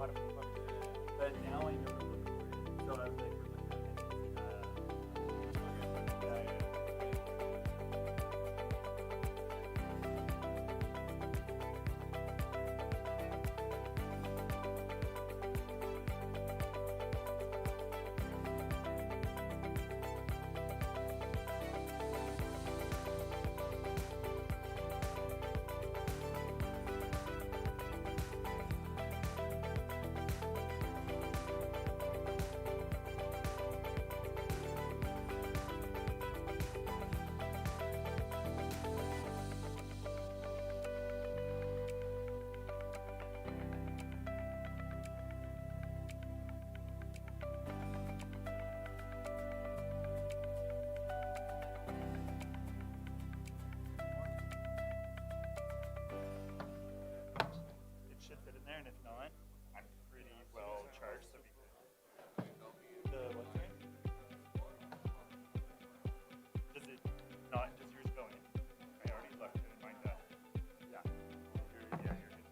But now I know to look for it. So I was like, yeah, yeah. It should fit in there, and if not, I'm pretty well charged, so be good. The what's name? Does it not? Does yours go in? I already looked and mine does. Yeah. Yeah, you're good.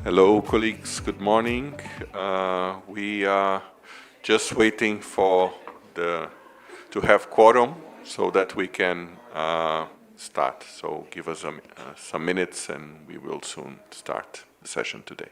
Hello, colleagues. Good morning. We are just waiting for to have quorum so that we can start. So give us some minutes, and we will soon start the session today.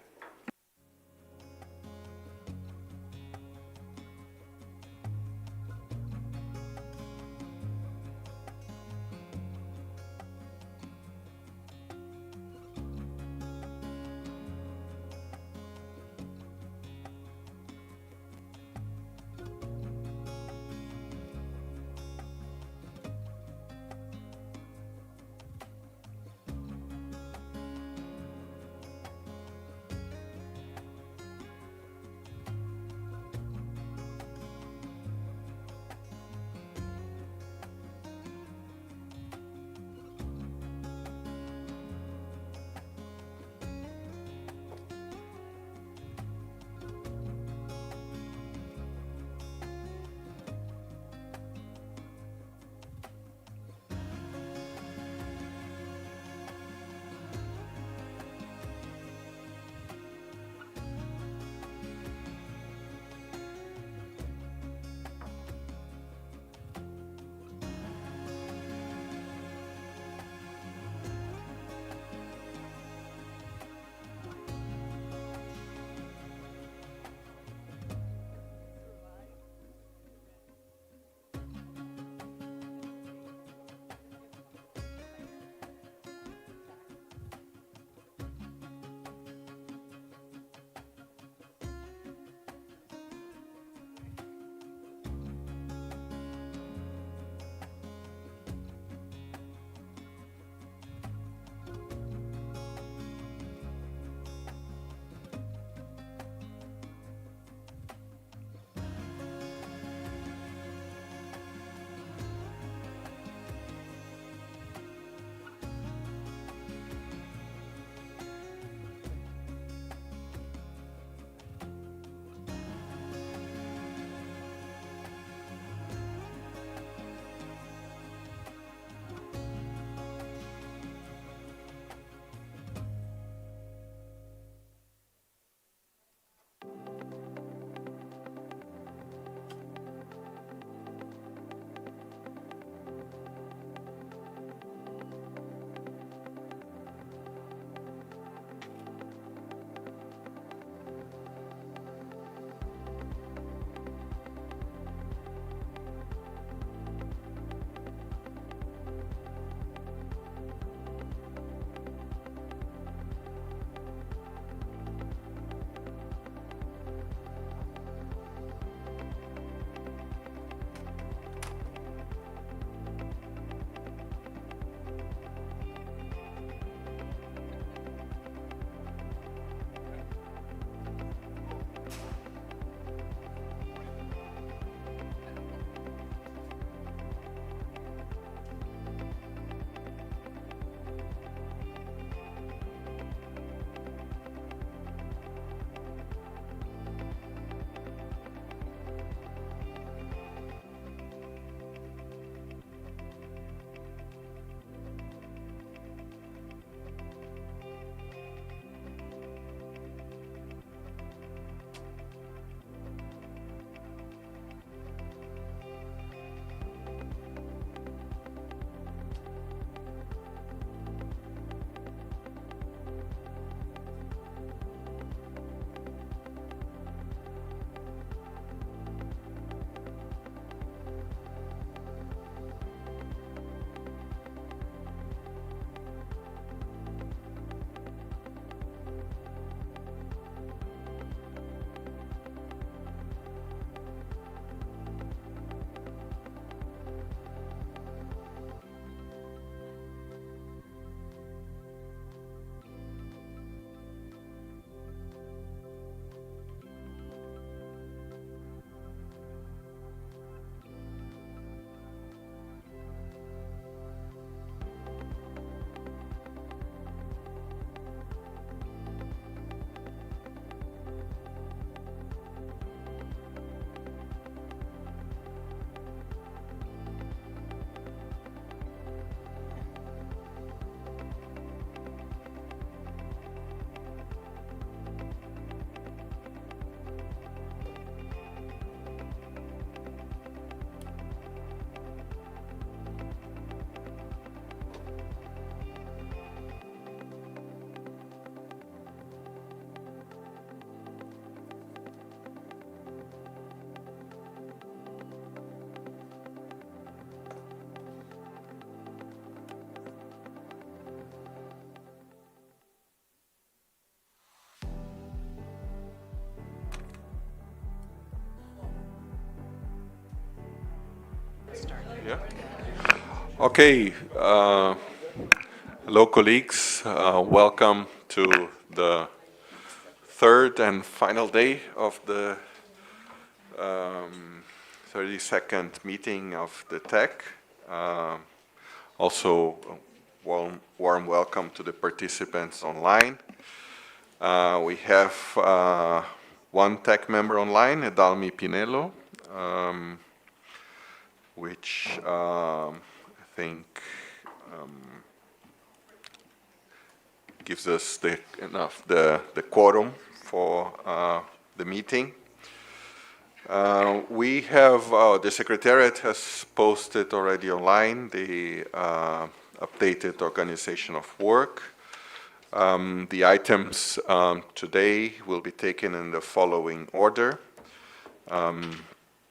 Okay, hello colleagues, welcome to the third and final day of the 32nd meeting of the TEC. Also, warm welcome to the participants online. We have one TEC member online, Edalmi Pinello, which I think gives us the quorum for the meeting. We have, the Secretariat has posted already online the updated organization of work. The items today will be taken in the following order.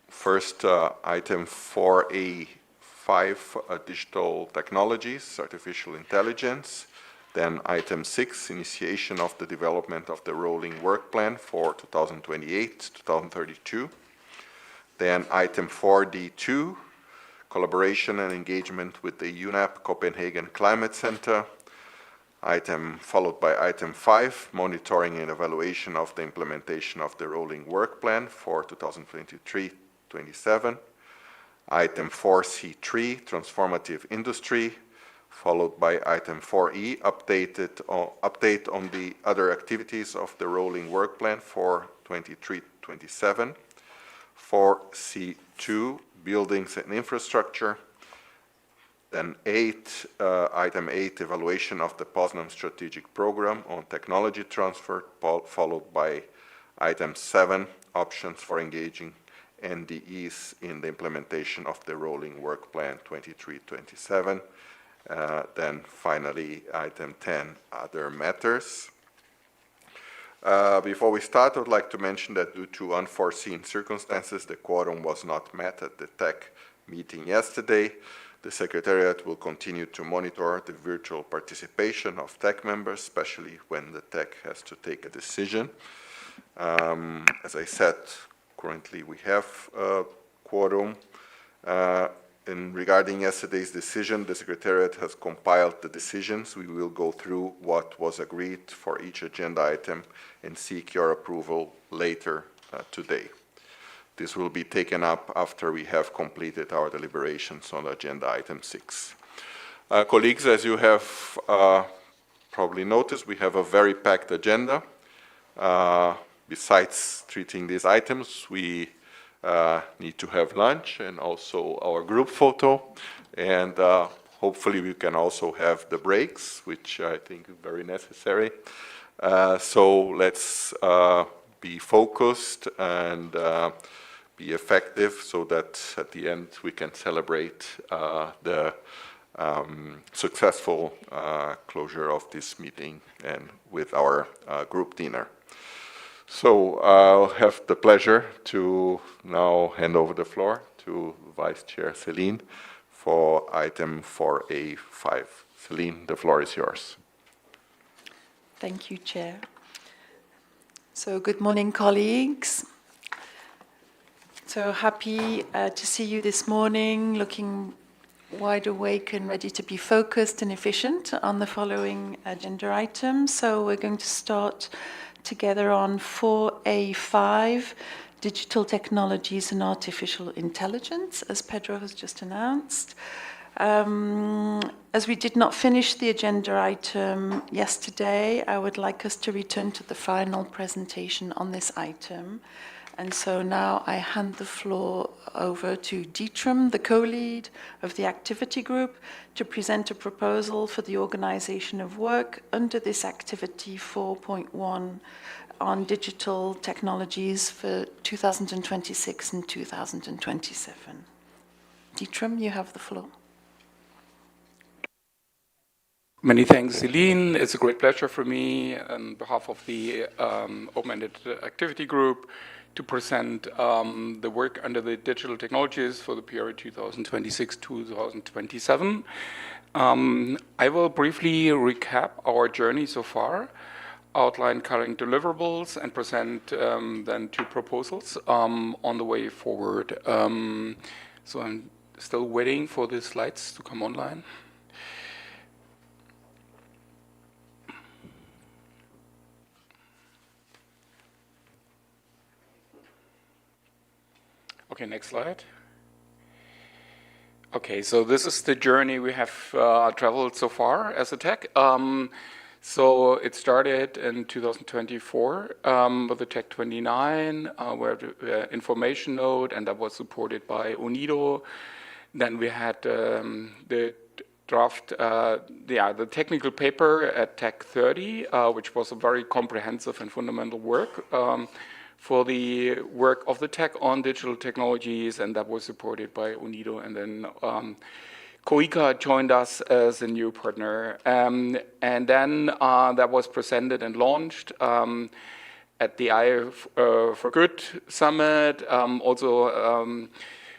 First, item 4A5, digital technologies, artificial intelligence. Then item 6, initiation of the development of the rolling work plan for 2028-2032. Then item 4D2, collaboration and engagement with the UNEP Copenhagen Climate Center. Followed by item 5, monitoring and evaluation of the implementation of the rolling work plan for 2023-27. Item 4C3, transformative industry, followed by item 4E, update on the other activities of the rolling work plan for 23-27. 4C2, buildings and infrastructure. Then item 8, evaluation of the Poznan strategic program on technology transfer, followed by item 7, options for engaging NDEs in the implementation of the rolling work plan 23-27. Then finally, item 10, other matters. Before we start, I would like to mention that due to unforeseen circumstances, the quorum was not met at the TEC meeting yesterday. The Secretariat will continue to monitor the virtual participation of TEC members, especially when the TEC has to take a decision. As I said, currently we have a quorum. And regarding yesterday's decision, the Secretariat has compiled the decisions. We will go through what was agreed for each agenda item and seek your approval later today. This will be taken up after we have completed our deliberations on agenda item 6. Colleagues, as you have probably noticed, we have a very packed agenda. Besides treating these items, we need to have lunch and also our group photo. And hopefully we can also have the breaks, which I think is very necessary. So let's be focused and be effective so that at the end we can celebrate the successful closure of this meeting and with our group dinner. So I'll have the pleasure to now hand over the floor to Vice Chair Céline for item 4A5. Céline, the floor is yours. Thank you, Chair. So good morning, colleagues. So happy to see you this morning, looking wide awake and ready to be focused and efficient on the following agenda items. So we're going to start together on 4A5, digital technologies and artificial intelligence, as Pedro has just announced. As we did not finish the agenda item yesterday, I would like us to return to the final presentation on this item. And so now I hand the floor over to Dietram, the co-lead of the activity group, to present a proposal for the organization of work under this activity 4.1 on digital technologies for 2026 and 2027. Dietram, you have the floor. Many thanks, Céline. It's a great pleasure for me, on behalf of the Open-Ended Activity Group, to present the work under the digital technologies for the period 2026-2027. I will briefly recap our journey so far, outline current deliverables, and present then two proposals on the way forward. So I'm still waiting for the slides to come online. Okay, next slide. Okay, so this is the journey we have traveled so far as a tech. So it started in 2024 with the Tech 29, where the information node, and that was supported by UNIDO. Then we had the draft, the technical paper at Tech 30, which was a very comprehensive and fundamental work for the work of the tech on digital technologies, and that was supported by UNIDO. And then COICA joined us as a new partner. And then that was presented and launched at the AI for Good Summit, also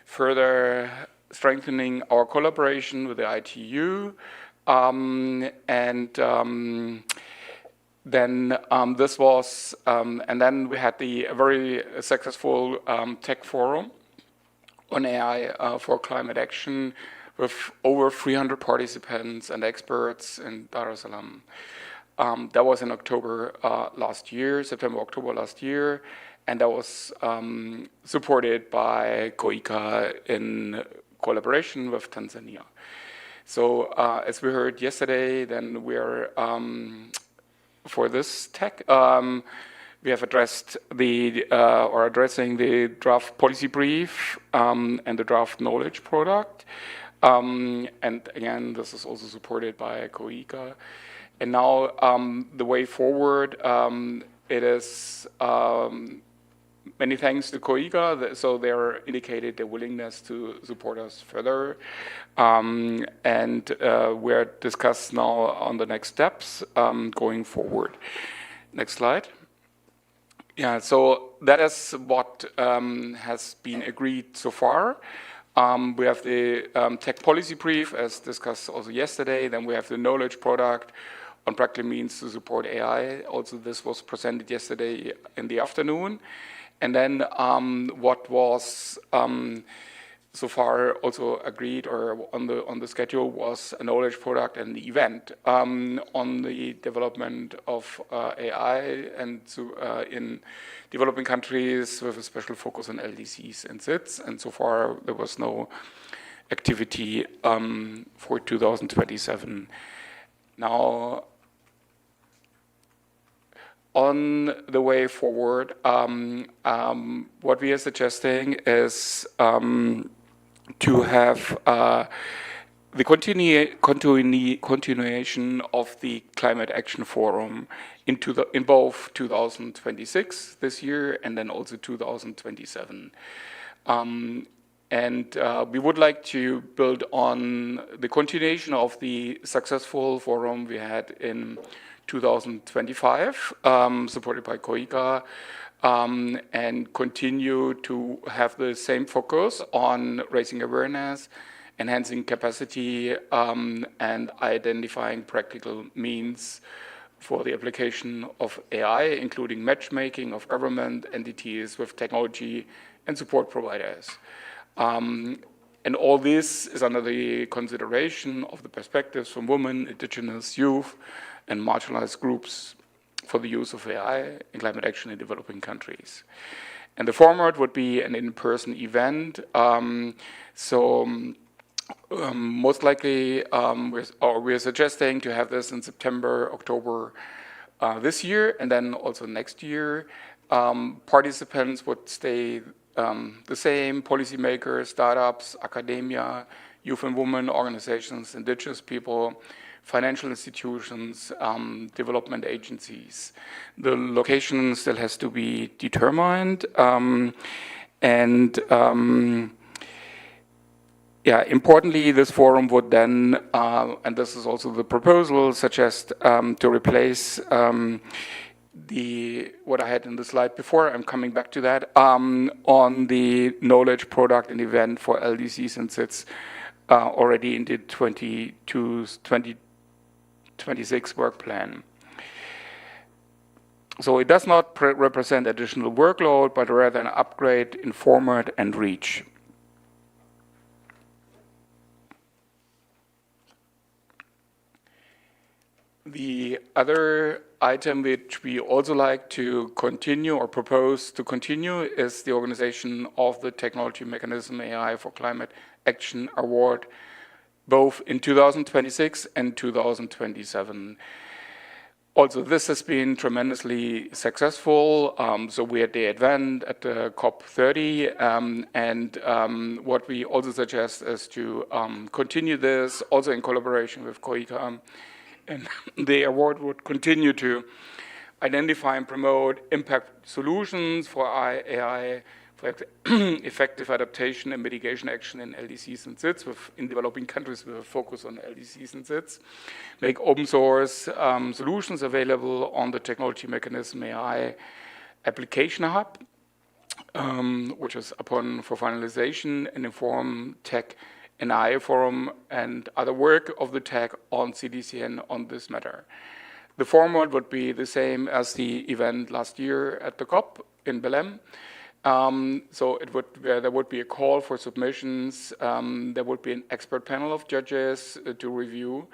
further strengthening our collaboration with the ITU. Then this was, and then we had the very successful tech forum on AI for climate action with over 300 participants and experts in Dar es Salaam. That was in October last year, September, October last year, and that was supported by COICA in collaboration with Tanzania. So as we heard yesterday, then we're for this tech, we have addressed the or addressing the draft policy brief and the draft knowledge product. And again, this is also supported by COICA. And now the way forward, it is many thanks to COICA. So they're indicated their willingness to support us further. And we're discussed now on the next steps going forward. Next slide. Yeah, so that is what has been agreed so far. We have the tech policy brief, as discussed also yesterday. Then we have the knowledge product on practical means to support AI. Also, this was presented yesterday in the afternoon. And then what was so far also agreed or on the schedule was a knowledge product and the event on the development of AI and in developing countries with a special focus on LDCs and SIDS. And so far there was no activity for 2027. Now, on the way forward, what we are suggesting is to have the continuation of the Climate Action Forum in both 2026 this year and then also 2027. And we would like to build on the continuation of the successful forum we had in 2025, supported by COICA, and continue to have the same focus on raising awareness, enhancing capacity, and identifying practical means for the application of AI, including matchmaking of government entities with technology and support providers. And all this is under the consideration of the perspectives from women, indigenous youth, and marginalized groups for the use of AI in climate action in developing countries. And the format would be an in-person event. Most likely, we're suggesting to have this in September, October this year, and then also next year. Participants would stay the same: policymakers, startups, academia, youth and women organizations, indigenous people, financial institutions, development agencies. The location still has to be determined. Importantly, this forum would then, and this is also the proposal, suggest to replace what I had in the slide before. I'm coming back to that, on the knowledge product and event for LDCs and SIDS already in the 2026 work plan. So it does not represent additional workload, but rather an upgrade in format and reach. The other item which we also like to continue or propose to continue is the organization of the Technology Mechanism AI for Climate Action Award, both in 2026 and 2027. Also, this has been tremendously successful. So we had the event at the COP30, and what we also suggest is to continue this also in collaboration with COICA. And the award would continue to identify and promote impact solutions for AI, for effective adaptation and mitigation action in LDCs and SIDS in developing countries with a focus on LDCs and SIDS. Make open source solutions available on the Technology Mechanism AI application hub, which is upon for finalization, and inform tech and AI forum and other work of the tech on CDCN on this matter. The format would be the same as the event last year at the COP in Belém. So there would be a call for submissions. There would be an expert panel of judges to review.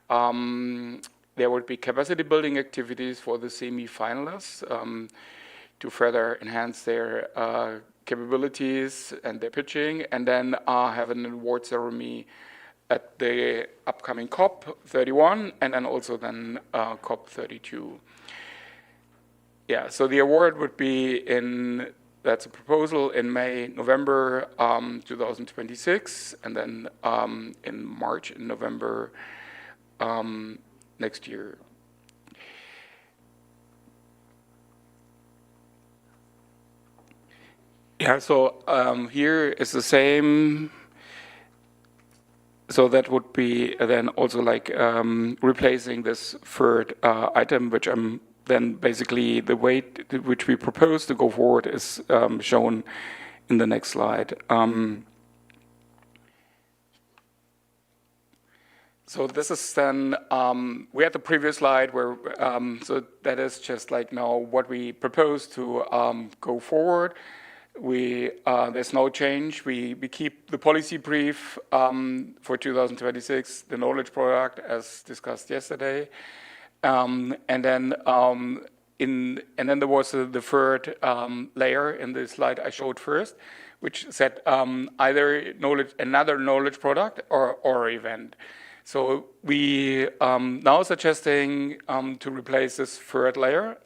There would be capacity building activities for the semi-finalists to further enhance their capabilities and their pitching, and then have an award ceremony at the upcoming COP31, and then also then COP32. Yeah, so the award would be that's a proposal in November 2026, and then in March and November next year. Yeah, so here is the same. So that would be then also like replacing this third item, which I'm then basically the way which we propose to go forward is shown in the next slide. So this is then, we had the previous slide where, so that is just like now what we propose to go forward. There's no change. We keep the policy brief for 2026, the knowledge product as discussed yesterday, and then there was the third layer in the slide I showed first, which said either another knowledge product or event. So we now suggesting to replace this third layer,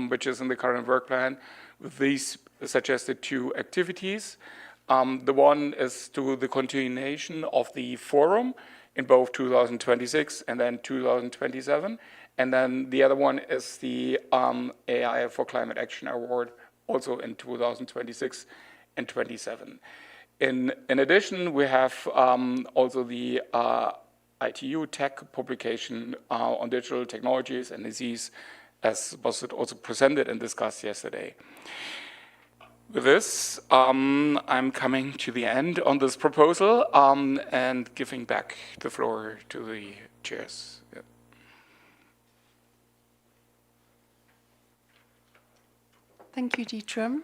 which is in the current work plan, with these suggested two activities. The one is to the continuation of the forum in both 2026 and then 2027. And then the other one is the AI for Climate Action Award, also in 2026 and 27. In addition, we have also the ITU tech publication on digital technologies and disease, as was also presented and discussed yesterday. With this, I'm coming to the end on this proposal and giving back the floor to the chairs. Yeah. Thank you, Dietram.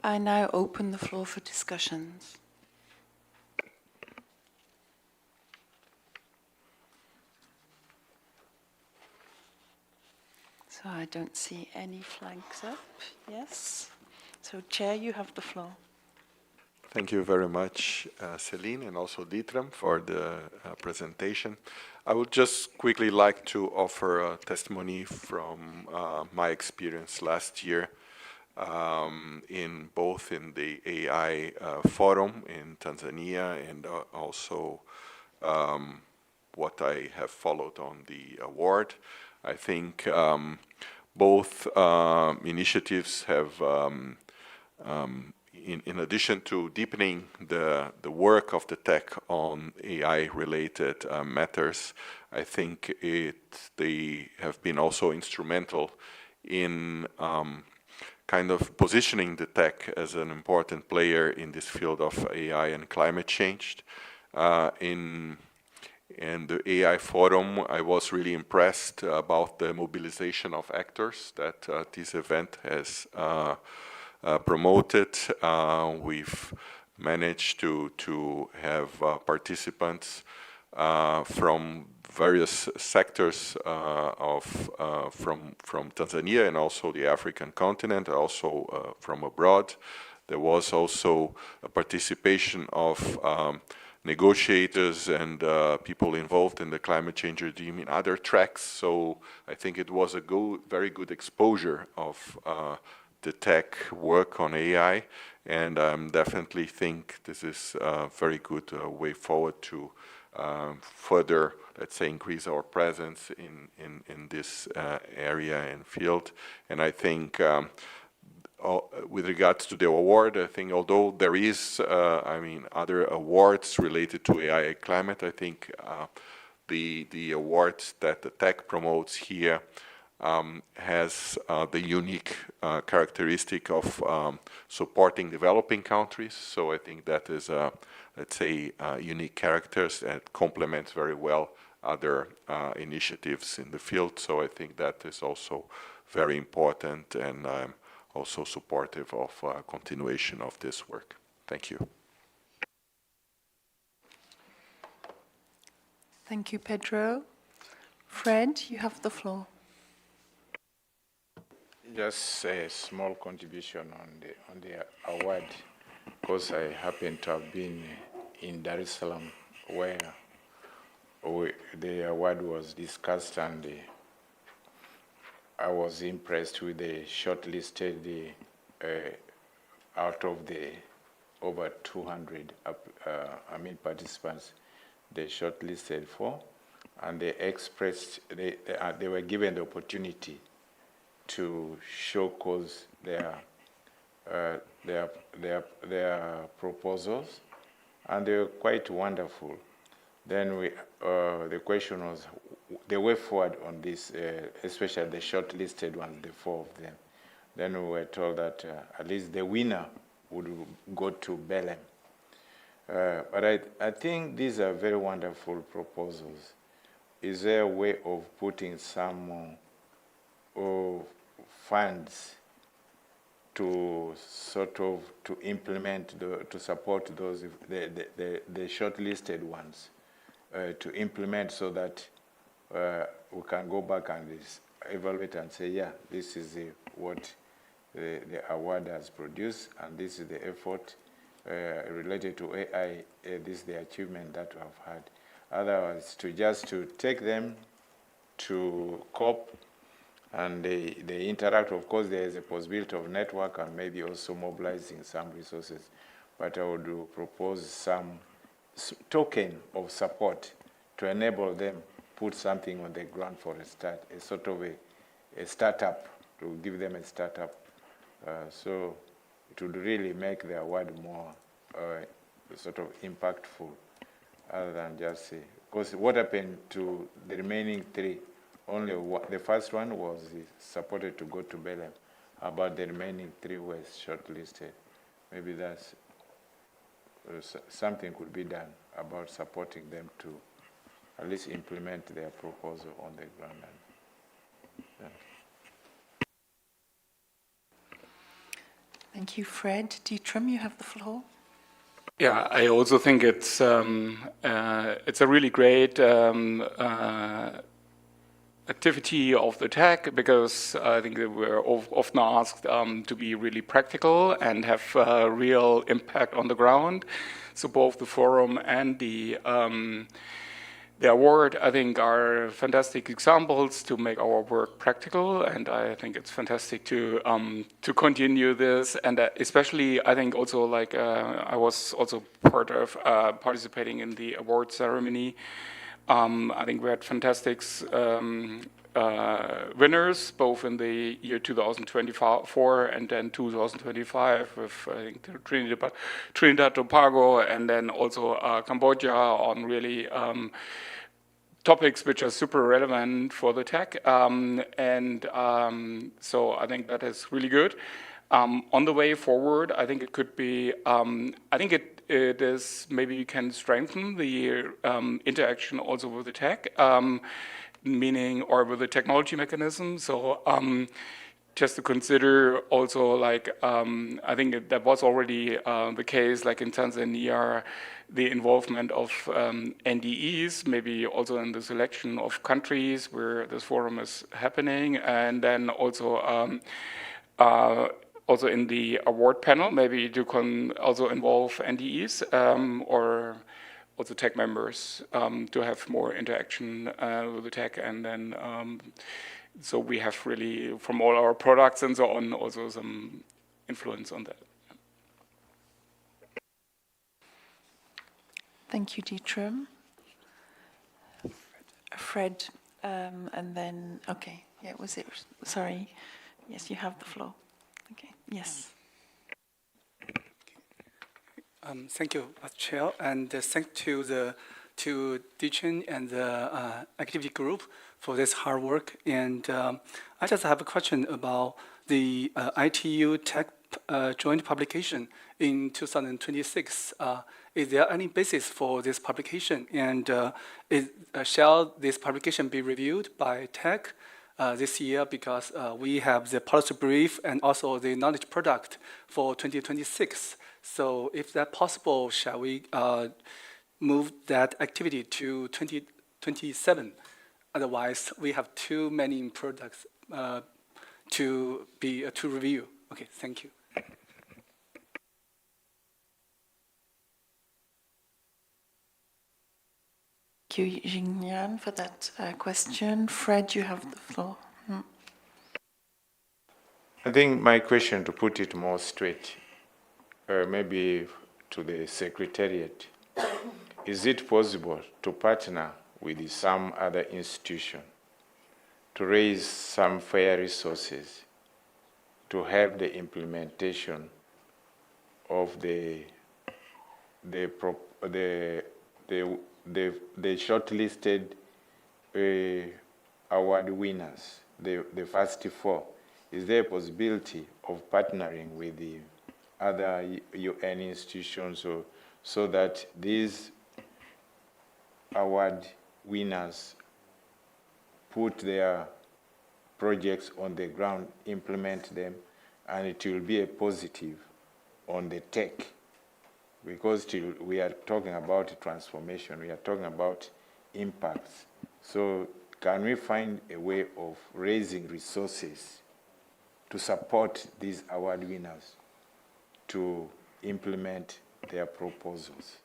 I now open the floor for discussions. So I don't see any flags up. Yes. So, Chair, you have the floor. Thank you very much, Celine, and also Dietram for the presentation. I would just quickly like to offer a testimony from my experience last year in the AI forum in Tanzania, and also what I have followed on the award. I think both initiatives have in addition to deepening the work of the tech on AI-related matters, I think they have been also instrumental in kind of positioning the tech as an important player in this field of AI and climate change. In the AI forum, I was really impressed about the mobilization of actors that this event has promoted. We've managed to have participants from various sectors from Tanzania and also the African continent, also from abroad. There was also a participation of negotiators and people involved in the climate change regime in other tracks. So I think it was a very good exposure of the tech work on AI, and I definitely think this is a very good way forward to further, let's say, increase our presence in this area and field. And I think with regards to the award, I think although there is, other awards related to AI and climate, I think the awards that the tech promotes here has the unique characteristic of supporting developing countries. So I think that is, let's say, unique characters that complements very well other initiatives in the field. So I think that is also very important, and I'm also supportive of continuation of this work. Thank you. Thank you, Pedro. Fred, you have the floor. Just a small contribution on the award, because I happen to have been in Dar es Salaam where the award was discussed, and I was impressed with the shortlisted out of the over 200 participants they shortlisted for, and they expressed they were given the opportunity to showcase their proposals, and they were quite wonderful. Then the question was the way forward on this, especially the shortlisted ones, the 4 of them. Then we were told that at least the winner would go to Belém. But I think these are very wonderful proposals. Is there a way of putting some funds to sort of to implement to support those the shortlisted ones to implement, so that we can go back and evaluate and say, yeah, this is what the award has produced, and this is the effort related to AI. This is the achievement that we have had. Otherwise, to take them to COP and they interact. Of course, there is a possibility of network and maybe also mobilizing some resources. But I would propose some token of support to enable them put something on the ground for a start, a sort of a startup, to give them a startup. So it would really make the award more sort of impactful, other than just say, because what happened to the remaining 3, only the first one was supported to go to Belém, about the remaining 3 were shortlisted. Maybe that's something could be done about supporting them to at least implement their proposal on the ground. Yeah. Thank you, Fred. Dietram, you have the floor. Yeah, I also think it's a really great activity of the tech, because I think that we're often asked to be really practical and have a real impact on the ground. So both the forum and the award, I think, are fantastic examples to make our work practical, and I think it's fantastic to continue this. And especially, I think also, like I was also part of participating in the award ceremony. I think we had fantastic winners, both in the year 2024 and then 2025, with I think Trinidad Tobago, and then also Cambodia, on really topics which are super relevant for the tech. So I think that is really good. On the way forward, I think it could be, I think it is, maybe you can strengthen the interaction also with the tech, meaning, or with the technology mechanism. So just to consider also, like, I think that was already the case, like in Tanzania, the involvement of NDEs, maybe also in the selection of countries where this forum is happening, and then also also in the award panel, maybe you can also involve NDEs or also tech members to have more interaction with the tech, and then so we have really from all our products and so on also some influence on that. Thank you, Dietram. Fred, and then, okay, yeah, was it, sorry. Yes, you have the floor. Okay, yes. Thank you, Chair, and thanks to Dietram and the activity group for this hard work. And I just have a question about the ITU Tech joint publication in 2026. Is there any basis for this publication? And shall this publication be reviewed by Tech this year? Because we have the policy brief and also the knowledge product for 2026. So if that's possible, shall we move that activity to 2027? Otherwise, we have too many products to review. Okay, thank you. Thank you, Jingyan, for that question. Fred, you have the floor. I think my question, to put it more straight, maybe to the Secretariat, is it possible to partner with some other institution to raise some fair resources to help the implementation of the shortlisted award winners, the first 4? Is there a possibility of partnering with the other UN institutions so that these award winners put their projects on the ground, implement them, and it will be a positive on the tech? Because we are talking about transformation, we are talking about impacts. So can we find a way of raising resources to support these award winners to implement their proposals?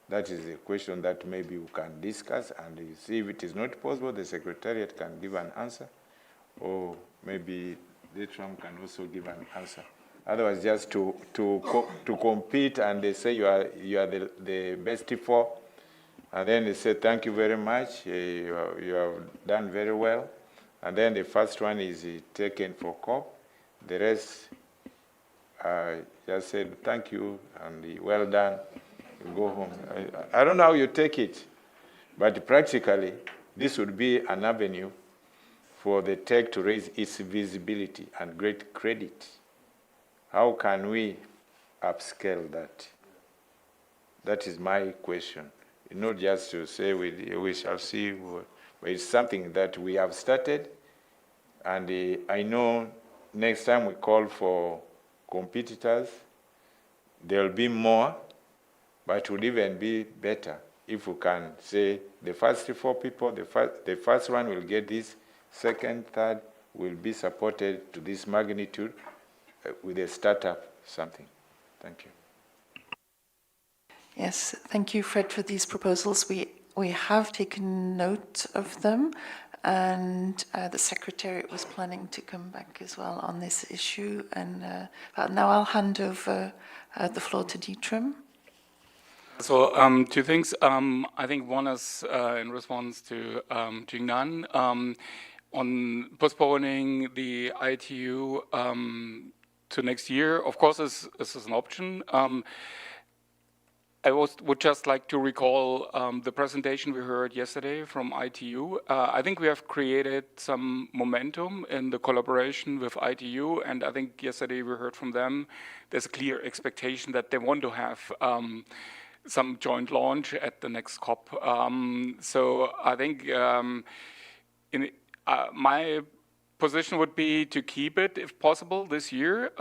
That is a question that maybe we can discuss, and see if it is not possible, the Secretariat can give an answer, or maybe Dietram can also give an answer. Otherwise, just to compete, and they say you are the best 4, and then they say thank you very much, you have done very well, and then the first one is taken for COP. The rest just said thank you and well done. You go home. I don't know how you take it, but practically, this would be an avenue for the tech to raise its visibility and great credit. How can we upscale that? That is my question. Not just to say we shall see, but it's something that we have started, and I know next time we call for competitors, there will be more, but it would even be better if we can say the first 4 people, the first one will get this, second, third will be supported to this magnitude with a startup something. Thank you. Yes, thank you, Fred, for these proposals. We have taken note of them, and the Secretariat was planning to come back as well on this issue. And now I'll hand over the floor to Dietram. So 2 things. I think one is in response to Jingnan on postponing the ITU to next year. Of course, this is an option. I would just like to recall the presentation we heard yesterday from ITU. I think we have created some momentum in the collaboration with ITU, and I think yesterday we heard from them there's a clear expectation that they want to have some joint launch at the next COP. So I think in my position would be to keep it, if possible, this year,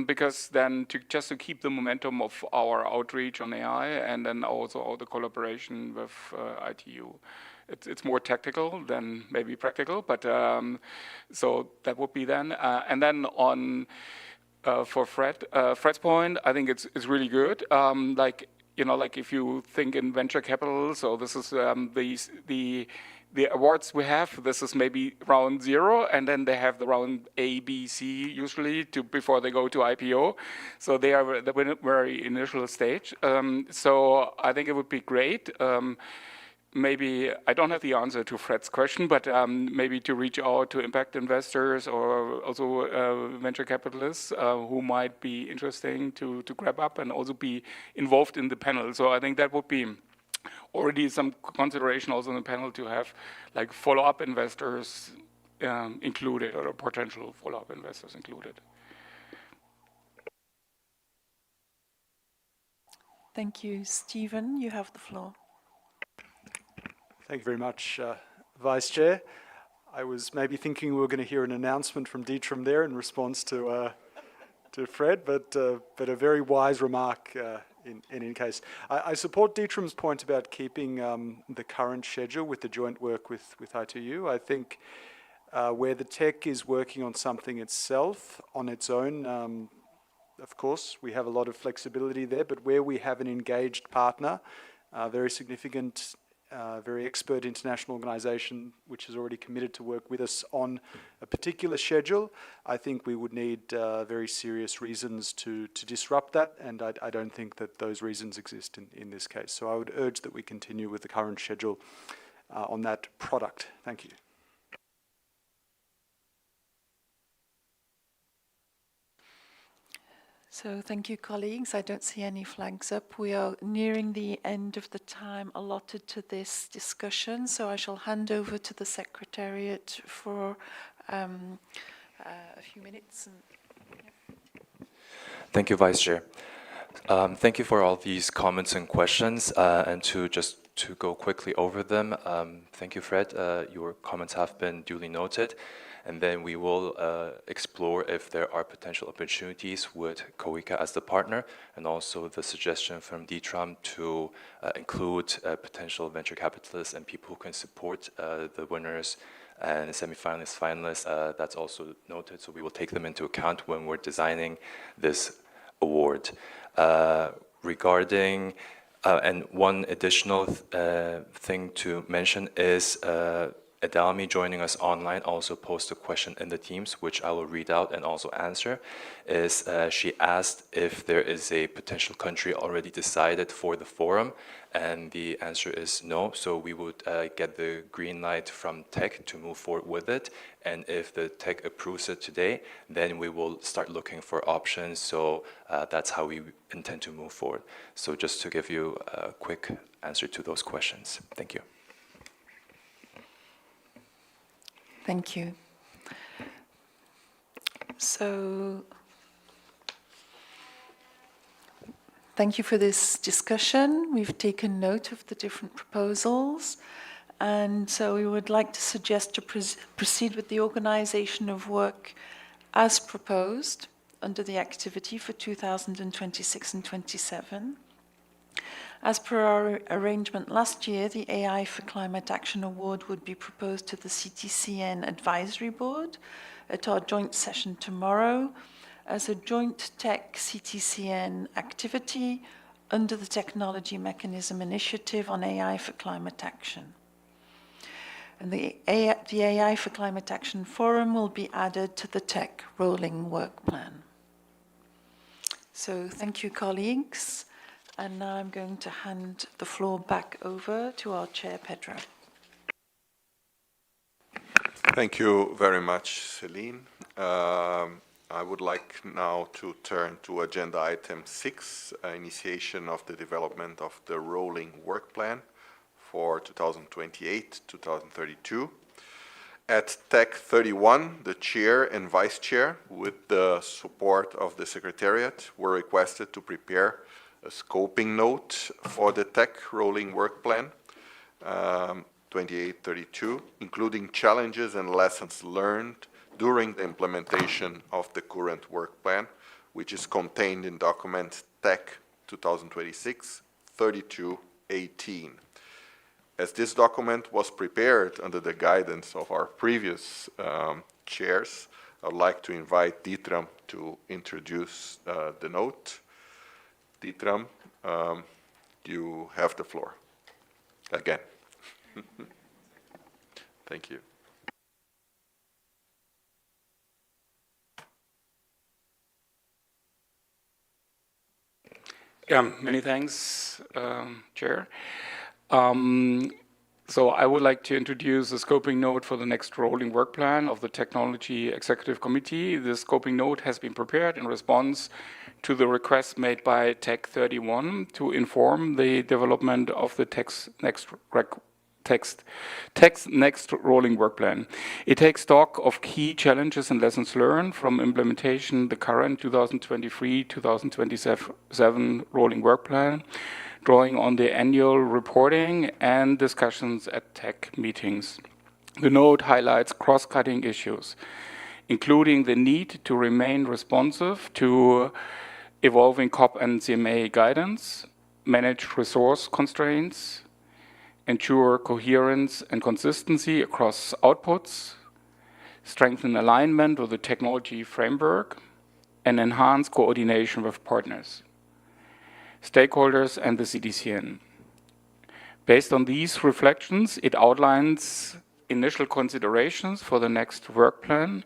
because then just to keep the momentum of our outreach on AI and then also all the collaboration with ITU. It's more tactical than maybe practical, but so that would be then. And then on for Fred's point, I think it's really good. Like if you think in venture capital, so this is the awards we have, this is maybe round 0, and then they have the round A, B, C usually before they go to IPO. So they are the very initial stage. So I think it would be great. Maybe I don't have the answer to Fred's question, but maybe to reach out to impact investors or also venture capitalists who might be interesting to grab up and also be involved in the panel. So I think that would be already some consideration also in the panel to have like follow-up investors included or potential follow-up investors included. Thank you. Stephen, you have the floor. Thank you very much, Vice Chair. I was maybe thinking we were going to hear an announcement from Dietram there in response to Fred, but a very wise remark in any case. I support Dietram's point about keeping the current schedule with the joint work with ITU. I think where the tech is working on something itself, on its own, of course, we have a lot of flexibility there, but where we have an engaged partner, very significant, very expert international organization which is already committed to work with us on a particular schedule, I think we would need very serious reasons to disrupt that, and I don't think that those reasons exist in this case. So I would urge that we continue with the current schedule on that product. Thank you. So thank you, colleagues. I don't see any flags up. We are nearing the end of the time allotted to this discussion, so I shall hand over to the Secretariat for a few minutes. Thank you, Vice Chair. Thank you for all these comments and questions, and to go quickly over them. Thank you, Fred. Your comments have been duly noted. And then we will explore if there are potential opportunities with COICA as the partner, and also the suggestion from Dietram to include potential venture capitalists and people who can support the winners and the semifinalists, finalists. That's also noted, so we will take them into account when we're designing this award. Regarding, and one additional thing to mention is Adalmi joining us online also posed a question in the Teams, which I will read out and also answer. She asked if there is a potential country already decided for the forum, and the answer is no. So we would get the green light from TEC to move forward with it, and if the TEC approves it today, then we will start looking for options. So that's how we intend to move forward. So just to give you a quick answer to those questions. Thank you. Thank you. So, thank you for this discussion. We've taken note of the different proposals, and so we would like to suggest to proceed with the organization of work as proposed under the activity for 2026 and 27. As per our arrangement last year, the AI for Climate Action Award would be proposed to the CTCN Advisory Board at our joint session tomorrow as a joint TEC CTCN activity under the Technology Mechanism Initiative on AI for Climate Action. And the AI for Climate Action Forum will be added to the TEC rolling work plan. So thank you, colleagues. And now I'm going to hand the floor back over to our chair, Pedro. Thank you very much, Celine. I would like now to turn to agenda item 6, initiation of the development of the rolling work plan for 2028-2032. At TEC 31, the chair and vice chair, with the support of the secretariat, were requested to prepare a scoping note for the TEC rolling work plan 28-32, including challenges and lessons learned during the implementation of the current work plan, which is contained in document TEC 2026-3218. As this document was prepared under the guidance of our previous chairs, I'd like to invite Dietram to introduce the note. Dietram, you have the floor again. Thank you. Yeah, many thanks, Chair. So I would like to introduce the scoping note for the next rolling work plan of the Technology Executive Committee. The scoping note has been prepared in response to the request made by TEC 31 to inform the development of the TEC's next rolling work plan. It takes stock of key challenges and lessons learned from implementation the current 2023-2027 rolling work plan, drawing on the annual reporting and discussions at TEC meetings. The note highlights cross-cutting issues, including the need to remain responsive to evolving COP and CMA guidance, manage resource constraints, ensure coherence and consistency across outputs, strengthen alignment with the technology framework, and enhance coordination with partners, stakeholders, and the CDCN. Based on these reflections, it outlines initial considerations for the next work plan,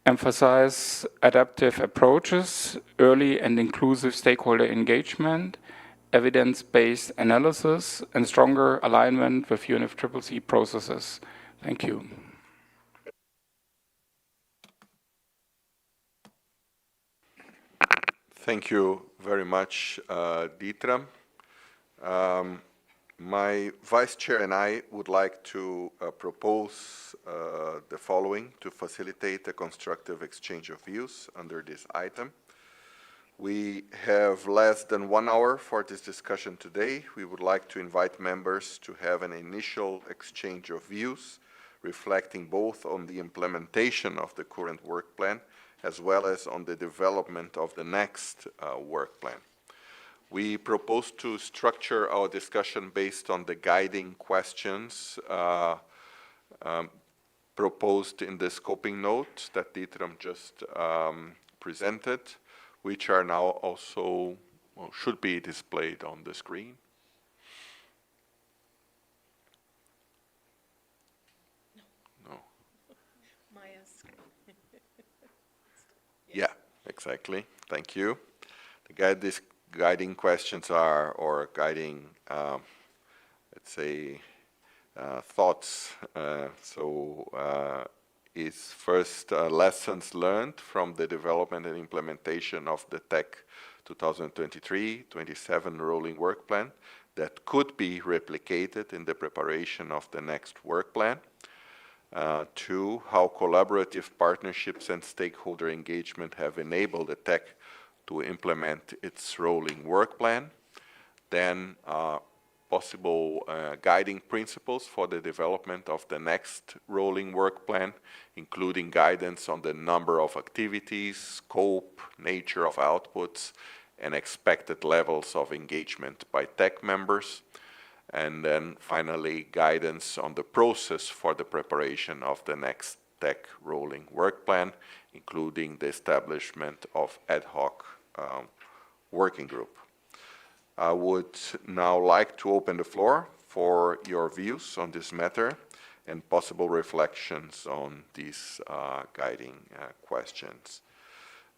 emphasize adaptive approaches, early and inclusive stakeholder engagement, evidence-based analysis, and stronger alignment with UNFCCC processes. Thank you. Thank you very much, Dietram. My vice chair and I would like to propose the following to facilitate a constructive exchange of views under this item. We have less than 1 hour for this discussion today. We would like to invite members to have an initial exchange of views, reflecting both on the implementation of the current work plan as well as on the development of the next work plan. We propose to structure our discussion based on the guiding questions proposed in the scoping note that Dietram just presented, which are now also, well, should be displayed on the screen. No. Maya's. Yeah, exactly. Thank you. These guiding questions are, or guiding, let's say, thoughts. Is first lessons learned from the development and implementation of the TEC 2023-27 rolling work plan that could be replicated in the preparation of the next work plan. 2, how collaborative partnerships and stakeholder engagement have enabled the TEC to implement its rolling work plan. Then possible guiding principles for the development of the next rolling work plan, including guidance on the number of activities, scope, nature of outputs, and expected levels of engagement by TEC members. And then finally, guidance on the process for the preparation of the next TEC rolling work plan, including the establishment of ad hoc working group. I would now like to open the floor for your views on this matter and possible reflections on these guiding questions.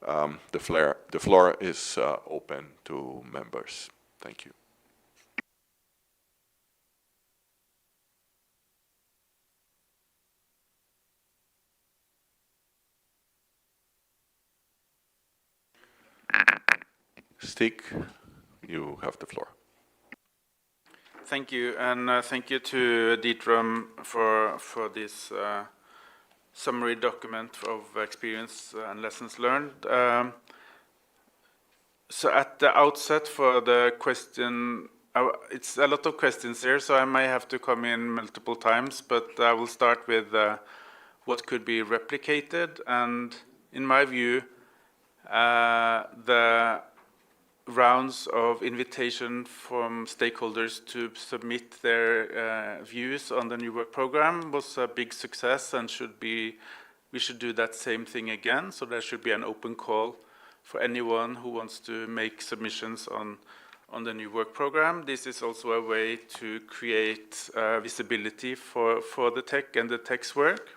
The floor is open to members. Thank you. Stig, you have the floor. Thank you, and thank you to Dietram for this summary document of experience and lessons learned. So at the outset for the question, it's a lot of questions here, so I may have to come in multiple times, but I will start with what could be replicated. And in my view, the rounds of invitation from stakeholders to submit their views on the new work program was a big success, and we should do that same thing again. So there should be an open call for anyone who wants to make submissions on the new work program. This is also a way to create visibility for the tech and the tech's work.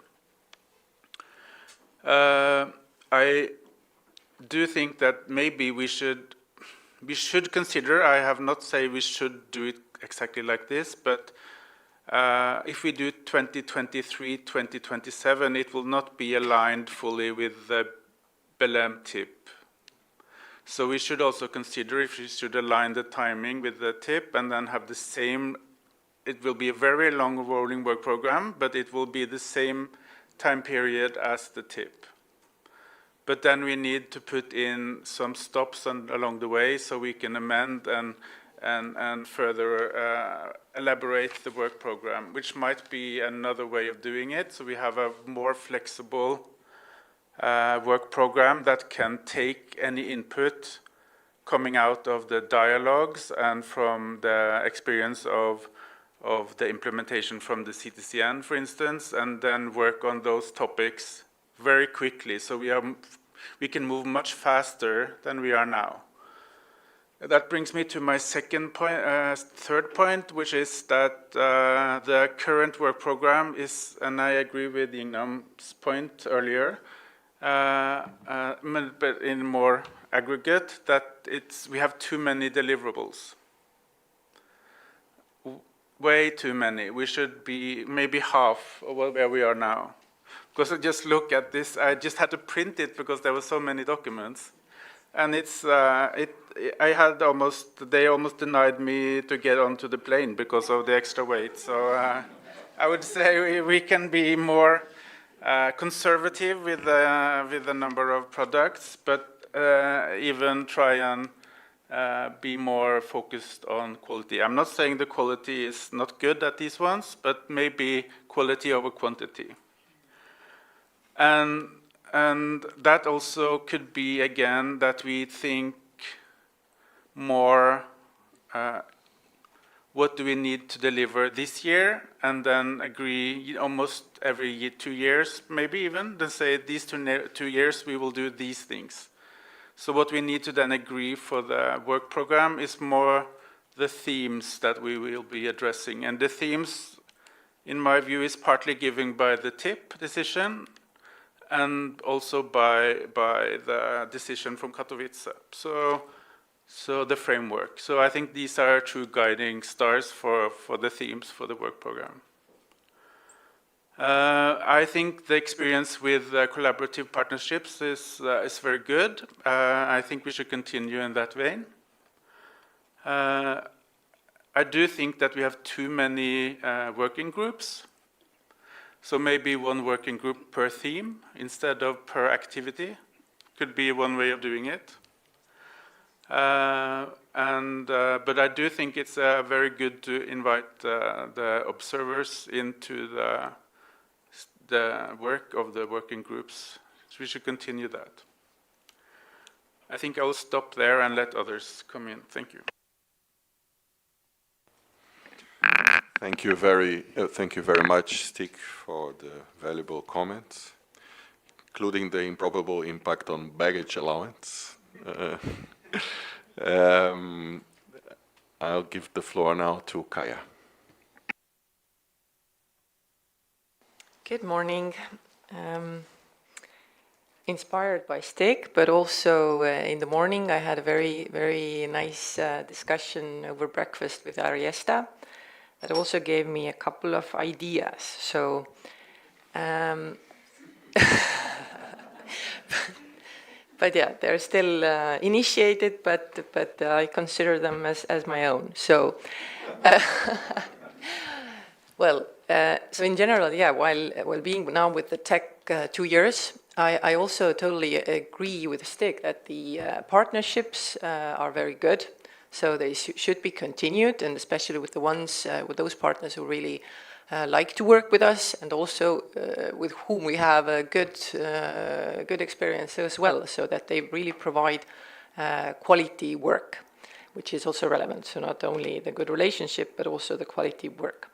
I do think that maybe we should consider, I have not said we should do it exactly like this, but if we do 2023, 2027, it will not be aligned fully with the Belém tip. So we should also consider if we should align the timing with the tip and then have the same, it will be a very long rolling work program, but it will be the same time period as the tip. But then we need to put in some stops along the way so we can amend and further elaborate the work program, which might be another way of doing it. So we have a more flexible work program that can take any input coming out of the dialogues and from the experience of the implementation from the CTCN, for instance, and then work on those topics very quickly. So we can move much faster than we are now. That brings me to my third point, which is that the current work program is, and I agree with Ingram's point earlier, but in more aggregate, that we have too many deliverables. Way too many. We should be maybe half of where we are now. Because I just look at this, I just had to print it because there were so many documents. And they almost denied me to get onto the plane because of the extra weight. So I would say we can be more conservative with the number of products, but even try and be more focused on quality. I'm not saying the quality is not good at these ones, but maybe quality over quantity. And that also could be, again, that we think more what do we need to deliver this year, and then agree almost every 2 years, maybe even, then say these 2 years we will do these things. So what we need to then agree for the work program is more the themes that we will be addressing. And the themes, in my view, is partly given by the TIP decision and also by the decision from Katowice. So the framework. So I think these are true guiding stars for the themes for the work program. I think the experience with collaborative partnerships is very good. I think we should continue in that vein. I do think that we have too many working groups. So maybe one working group per theme instead of per activity could be one way of doing it. But I do think it's very good to invite the observers into the work of the working groups. So we should continue that. I think I will stop there and let others come in. Thank you. Thank you very much, Stig, for the valuable comments, including the improbable impact on baggage allowance. I'll give the floor now to Kaya. Good morning. Inspired by Stig, but also in the morning I had a very, very nice discussion over breakfast with Ariesta. That also gave me a couple of ideas. So, but yeah, they're still initiated, but I consider them as my own. So, so in general, yeah, while being now with the tech 2 years, I also totally agree with Stig that the partnerships are very good. So they should be continued, and especially with the ones, with those partners who really like to work with us, and also with whom we have a good experience as well, so that they really provide quality work, which is also relevant. So not only the good relationship, but also the quality work.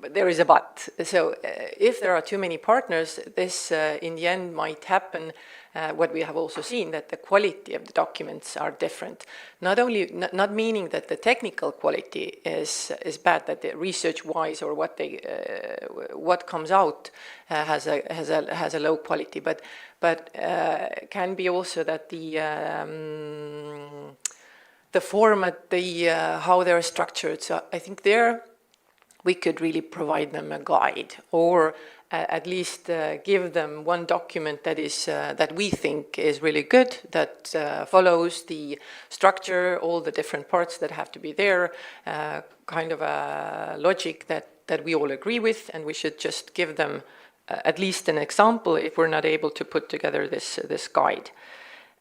But there is a but. So if there are too many partners, this in the end might happen. What we have also seen, that the quality of the documents are different. Not meaning that the technical quality is bad, that the research-wise or what comes out has a low quality, but can be also that the format, how they're structured. So I think there we could really provide them a guide, or at least give them one document that is that we think is really good, that follows the structure, all the different parts that have to be there, kind of a logic that we all agree with, and we should just give them at least an example if we're not able to put together this guide.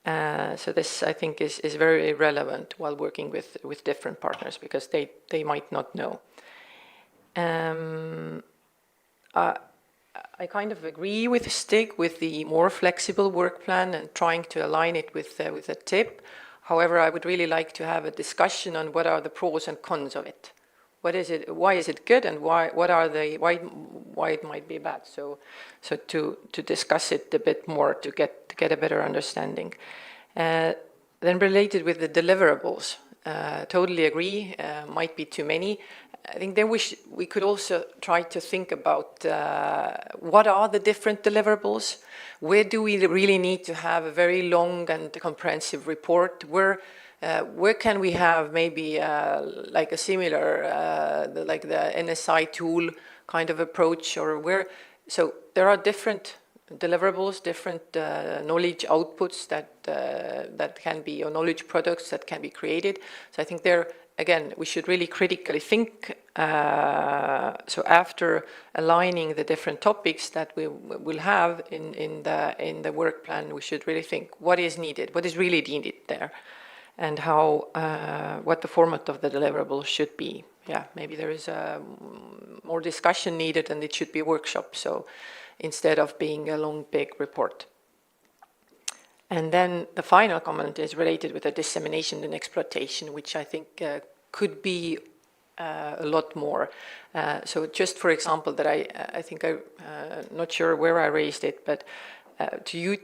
So this, I think, is very relevant while working with different partners, because they might not know. I kind of agree with Stig with the more flexible work plan and trying to align it with a tip. However, I would really like to have a discussion on what are the pros and cons of it. What is it? Why is it good, and why it might be bad? So to discuss it a bit more to get a better understanding. Then related with the deliverables, totally agree. Might be too many. I think then we could also try to think about what are the different deliverables? Where do we really need to have a very long and comprehensive report? Where can we have maybe like a similar, like the NSI tool kind of approach, or where? So there are different deliverables, different knowledge outputs that can be, or knowledge products that can be created. So I think there, again, we should really critically think. So after aligning the different topics that we will have in the work plan, we should really think what is needed, what is really needed there, and how what the format of the deliverable should be. Yeah, maybe there is more discussion needed, and it should be a workshop. So instead of being a long, big report. And then the final comment is related with the dissemination and exploitation, which I think could be a lot more. So just for example, that I think I'm not sure where I raised it, but to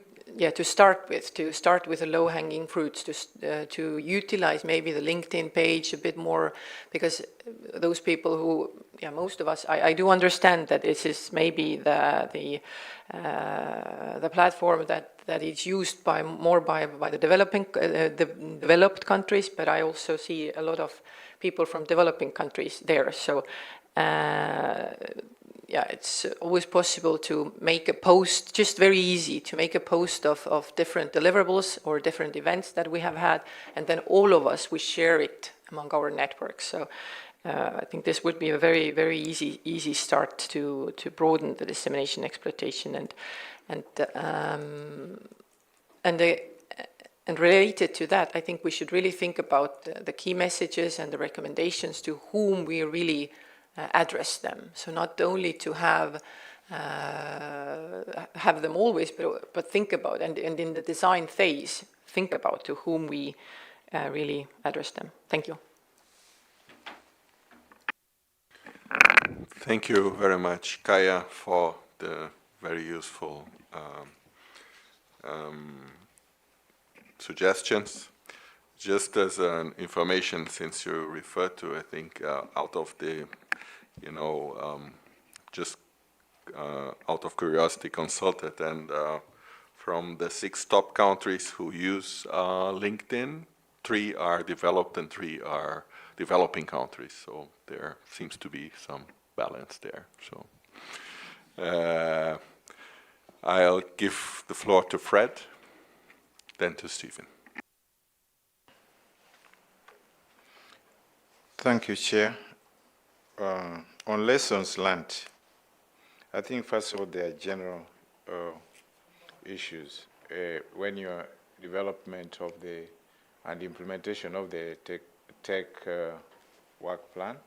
start with the low-hanging fruits, to utilize maybe the LinkedIn page a bit more, because those people who, most of us, I do understand that this is maybe the platform that is used more by the developed countries, but I also see a lot of people from developing countries there. So it's always possible to make a post, just very easy to make a post of different deliverables or different events that we have had, and then all of us, we share it among our networks. So I think this would be a very, very easy start to broaden the dissemination exploitation and related to that, I think we should really think about the key messages and the recommendations to whom we really address them. So not only to have them always, but think about, and in the design phase, think about to whom we really address them. Thank you. Thank you very much, Kaya, for the very useful suggestions. Just as an information, since you referred to, I think, out of the, just out of curiosity, consulted, and from the 6 top countries who use LinkedIn, 3 are developed and 3 are developing countries. So there seems to be some balance there. So I'll give the floor to Fred, then to Stephen. Thank you, Chair. On lessons learned, I think first of all there are general issues when your development of and implementation of the tech work plan.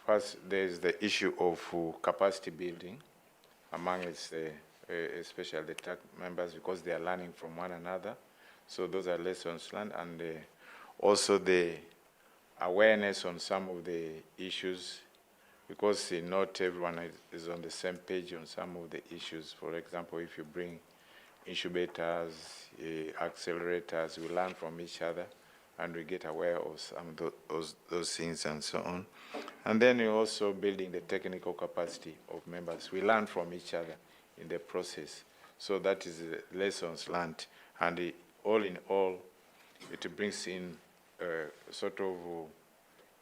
First, there's the issue of capacity building among its, especially the TAC members, because they are learning from one another. So those are lessons learned, and also the awareness on some of the issues, because not everyone is on the same page on some of the issues. For example, if you bring incubators, accelerators, we learn from each other, and we get aware of some of those things and so on. And then you're also building the technical capacity of members. We learn from each other in the process. So that is the lessons learned. And all in all, it brings in sort of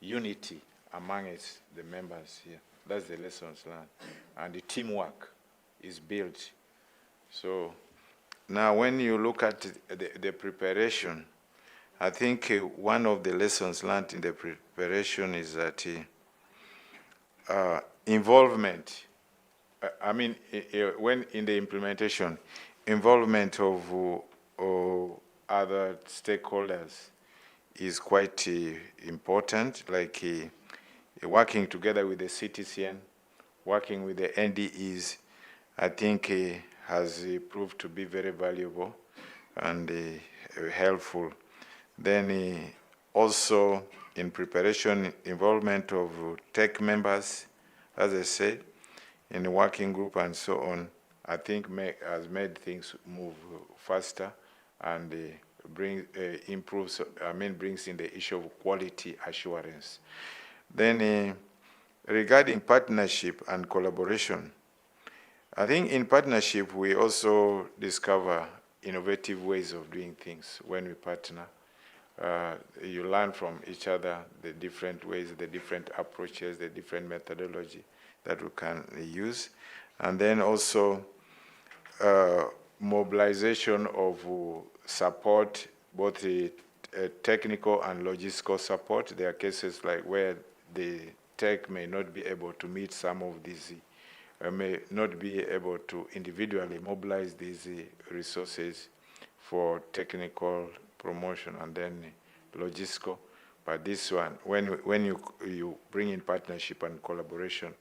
unity among the members here. That's the lessons learned. And the teamwork is built. So now when you look at the preparation, I think one of the lessons learned in the preparation is that involvement, when in the implementation, involvement of other stakeholders is quite important, like working together with the CTCN, working with the NDEs, I think has proved to be very valuable and helpful. Then also in preparation, involvement of tech members, as I said, in the working group and so on, I think has made things move faster and brings in the issue of quality assurance. Then regarding partnership and collaboration, I think in partnership we also discover innovative ways of doing things when we partner. You learn from each other the different ways, the different approaches, the different methodology that we can use. And then also mobilization of support, both the technical and logistical support. There are cases like where the tech may not be able to meet some of these, may not be able to individually mobilize these resources for technical promotion and then logistical. But this one, when you bring in partnership and collaboration,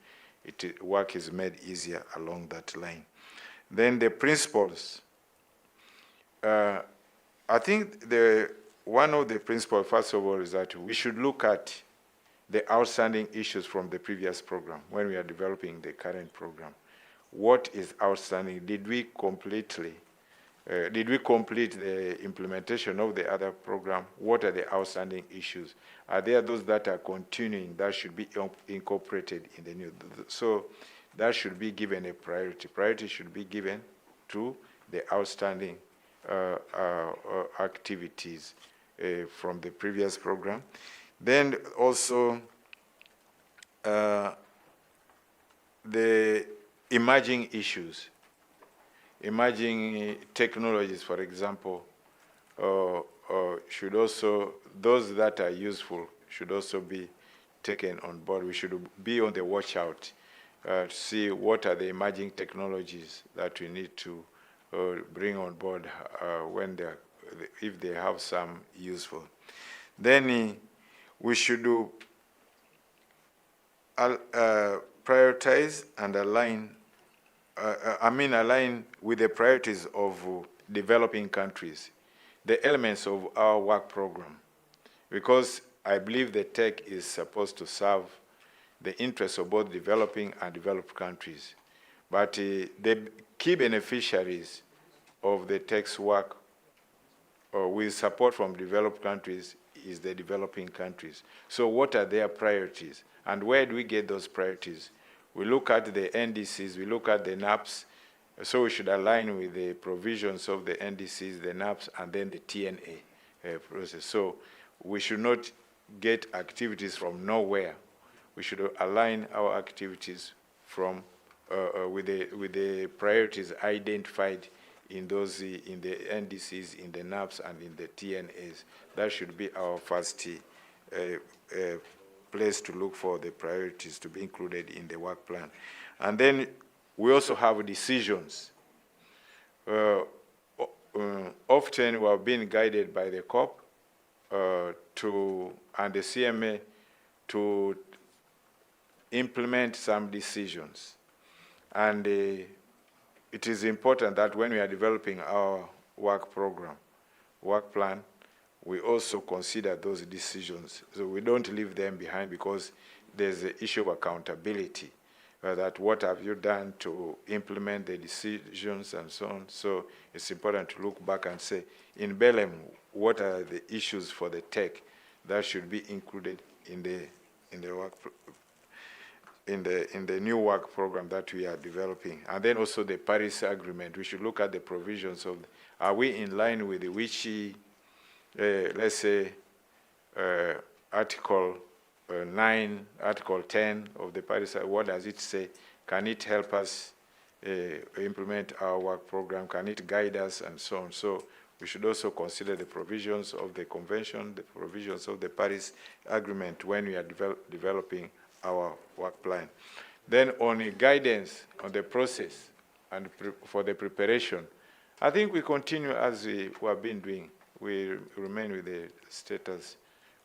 work is made easier along that line. Then the principles. I think one of the principles, first of all, is that we should look at the outstanding issues from the previous program when we are developing the current program. What is outstanding? Did we complete the implementation of the other program? What are the outstanding issues? Are there those that are continuing that should be incorporated in the new? So that should be given a priority. Priority should be given to the outstanding activities from the previous program. Then also the emerging issues, emerging technologies, for example, should also, those that are useful should also be taken on board. We should be on the watch out to see what are the emerging technologies that we need to bring on board if they have some useful. Then we should prioritize and align with the priorities of developing countries, the elements of our work program, because I believe the tech is supposed to serve the interests of both developing and developed countries. But the key beneficiaries of the tech's work with support from developed countries is the developing countries. So what are their priorities? And where do we get those priorities? We look at the NDCs, we look at the NAPs, so we should align with the provisions of the NDCs, the NAPs, and then the TNA process. So we should not get activities from nowhere. We should align our activities from with the priorities identified in those in the NDCs, in the NAPs, and in the TNAs. That should be our first place to look for the priorities to be included in the work plan. And then we also have decisions. Often we have been guided by the COP and the CMA to implement some decisions. And it is important that when we are developing our work program, work plan, we also consider those decisions. So we don't leave them behind, because there's the issue of accountability, that what have you done to implement the decisions and so on. So it's important to look back and say, in Belém, what are the issues for the tech that should be included in the work in the new work program that we are developing. And then also the Paris Agreement. We should look at the provisions of, are we in line with the WICHI, let's say, Article 9, Article 10 of the Paris Agreement? What does it say? Can it help us implement our work program? Can it guide us, and so on? So we should also consider the provisions of the convention, the provisions of the Paris Agreement when we are developing our work plan. Then on the guidance on the process and for the preparation, I think we continue as we have been doing. We remain with the status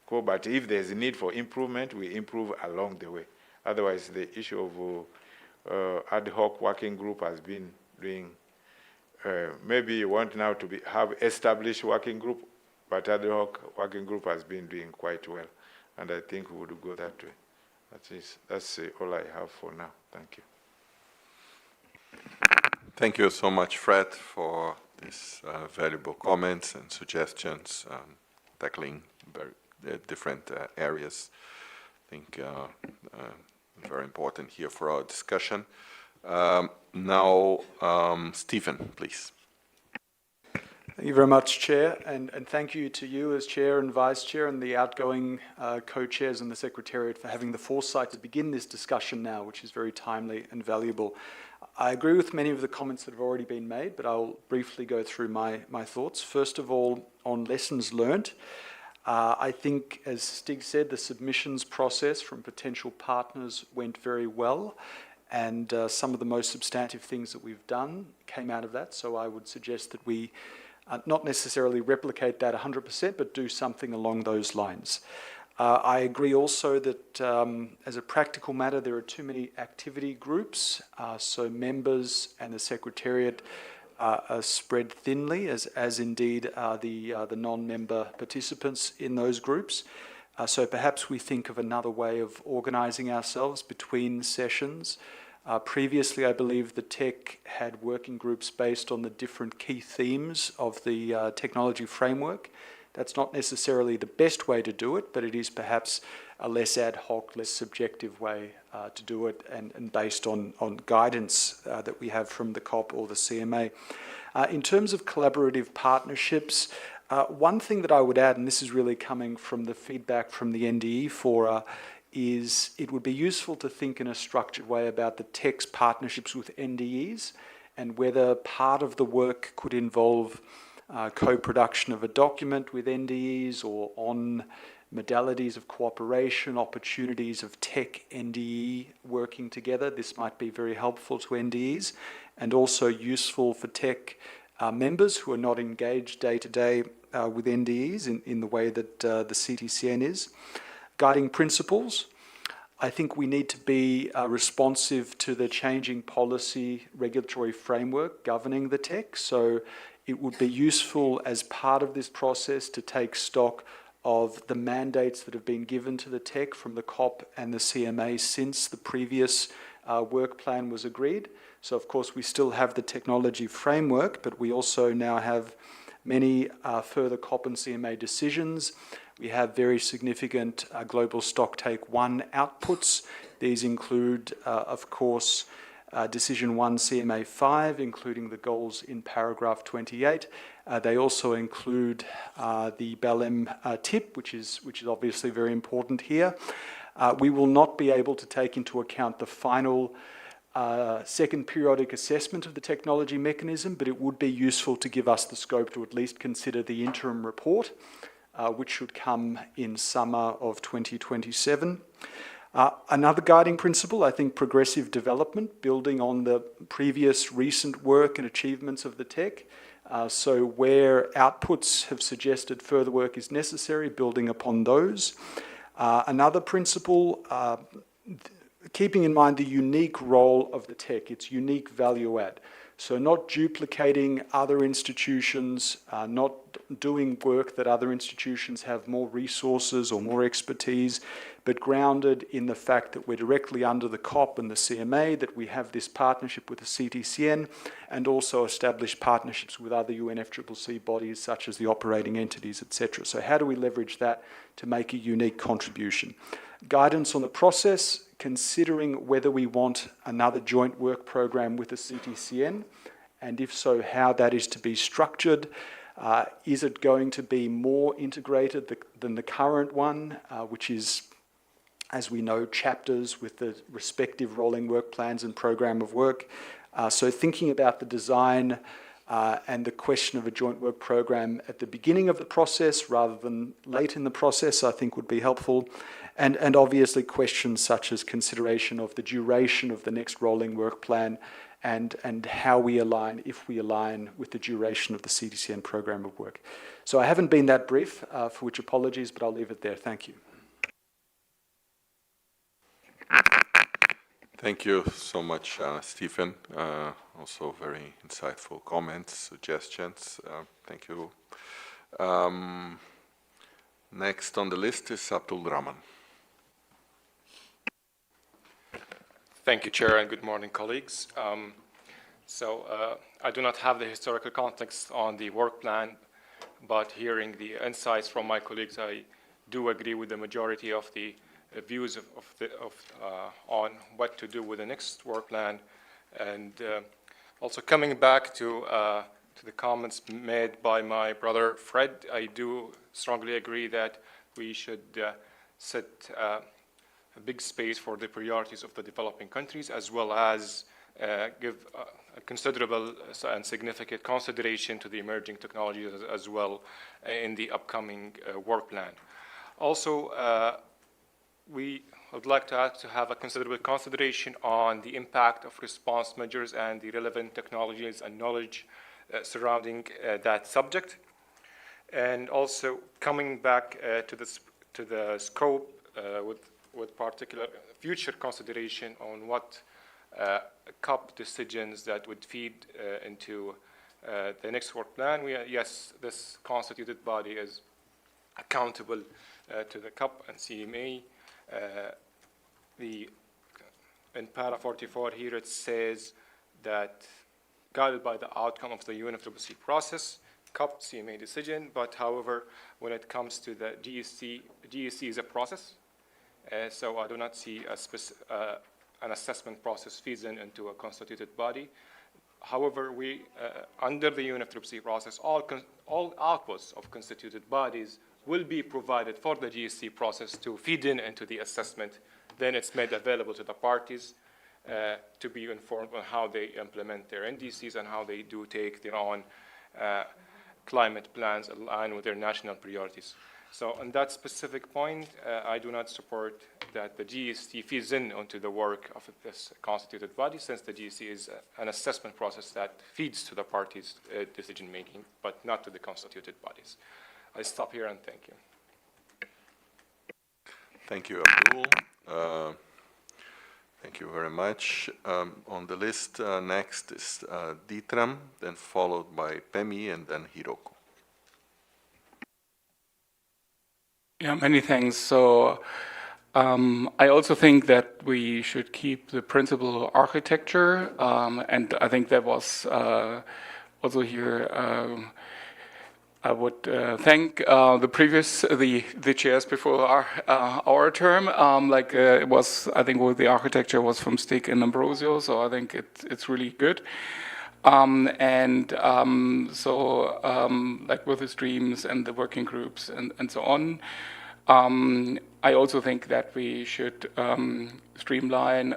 quo, but if there's a need for improvement, we improve along the way. Otherwise, the issue of ad hoc working group has been doing, maybe you want now to have established working group, but ad hoc working group has been doing quite well, and I think we would go that way. That's all I have for now. Thank you. Thank you so much, Fred, for these valuable comments and suggestions, tackling very different areas. I think very important here for our discussion. Now, Stephen, please. Thank you very much, Chair, and thank you to you as Chair and Vice Chair and the outgoing co-chairs and the Secretariat for having the foresight to begin this discussion now, which is very timely and valuable. I agree with many of the comments that have already been made, but I'll briefly go through my thoughts. First of all, on lessons learnt, I think, as Stig said, the submissions process from potential partners went very well, and some of the most substantive things that we've done came out of that, so I would suggest that we not necessarily replicate that 100%, but do something along those lines. I agree also that as a practical matter, there are too many activity groups, so members and the Secretariat are spread thinly, as indeed are the non-member participants in those groups. So perhaps we think of another way of organising ourselves between sessions. Previously, I believe the TEC had working groups based on the different key themes of the technology framework. That's not necessarily the best way to do it, but it is perhaps a less ad hoc, less subjective way to do it, and based on guidance that we have from the COP or the CMA. In terms of collaborative partnerships, one thing that I would add, and this is really coming from the feedback from the NDE Fora, is it would be useful to think in a structured way about the TEC's partnerships with NDEs and whether part of the work could involve co-production of a document with NDEs or on modalities of cooperation, opportunities of TEC NDE working together. This might be very helpful to NDEs and also useful for TEC members who are not engaged day-to-day with NDEs in the way that the CTCN is. Guiding principles. I think we need to be responsive to the changing policy regulatory framework governing the TEC. So it would be useful as part of this process to take stock of the mandates that have been given to the TEC from the COP and the CMA since the previous work plan was agreed. So of course we still have the technology framework, but we also now have many further COP and CMA decisions. We have very significant global stocktake 1 outputs. These include, of course, Decision 1 CMA 5, including the goals in paragraph 28. They also include the Belém tip, which is obviously very important here. We will not be able to take into account the final second periodic assessment of the technology mechanism, but it would be useful to give us the scope to at least consider the interim report, which should come in summer of 2027. Another guiding principle, I think, progressive development, building on the previous recent work and achievements of the TEC. So where outputs have suggested further work is necessary, building upon those. Another principle, keeping in mind the unique role of the tech, its unique value add. So not duplicating other institutions, not doing work that other institutions have more resources or more expertise, but grounded in the fact that we're directly under the COP and the CMA, that we have this partnership with the CTCN, and also establish partnerships with other UNFCCC bodies such as the operating entities, etc. So how do we leverage that to make a unique contribution? Guidance on the process, considering whether we want another joint work program with the CTCN, and if so, how that is to be structured. Is it going to be more integrated than the current one, which is, as we know, chapters with the respective rolling work plans and program of work? So thinking about the design and the question of a joint work program at the beginning of the process rather than late in the process, I think would be helpful. And obviously questions such as consideration of the duration of the next rolling work plan and how we align, if we align, with the duration of the CTCN program of work. So I haven't been that brief, for which apologies, but I'll leave it there. Thank you. Thank you so much, Stephen. Also very insightful comments, suggestions. Thank you. Next on the list is Abdul Rahman. Thank you, Chair, and good morning, colleagues. I do not have the historical context on the work plan, but hearing the insights from my colleagues, I do agree with the majority of the views on what to do with the next work plan. And also coming back to the comments made by my brother Fred, I do strongly agree that we should set a big space for the priorities of the developing countries, as well as give a considerable and significant consideration to the emerging technologies as well in the upcoming work plan. Also, we would like to have a considerable consideration on the impact of response measures and the relevant technologies and knowledge surrounding that subject. And also coming back to the scope with particular future consideration on what COP decisions that would feed into the next work plan. Yes, this constituted body is accountable to the COP and CMA. In para 44 here it says that guided by the outcome of the UNFCCC process, COP, CMA decision, but however, when it comes to the GSC is a process. So I do not see an assessment process feeds into a constituted body. However, we, under the UNFCCC process, all outputs of constituted bodies will be provided for the GSC process to feed into the assessment. Then it's made available to the parties to be informed on how they implement their NDCs and how they do take their own climate plans aligned with their national priorities. So on that specific point, I do not support that the GSC feeds onto the work of this constituted body, since the GSC is an assessment process that feeds to the parties' decision-making, but not to the constituted bodies. I stop here and thank you. Thank you, Abdul. Thank you very much. On the list next is Ditram, then followed by Pemi, and then Hiroko. Yeah, many thanks. So I also think that we should keep the principal architecture, and I think that was also here. I would thank the chairs before our term. It was, I think, the architecture was from Stick and Ambrosio, so I think it's really good. Like with the streams and the working groups and so on. I also think that we should streamline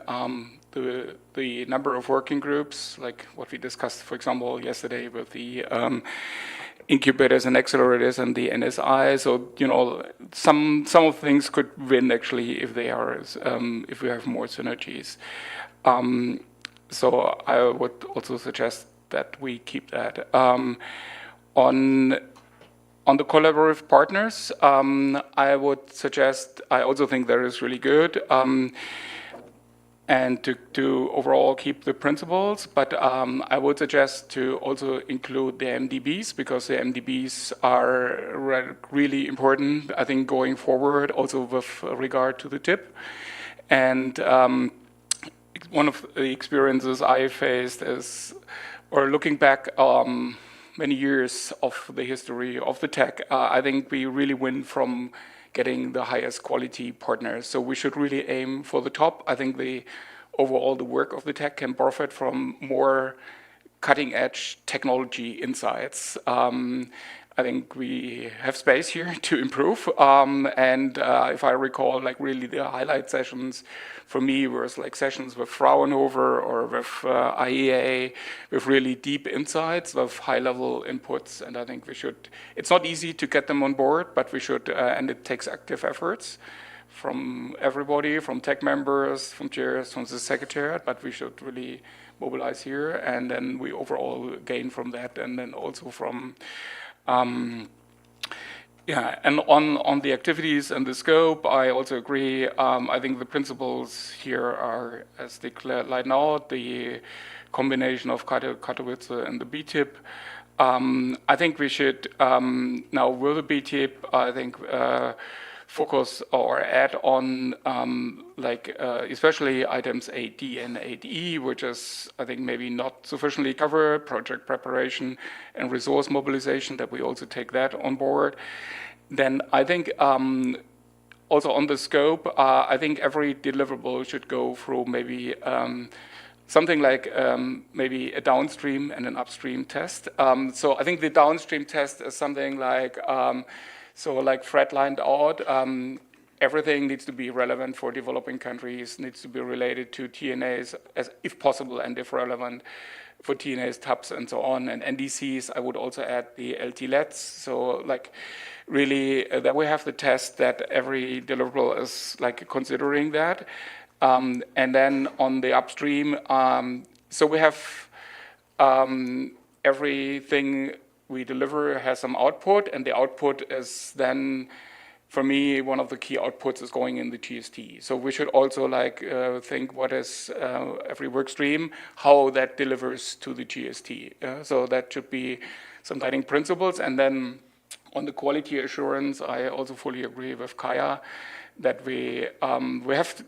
the number of working groups, like what we discussed, for example, yesterday with the incubators and accelerators and the NSI. So, you know, some of things could win actually if they are if we have more synergies. So I would also suggest that we keep that. On on the collaborative partners, I would suggest, I also think that is really good, and to overall keep the principles, but I would suggest to also include the MDBs, because the MDBs are really important, I think, going forward, also with regard to the tip. And one of the experiences I faced is, or looking back many years of the history of the tech, I think we really win from getting the highest quality partners. So we should really aim for the top. I think overall the work of the tech can benefit from more cutting edge technology insights. I think we have space here to improve. And if I recall, like really the highlight sessions for me was like sessions with Fraunhofer or with IEA, with really deep insights, with high level inputs. And I think we should, it's not easy to get them on board, but we should, and it takes active efforts from everybody, from tech members, from chairs, from the secretariat, but we should really mobilize here. And then we overall gain from that. And then also from, yeah, and on the activities and the scope, I also agree. I think the principles here are, as declared right now, the combination of Katowice and the BTIP. I think we should, now with the BTIP, I think, focus or add on especially items 8D and 8E, which is, I think, maybe not sufficiently covered, project preparation and resource mobilization, that we also take that on board. Then I think also on the scope, I think every deliverable should go through maybe something like maybe a downstream and an upstream test. So I think the downstream test is something like, so like Fred lined out, everything needs to be relevant for developing countries, needs to be related to TNAs, as if possible, and if relevant for TNAs, TAPs, and so on. And NDCs, I would also add the LTLETs. So like really that we have the test that every deliverable is like considering that. And then on the upstream, so we have everything we deliver has some output, and the output is then, for me, one of the key outputs is going in the GST. So we should also like think what is every work stream, how that delivers to the GST. So that should be some guiding principles. And then on the quality assurance, I also fully agree with Kaya that we have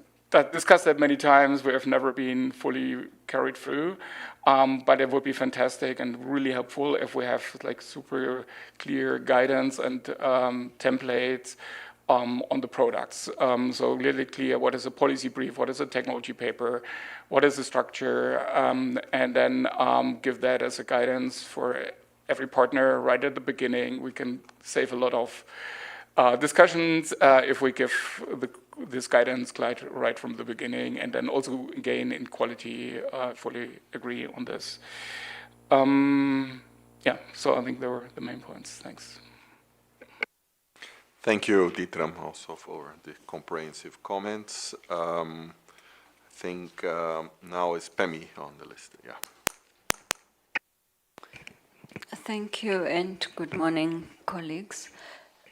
discussed that many times. We have never been fully carried through. But it would be fantastic and really helpful if we have like super clear guidance and templates on the products. So really clear what is a policy brief, what is a technology paper, what is the structure, and then give that as a guidance for every partner right at the beginning. We can save a lot of discussions if we give this guidance right from the beginning, and then also gain in quality. Fully agree on this. Yeah, so I think they were the main points. Thanks. Thank you, Ditram, also for the comprehensive comments. I think now is Pemi on the list. Yeah. Thank you, and good morning, colleagues.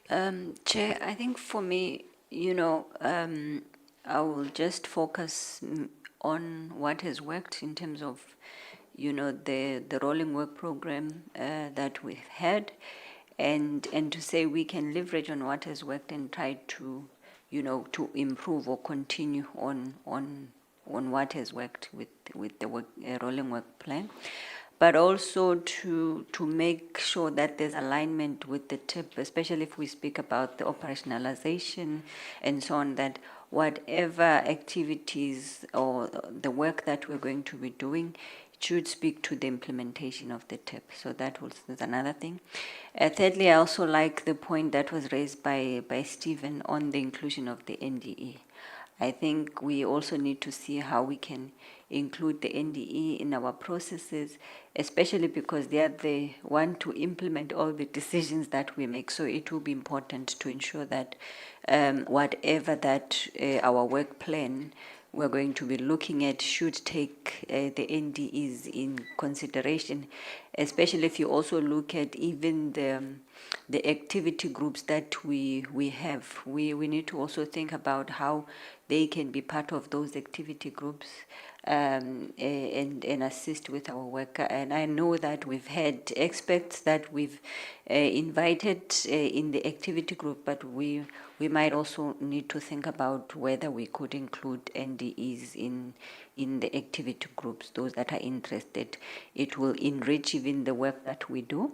Chair, I think for me, I will just focus on what has worked in terms of, the rolling work program that we've had, and to say we can leverage on what has worked and try to, to improve or continue on what has worked with the rolling work plan. But also to make sure that there's alignment with the TIP, especially if we speak about the operationalization and so on, that whatever activities or the work that we're going to be doing should speak to the implementation of the TIP. So is another thing. Thirdly, I also like the point that was raised by Stephen on the inclusion of the NDE. I think we also need to see how we can include the NDE in our processes, especially because they are the one to implement all the decisions that we make. So it will be important to ensure that whatever that our work plan we're going to be looking at should take the NDEs in consideration, especially if you also look at even the activity groups that we have. We need to also think about how they can be part of those activity groups and assist with our work. And I know that we've had experts that we've invited in the activity group, but we might also need to think about whether we could include NDEs in the activity groups, those that are interested. It will enrich even the work that we do.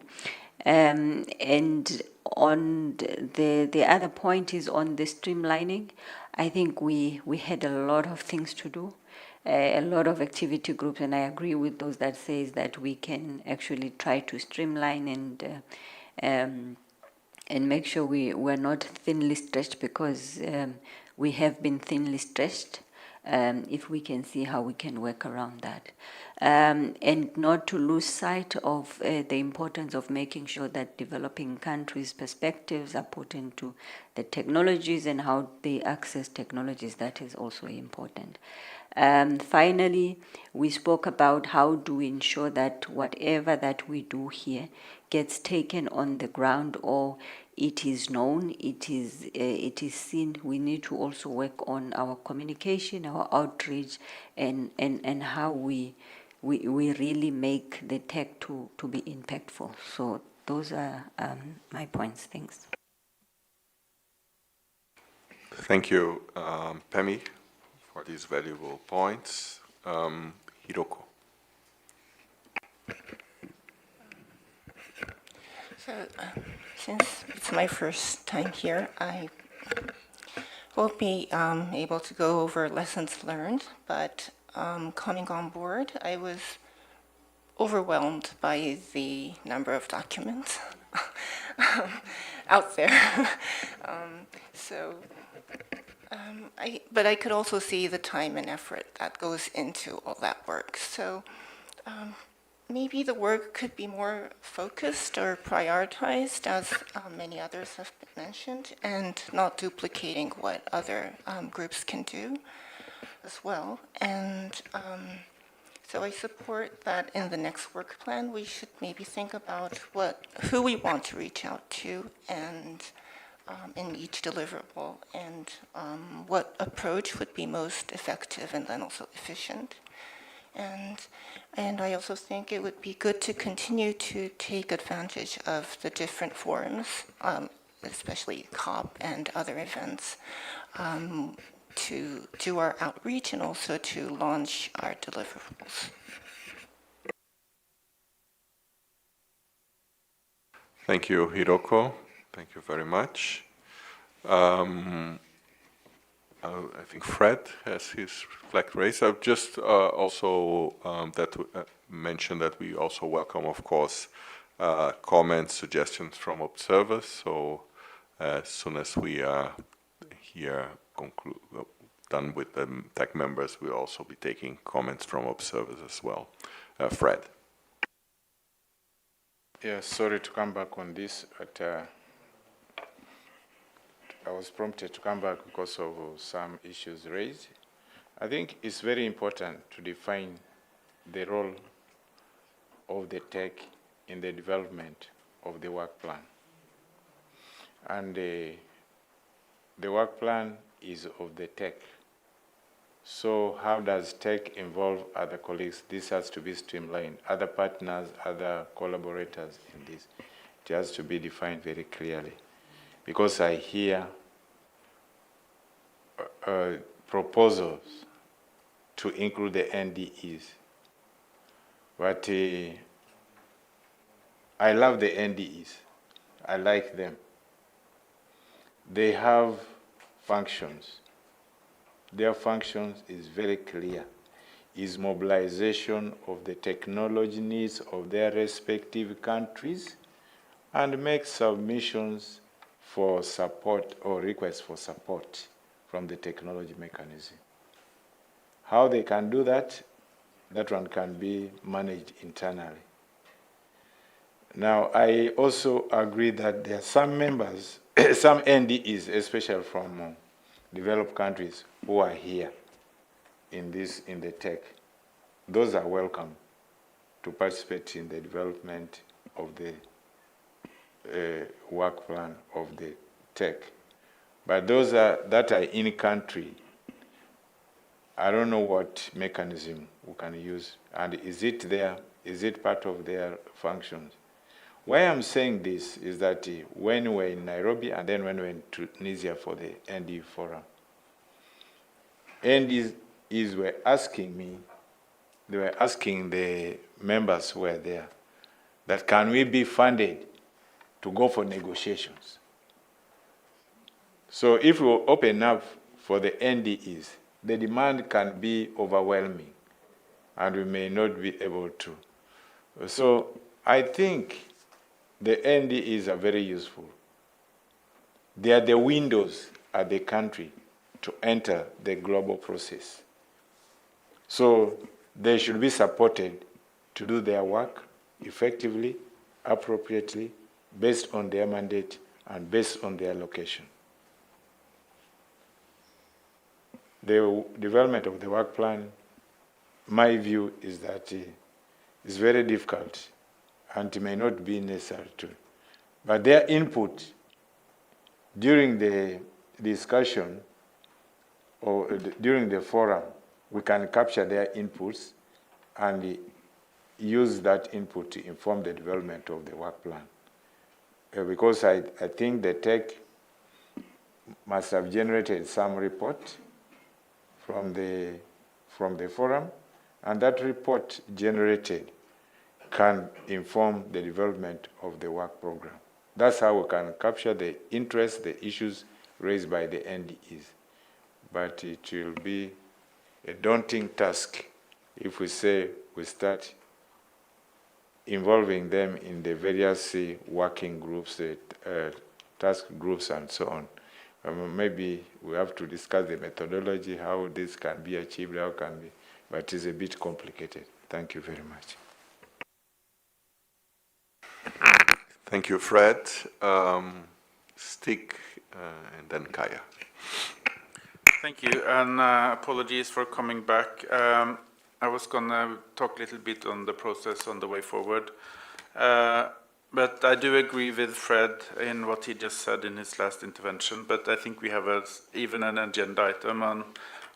And on the other point is on the streamlining. I think we had a lot of things to do, a lot of activity groups, and I agree with those that says that we can actually try to streamline and make sure we're not thinly stretched, because we have been thinly stretched. If we can see how we can work around that. And not to lose sight of the importance of making sure that developing countries' perspectives are put into the technologies and how they access technologies. That is also important. Finally, we spoke about how do we ensure that whatever that we do here gets taken on the ground, or it is known, it is seen. We need to also work on our communication, our outreach, and how we really make the tech to be impactful. So those are my points. Thanks. Thank you, Pemi, for these valuable points. Hiroko. So, since it's my first time here, I won't be able to go over lessons learned, but coming on board, I was overwhelmed by the number of documents out there. But I could also see the time and effort that goes into all that work. So maybe the work could be more focused or prioritized, as many others have mentioned, and not duplicating what other groups can do as well. And so I support that in the next work plan, we should maybe think about who we want to reach out to, and in each deliverable, and what approach would be most effective and then also efficient. And I also think it would be good to continue to take advantage of the different forums, especially COP and other events, to do our outreach and also to launch our deliverables. Thank you, Hiroko. Thank you very much. I think Fred has his flag raised. I've just also mentioned that we also welcome, of course, comments, suggestions from observers. So as soon as we are here done with the tech members, we'll also be taking comments from observers as well. Fred. Yeah, sorry to come back on this, but I was prompted to come back because of some issues raised. I think it's very important to define the role of the tech in the development of the work plan. And the work plan is of the tech. So how does tech involve other colleagues? This has to be streamlined. Other partners, other collaborators in this. It has to be defined very clearly. Because I hear proposals to include the NDEs. But I love the NDEs. I like them. They have functions. Their functions is very clear. Is mobilization of the technology needs of their respective countries and make submissions for support or requests for support from the technology mechanism. How they can do that, that one can be managed internally. Now, I also agree that there are some members, some NDEs, especially from developed countries, who are here in the tech. Those are welcome to participate in the development of the work plan of the tech. But those that are in country, I don't know what mechanism we can use, and is it there? Is it part of their functions? Why I'm saying this is that when we're in Nairobi and then when we're in Tunisia for the NDE forum, NDEs were asking me, they were asking the members who were there, that can we be funded to go for negotiations? So if we open up for the NDEs, the demand can be overwhelming and we may not be able to. So I think the NDEs are very useful. They are the windows at the country to enter the global process. So they should be supported to do their work effectively, appropriately, based on their mandate and based on their location. The development of the work plan, my view is that it's very difficult and it may not be necessary to. But their input during the discussion or during the forum, we can capture their inputs and use that input to inform the development of the work plan. Because I think the tech must have generated some report from the forum, and that report generated can inform the development of the work program. That's how we can capture the interest, the issues raised by the NDEs. But it will be a daunting task if we say we start involving them in the various working groups, task groups, and so on. Maybe we have to discuss the methodology, how this can be achieved, how can be, but it's a bit complicated. Thank you very much. Thank you, Fred. Stig, and then Kaya. Thank you, and apologies for coming back. I was going to talk a little bit on the process on the way forward. But I do agree with Fred in what he just said in his last intervention, but I think we have even an agenda item on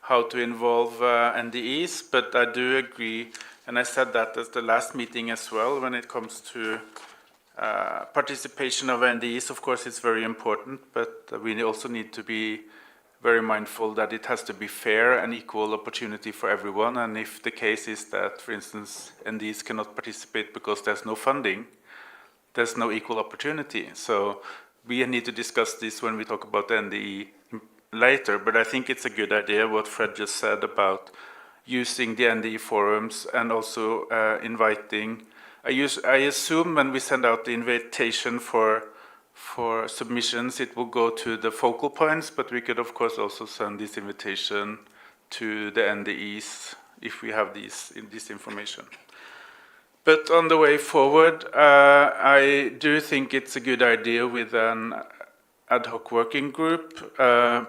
how to involve NDEs, but I do agree, and I said that at the last meeting as well, when it comes to participation of NDEs, of course it's very important, but we also need to be very mindful that it has to be fair and equal opportunity for everyone, and if the case is that, for instance, NDEs cannot participate because there's no funding, there's no equal opportunity. So we need to discuss this when we talk about the NDE later, but I think it's a good idea what Fred just said about using the NDE forums and also inviting. I assume when we send out the invitation for submissions, it will go to the focal points, but we could of course also send this invitation to the NDEs if we have this information. But on the way forward, I do think it's a good idea with an ad hoc working group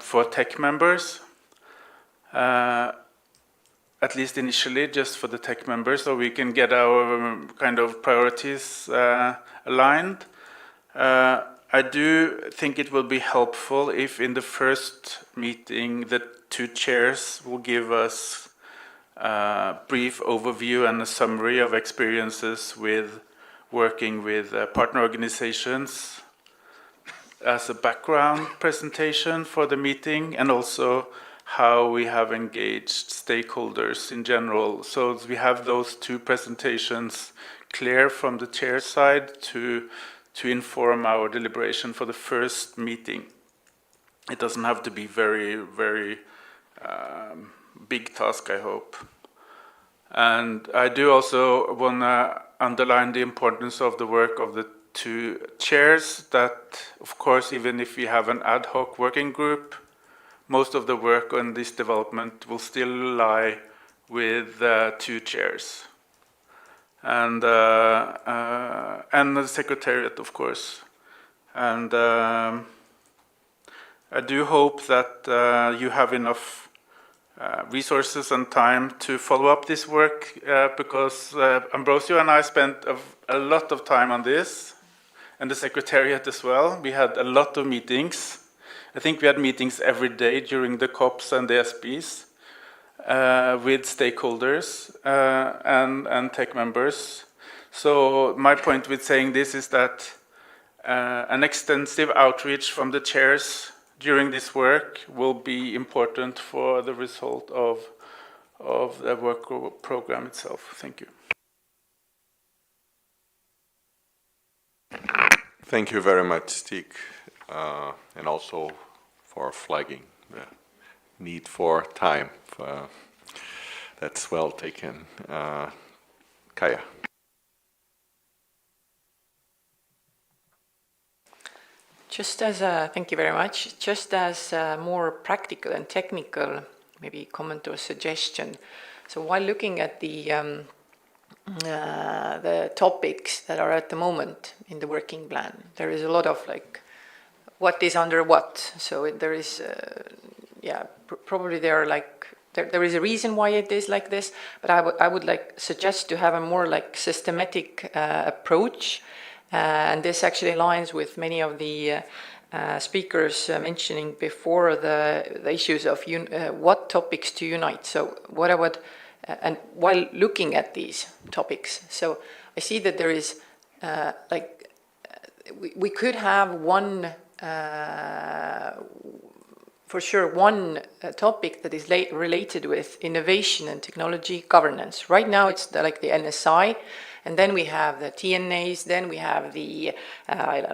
for tech members, at least initially, just for the tech members, so we can get our kind of priorities aligned. I do think it will be helpful if in the first meeting the two chairs will give us a brief overview and a summary of experiences with working with partner organizations as a background presentation for the meeting, and also how we have engaged stakeholders in general. So we have those two presentations clear from the chair side to inform our deliberation for the first meeting. It doesn't have to be very, very big task, I hope. And I do also want to underline the importance of the work of the two chairs, that of course even if we have an ad hoc working group, most of the work on this development will still lie with two chairs. And the secretariat, of course. And I do hope that you have enough resources and time to follow up this work, because Ambrosio and I spent a lot of time on this, and the secretariat as well. We had a lot of meetings. I think we had meetings every day during the COPs and the SPs with stakeholders and tech members. So my point with saying this is that an extensive outreach from the chairs during this work will be important for the result of the work program itself. Thank you. Thank you very much, Stig, and also for flagging the need for time. That's well taken. Kaya. Just as thank you very much. Just as a more practical and technical, maybe comment or suggestion. So while looking at the topics that are at the moment in the working plan, there is a lot of like, what is under what. So there is, probably there are like there is a reason why it is like this. But I would like suggest to have a more like systematic approach. And this actually aligns with many of the speakers mentioning before the issues of what topics to unite. So what I would, and while looking at these topics, so I see that there is we could have one, for sure, one topic that is related with innovation and technology governance. Right now it's like the NSI. And then we have the TNAs, then we have the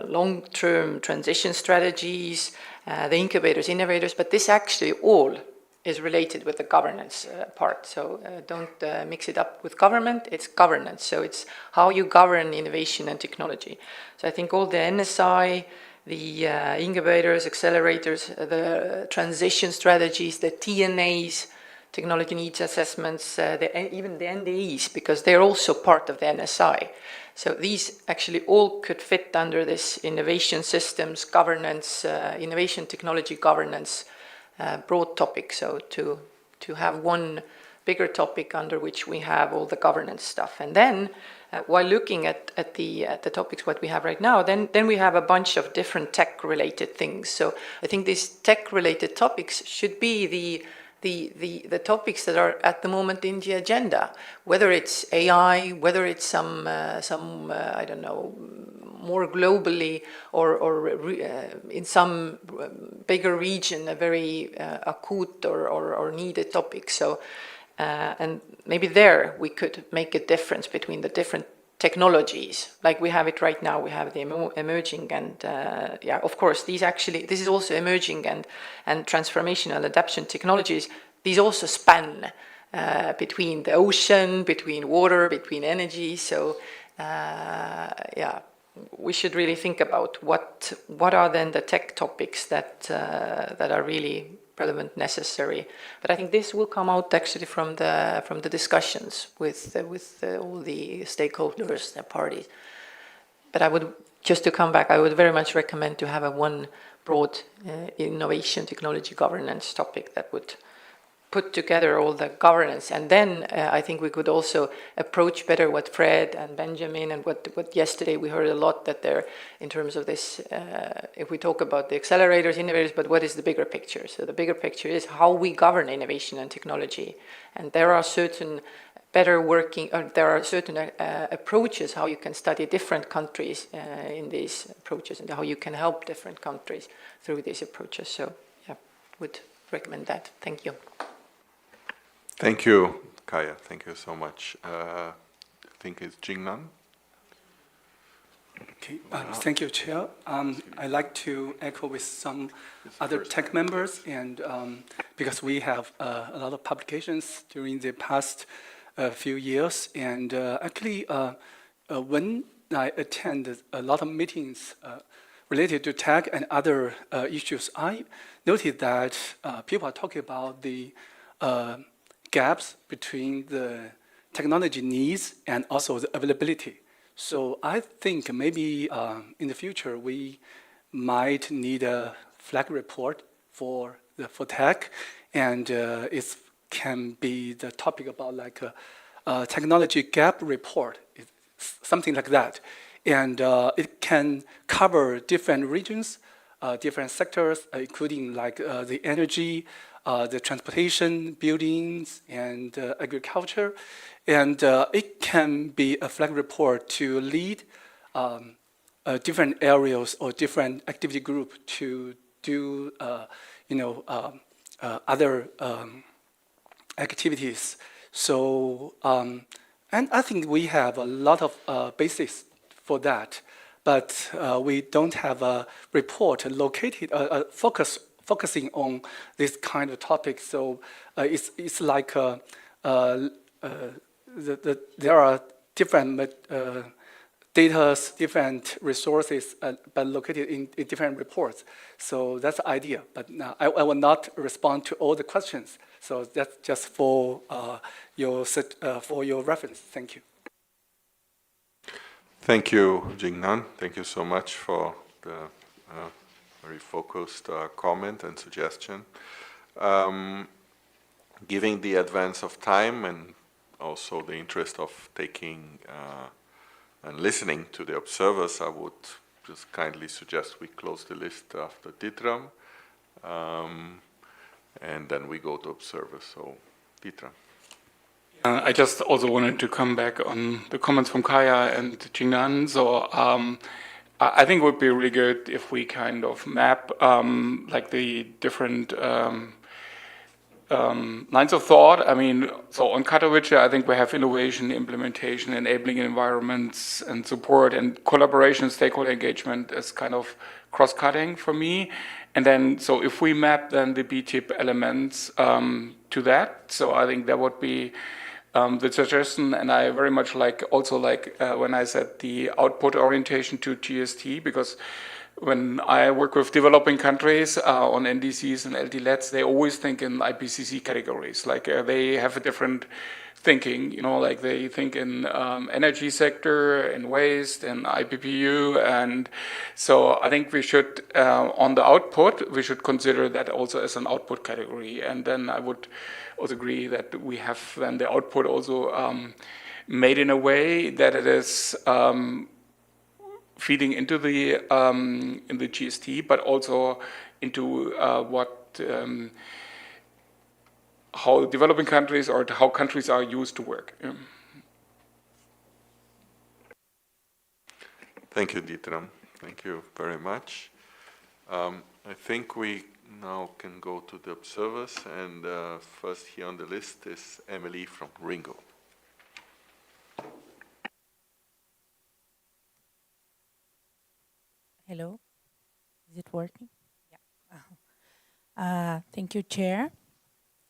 long-term transition strategies, the incubators, innovators, but this actually all is related with the governance part. So don't mix it up with government, it's governance. So it's how you govern innovation and technology. So I think all the NSI, the incubators, accelerators, the transition strategies, the TNAs, technology needs assessments, even the NDEs, because they're also part of the NSI. So these actually all could fit under this innovation systems, governance, innovation technology governance broad topic. So to have one bigger topic under which we have all the governance stuff. And then while looking at the topics what we have right now, then we have a bunch of different tech-related things. So I think these tech-related topics should be the topics that are at the moment in the agenda, whether it's AI, whether it's some I don't know, more globally or in some bigger region, a very acute or needed topic. So, and maybe there we could make a difference between the different technologies, like we have it right now. We have the emerging and of course this is also emerging and transformational adaptation technologies. These also span between the ocean, between water, between energy. So we should really think about what are then the tech topics that are really relevant, necessary. But I think this will come out actually from the discussions with all the stakeholders, the parties. But I would, just to come back, I would very much recommend to have a one broad innovation technology governance topic that would put together all the governance. And then I think we could also approach better what Fred and Benjamin and what yesterday we heard a lot that they're in terms of this, if we talk about the accelerators, innovators, but what is the bigger picture? So the bigger picture is how we govern innovation and technology. And there are certain better working, or there are certain approaches how you can study different countries in these approaches and how you can help different countries through these approaches. So yeah, would recommend that. Thank you. Thank you, Kaya. Thank you so much. I think it's Jingnan. Okay, thank you, Chair. I'd like to echo with some other tech members, and because we have a lot of publications during the past few years, and actually when I attend a lot of meetings related to tech and other issues, I noted that people are talking about the gaps between the technology needs and also the availability. So I think maybe in the future we might need a flag report for tech, and it can be the topic about like a technology gap report, something like that. and it can cover different regions, different sectors, including like the energy, the transportation, buildings, and agriculture. And it can be a flag report to lead different areas or different activity group to do, other activities. So, and I think we have a lot of basis for that, but we don't have a report located, focusing on this kind of topic. So it's like there are different data, different resources, but located in different reports. So that's the idea. But I will not respond to all the questions. So that's just for your reference. Thank you. Thank you, Jingnan. Thank you so much for the very focused comment and suggestion. Given the advance of time and also the interest of taking and listening to the observers, I would just kindly suggest we close the list after Ditram, and then we go to observers. So, Ditram. I just also wanted to come back on the comments from Kaya and Jingnan. So I think it would be really good if we kind of map like the different lines of thought. I mean, so on Katowice, I think we have innovation, implementation, enabling environments, and support and collaboration, stakeholder engagement as kind of cross-cutting for me. And then, so if we map then the BTIP elements to that, so I think that would be the suggestion. And I very much like also like when I said the output orientation to GST, because when I work with developing countries on NDCs and LDLETs, they always think in IPCC categories. Like they have a different thinking, you know, like they think in energy sector, in waste, in IPPU. And so I think we should, on the output, we should consider that also as an output category. And then I would also agree that we have then the output also made in a way that it is feeding into the in the GST, but also into how developing countries or how countries are used to work. Yeah. Thank you, Ditram. Thank you very much. I think we now can go to the observers, and first here on the list is Emily from Ringo. Hello, is it working? Yeah. Thank you, Chair.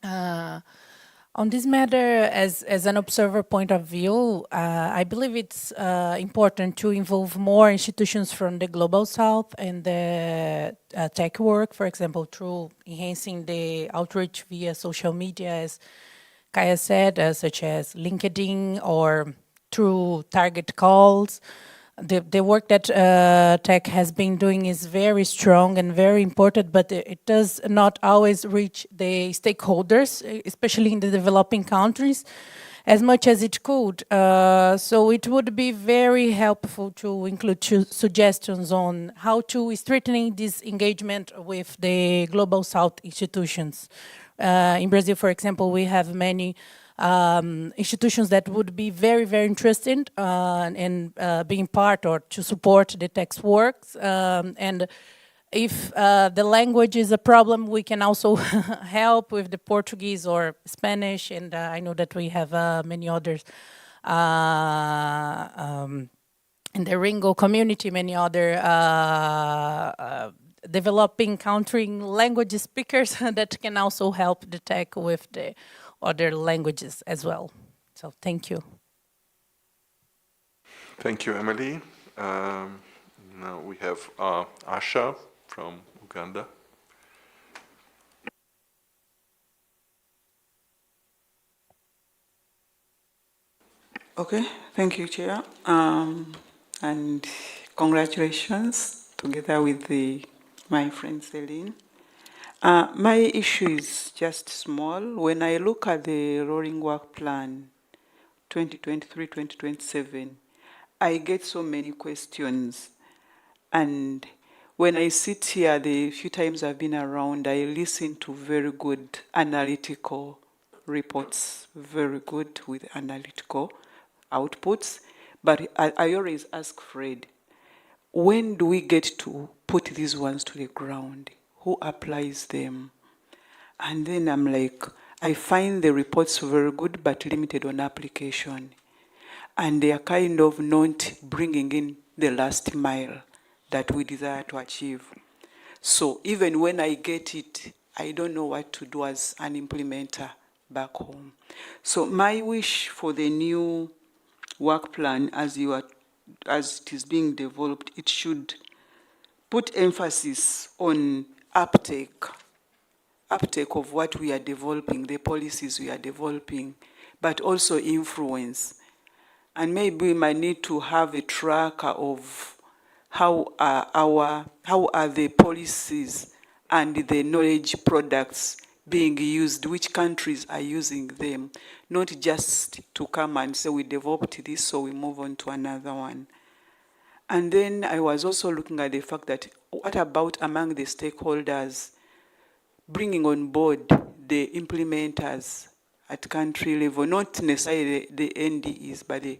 On this matter, as an observer point of view, I believe it's important to involve more institutions from the Global South and the tech work, for example, through enhancing the outreach via social media, as Kaya said, such as LinkedIn, or through target calls. The work that tech has been doing is very strong and very important, but it does not always reach the stakeholders, especially in the developing countries, as much as it could. So it would be very helpful to include suggestions on how to strengthen this engagement with the Global South institutions. In Brazil, for example, we have many institutions that would be very, very interested in being part or to support the text works. And if the language is a problem, we can also help with the Portuguese or Spanish. And I know that we have many others in the Ringo community, many other developing country language speakers that can also help the tech with the other languages as well. So thank you. Thank you, Emily. Now we have Asha from Uganda. Okay, thank you, Chair. And congratulations together with my friend Celine. My issue is just small. When I look at the rolling work plan 2023-2027, I get so many questions, and when I sit here, the few times I've been around, I listen to very good analytical reports, very good with analytical outputs. But I always ask Fred, when do we get to put these ones to the ground? Who applies them? And then I'm like, I find the reports very good, but limited on application. And they are kind of not bringing in the last mile that we desire to achieve. So even when I get it, I don't know what to do as an implementer back home. So my wish for the new work plan, as it is being developed, it should put emphasis on uptake of what we are developing, the policies we are developing, but also influence. And maybe we might need to have a tracker of how are the policies and the knowledge products being used, which countries are using them, not just to come and say we developed this, so we move on to another one. And then I was also looking at the fact that what about among the stakeholders, bringing on board the implementers at country level, not necessarily the NDEs, but the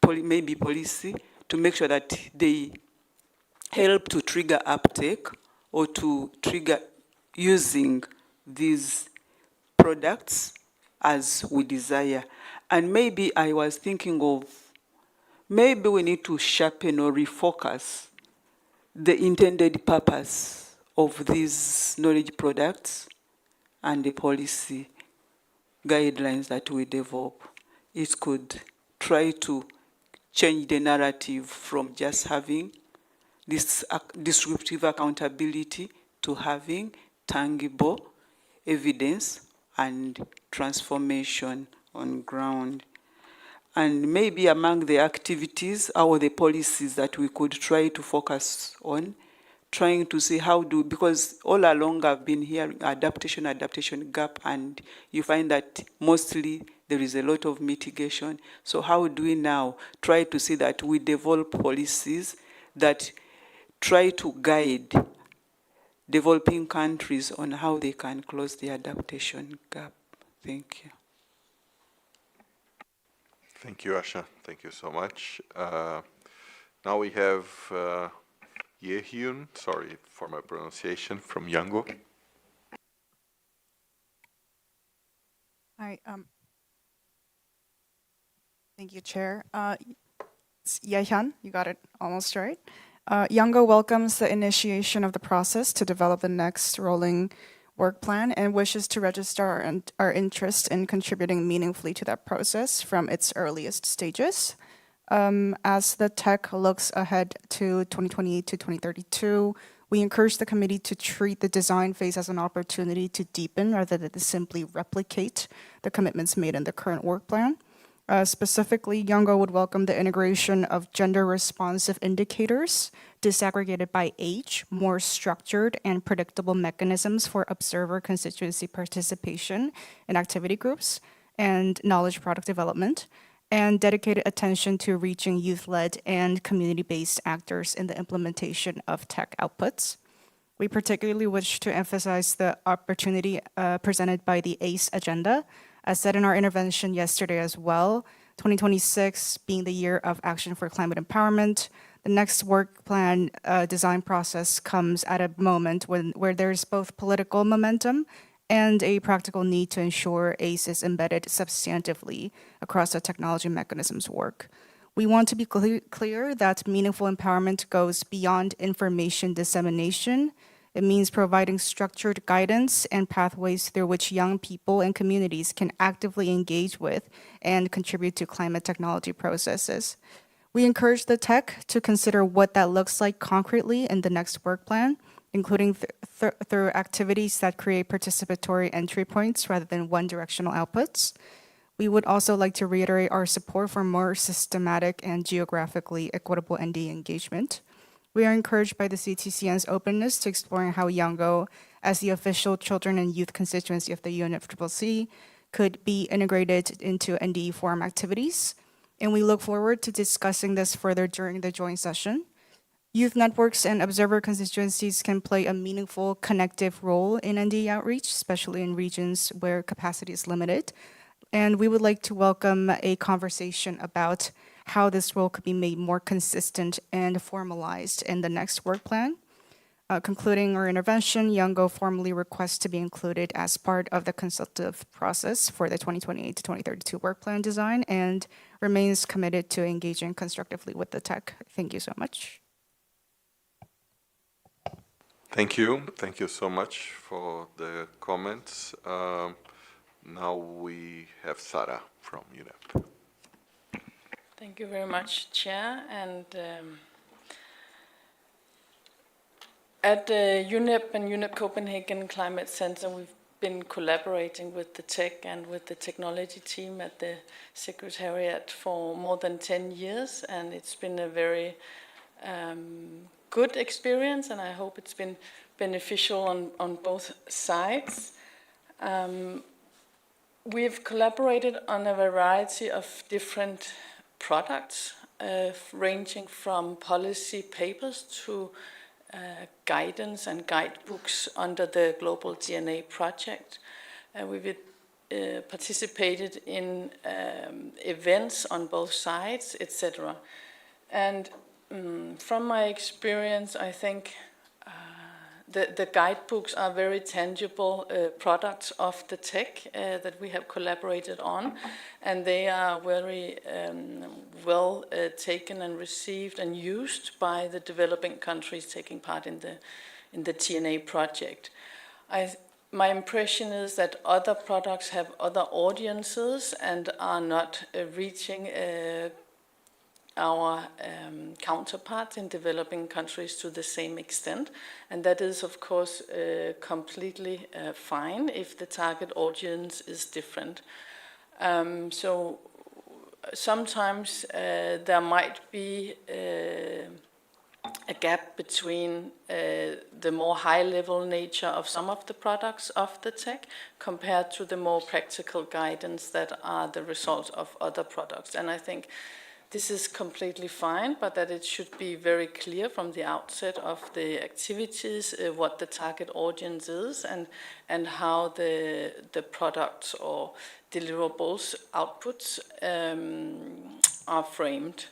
maybe policy, to make sure that they help to trigger uptake or to trigger using these products as we desire. And maybe I was thinking of, maybe we need to sharpen or refocus the intended purpose of these knowledge products and the policy guidelines that we develop. It could try to change the narrative from just having this descriptive accountability to having tangible evidence and transformation on ground. And maybe among the activities or the policies that we could try to focus on, trying to see how do, because all along I've been hearing adaptation gap, and you find that mostly there is a lot of mitigation. So how do we now try to see that we develop policies that try to guide developing countries on how they can close the adaptation gap? Thank you. Thank you, Asha. Thank you so much. Now we have Yehyun, sorry for my pronunciation, from Yango. Hi. Thank you, Chair. Yehyun, you got it almost right. Yango welcomes the initiation of the process to develop the next rolling work plan and wishes to register our interest in contributing meaningfully to that process from its earliest stages. As the tech looks ahead to 2028 to 2032, we encourage the committee to treat the design phase as an opportunity to deepen rather than to simply replicate the commitments made in the current work plan. Specifically, Yango would welcome the integration of gender-responsive indicators disaggregated by age, more structured and predictable mechanisms for observer constituency participation in activity groups and knowledge product development, and dedicated attention to reaching youth-led and community-based actors in the implementation of tech outputs. We particularly wish to emphasize the opportunity presented by the ACE agenda. As said in our intervention yesterday as well, 2026 being the year of action for climate empowerment, the next work plan design process comes at a moment where there's both political momentum and a practical need to ensure ACE is embedded substantively across the technology mechanisms work. We want to be clear that meaningful empowerment goes beyond information dissemination. It means providing structured guidance and pathways through which young people and communities can actively engage with and contribute to climate technology processes. We encourage the tech to consider what that looks like concretely in the next work plan, including through activities that create participatory entry points rather than one-directional outputs. We would also like to reiterate our support for more systematic and geographically equitable NDE engagement. We are encouraged by the CTCN's openness to exploring how Yango, as the official children and youth constituency of the UNFCCC, could be integrated into NDE forum activities. and we look forward to discussing this further during the joint session. Youth networks and observer constituencies can play a meaningful connective role in NDE outreach, especially in regions where capacity is limited. And we would like to welcome a conversation about how this role could be made more consistent and formalized in the next work plan. Concluding our intervention, Youngo formally requests to be included as part of the consultative process for the 2028 to 2032 work plan design and remains committed to engaging constructively with the tech. Thank you so much. Thank you. Thank you so much for the comments. Now we have Sara from UNEP. Thank you very much, Chair. And at UNEP and UNEP Copenhagen Climate Center, we've been collaborating with the tech and with the technology team at the Secretariat for more than 10 years, and it's been a very good experience, and I hope it's been beneficial on both sides. We've collaborated on a variety of different products, ranging from policy papers to guidance and guidebooks under the Global DNA project. We've participated in events on both sides, etc. And from my experience, I think the guidebooks are very tangible products of the tech that we have collaborated on, and they are very well taken and received and used by the developing countries taking part in the TNA project. My impression is that other products have other audiences and are not reaching our counterparts in developing countries to the same extent, and that is of course completely fine if the target audience is different. So sometimes there might be a gap between the more high-level nature of some of the products of the tech compared to the more practical guidance that are the result of other products. And I think this is completely fine, but that it should be very clear from the outset of the activities what the target audience is and how the products or deliverables outputs are framed.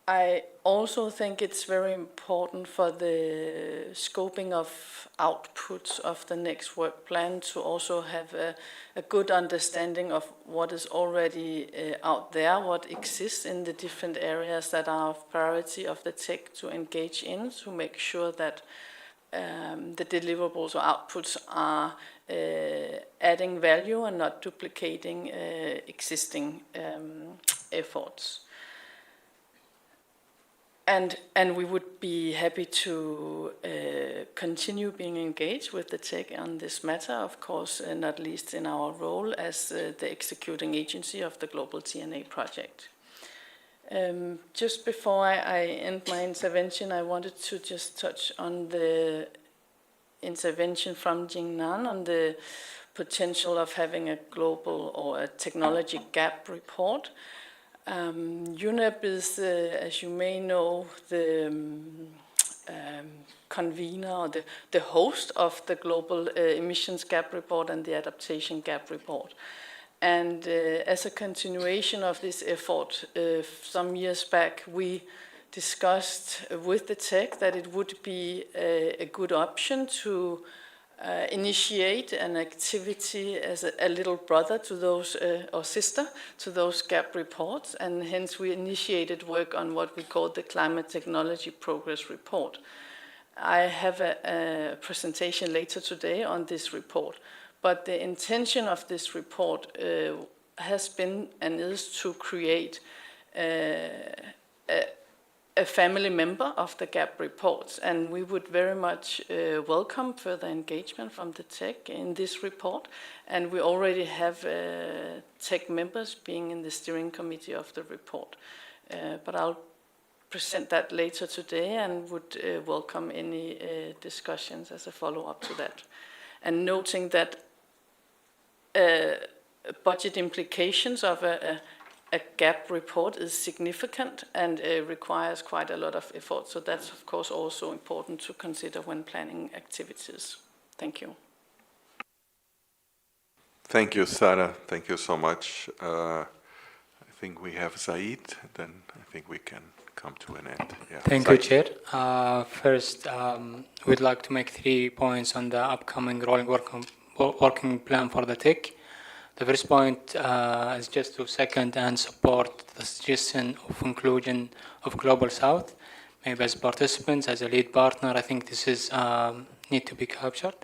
I also think it's very important for the scoping of outputs of the next work plan to also have a good understanding of what is already out there, what exists in the different areas that are of priority of the tech to engage in, to make sure that the deliverables or outputs are adding value and not duplicating existing efforts. And we would be happy to continue being engaged with the tech on this matter, of course, not least in our role as the executing agency of the Global TNA project. Just before I end my intervention, I wanted to just touch on the intervention from Jingnan on the potential of having a global or a technology gap report. UNEP is, as you may know, the convener or the host of the Global Emissions Gap Report and the Adaptation Gap Report. And as a continuation of this effort, some years back, we discussed with the tech that it would be a good option to initiate an activity as a little brother to those, or sister to those gap reports, and hence we initiated work on what we call the Climate Technology Progress Report. I have a presentation later today on this report, but the intention of this report has been and is to create a family member of the GAP reports, and we would very much welcome further engagement from the tech in this report, and we already have tech members being in the steering committee of the report. But I'll present that later today and would welcome any discussions as a follow-up to that. And noting that budget implications of a gap report is significant and requires quite a lot of effort. So that's, of course, also important to consider when planning activities. Thank you. Thank you, Sarah. Thank you so much. I think we have Zaid, then I think we can come to an end. Yeah. Thank you, Chair. First, we'd like to make 3 points on the upcoming rolling working plan for the TIC. The first point is just to second and support the suggestion of inclusion of Global South, maybe as participants, as a lead partner. I think this is need to be captured.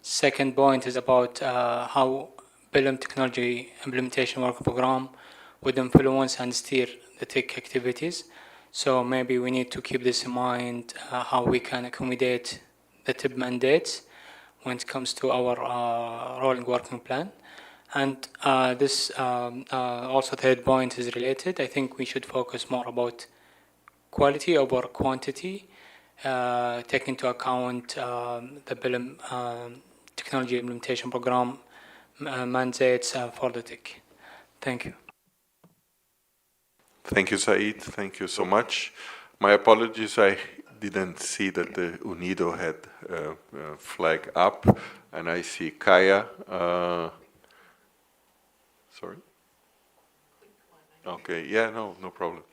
Second point is about how PILM Technology Implementation Work Program would influence and steer the TIC activities. So maybe we need to keep this in mind, how we can accommodate the TIP mandates when it comes to our rolling working plan. And this also third point is related. I think we should focus more about quality over quantity, take into account the PILM Technology Implementation Program mandates for the TIC. Thank you. Thank you, Said. Thank you so much. My apologies, I didn't see that the UNIDO had a flag up, and I see Kaya. Sorry? Okay, yeah, no problem.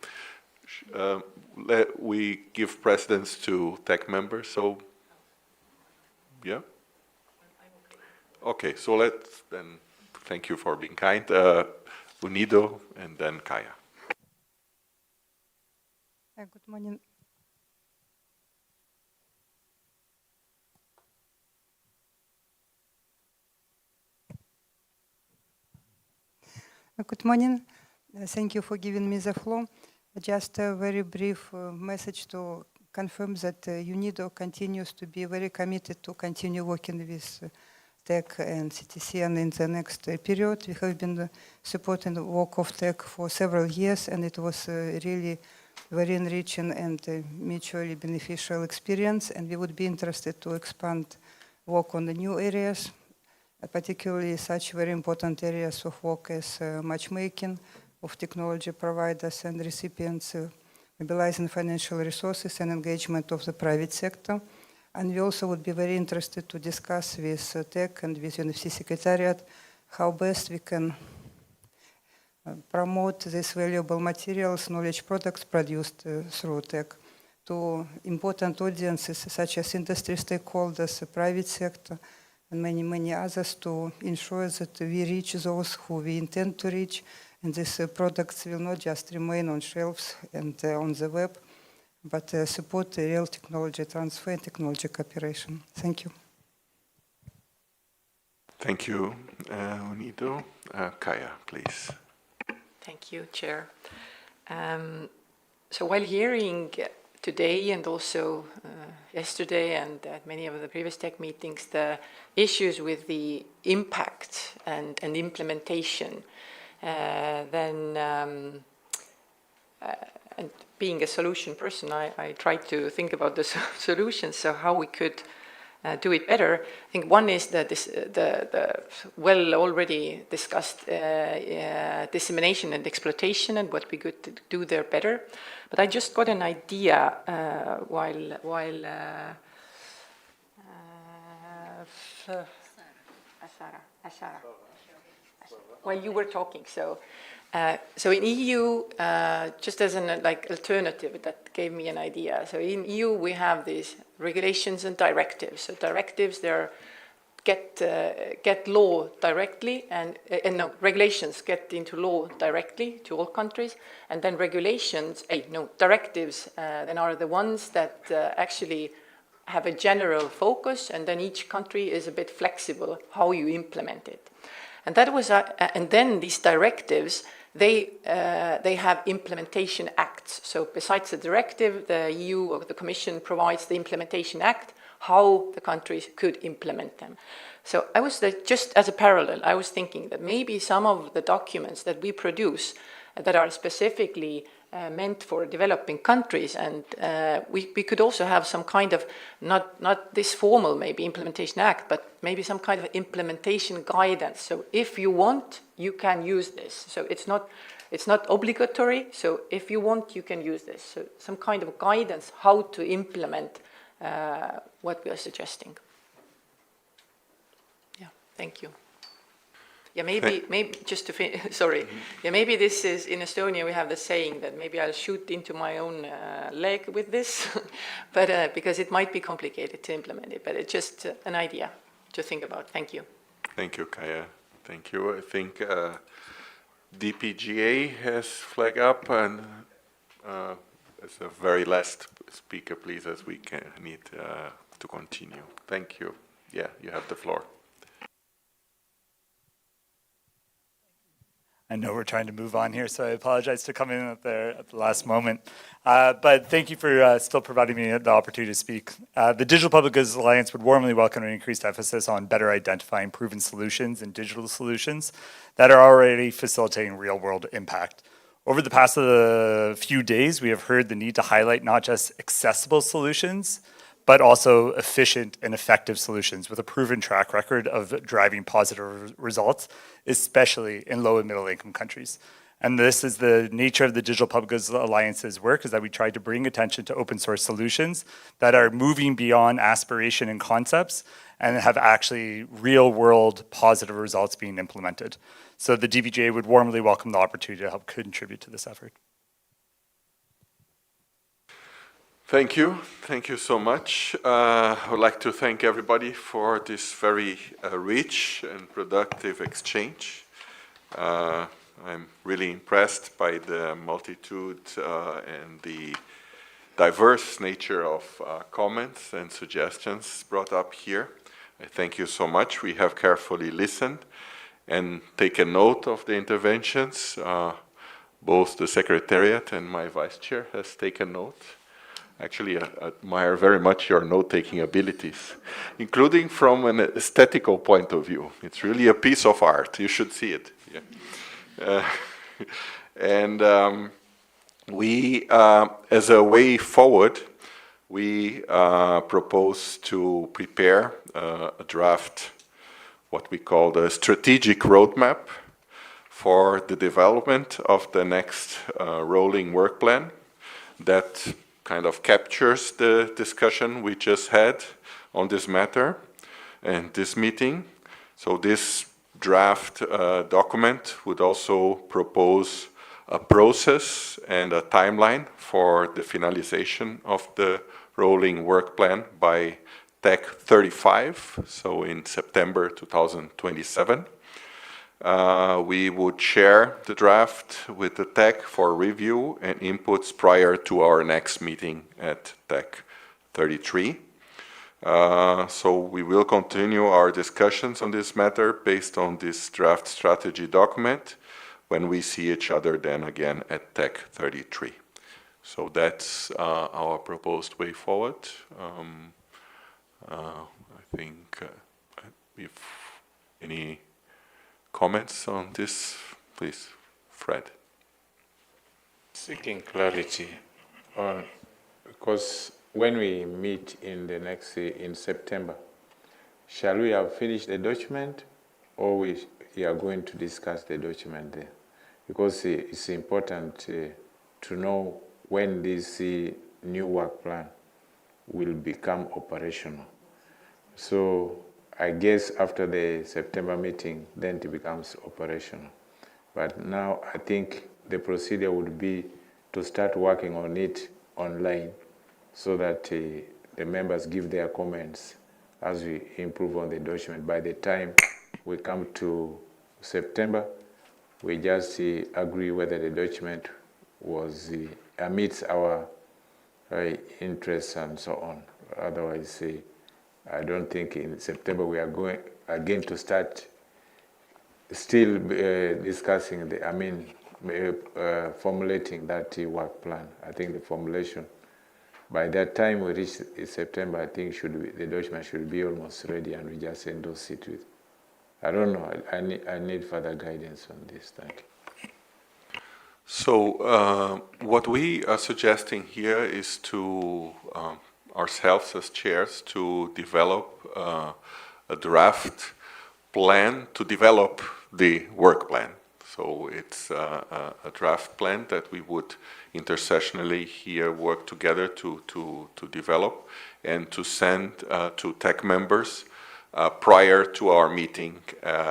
We give precedence to tech members, so, yeah? Okay, so let's then, thank you for being kind. UNIDO and then Kaya. Good morning. Good morning. Thank you for giving me the floor. Just a very brief message to confirm that UNIDO continues to be very committed to continue working with TEC and CTC, and in the next period we have been supporting the work of TEC for several years, and it was really very enriching and mutually beneficial experience, and we would be interested to expand work on the new areas, particularly such very important areas of work as matchmaking of technology providers and recipients, mobilizing financial resources and engagement of the private sector. And we also would be very interested to discuss with TEC and with NFC Secretariat how best we can promote these valuable materials, knowledge products produced through TEC to important audiences such as industry stakeholders, the private sector, and many, many others, to ensure that we reach those who we intend to reach, and these products will not just remain on shelves and on the web, but support real technology transfer and technology cooperation. Thank you. Thank you, UNIDO. Kaya, please. Thank you, Chair. So while hearing today and also yesterday and at many of the previous TEC meetings, the issues with the impact and implementation, and being a solution person, I tried to think about the solutions, so how we could do it better. I think one is the well already discussed dissemination and exploitation and what we could do there better. But I just got an idea while you were talking. So in EU, just as an alternative, that gave me an idea. So in EU, we have these regulations and directives. So directives, they get law directly, and regulations get into law directly to all countries, and then directives then are the ones that actually have a general focus, and then each country is a bit flexible how you implement it. And that was, and then these directives, they have implementation acts. So besides the directive, the EU or the Commission provides the implementation act, how the countries could implement them. So I was just as a parallel, I was thinking that maybe some of the documents that we produce that are specifically meant for developing countries, and we could also have some kind of, not this formal maybe implementation act, but maybe some kind of implementation guidance. So if you want, you can use this. So it's not obligatory, so if you want, you can use this. So some kind of guidance how to implement what we are suggesting. Yeah, thank you. Yeah, maybe just to finish, sorry. Yeah, maybe this is, in Estonia we have the saying that maybe I'll shoot into my own leg with this, but because it might be complicated to implement it, but it's just an idea to think about. Thank you. Thank you, Kaya. Thank you. I think DPGA has flagged up, and as the very last speaker, please, as we need to continue. Thank you. Yeah, you have the floor. I know we're trying to move on here, so I apologize to come in at the last moment. But thank you for still providing me the opportunity to speak. The Digital Public Goods Alliance would warmly welcome an increased emphasis on better identifying proven solutions and digital solutions that are already facilitating real-world impact. Over the past few days, we have heard the need to highlight not just accessible solutions, but also efficient and effective solutions with a proven track record of driving positive results, especially in low and middle income countries. And this is the nature of the Digital Public Goods Alliance's work, is that we try to bring attention to open source solutions that are moving beyond aspiration and concepts and have actually real world positive results being implemented. So the DPGA would warmly welcome the opportunity to help contribute to this effort. Thank you. Thank you so much. I would like to thank everybody for this very rich and productive exchange. I'm really impressed by the multitude and the diverse nature of comments and suggestions brought up here. I thank you so much. We have carefully listened and taken note of the interventions. Both the Secretariat and my Vice Chair has taken note. Actually, I admire very much your note-taking abilities, including from an aesthetical point of view. It's really a piece of art. You should see it. Yeah. We, as a way forward, we propose to prepare a draft, what we call the strategic roadmap for the development of the next rolling work plan that kind of captures the discussion we just had on this matter and this meeting. So this draft document would also propose a process and a timeline for the finalization of the rolling work plan by TEC 35, so in September 2027. We would share the draft with the TEC for review and inputs prior to our next meeting at TEC 33. So we will continue our discussions on this matter based on this draft strategy document when we see each other then again at TEC 33. So that's our proposed way forward. I think if any comments on this, please, Fred. Seeking clarity on, because when we meet in the next in September, shall we have finished the document, or we are going to discuss the document there? Because it's important to know when this new work plan will become operational. So I guess after the September meeting, then it becomes operational. But now I think the procedure would be to start working on it online so that the members give their comments as we improve on the document. By the time we come to September, we just agree whether the document was meets our interests and so on. Otherwise, I don't think in September we are going again to start still discussing formulating that work plan. I think the formulation, by that time we reach September, I think the document should be almost ready and we just endorse it with. I don't know, I need further guidance on this. Thank you. So what we are suggesting here is to ourselves as chairs to develop a draft plan to develop the work plan. So it's a draft plan that we would intersessionally here work together to develop and to send to TEC members prior to our meeting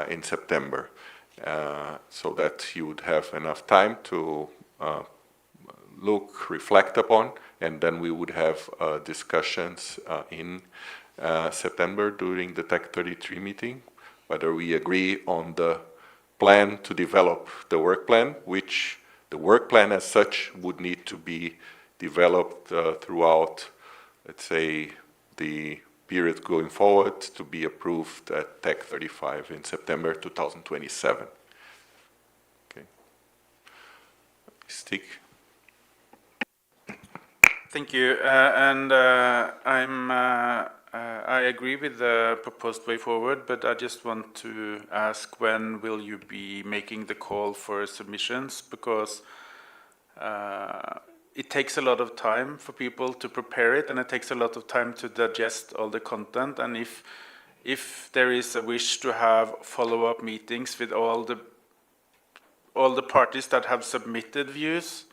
in September. So that you would have enough time to look, reflect upon, and then we would have discussions in September during the TEC 33 meeting, whether we agree on the plan to develop the work plan, which the work plan as such would need to be developed throughout, let's say, the period going forward to be approved at TEC 35 in September 2027. Okay. Stig. Thank you. I agree with the proposed way forward, but I just want to ask, when will you be making the call for submissions? Because it takes a lot of time for people to prepare it, and it takes a lot of time to digest all the content. And if there is a wish to have follow-up meetings with all the parties that have submitted views,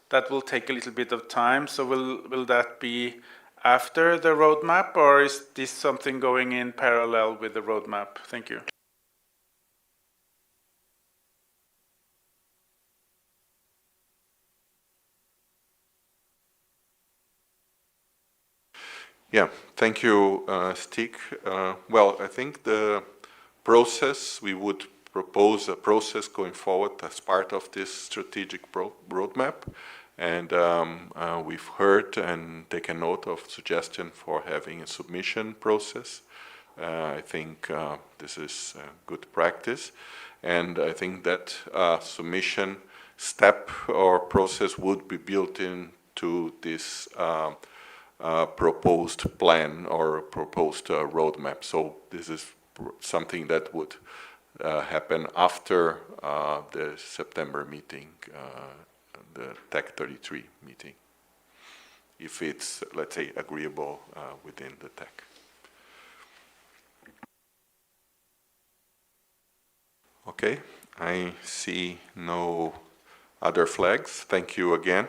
that will take a little bit of time. So will that be after the roadmap, or is this something going in parallel with the roadmap? Thank you. Yeah, thank you, Stig. Well, I think the process, we would propose a process going forward as part of this strategic roadmap. And we've heard and taken note of suggestion for having a submission process. I think this is good practice. And I think that submission step or process would be built into this proposed plan or proposed roadmap. So this is something that would happen after the September meeting, the TEC 33 meeting, if it's, let's say, agreeable within the TEC. Okay, I see no other flags. Thank you again.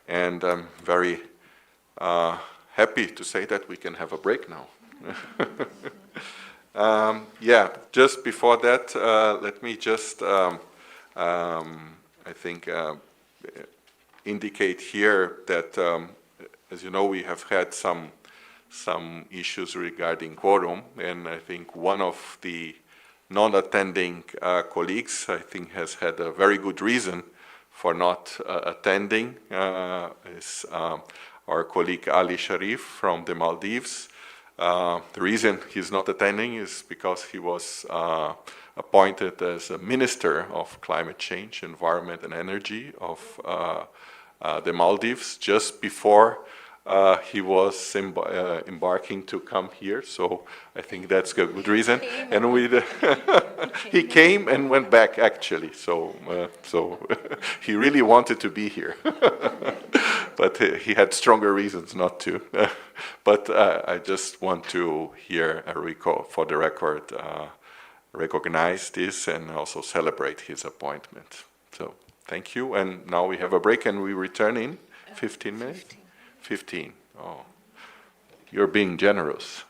And I'm very happy to say that we can have a break now. Yeah, just before that, let me just, I think, indicate here that, as you know, we have had some issues regarding quorum, and I think one of the non-attending colleagues, I think, has had a very good reason for not attending, is our colleague Ali Sharif from the Maldives. The reason he's not attending is because he was appointed as a Minister of Climate Change, Environment and Energy of the Maldives just before he was embarking to come here. So I think that's a good reason. And he came and went back, actually. So he really wanted to be here. But he had stronger reasons not to. But I just want to hear Enrico, for the record, recognize this and also celebrate his appointment. So thank you. And now we have a break and we return in 15 minutes? 15. Oh, you're being generous.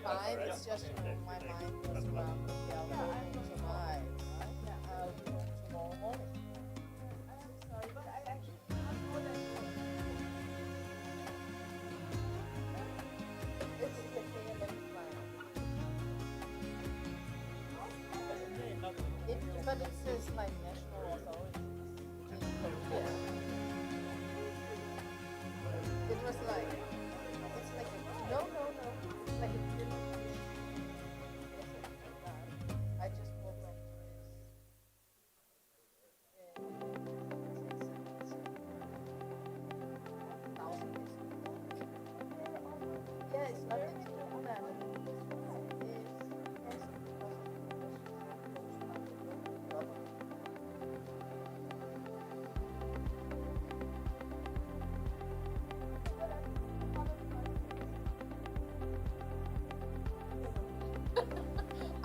5 is just, my mind was around the album tonight, tomorrow morning. It's the KLM plan. But it says like national authorities in Korea. It was like, it's like, no, it's like a different. I just woke up to this. Yeah, it's nothing to do with that.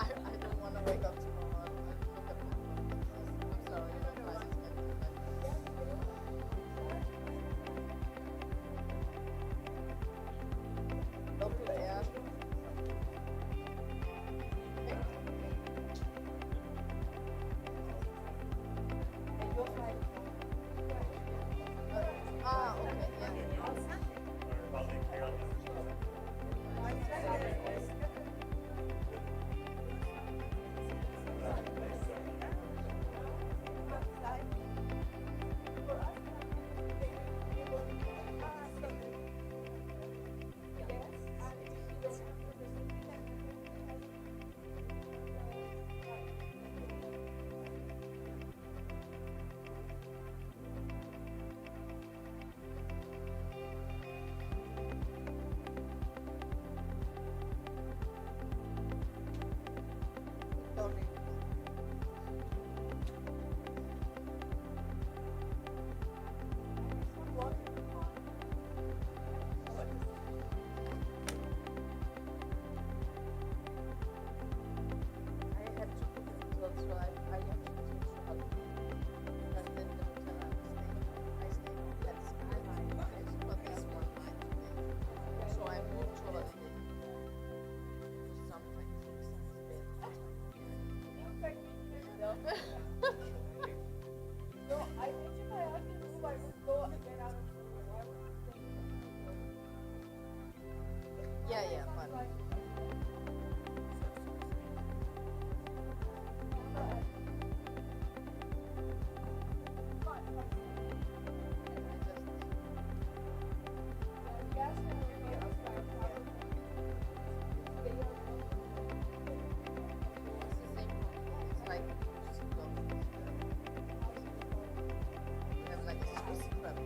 I don't want to wake up tomorrow and look at my phone. I'm sorry, local air. And you're flying okay, Yeah, fine. It's like just go. We have like a Swiss prep.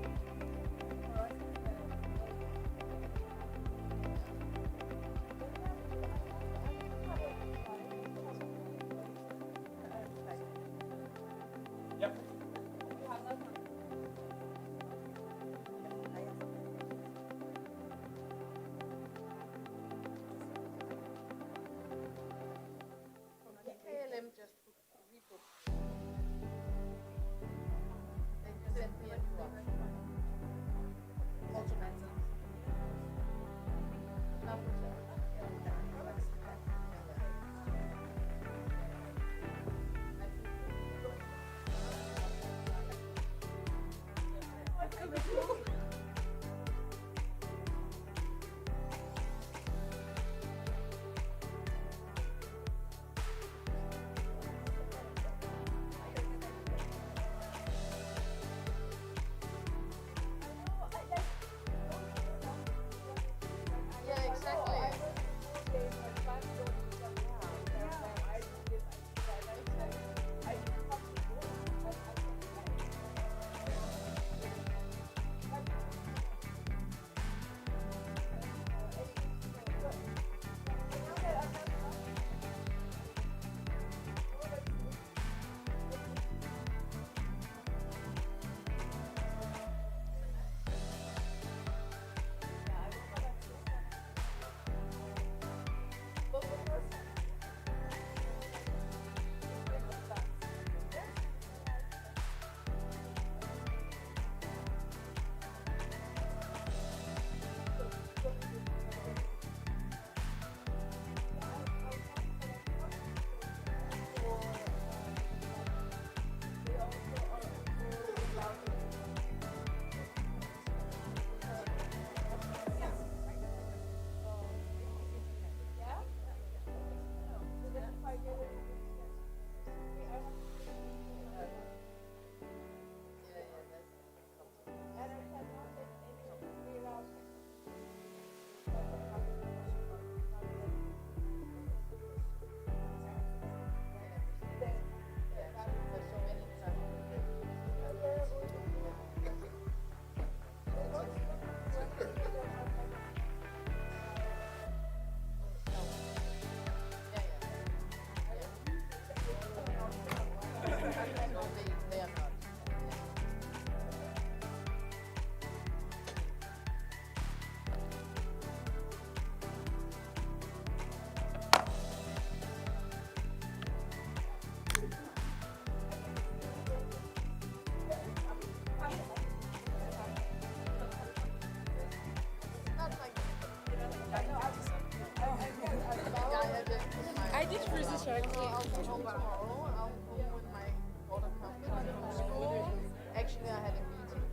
I'll come home tomorrow. I'll home when my daughter comes from school. Actually, I had a meeting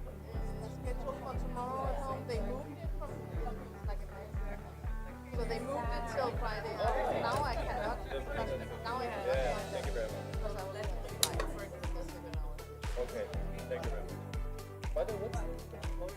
scheduled for tomorrow at home. They moved it from like a night. So they moved it till Friday. Now I cannot. Now I cannot. Thank you very much. Because I will let you fly for 7 hours. Okay, thank you very much. By the way, what's okay.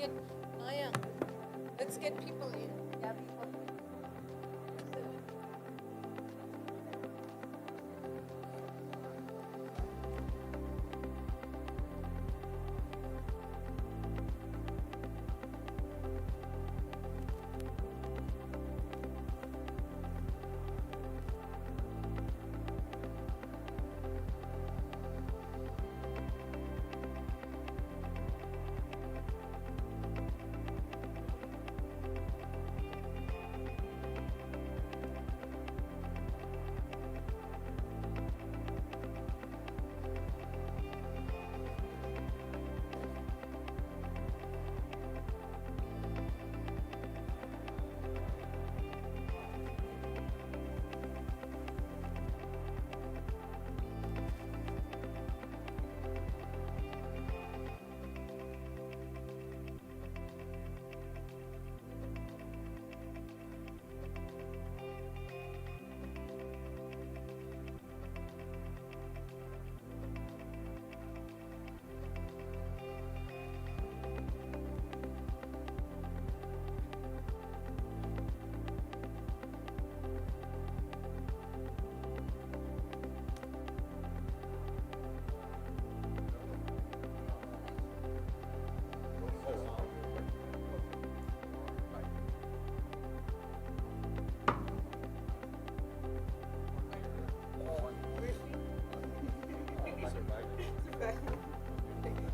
get Maya. Let's get people in. Yeah, people.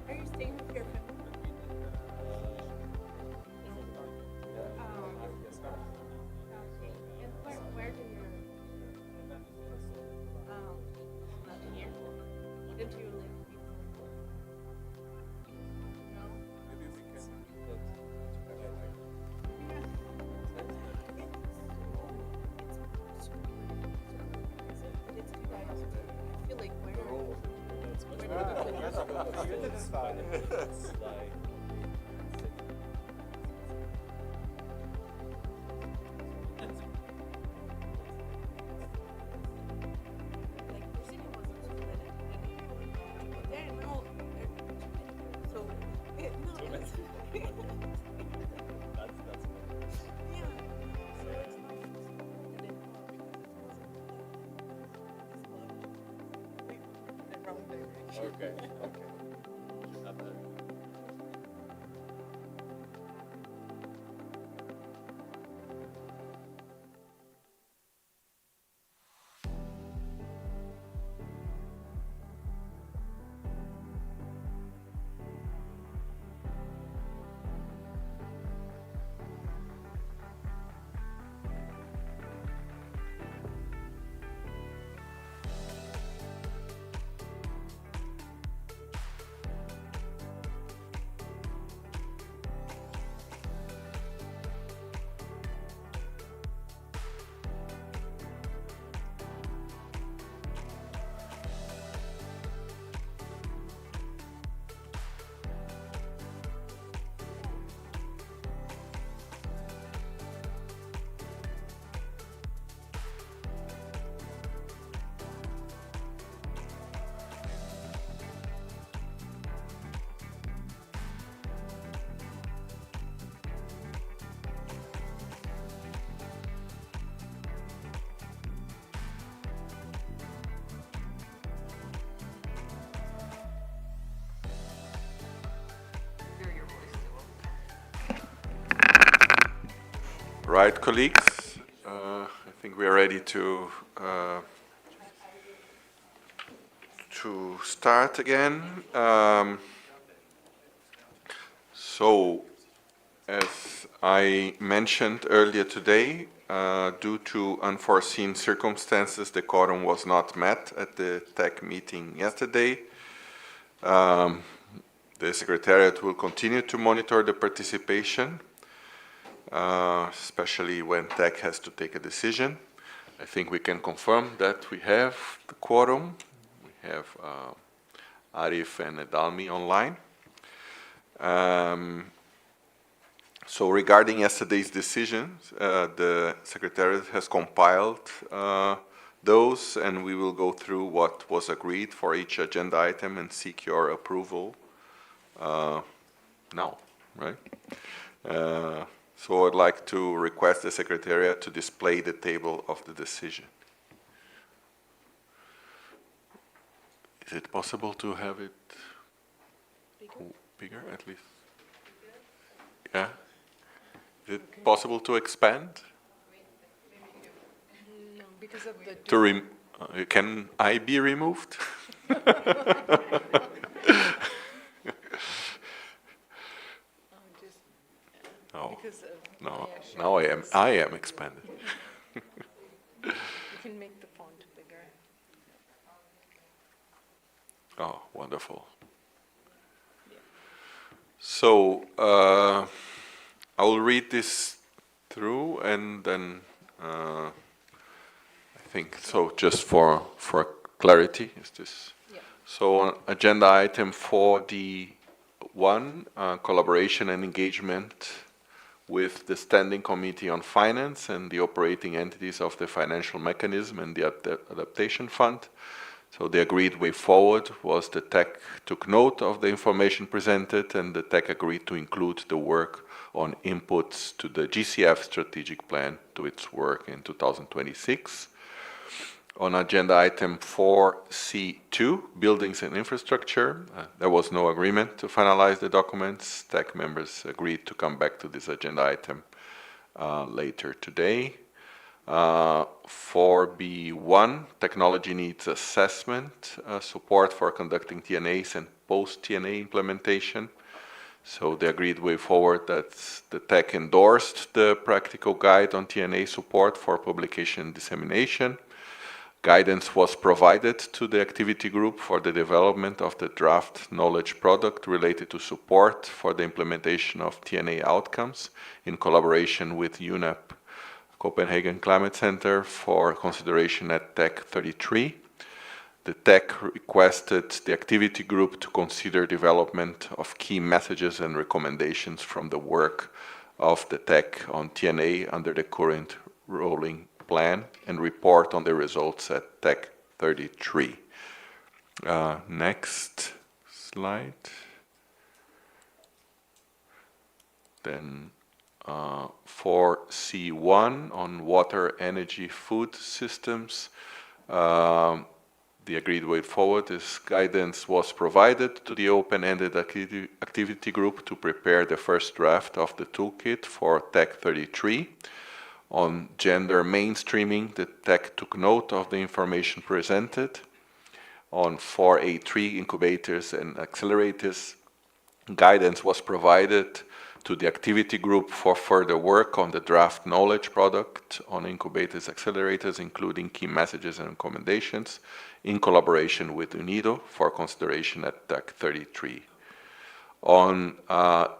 Are you staying with your family? Okay. And where do you not here? Didn't you live before? No? Maybe we can I feel like where It's fine. It's like. Okay. Not bad. Right, colleagues, I think we are ready to start again. So, as I mentioned earlier today, due to unforeseen circumstances, the quorum was not met at the TEC meeting yesterday. The Secretariat will continue to monitor the participation, especially when TEC has to take a decision. I think we can confirm that we have the quorum. We have Arif and Edalmi online. So regarding yesterday's decisions, the Secretariat has compiled those, and we will go through what was agreed for each agenda item and seek your approval now. right? So I'd like to request the Secretariat to display the table of the decision. Is it possible to have it bigger at least? Yeah? Is it possible to expand? No, because of the... Can I be removed? No, no, now I am expanded. You can make the font bigger. Oh, wonderful. So I will read this through, and then I think so. Just for clarity, is this? Yeah. So on agenda item 4D1, collaboration and engagement with the Standing Committee on Finance and the operating entities of the financial mechanism and the adaptation fund. So the agreed way forward was the TEC took note of the information presented, and the TEC agreed to include the work on inputs to the GCF strategic plan to its work in 2026. On agenda item 4C2, buildings and infrastructure, there was no agreement to finalize the documents. TEC members agreed to come back to this agenda item later today. 4B1, technology needs assessment, support for conducting TNAs and post-TNA implementation. So the agreed way forward that the TEC endorsed the practical guide on TNA support for publication and dissemination. Guidance was provided to the activity group for the development of the draft knowledge product related to support for the implementation of TNA outcomes in collaboration with UNEP Copenhagen Climate Center for consideration at TEC 33. The TEC requested the activity group to consider development of key messages and recommendations from the work of the TEC on TNA under the current rolling plan and report on the results at TEC 33. Next slide. Then 4C1 on water, energy, food systems. The agreed way forward is guidance was provided to the open-ended activity group to prepare the first draft of the toolkit for TEC 33. On gender mainstreaming, the TEC took note of the information presented. On 4A3, incubators and accelerators, guidance was provided to the activity group for further work on the draft knowledge product on incubators, accelerators, including key messages and recommendations in collaboration with UNIDO for consideration at TEC 33. On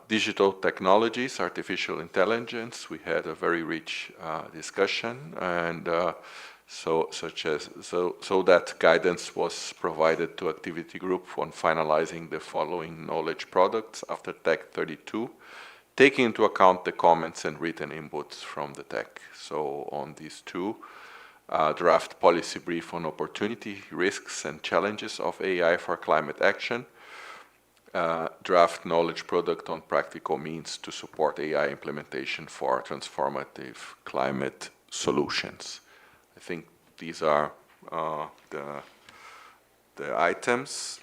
digital technologies, artificial intelligence, we had a very rich discussion, and so that guidance was provided to activity group on finalizing the following knowledge products after TEC 32, taking into account the comments and written inputs from the TEC. So on these two, draft policy brief on opportunity, risks, and challenges of AI for climate action, draft knowledge product on practical means to support AI implementation for transformative climate solutions. I think these are the items.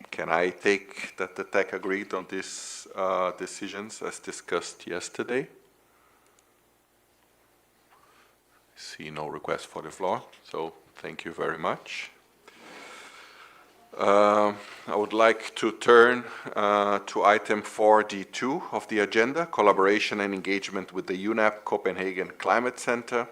Can I take that the TEC agreed on these decisions as discussed yesterday? I see no request for the floor, so thank you very much. I would like to turn to item 4D2 of the agenda, collaboration and engagement with the UNEP Copenhagen Climate Center.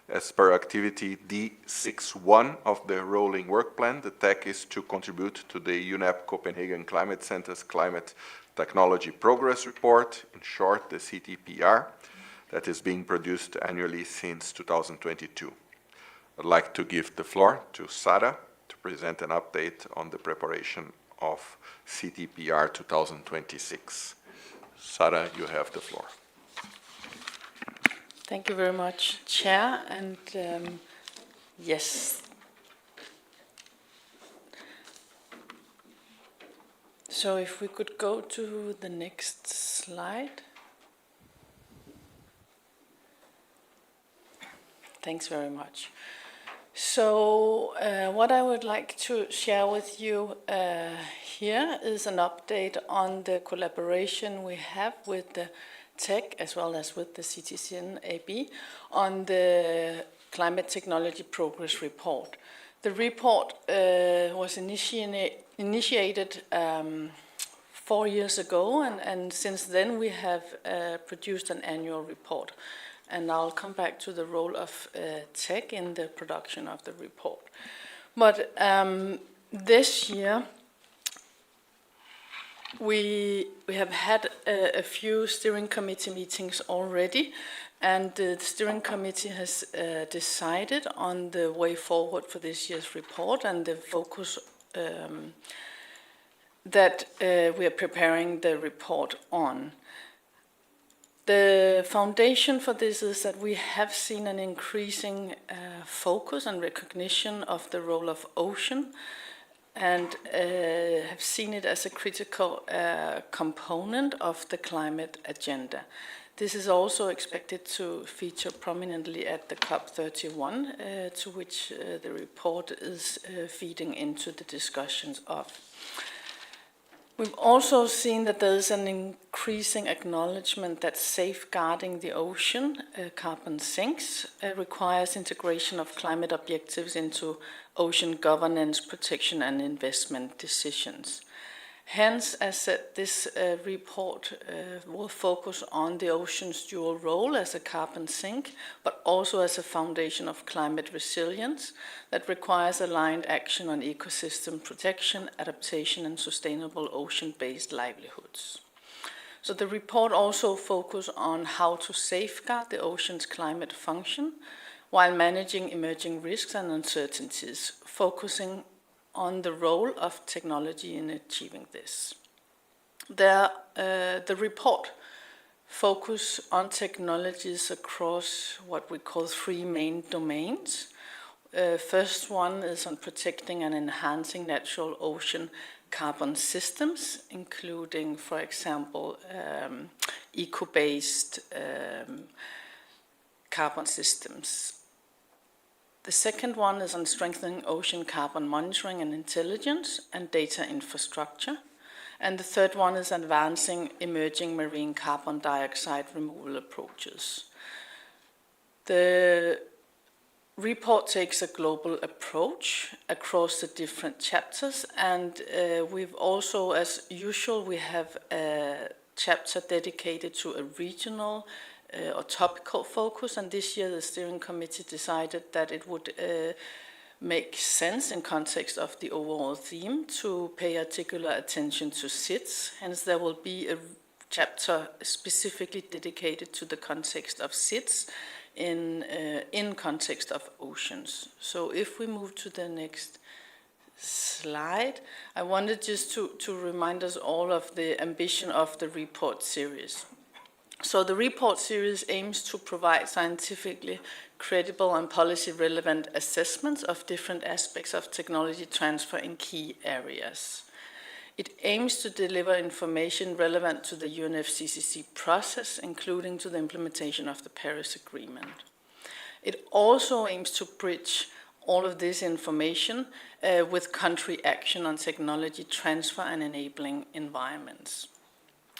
As per activity D61 of the rolling work plan, the TEC is to contribute to the UNEP Copenhagen Climate Center's Climate Technology Progress Report, in short, the CTPR, that is being produced annually since 2022. I'd like to give the floor to Sara to present an update on the preparation of CTPR 2026. Sara, you have the floor. Thank you very much, Chair, and yes. So if we could go to the next slide. Thanks very much. So what I would like to share with you here is an update on the collaboration we have with the TEC as well as with the CTCN AB on the Climate Technology Progress Report. The report was initiated 4 years ago, and since then we have produced an annual report. And I'll come back to the role of TEC in the production of the report. But this year, we have had a few steering committee meetings already, and the steering committee has decided on the way forward for this year's report and the focus that we are preparing the report on. The foundation for this is that we have seen an increasing focus and recognition of the role of ocean, and have seen it as a critical component of the climate agenda. This is also expected to feature prominently at the COP31, to which the report is feeding into the discussions of. We've also seen that there is an increasing acknowledgement that safeguarding the ocean, carbon sinks, requires integration of climate objectives into ocean governance, protection and investment decisions. Hence, as said, this report will focus on the ocean's dual role as a carbon sink, but also as a foundation of climate resilience that requires aligned action on ecosystem protection, adaptation, and sustainable ocean-based livelihoods. So the report also focuses on how to safeguard the ocean's climate function while managing emerging risks and uncertainties, focusing on the role of technology in achieving this. The report focuses on technologies across what we call 3 main domains. First one is on protecting and enhancing natural ocean carbon systems, including, for example, eco-based carbon systems. The second one is on strengthening ocean carbon monitoring and intelligence and data infrastructure. And the third one is advancing emerging marine carbon dioxide removal approaches. The report takes a global approach across the different chapters, and we've also, as usual, we have a chapter dedicated to a regional or topical focus, and this year the steering committee decided that it would make sense in context of the overall theme to pay particular attention to SIDS. Hence there will be a chapter specifically dedicated to the context of SIDS in context of oceans. So if we move to the next slide, I wanted just to remind us all of the ambition of the report series. So the report series aims to provide scientifically credible and policy-relevant assessments of different aspects of technology transfer in key areas. It aims to deliver information relevant to the UNFCCC process, including to the implementation of the Paris Agreement. It also aims to bridge all of this information with country action on technology transfer and enabling environments.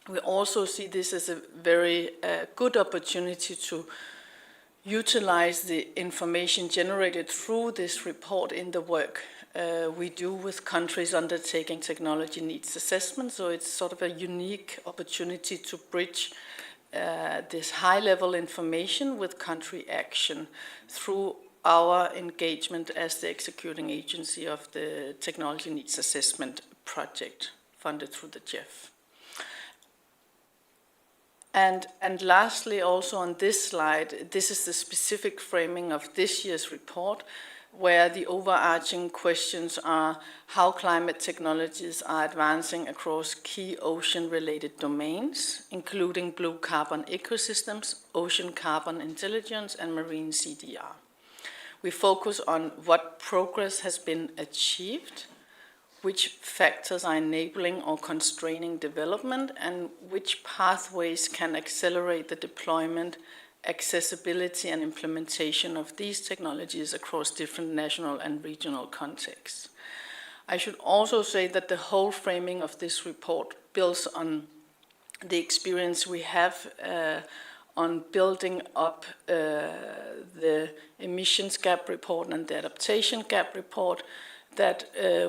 We also see this as a very good opportunity to utilize the information generated through this report in the work we do with countries undertaking technology needs assessment. So it's sort of a unique opportunity to bridge this high-level information with country action through our engagement as the executing agency of the Technology Needs Assessment project funded through the GEF. And lastly, also on this slide, this is the specific framing of this year's report, where the overarching questions are how climate technologies are advancing across key ocean-related domains, including blue carbon ecosystems, ocean carbon intelligence, and marine CDR. We focus on what progress has been achieved, which factors are enabling or constraining development, and which pathways can accelerate the deployment, accessibility, and implementation of these technologies across different national and regional contexts. I should also say that the whole framing of this report builds on the experience we have on building up the emissions gap report and the adaptation gap report that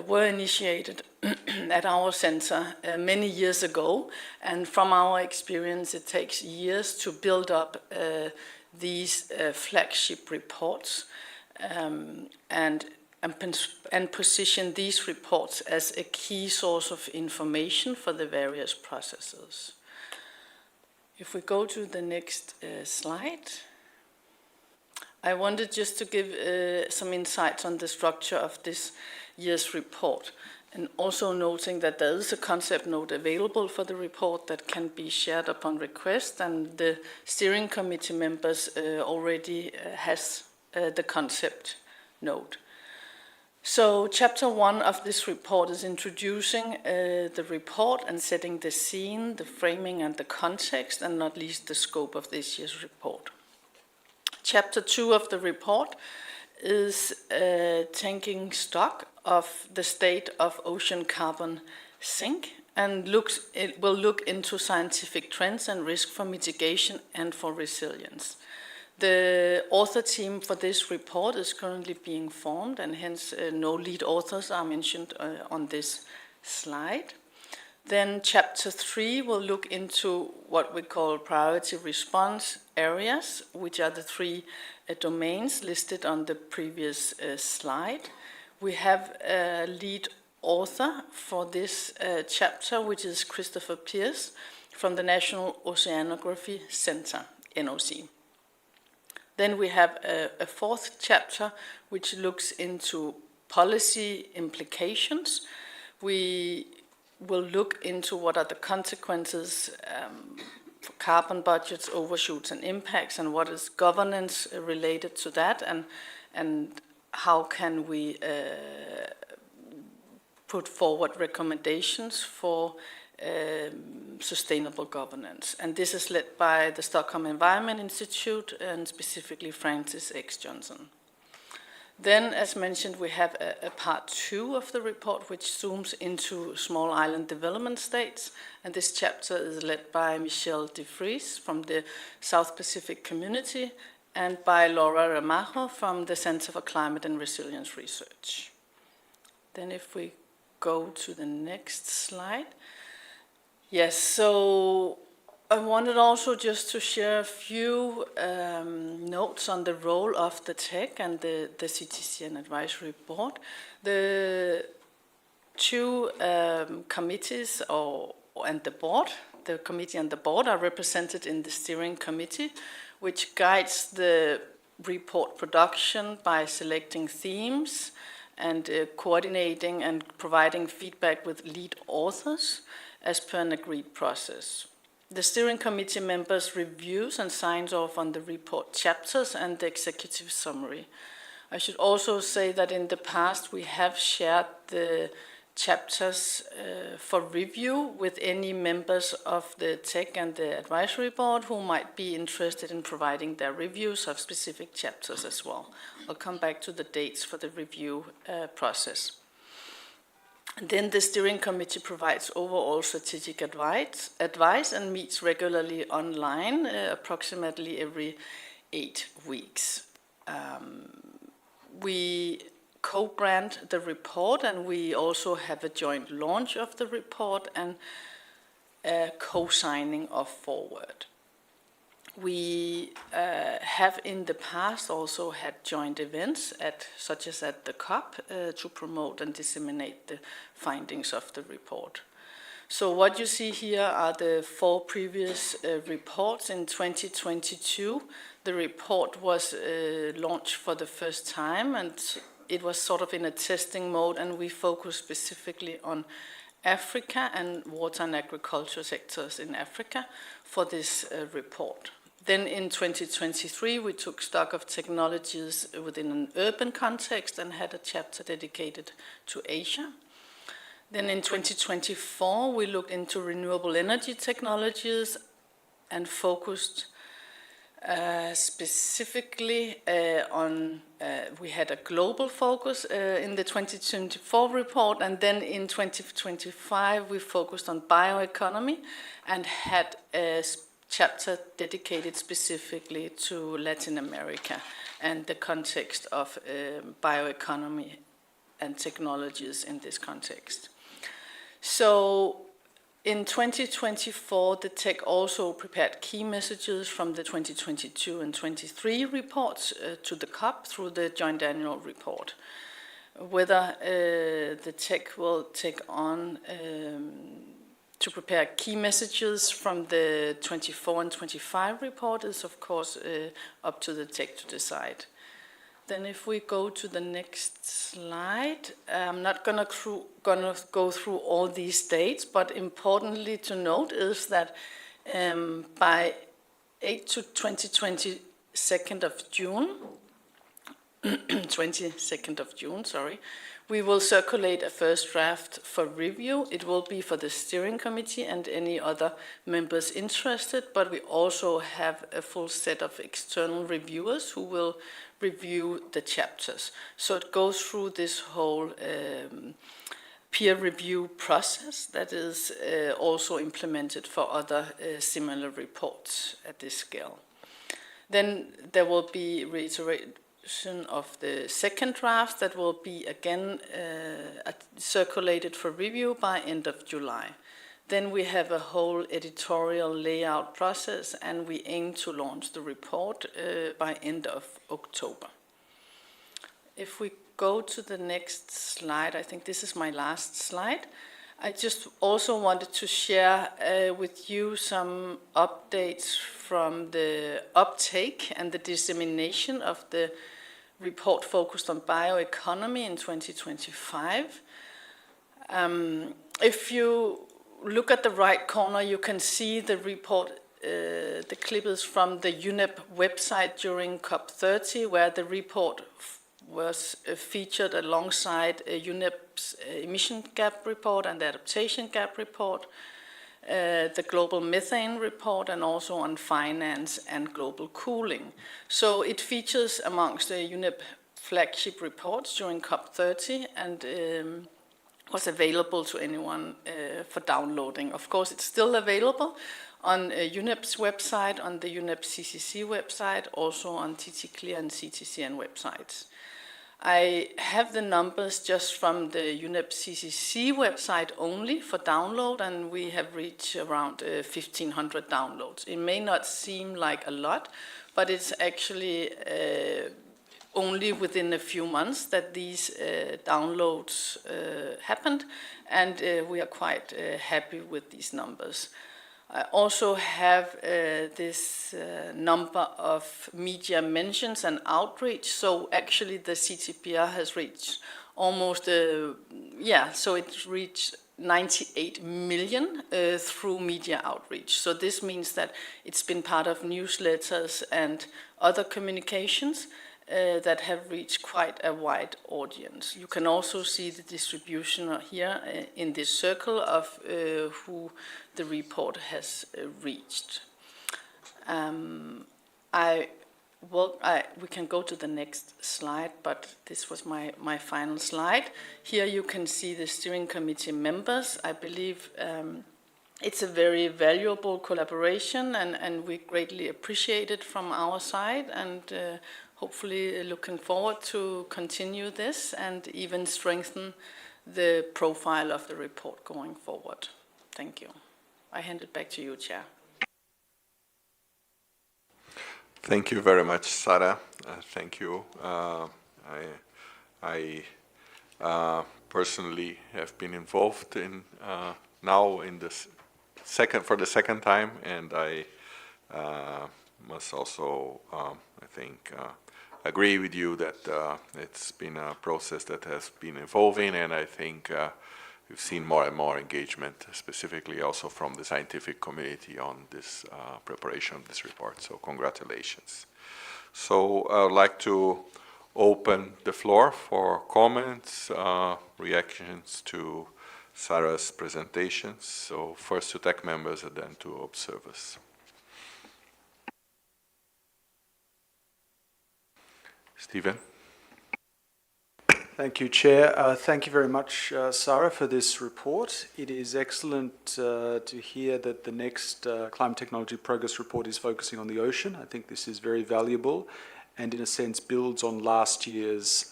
were initiated at our center many years ago. And from our experience, it takes years to build up these flagship reports and position these reports as a key source of information for the various processes. If we go to the next slide, I wanted just to give some insights on the structure of this year's report, and also noting that there is a concept note available for the report that can be shared upon request, and the steering committee members already has the concept note. So chapter 1 of this report is introducing the report and setting the scene, the framing and the context, and not least the scope of this year's report. Chapter 2 of the report is taking stock of the state of ocean carbon sink, and it will look into scientific trends and risk for mitigation and for resilience. The author team for this report is currently being formed, and hence no lead authors are mentioned on this slide. Then chapter 3 will look into what we call priority response areas, which are the 3 domains listed on the previous slide. We have a lead author for this chapter, which is Christopher Pierce from the National Oceanography Center, NOC. Then we have a 4th chapter, which looks into policy implications. We will look into what are the consequences for carbon budgets, overshoots, and impacts, and what is governance related to that, and how can we put forward recommendations for sustainable governance. And this is led by the Stockholm Environment Institute, and specifically Francis X. Johnson. Then, as mentioned, we have a part 2 of the report, which zooms into small island development states, and this chapter is led by Michelle de Vries from the South Pacific Community, and by Laura Ramajo from the Center for Climate and Resilience Research. Then if we go to the next slide. Yes, so I wanted also just to share a few notes on the role of the TEC and the CTCN Advisory Board. The 2 committees and the board, the committee and the board, are represented in the steering committee, which guides the report production by selecting themes and coordinating and providing feedback with lead authors as per an agreed process. The steering committee members reviews and signs off on the report chapters and the executive summary. I should also say that in the past we have shared the chapters for review with any members of the TEC and the advisory board who might be interested in providing their reviews of specific chapters as well. I'll come back to the dates for the review process. Then the steering committee provides overall strategic advice and meets regularly online, approximately every 8 weeks. We co-brand the report, and we also have a joint launch of the report and a co-signing of forward. We have in the past also had joint events, such as at the COP, to promote and disseminate the findings of the report. So what you see here are the 4 previous reports. In 2022, the report was launched for the first time, and it was sort of in a testing mode, and we focused specifically on Africa and water and agriculture sectors in Africa for this report. Then in 2023, we took stock of technologies within an urban context and had a chapter dedicated to Asia. Then in 2024, we looked into renewable energy technologies and focused specifically on, we had a global focus in the 2024 report, and then in 2025 we focused on bioeconomy and had a chapter dedicated specifically to Latin America and the context of bioeconomy and technologies in this context. So in 2024, the TEC also prepared key messages from the 2022 and 23 reports to the COP through the joint annual report. Whether the TEC will take on to prepare key messages from the 24 and 25 report is of course up to the TEC to decide. Then if we go to the next slide, I'm not gonna go through all these dates, but importantly to note is that by 8 to 22nd of June, 22nd of June, sorry, we will circulate a first draft for review. It will be for the steering committee and any other members interested, but we also have a full set of external reviewers who will review the chapters. So it goes through this whole peer review process that is also implemented for other similar reports at this scale. Then there will be reiteration of the second draft that will be again circulated for review by end of July. Then we have a whole editorial layout process, and we aim to launch the report by end of October. If we go to the next slide, I think this is my last slide. I just also wanted to share with you some updates from the uptake and the dissemination of the report focused on bioeconomy in 2025. If you look at the right corner, you can see the report, the clip is from the UNEP website during COP30, where the report was featured alongside UNEP's emission gap report and the adaptation gap report, the global methane report, and also on finance and global cooling. So it features amongst the UNEP flagship reports during COP30 and was available to anyone for downloading. Of course, it's still available on UNEP's website, on the UNEP CCC website, also on TT-CLIA and CTCN websites. I have the numbers just from the UNEP CCC website only for download, and we have reached around 1,500 downloads. It may not seem like a lot, but it's actually only within a few months that these downloads happened, and we are quite happy with these numbers. I also have this number of media mentions and outreach. So actually the CTPR has reached almost, so it reached 98 million through media outreach. So this means that it's been part of newsletters and other communications that have reached quite a wide audience. You can also see the distribution here in this circle of who the report has reached. We can go to the next slide, but this was my final slide. Here you can see the steering committee members. I believe it's a very valuable collaboration, and we greatly appreciate it from our side, and hopefully looking forward to continue this and even strengthen the profile of the report going forward. Thank you. I hand it back to you, Chair. Thank you very much, Sarah. Thank you. I personally have been involved in now in this for the second time, and I must also, I think, agree with you that it's been a process that has been evolving, and I think we've seen more and more engagement, specifically also from the scientific community on this preparation of this report. So congratulations. So I would like to open the floor for comments, reactions to Sarah's presentations. So first to tech members and then to observers. Stephen. Thank you, Chair. Thank you very much, Sarah, for this report. It is excellent to hear that the next Climate Technology Progress Report is focusing on the ocean. I think this is very valuable and, in a sense, builds on last year's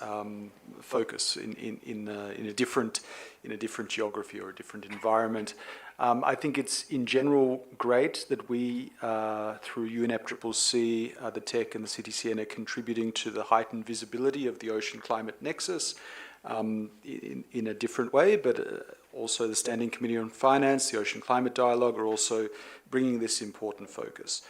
focus in a different geography or a different environment. I think it's, in general, great that we, through UNEP-CCC, the TEC and the CTCN, are contributing to the heightened visibility of the ocean climate nexus in a different way, but also the Standing Committee on Finance, the Ocean Climate Dialogue are also bringing this important focus.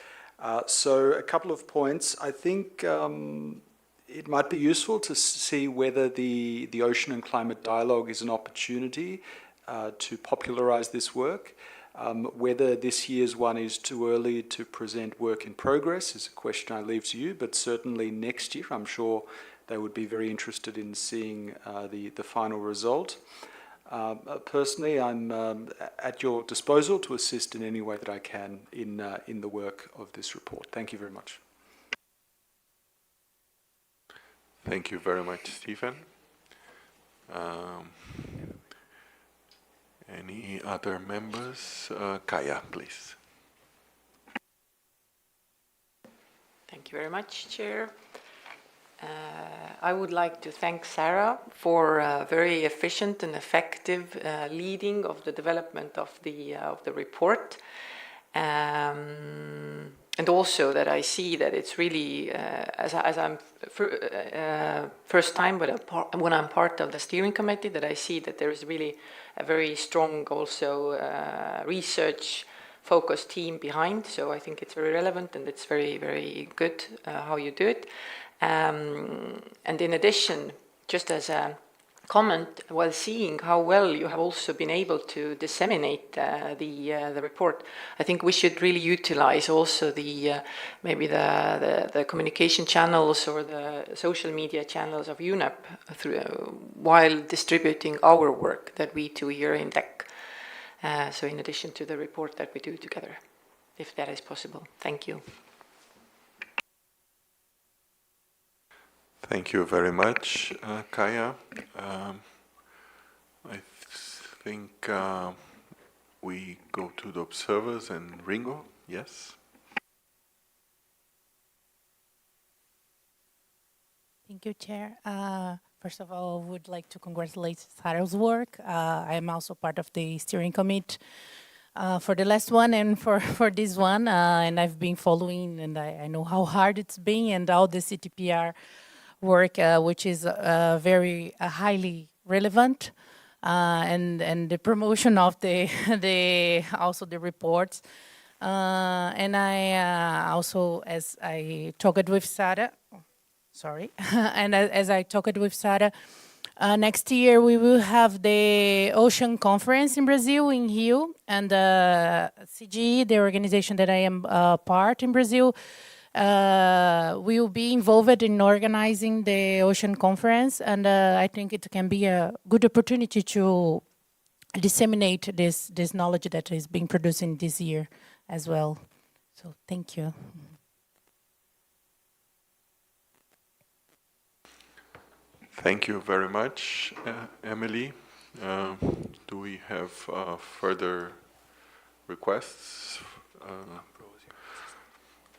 So a couple of points. I think it might be useful to see whether the Ocean and Climate Dialogue is an opportunity to popularize this work. Whether this year's one is too early to present work in progress is a question I leave to you, but certainly next year I'm sure they would be very interested in seeing the final result. Personally, I'm at your disposal to assist in any way that I can in the work of this report. Thank you very much. Thank you very much, Stephen. Any other members? Kaya, please. Thank you very much, Chair. I would like to thank Sarah for very efficient and effective leading of the development of the report. And also that I see that it's really, as I'm first time, but when I'm part of the steering committee, that I see that there is really a very strong also research-focused team behind. So I think it's very relevant and it's very, very good how you do it. And in addition, just as a comment, while seeing how well you have also been able to disseminate the report, I think we should really utilize also the maybe the communication channels or the social media channels of UNEP while distributing our work that we do here in TEC. So in addition to the report that we do together, if that is possible. Thank you. Thank you very much, Kaya. I think we go to the observers and Ringo, yes? Thank you, Chair. First of all, I would like to congratulate Sarah's work. I am also part of the steering committee for the last one and for this one, and I've been following, and I know how hard it's been, and all the CTPR work, which is very highly relevant, and the promotion of also the reports. And I also, as I talked with Sarah, and as I talked with Sarah, next year we will have the Ocean Conference in Brazil, in Rio, and CGE, the organization that I am part in Brazil, will be involved in organizing the Ocean Conference, and I think it can be a good opportunity to disseminate this knowledge that is being produced in this year as well. So thank you. Thank you very much, Emily. Do we have further requests?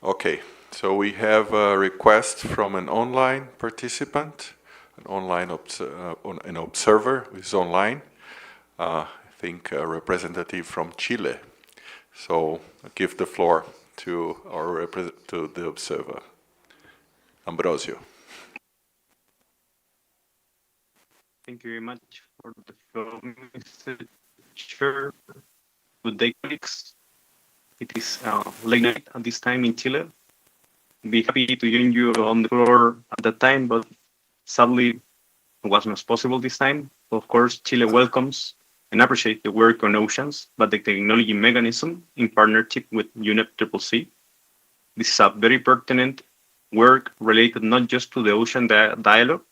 Okay, so we have a request from an online participant, an observer who is online. I think a representative from Chile. So I give the floor to to the observer, Ambrosio. Thank you very much for the floor, Mr. Chair. Good day, colleagues. It is late night at this time in Chile. I'd be happy to join you on the floor at that time, but sadly, it was not possible this time. Of course, Chile welcomes and appreciates the work on oceans, but the technology mechanism in partnership with UNEP-CCC. This is a very pertinent work related not just to the ocean dialogue,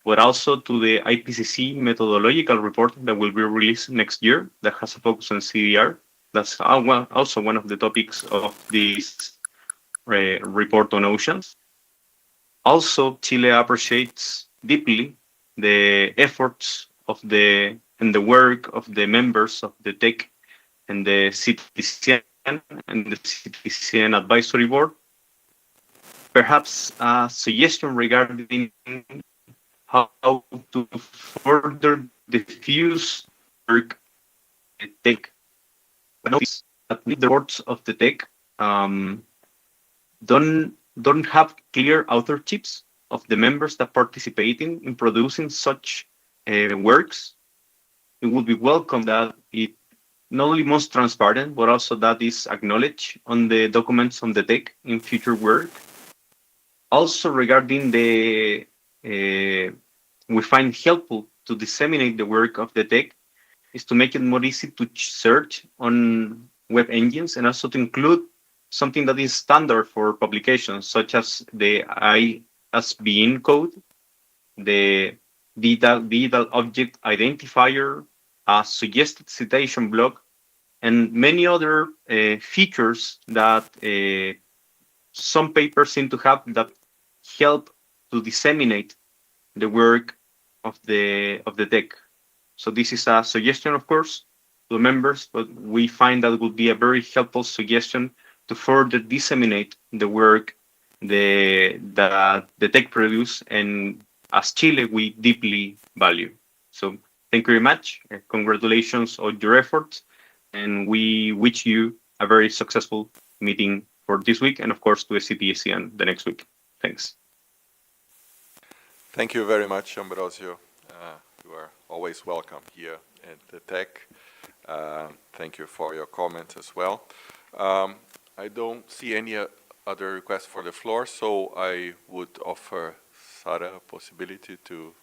but also to the IPCC methodological report that will be released next year that has a focus on CDR. That's also one of the topics of this report on oceans. Also, Chile appreciates deeply the efforts of and the work of the members of the TEC and the CTCN and the CTCN Advisory Board. Perhaps a suggestion regarding how to further diffuse work at TEC. Notice that the reports of the TEC don't have clear authorships of the members that participate in producing such works. It would be welcome that it not only most transparent, but also that is acknowledged on the documents on the TEC in future work. Also regarding we find helpful to disseminate the work of the TEC is to make it more easy to search on web engines and also to include something that is standard for publications, such as the ISBN code, the digital object identifier, a suggested citation block, and many other features that some papers seem to have that help to disseminate the work of the TEC. So this is a suggestion, of course, to the members, but we find that would be a very helpful suggestion to further disseminate the work that the TEC produce, and as Chile, we deeply value. So thank you very much. Congratulations on your efforts, and we wish you a very successful meeting for this week, and of course to the CTCN the next week. Thanks. Thank you very much, Ambrosio. You are always welcome here at the TEC. Thank you for your comments as well. I don't see any other requests for the floor, so I would offer Sara a possibility to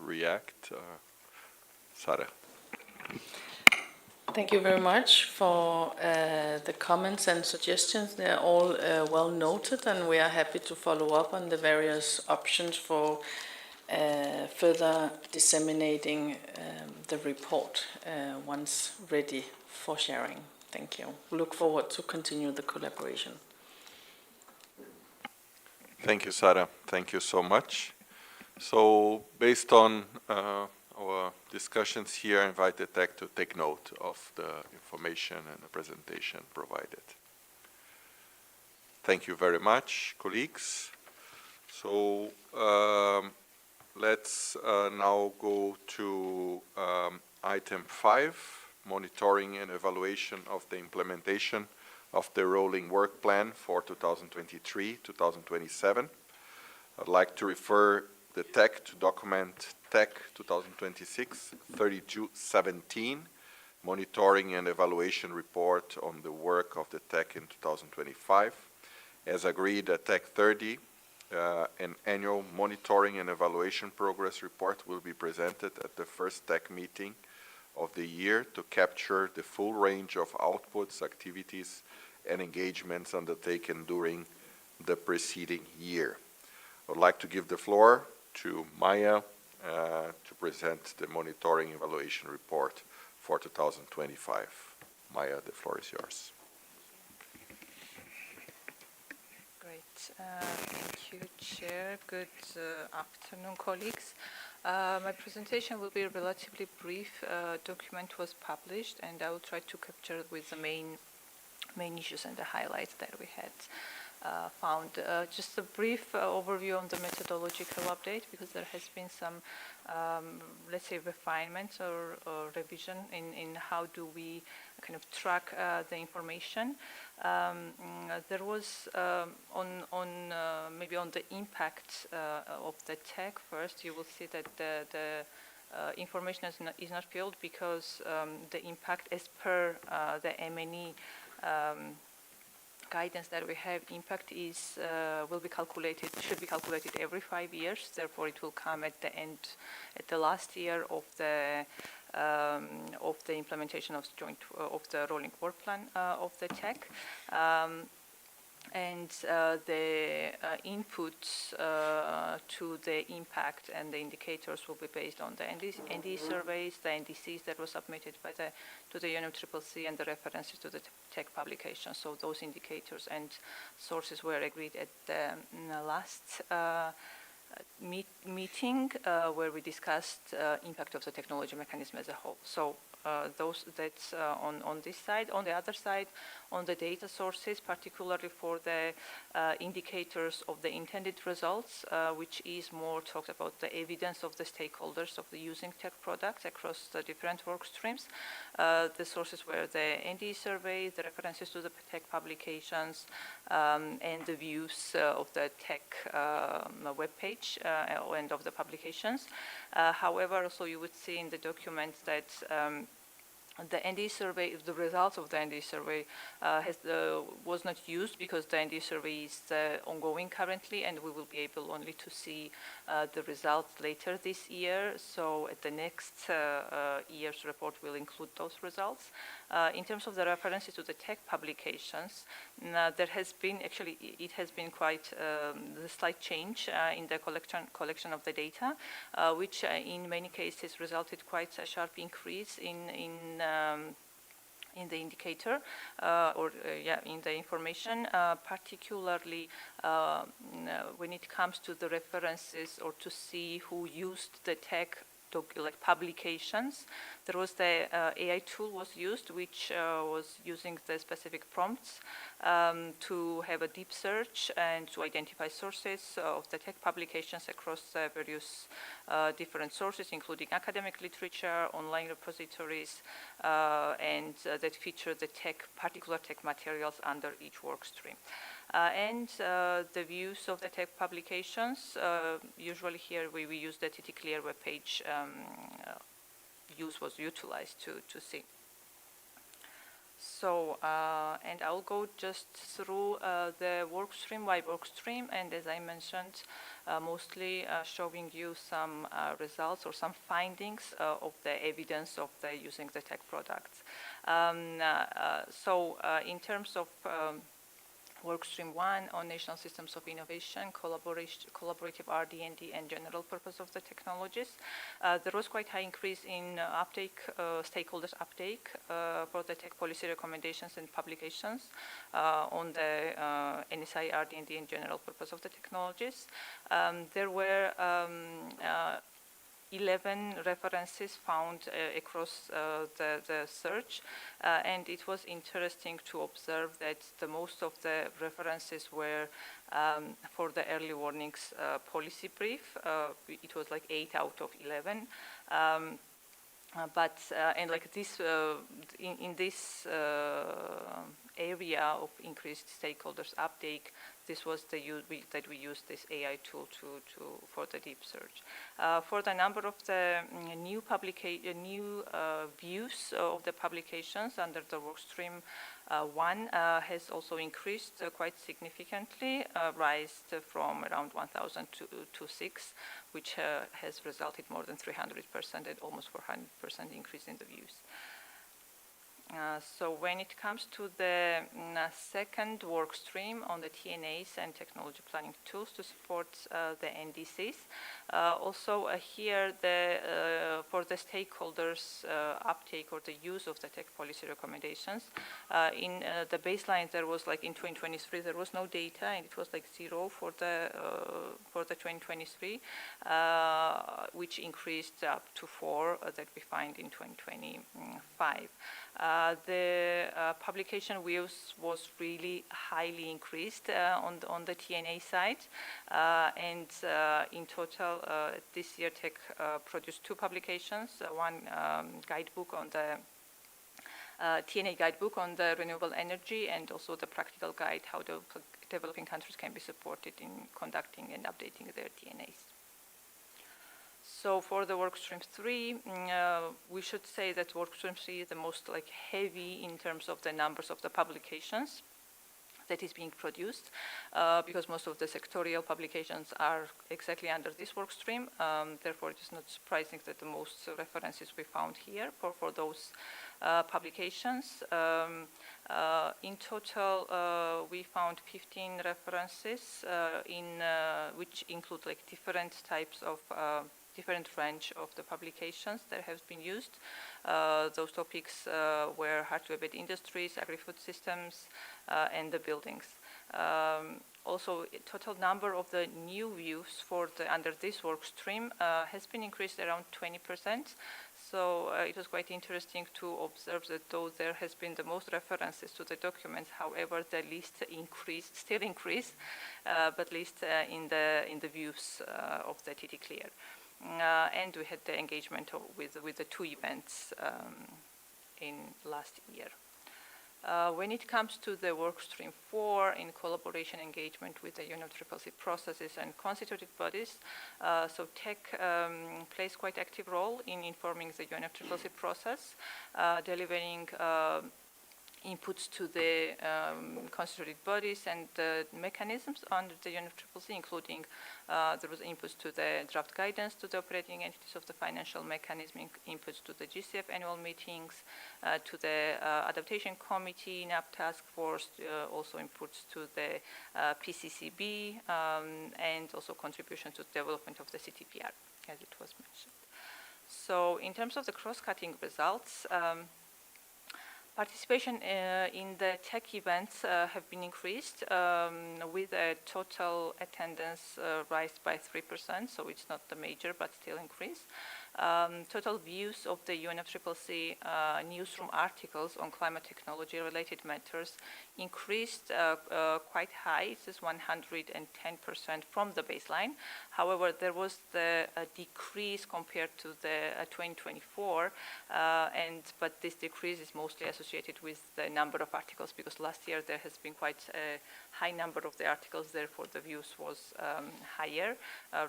react. Sara. Thank you very much for the comments and suggestions. They're all well noted, and we are happy to follow up on the various options for further disseminating the report once ready for sharing. Thank you. We look forward to continue the collaboration. Thank you, Sara. Thank you so much. So based on our discussions here, I invite the TEC to take note of the information and the presentation provided. Thank you very much, colleagues. So let's now go to item 5, monitoring and evaluation of the implementation of the rolling work plan for 2023-2027. I'd like to refer the TEC to document TEC 2026-3217, monitoring and evaluation report on the work of the TEC in 2025. As agreed at TEC 30, an annual monitoring and evaluation progress report will be presented at the first TEC meeting of the year to capture the full range of outputs, activities, and engagements undertaken during the preceding year. I would like to give the floor to Maya to present the monitoring evaluation report for 2025. Maya, the floor is yours. Great. Thank you, Chair. Good afternoon, colleagues. My presentation will be relatively brief. Document was published, and I will try to capture with the main issues and the highlights that we had found. Just a brief overview on the methodological update, because there has been some, let's say, refinements or revision in how do we kind of track the information. There was maybe on the impact of the TEC first, you will see that the information is not filled because the impact as per the MNE guidance that we have, impact will be calculated, should be calculated every 5 years. Therefore, it will come at the end, at the last year of the implementation of the rolling work plan of the TEC. and the inputs to the impact and the indicators will be based on the ND surveys, the NDCs that were submitted to the UNFCCC, and the references to the tech publications. So those indicators and sources were agreed at the last meeting where we discussed impact of the technology mechanism as a whole. So that's on this side. On the other side, on the data sources, particularly for the indicators of the intended results, which is more talked about the evidence of the stakeholders of the using tech products across the different work streams. The sources were the NDE survey, the references to the tech publications, and the views of the tech webpage and of the publications. However, also you would see in the document that the NDE survey, the results of the NDE survey was not used because the NDE survey is ongoing currently, and we will be able only to see the results later this year. So at the next year's report, we'll include those results. In terms of the references to the tech publications, there has been it has been quite a slight change in the collection of the data, which in many cases resulted quite a sharp increase in the indicator in the information, particularly when it comes to the references or to see who used the tech like publications. There was the AI tool was used, which was using the specific prompts to have a deep search and to identify sources of the tech publications across the various different sources, including academic literature, online repositories, and that feature the particular tech materials under each work stream. And the views of the tech publications, usually here we use the TTClear webpage was utilized to see. So, and I'll go just through the work stream by work stream, and as I mentioned, mostly showing you some results or some findings of the evidence of the using the tech products. So, in terms of Workstream 1 on national systems of innovation, collaborative RD&D, and general purpose of the technologies. There was quite high increase in uptake, stakeholders uptake for the tech policy recommendations and publications on the NSI, RD&D, and general purpose of the technologies. There were 11 references found across the search, and it was interesting to observe that the most of the references were for the early warnings policy brief. It was like 8 out of 11. But and like this in this area of increased stakeholders uptake, this was the that we used this AI tool for the deep search. For the number of the new views of the publications under the workstream 1 has also increased quite significantly, rised from around 1,000 to 6, which has resulted more than 300% and almost 400% increase in the views. So when it comes to the second work stream on the TNAs and technology planning tools to support the NDCs, also here for the stakeholders uptake or the use of the tech policy recommendations, in the baseline there was like in 2023 there was no data and it was like 0 for the 2023, which increased up to 4 that we find in 2025. The publication views was really highly increased on the TNA side, and in total this year Tech produced 2 publications, one guidebook on the TNA guidebook on the renewable energy, and also the practical guide how the developing countries can be supported in conducting and updating their TNAs. So for the workstream 3, we should say that workstream 3 is the most like heavy in terms of the numbers of the publications. that is being produced, because most of the sectorial publications are exactly under this work stream. Therefore, it is not surprising that the most references we found here for those publications. In total, we found 15 references which include like different types of different range of the publications that have been used. Those topics were hard-to-abate industries, agri-food systems, and the buildings. Also, total number of the new views under this work stream has been increased around 20%. So it was quite interesting to observe that though there has been the most references to the documents, however, the list still increased, but least in the views of the TT Clear. And we had the engagement with the 2 events in last year. When it comes to the workstream 4, in collaboration engagement with the UNFCCC processes and constituted bodies, so tech plays quite active role in informing the UNFCCC process, delivering inputs to the constituted bodies and the mechanisms under the UNFCCC, including there was inputs to the draft guidance to the operating entities of the financial mechanism, inputs to the GCF annual meetings, to the adaptation committee, NAP task force, also inputs to the PCCB, and also contribution to the development of the CTPR, as it was mentioned. So in terms of the cross-cutting results, participation in the tech events have been increased with a total attendance rise by 3%, so it's not the major but still increase. Total views of the UNFCCC newsroom articles on climate technology related matters increased quite high. It is 110% from the baseline. However, there was the decrease compared to the 2024, but this decrease is mostly associated with the number of articles, because last year there has been quite a high number of the articles, therefore the views was higher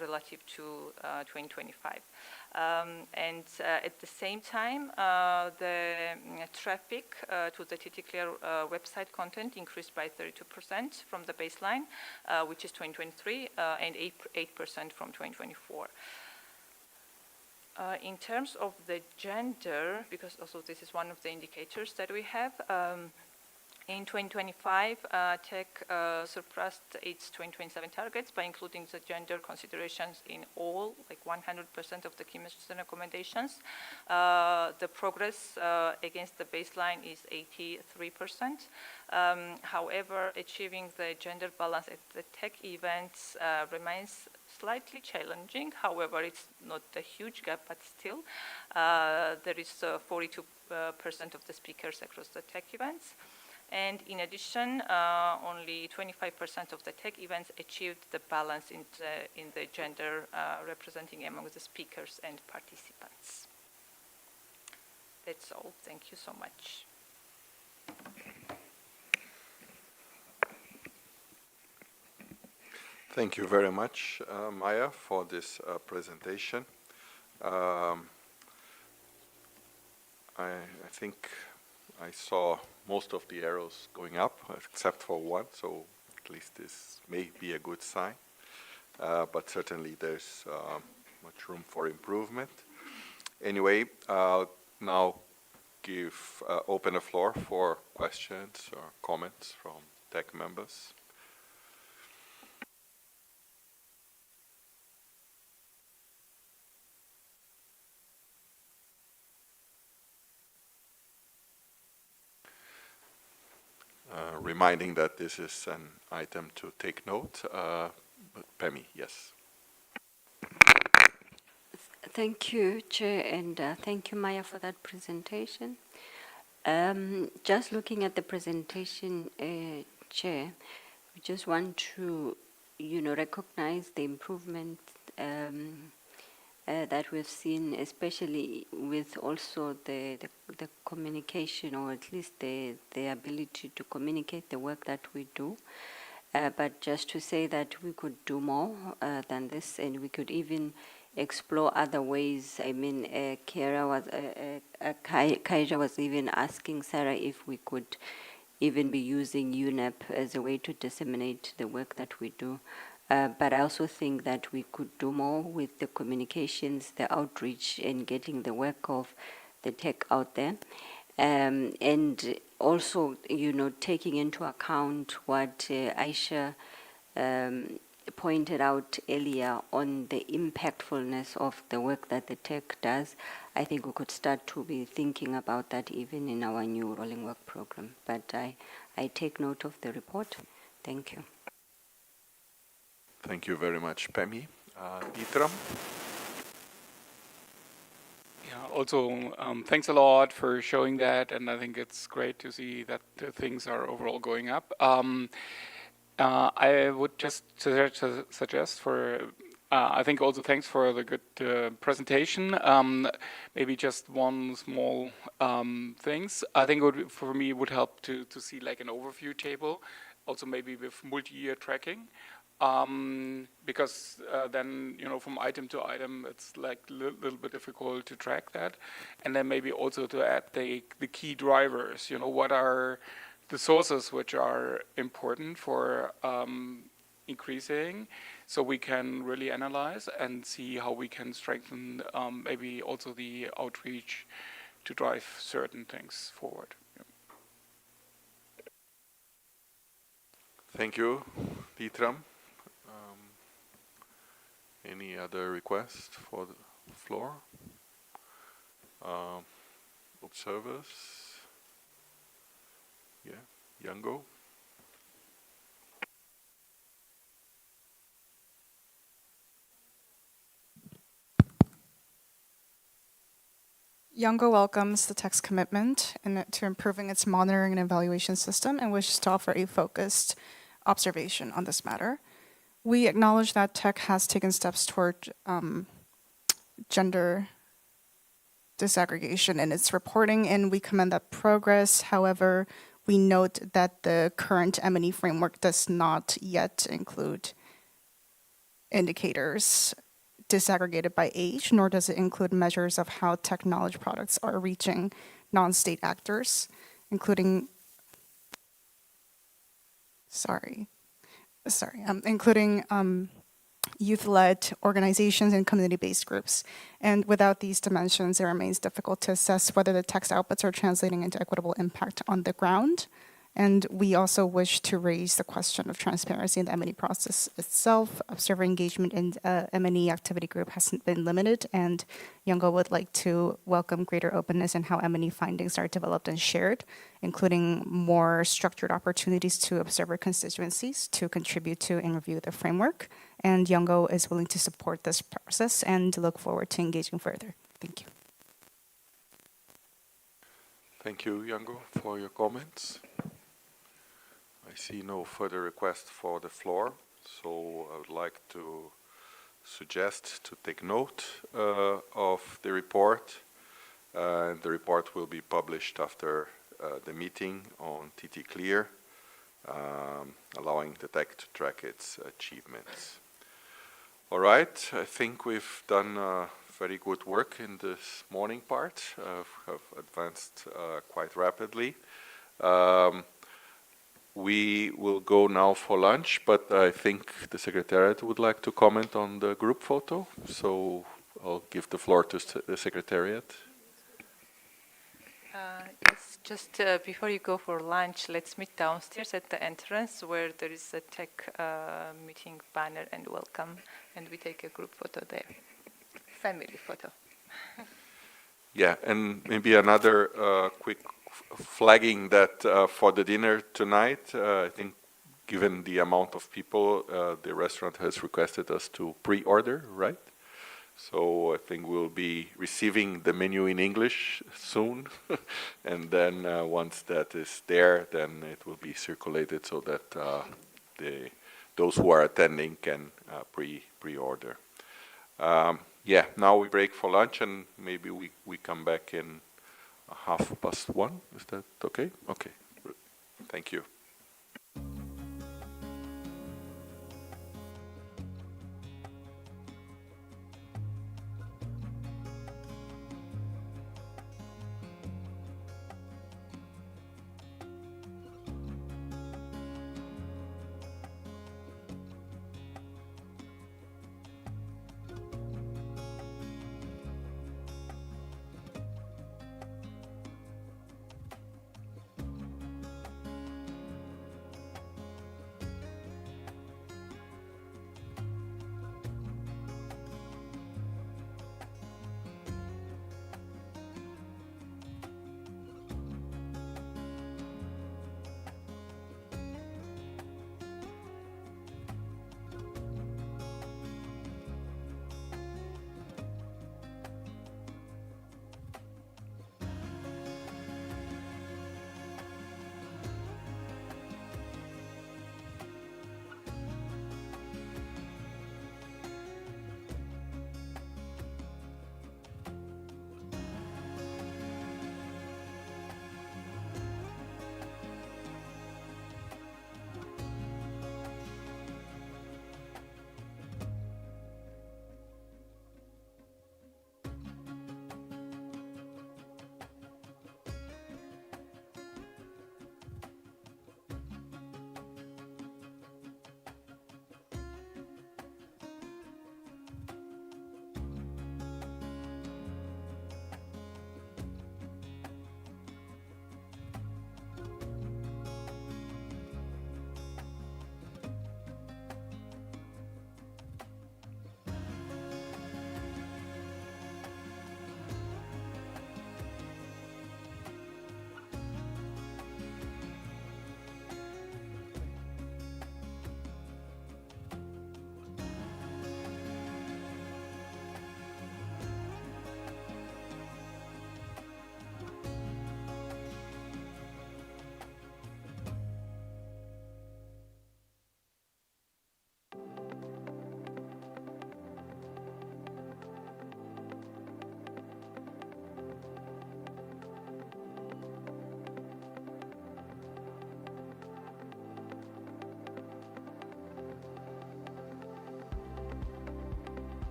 relative to 2025. And at the same time, the traffic to the TT Clear website content increased by 32% from the baseline, which is 2023, and 8% from 2024. In terms of the gender, because also this is one of the indicators that we have, in 2025, tech surpassed its 2027 targets by including the gender considerations in all, like 100% of the key messages and recommendations. The progress against the baseline is 83%. However, achieving the gender balance at the tech events remains slightly challenging. However, it's not a huge gap, but still, there is 42% of the speakers across the tech events. And in addition, only 25% of the tech events achieved the balance in the gender representing among the speakers and participants. That's all. Thank you so much. Thank you very much, Maya, for this presentation. I think I saw most of the arrows going up, except for one, so at least this may be a good sign. But certainly there's much room for improvement. Anyway, I'll now open the floor for questions or comments from tech members. Reminding that this is an item to take note. But Pemi, yes. Thank you, Chair, and thank you, Maya, for that presentation. Just looking at the presentation, Chair, we just want to, recognize the improvement that we've seen, especially with also the communication, or at least the ability to communicate the work that we do. But just to say that we could do more than this, and we could even explore other ways. I mean, Kaija was even asking Sarah if we could even be using UNEP as a way to disseminate the work that we do. But I also think that we could do more with the communications, the outreach, and getting the work of the tech out there. And also, taking into account what Aisha pointed out earlier on the impactfulness of the work that the tech does, I think we could start to be thinking about that even in our new rolling work program. But I take note of the report. Thank you. Thank you very much, Pemi. Ditram? Yeah, also, thanks a lot for showing that, and I think it's great to see that things are overall going up. I would just suggest for, I think also thanks for the good presentation. Maybe just one small things. I think for me it would help to see like an overview table, also maybe with multi-year tracking. Because then, from item to item, it's like a little bit difficult to track that. And then maybe also to add the key drivers, what are the sources which are important for increasing, so we can really analyze and see how we can strengthen maybe also the outreach to drive certain things forward. Yeah. Thank you, Ditram. Any other requests for the floor? Observers? Yeah, Yango? Yango welcomes the tech's commitment to improving its monitoring and evaluation system and wishes to offer a focused observation on this matter. We acknowledge that tech has taken steps toward gender disaggregation in its reporting, and we commend that progress. However, we note that the current M&E framework does not yet include indicators disaggregated by age, nor does it include measures of how technology products are reaching non-state actors, including youth-led organizations and community-based groups. And without these dimensions, it remains difficult to assess whether the text outputs are translating into equitable impact on the ground. And we also wish to raise the question of transparency in the M&E process itself. Observer engagement in M&E activity group hasn't been limited, and Yango would like to welcome greater openness in how M&E findings are developed and shared, including more structured opportunities to observer constituencies to contribute to and review the framework. And Yango is willing to support this process and look forward to engaging further. Thank you. Thank you, Yango, for your comments. I see no further requests for the floor, so I would like to suggest to take note of the report. The report will be published after the meeting on TT Clear, allowing the tech to track its achievements. All right, I think we've done very good work in this morning part, have advanced quite rapidly. We will go now for lunch, but I think the Secretariat would like to comment on the group photo, so I'll give the floor to the Secretariat. Yes, just before you go for lunch, let's meet downstairs at the entrance where there is a tech meeting banner and welcome, and we take a group photo there, family photo. Yeah, and maybe another quick flagging that for the dinner tonight, I think given the amount of people, the restaurant has requested us to pre-order, right? So I think we'll be receiving the menu in English soon. And then once that is there, then it will be circulated so that those who are attending can pre-order. Yeah, now we break for lunch and maybe we come back in 1:30. Is that okay? Okay. Thank you.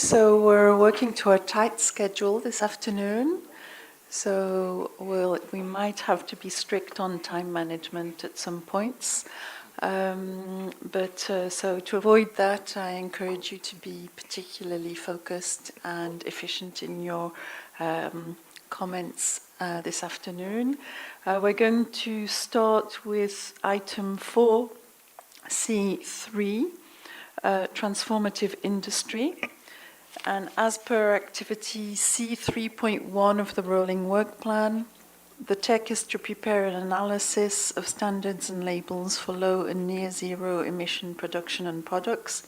so we're working to a tight schedule this afternoon. So we might have to be strict on time management at some points. So to avoid that, I encourage you to be particularly focused and efficient in your comments this afternoon. We're going to start with item 4C3, transformative industry. And as per activity C3.1 of the rolling work plan, the TEC is to prepare an analysis of standards and labels for low and near zero emission production and products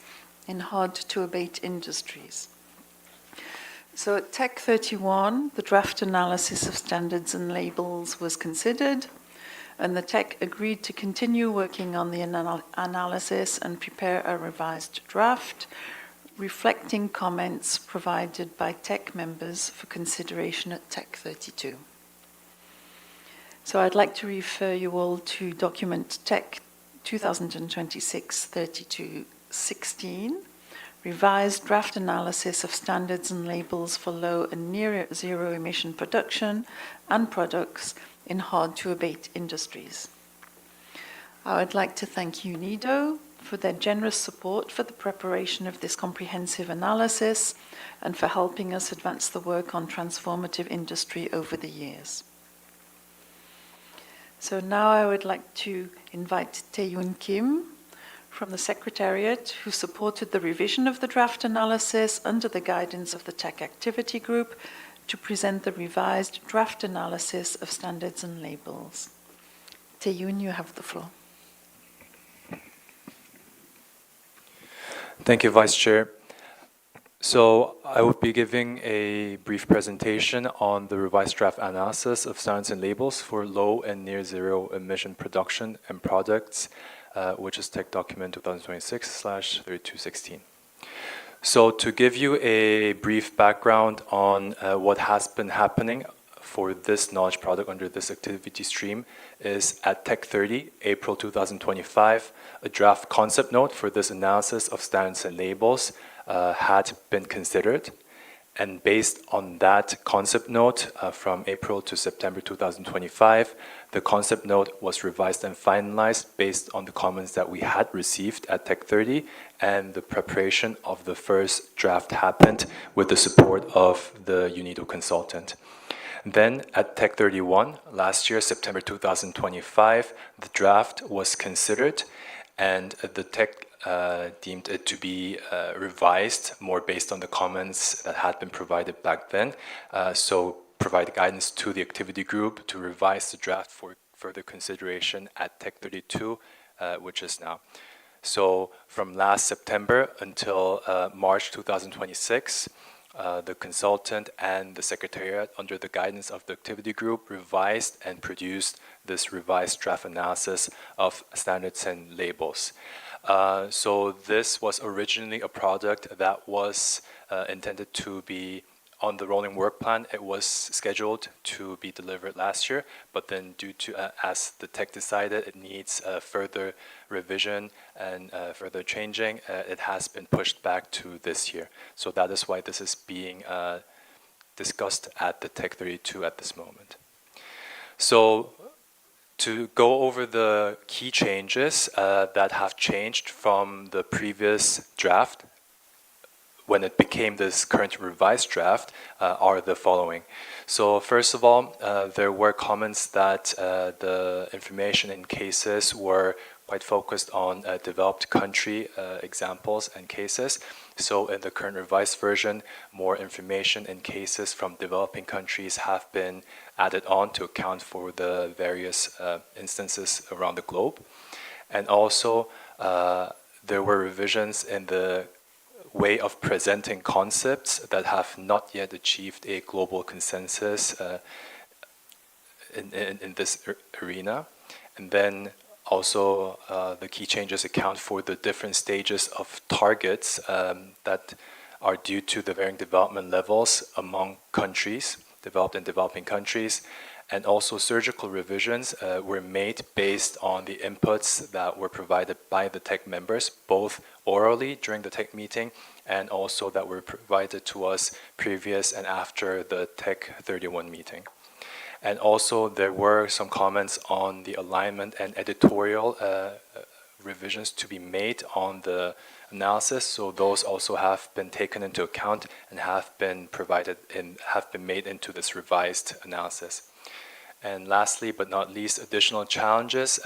in hard to abate industries. So at TEC 31, the draft analysis of standards and labels was considered, and the TEC agreed to continue working on the analysis and prepare a revised draft, reflecting comments provided by TEC members for consideration at TEC 32. So I'd like to refer you all to document TEC 2026-32-16, revised draft analysis of standards and labels for low and near zero emission production and products in hard to abate industries. I would like to thank UNIDO for their generous support for the preparation of this comprehensive analysis and for helping us advance the work on transformative industry over the years. So now I would like to invite Tae-Yoon Kim from the Secretariat, who supported the revision of the draft analysis under the guidance of the TEC Activity Group, to present the revised draft analysis of standards and labels. Tae-Yoon, you have the floor. Thank you, Vice Chair. So I will be giving a brief presentation on the revised draft analysis of standards and labels for low and near zero emission production and products, which is TEC document 2026/3216. So to give you a brief background on what has been happening for this knowledge product under this activity stream is at TEC 30, April 2025, a draft concept note for this analysis of standards and labels had been considered. And based on that concept note from April to September 2025, the concept note was revised and finalized based on the comments that we had received at TEC 30, and the preparation of the first draft happened with the support of the UNIDO consultant. Then at TEC 31, last year, September 2025, the draft was considered, and the TEC deemed it to be revised more based on the comments that had been provided back then. So provide guidance to the activity group to revise the draft for further consideration at TEC 32, which is now. So from last September until March 2026, the consultant and the secretariat, under the guidance of the activity group, revised and produced this revised draft analysis of standards and labels. So this was originally a product that was intended to be on the rolling work plan. It was scheduled to be delivered last year, but then due to, as the TEC decided, it needs further revision and further changing, it has been pushed back to this year. So that is why this is being discussed at the TEC 32 at this moment. So to go over the key changes that have changed from the previous draft when it became this current revised draft are the following. So first of all, there were comments that the information in cases were quite focused on developed country examples and cases. So in the current revised version, more information in cases from developing countries have been added on to account for the various instances around the globe. And also, there were revisions in the way of presenting concepts that have not yet achieved a global consensus in this arena. And then also the key changes account for the different stages of targets that are due to the varying development levels among countries, developed and developing countries. and also surgical revisions were made based on the inputs that were provided by the TEC members, both orally during the TEC meeting and also that were provided to us previous and after the TEC 31 meeting. And also there were some comments on the alignment and editorial revisions to be made on the analysis, so those also have been taken into account and have been made into this revised analysis. And lastly, but not least, additional challenges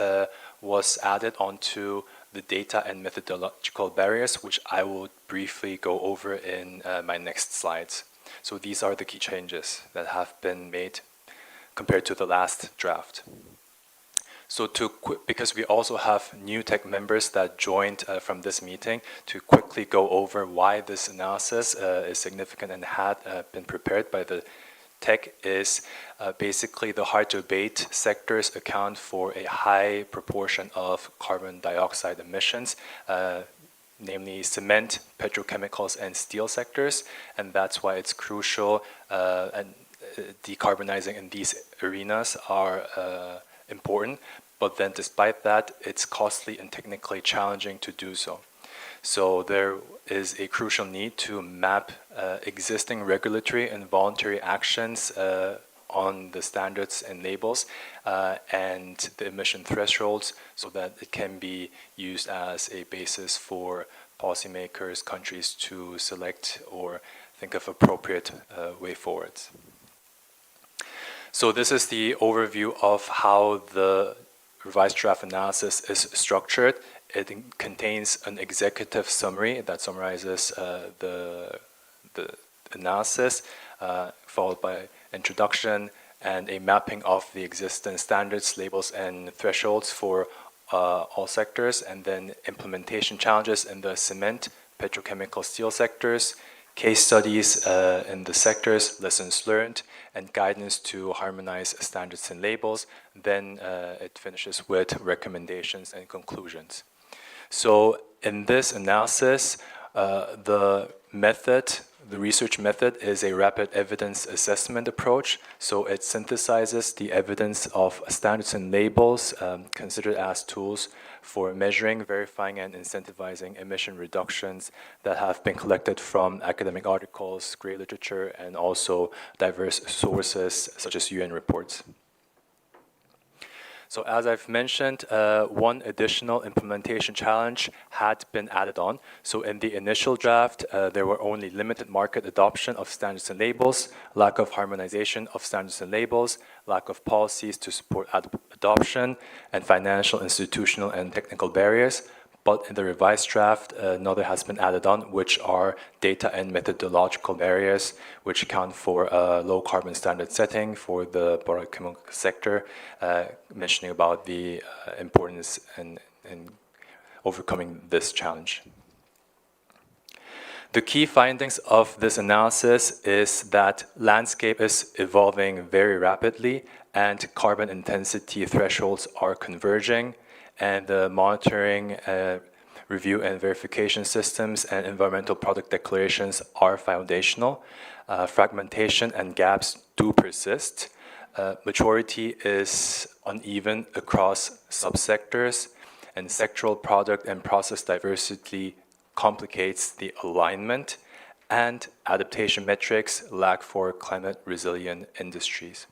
was added onto the data and methodological barriers, which I will briefly go over in my next slides. So these are the key changes that have been made compared to the last draft. So because we also have new TEC members that joined from this meeting, to quickly go over why this analysis is significant and had been prepared by the TEC is basically the hard-to-abate sectors account for a high proportion of carbon dioxide emissions, namely cement, petrochemicals, and steel sectors, and that's why it's crucial and decarbonizing in these arenas are important, but then despite that, it's costly and technically challenging to do so. So there is a crucial need to map existing regulatory and voluntary actions on the standards and labels and the emission thresholds so that it can be used as a basis for policymakers, countries to select or think of appropriate way forwards. So this is the overview of how the revised draft analysis is structured. It contains an executive summary that summarizes the analysis, followed by introduction and a mapping of the existing standards, labels, and thresholds for all sectors, and then implementation challenges in the cement, petrochemical, steel sectors, case studies in the sectors, lessons learned, and guidance to harmonize standards and labels. Then it finishes with recommendations and conclusions. So in this analysis, the research method is a rapid evidence assessment approach. So it synthesizes the evidence of standards and labels considered as tools for measuring, verifying, and incentivizing emission reductions that have been collected from academic articles, grey literature, and also diverse sources such as UN reports. So as I've mentioned, one additional implementation challenge had been added on. So in the initial draft, there were only limited market adoption of standards and labels, lack of harmonization of standards and labels, lack of policies to support adoption, and financial, institutional, and technical barriers. But in the revised draft, another has been added on, which are data and methodological barriers, which account for low carbon standard setting for the petrochemical sector, mentioning about the importance in overcoming this challenge. The key findings of this analysis is that landscape is evolving very rapidly and carbon intensity thresholds are converging, and the monitoring, review and verification systems and environmental product declarations are foundational. Fragmentation and gaps do persist. Maturity is uneven across subsectors, and sectoral product and process diversity complicates the alignment, and adaptation metrics lack for climate resilient industries.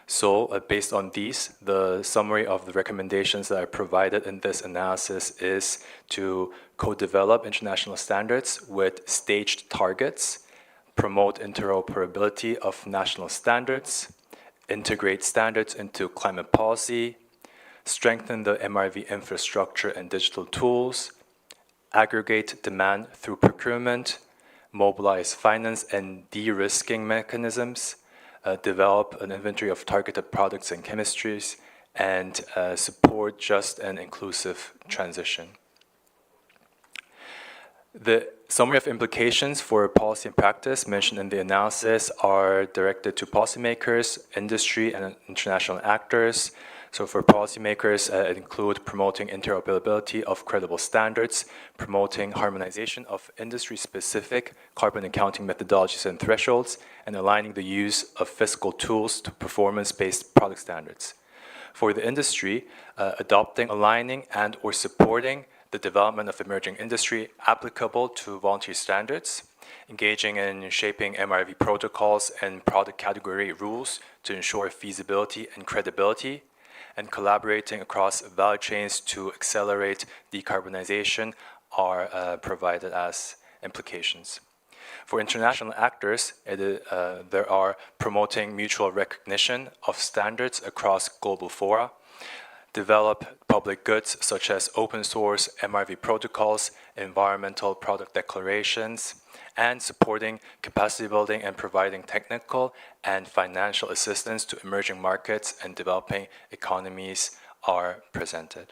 So based on these, the summary of the recommendations that are provided in this analysis is to co-develop international standards with staged targets, promote interoperability of national standards, integrate standards into climate policy, strengthen the MRV infrastructure and digital tools, aggregate demand through procurement, mobilize finance and de-risking mechanisms, develop an inventory of targeted products and chemistries, and support just and inclusive transition. The summary of implications for policy and practice mentioned in the analysis are directed to policymakers, industry, and international actors. So for policymakers, it include promoting interoperability of credible standards, promoting harmonization of industry-specific carbon accounting methodologies and thresholds, and aligning the use of fiscal tools to performance-based product standards. For the industry, adopting, aligning, and or supporting the development of emerging industry applicable to voluntary standards, engaging in shaping MRV protocols and product category rules to ensure feasibility and credibility, and collaborating across value chains to accelerate decarbonization are provided as implications. For international actors, there are promoting mutual recognition of standards across global fora, develop public goods such as open source MRV protocols, environmental product declarations, and supporting capacity building and providing technical and financial assistance to emerging markets and developing economies are presented.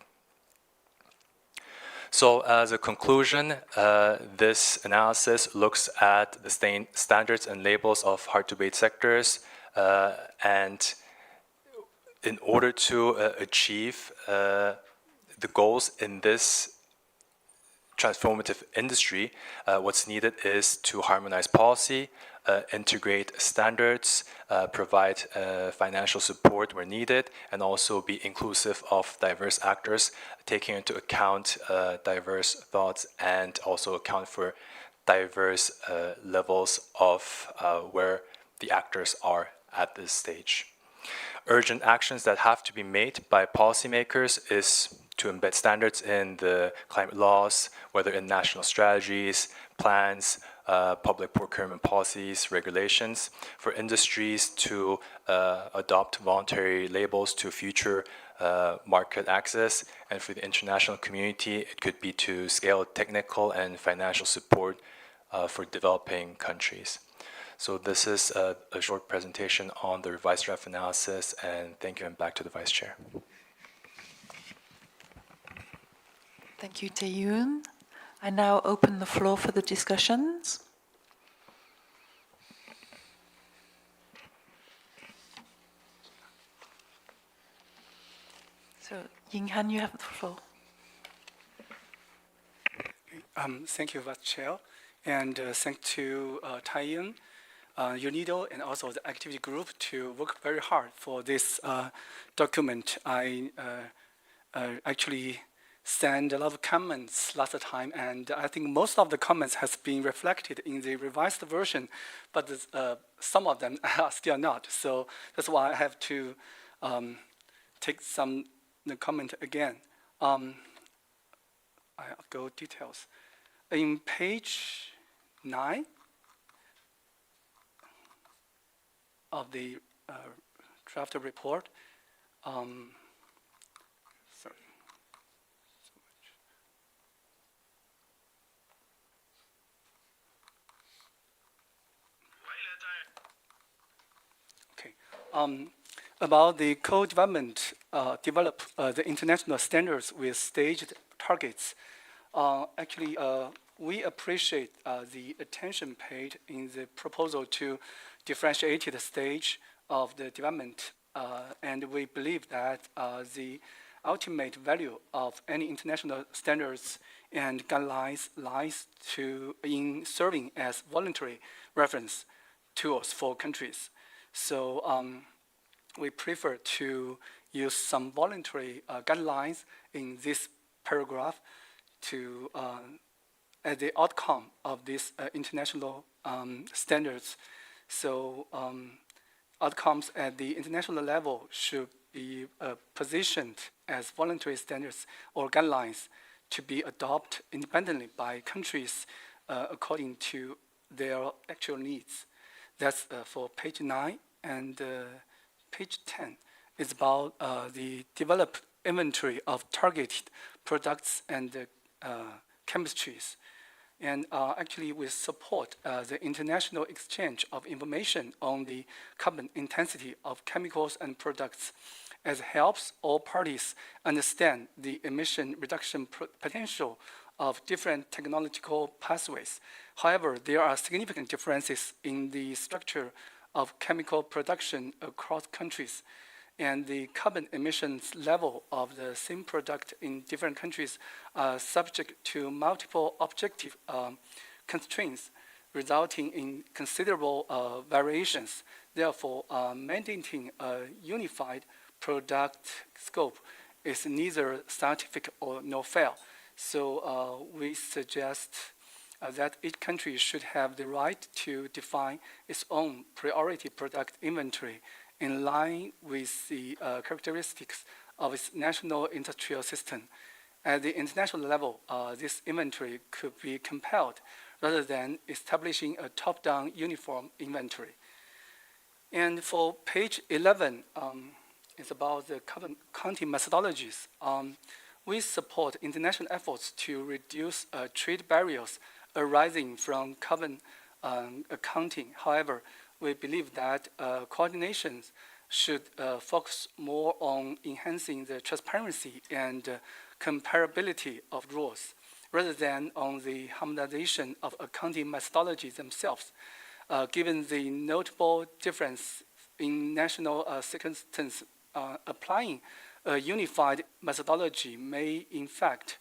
So as a conclusion, this analysis looks at the standards and labels of hard-to-abate sectors, and in order to achieve the goals in this transformative industry, what's needed is to harmonize policy, integrate standards, provide financial support where needed, and also be inclusive of diverse actors, taking into account diverse thoughts and also account for diverse levels of where the actors are at this stage. Urgent actions that have to be made by policymakers is to embed standards in the climate laws, whether in national strategies, plans, public procurement policies, regulations, for industries to adopt voluntary labels to future market access, and for the international community, it could be to scale technical and financial support for developing countries. So this is a short presentation on the revised draft analysis, and thank you, and back to the Vice Chair. Thank you, Tae-yoon. I now open the floor for the discussions. So, Ying-Han, you have the floor. Thank you, Vice Chair, and thank to Tae-yoon, UNIDO, and also the activity group to work very hard for this document. I actually sent a lot of comments last time, and I think most of the comments has been reflected in the revised version, but some of them are still not. So that's why I have to take some comment again. I'll go details. In page 9 of the draft report, about the co-development, develop the international standards with staged targets. Actually, we appreciate the attention paid in the proposal to differentiate the stage of the development, and we believe that the ultimate value of any international standards and guidelines lies in serving as voluntary reference tools for countries. So we prefer to use some voluntary guidelines in this paragraph to as the outcome of these international standards. So outcomes at the international level should be positioned as voluntary standards or guidelines to be adopted independently by countries according to their actual needs. That's for page 9, and page 10 is about the developed inventory of targeted products and chemistries. And actually, we support the international exchange of information on the carbon intensity of chemicals and products, as it helps all parties understand the emission reduction potential of different technological pathways. However, there are significant differences in the structure of chemical production across countries, and the carbon emissions level of the same product in different countries are subject to multiple objective constraints, resulting in considerable variations. Therefore, mandating a unified product scope is neither scientific or nor fair. So we suggest that each country should have the right to define its own priority product inventory in line with the characteristics of its national industrial system. At the international level, this inventory could be compelled rather than establishing a top-down uniform inventory. And for page 11, it's about the carbon accounting methodologies. We support international efforts to reduce trade barriers arising from carbon accounting. However, we believe that coordination should focus more on enhancing the transparency and comparability of rules, rather than on the harmonization of accounting methodologies themselves. Given the notable difference in national circumstances, applying a unified methodology may, in fact,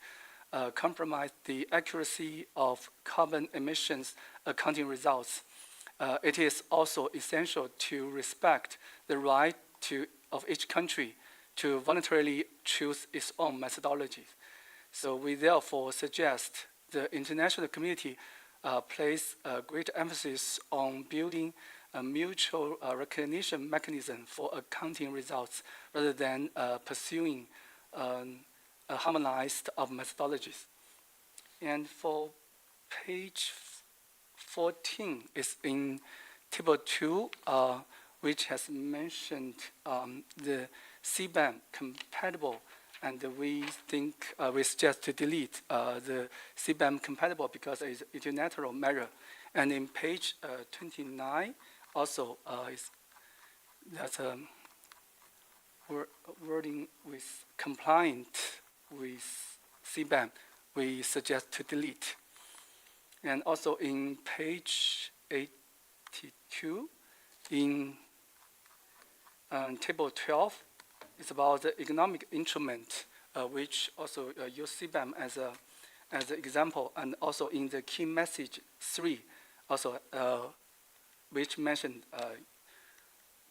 compromise the accuracy of carbon emissions accounting results. It is also essential to respect the right of each country to voluntarily choose its own methodologies. So we therefore suggest the international community place great emphasis on building a mutual recognition mechanism for accounting results rather than pursuing a harmonized of methodologies. And for page 14 is in table 2, which has mentioned the CBAM compatible, and we think we suggest to delete the CBAM compatible because it's a unilateral measure. And in page 29, also that's a wording with compliant with CBAM, we suggest to delete. And also in page 82, in table 12, it's about the economic instrument, which also use CBAM as an example, and also in the key message 3, also which mentioned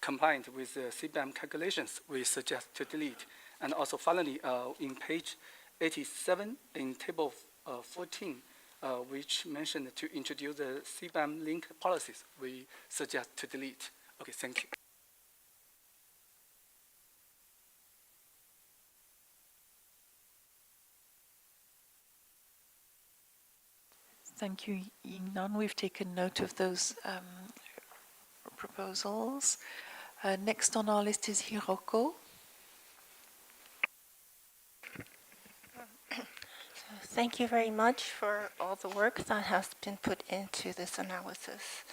compliant with the CBAM calculations, we suggest to delete. And also finally, in page 87, in table 14, which mentioned to introduce the CBAM link policies, we suggest to delete. Okay, thank you. Thank you, Yingnan. We've taken note of those proposals. Next on our list is Hiroko. Thank you very much for all the work that has been put into this analysis.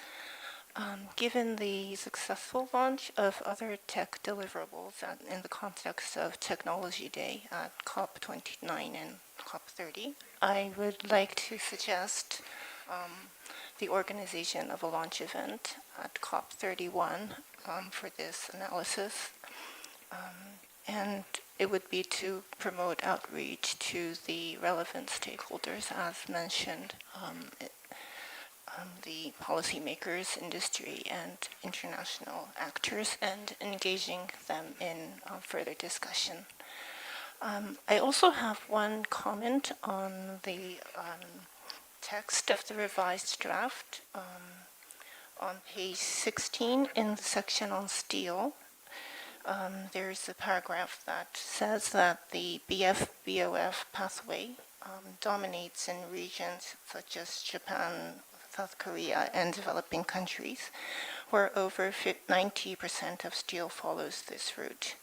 Given the successful launch of other tech deliverables in the context of Technology Day at COP29 and COP30, I would like to suggest the organization of a launch event at COP31 for this analysis. And it would be to promote outreach to the relevant stakeholders, as mentioned, the policymakers, industry, and international actors, and engaging them in further discussion. I also have one comment on the text of the revised draft. On page 16 in the section on steel, there's a paragraph that says that the BF-BOF pathway dominates in regions such as Japan, South Korea, and developing countries, where over 90% of steel follows this route,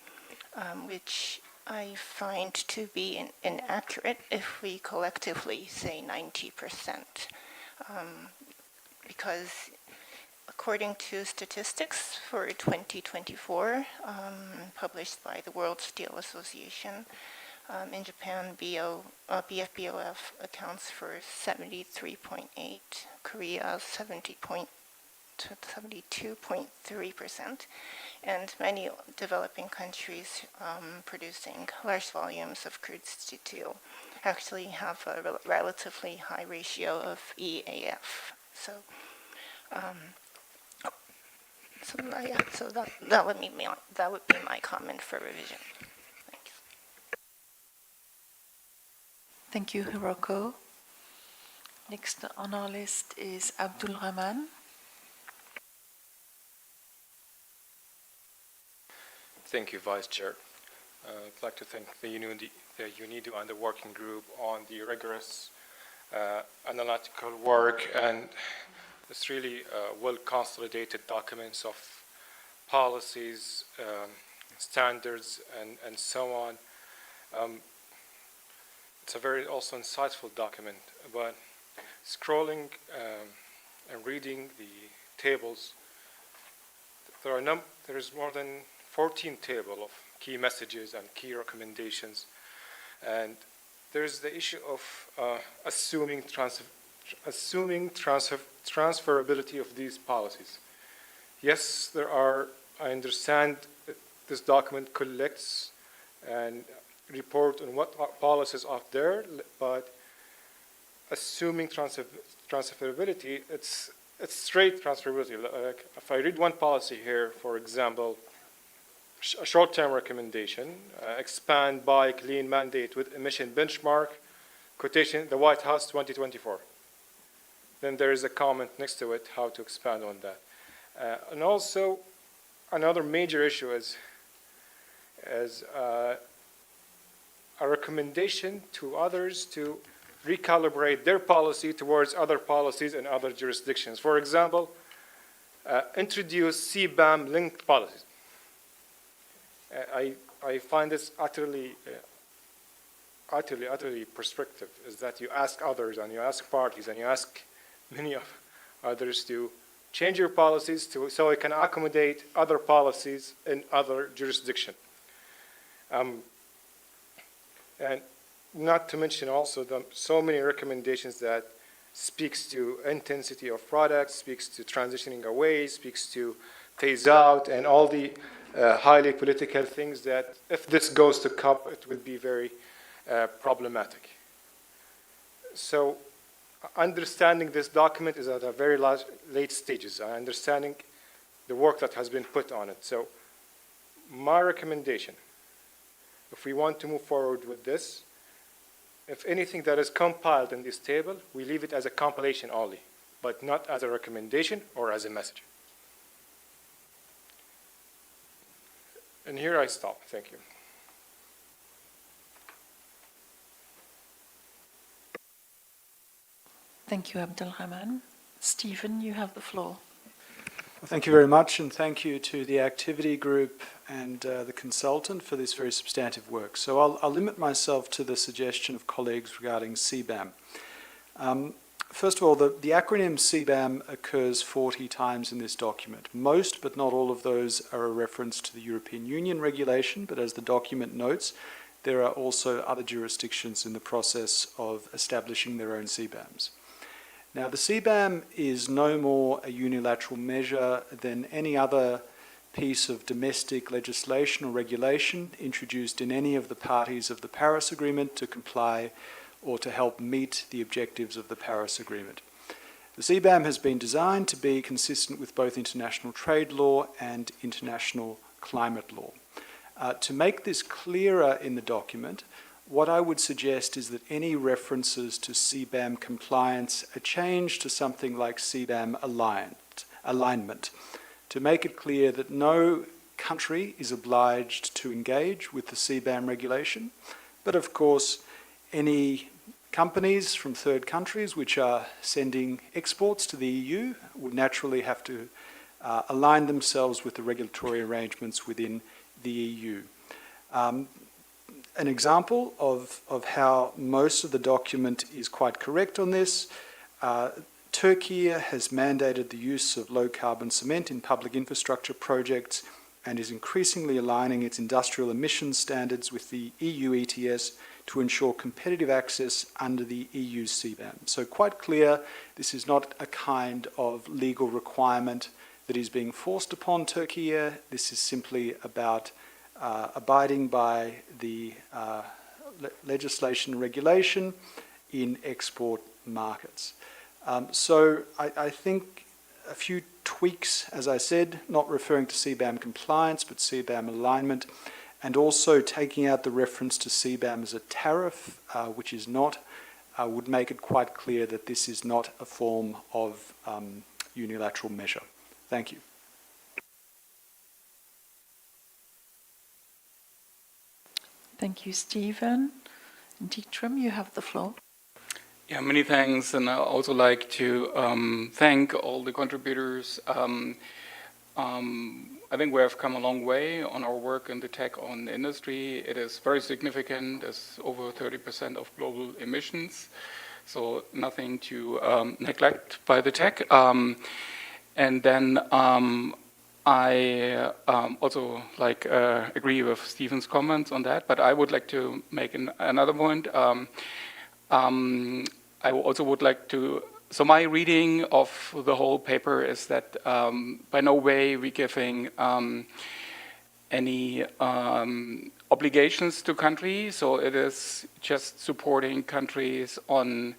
which I find to be inaccurate if we collectively say 90%, because according to statistics for 2024, published by the World Steel Association, in Japan, BF-BOF accounts for 73.8, Korea 70.9, 72.3%, and many developing countries producing large volumes of crude steel actually have a relatively high ratio of EAF. So, that would be my comment for revision. Thank you, Hiroko. Next on our list is Abdul Rahman. Thank you, Vice Chair. I'd like to thank the UNIDO and the working group on the rigorous analytical work, and it's really well-consolidated documents of policies, standards, and so on. It's a very also insightful document, but scrolling and reading the tables, there is more than 14 tables of key messages and key recommendations, and there's the issue of assuming transferability of these policies. Yes, I understand that this document collects and report on what policies are there, but assuming transferability, it's straight transferability. Like if I read one policy here, for example, a short-term recommendation, expand buy clean mandate with emission benchmark, quotation, the White House 2024. Then there is a comment next to it, how to expand on that. And also, another major issue is a recommendation to others to recalibrate their policy towards other policies in other jurisdictions. For example, introduce CBAM-linked policies. I find this utterly prescriptive, is that you ask others and you ask parties and you ask many of others to change your policies so it can accommodate other policies in other jurisdictions. And not to mention also so many recommendations that speaks to intensity of products, speaks to transitioning away, speaks to phase out, and all the highly political things that if this goes to COP, it would be very problematic. So understanding this document is at a very late stages, understanding the work that has been put on it. So my recommendation, if we want to move forward with this, if anything that is compiled in this table, we leave it as a compilation only, but not as a recommendation or as a message. And here I stop. Thank you. Thank you, Abdul Rahman. Stephen, you have the floor. Well, thank you very much, and thank you to the activity group and the consultant for this very substantive work. So I'll limit myself to the suggestion of colleagues regarding CBAM. First of all, the acronym CBAM occurs 40 times in this document. Most, but not all of those, are a reference to the European Union regulation, but as the document notes, there are also other jurisdictions in the process of establishing their own CBAMs. Now, the CBAM is no more a unilateral measure than any other piece of domestic legislation or regulation introduced in any of the parties of the Paris Agreement to comply or to help meet the objectives of the Paris Agreement. The CBAM has been designed to be consistent with both international trade law and international climate law. To make this clearer in the document, what I would suggest is that any references to CBAM compliance are changed to something like CBAM alignment, to make it clear that no country is obliged to engage with the CBAM regulation, but of course any companies from third countries which are sending exports to the EU would naturally have to align themselves with the regulatory arrangements within the EU. An example of how most of the document is quite correct on this, Turkey has mandated the use of low-carbon cement in public infrastructure projects and is increasingly aligning its industrial emissions standards with the EU ETS to ensure competitive access under the EU CBAM. So quite clear, this is not a kind of legal requirement that is being forced upon Turkey. This is simply about abiding by the legislation and regulation in export markets. So I think a few tweaks, as I said, not referring to CBAM compliance, but CBAM alignment, and also taking out the reference to CBAM as a tariff, which is not, would make it quite clear that this is not a form of unilateral measure. Thank you. Thank you, Stephen. Dietram, you have the floor. Yeah, many thanks, and I also like to thank all the contributors. I think we have come a long way on our work in the tech on industry. It is very significant. It's over 30% of global emissions, so nothing to neglect by the tech. And then I also agree with Stephen's comments on that, but I would like to make another point. I also would like to, so my reading of the whole paper is that by no way we're giving any obligations to countries, so it is just supporting countries on,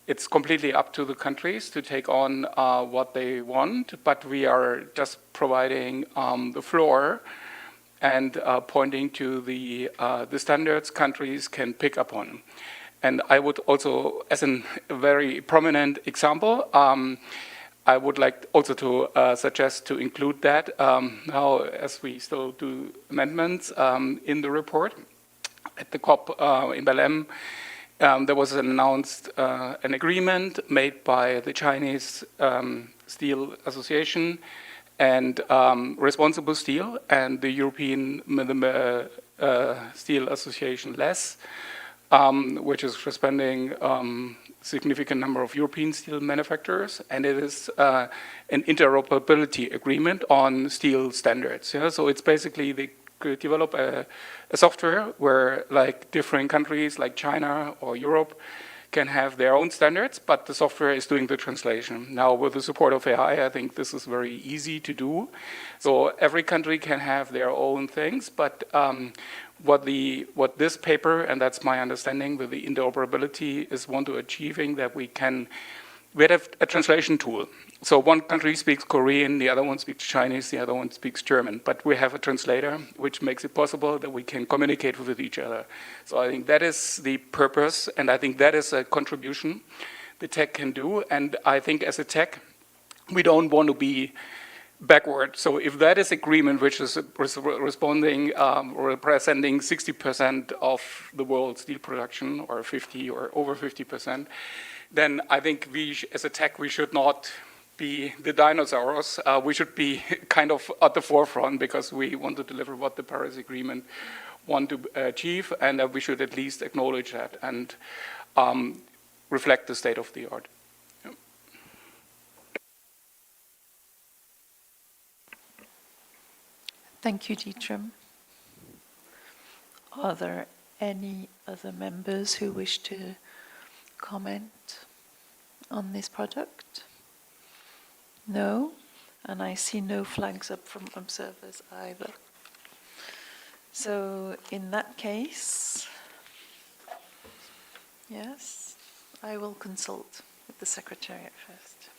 it's completely up to the countries to take on what they want, but we are just providing the floor and pointing to the standards countries can pick up on. And I would also, as a very prominent example, I would like also to suggest to include that now as we still do amendments in the report. At the COP in Belém, there was announced an agreement made by the Chinese Steel Association and Responsible Steel and the European Steel Association LESS, which is responding significant number of European steel manufacturers, and it is an interoperability agreement on steel standards. Yeah? So it's basically they could develop a software where like different countries like China or Europe can have their own standards, but the software is doing the translation. Now with the support of AI, I think this is very easy to do. So every country can have their own things, but what this paper, and that's my understanding with the interoperability, is want to achieving that we have a translation tool. So one country speaks Korean, the other one speaks Chinese, the other one speaks German, but we have a translator which makes it possible that we can communicate with each other. So I think that is the purpose, and I think that is a contribution the tech can do, and I think as a tech, we don't want to be backward. So if that is agreement which is responding or representing 60% of the world's steel production, or 50 or over 50%, then I think we, as a tech, we should not be the dinosaurs. We should be kind of at the forefront because we want to deliver what the Paris Agreement want to achieve, and we should at least acknowledge that and reflect the state of the art. Thank you, Dietram. Are there any other members who wish to comment on this project? No? And I see no flags up from observers either. So in that case, yes, I will consult with the Secretariat first.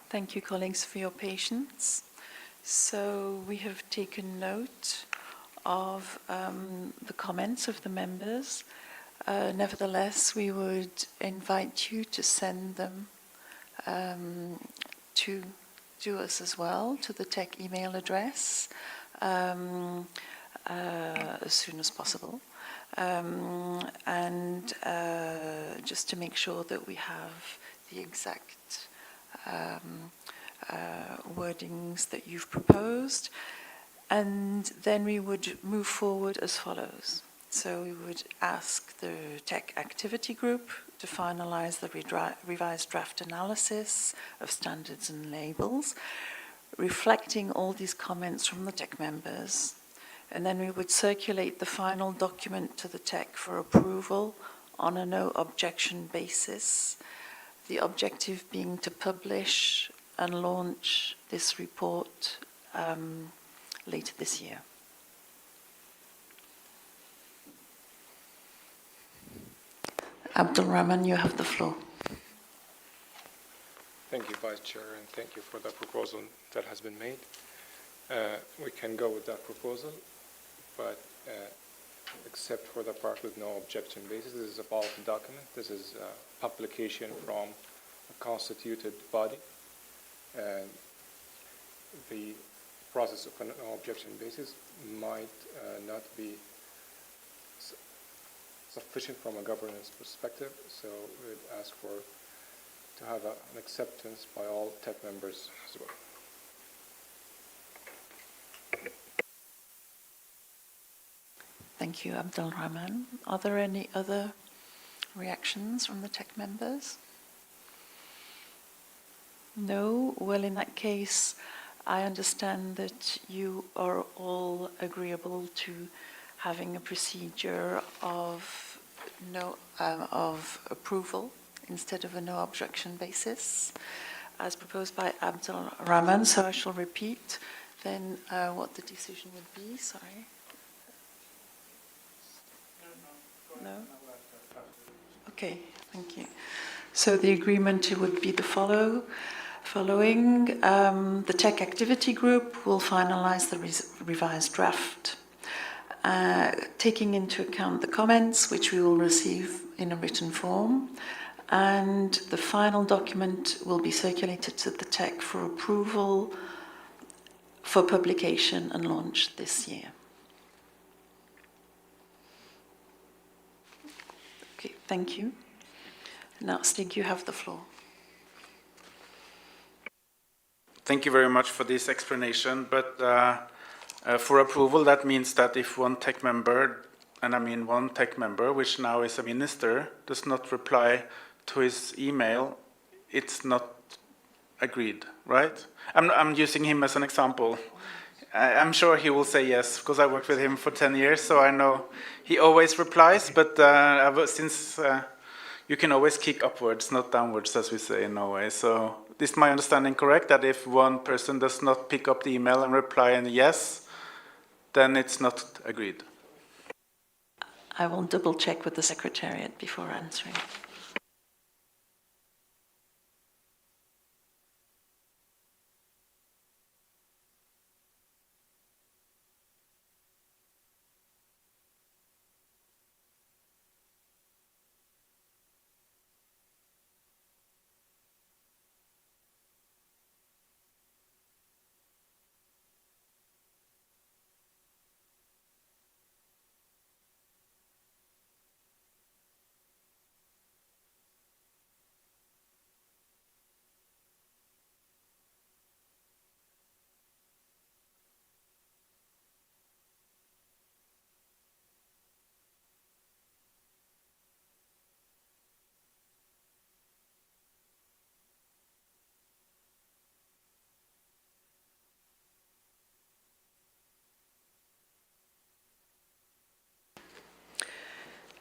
Thank you, colleagues, for your patience. So we have taken note of the comments of the members. Nevertheless, we would invite you to send them to us as well, to the tech email address, as soon as possible. And just to make sure that we have the exact wordings that you've proposed. And then we would move forward as follows. So we would ask the tech activity group to finalize the revised draft analysis of standards and labels, reflecting all these comments from the tech members. And then we would circulate the final document to the tech for approval on a no objection basis. The objective being to publish and launch this report later this year. Abdulrahman, you have the floor. Thank you, Vice Chair, and thank you for the proposal that has been made. We can go with that proposal, but except for the part with no objection basis, this is a policy document. This is a publication from a constituted body, and the process of a no objection basis might not be sufficient from a governance perspective, so we would ask to have an acceptance by all tech members as well. Thank you, Abdulrahman. Are there any other reactions from the tech members? No? Well, in that case, I understand that you are all agreeable to having a procedure of approval instead of a no objection basis, as proposed by Abdulrahman. So I shall repeat then what the decision would be. Sorry. No? Okay, thank you. So the agreement would be the following. The tech activity group will finalize the revised draft, taking into account the comments which we will receive in a written form, and the final document will be circulated to the tech for approval for publication and launch this year. Okay, thank you. Now, Stig, you have the floor. Thank you very much for this explanation, but for approval, that means that if one tech member, and I mean one tech member, which now is a minister, does not reply to his email, it's not agreed, right? I'm using him as an example. I'm sure he will say yes, because I worked with him for 10 years, so I know he always replies, but since you can always kick upwards, not downwards, as we say in Norway. So is my understanding correct, that if one person does not pick up the email and reply in yes, then it's not agreed? I will double check with the Secretariat before answering.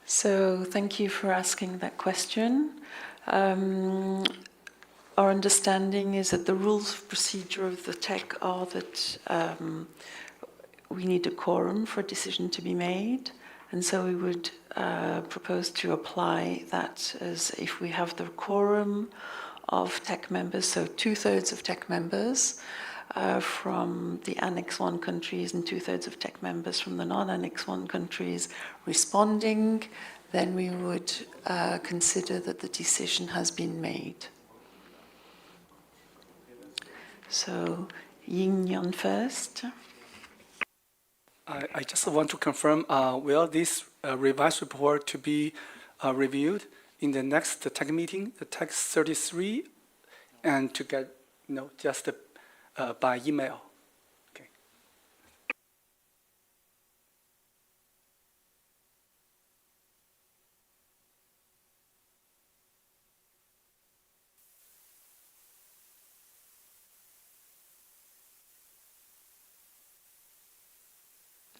So thank you for asking that question. Our understanding is that the rules of procedure of the tech are that we need a quorum for a decision to be made, and so we would propose to apply that as if we have the quorum of tech members, so 2/3 of tech members from the Annex 1 countries and 2/3 of tech members from the non-Annex 1 countries responding, then we would consider that the decision has been made. So, Yin-Yan first. I just want to confirm, will this revised report to be reviewed in the next tech meeting, the tech 33, and to get, just by email? Okay.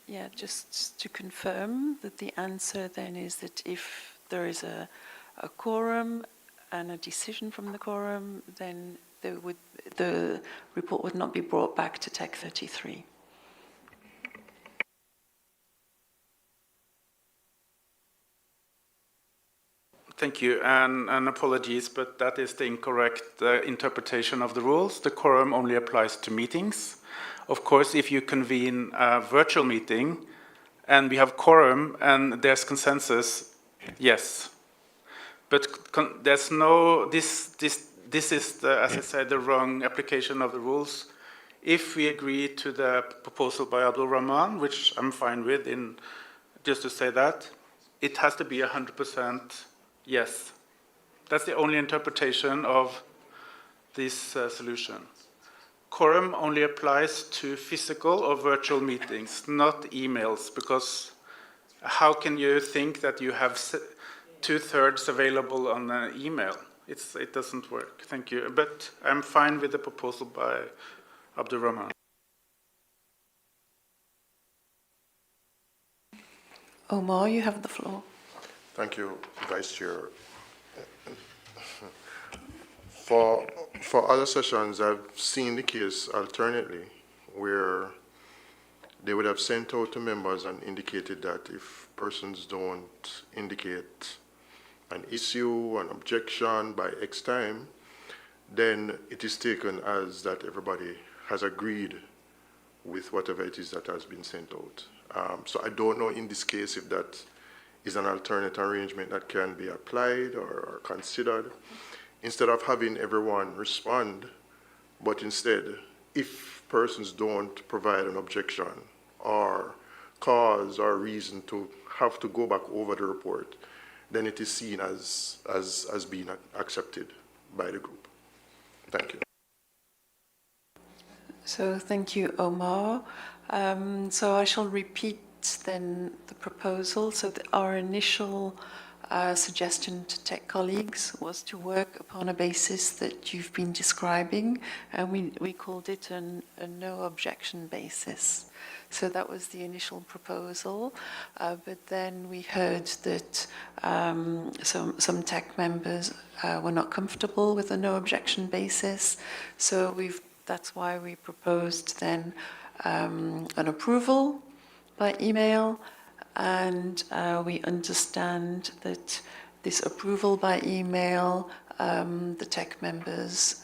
Yeah, just to confirm that the answer then is that if there is a quorum and a decision from the quorum, then the report would not be brought back to Tech 33. Thank you, and apologies, but that is the incorrect interpretation of the rules. The quorum only applies to meetings. Of course, if you convene a virtual meeting and we have quorum and there's consensus, yes. But there's no, this is, as I said, the wrong application of the rules. If we agree to the proposal by Abdul Rahman, which I'm fine with, just to say that, it has to be 100% yes. That's the only interpretation of this solution. Quorum only applies to physical or virtual meetings, not emails, because how can you think that you have 2/3 available on an email? It doesn't work. Thank you. But I'm fine with the proposal by Abdul Rahman. Omar, you have the floor. Thank you, Vice Chair. For other sessions, I've seen the case alternately, where they would have sent out to members and indicated that if persons don't indicate an issue, an objection by X time, then it is taken as that everybody has agreed with whatever it is that has been sent out. So I don't know in this case if that is an alternate arrangement that can be applied or considered. Instead of having everyone respond, but instead, if persons don't provide an objection or cause or reason to have to go back over the report, then it is seen as being accepted by the group. Thank you. So thank you, Omar. So I shall repeat then the proposal. So our initial suggestion to tech colleagues was to work upon a basis that you've been describing, and we called it a no objection basis. So that was the initial proposal, but then we heard that some tech members were not comfortable with a no objection basis. So that's why we proposed then an approval by email, and we understand that this approval by email, the tech members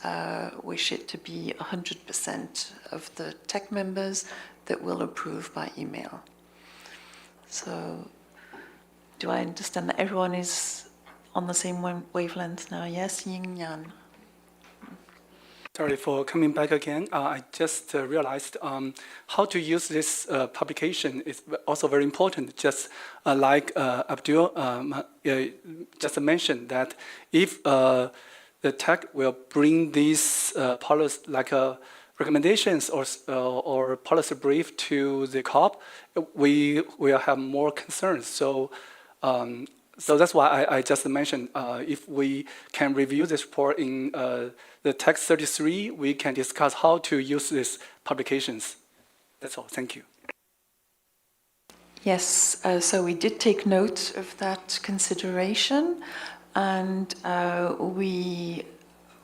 wish it to be 100% of the tech members that will approve by email. So do I understand that everyone is on the same wavelength now? Yes, Yin-Yan. Sorry for coming back again. I just realized how to use this publication is also very important. Just like Abdul just mentioned, that if the tech will bring these policy, like recommendations or policy brief to the COP, we will have more concerns. So that's why I just mentioned if we can review this report in the text 33, we can discuss how to use these publications. That's all. Thank you. Yes, so we did take note of that consideration, and we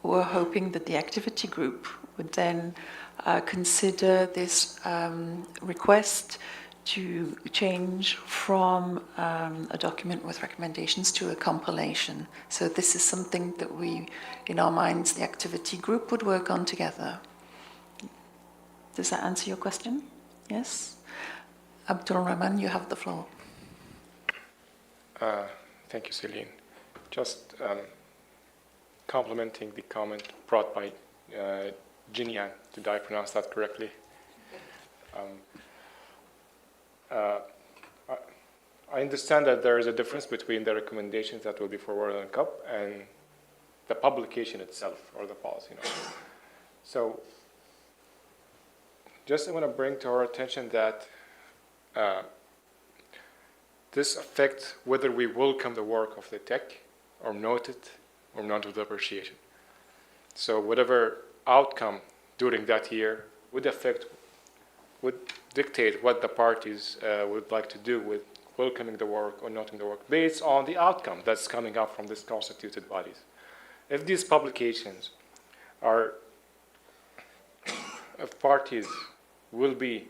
were hoping that the activity group would then consider this request to change from a document with recommendations to a compilation. So this is something that we, in our minds, the activity group would work on together. Does that answer your question? Yes? Abdul Rahman, you have the floor. Thank you, Celine. Just complimenting the comment brought by Jinyan. Did I pronounce that correctly? I understand that there is a difference between the recommendations that will be forwarded on CUP and the publication itself, or the policy note. So just I want to bring to our attention that this affects whether we welcome the work of the tech or note it or not with appreciation. So whatever outcome during that year would dictate what the parties would like to do with welcoming the work or noting the work based on the outcome that's coming up from these constituted bodies. If these publications are, if parties will be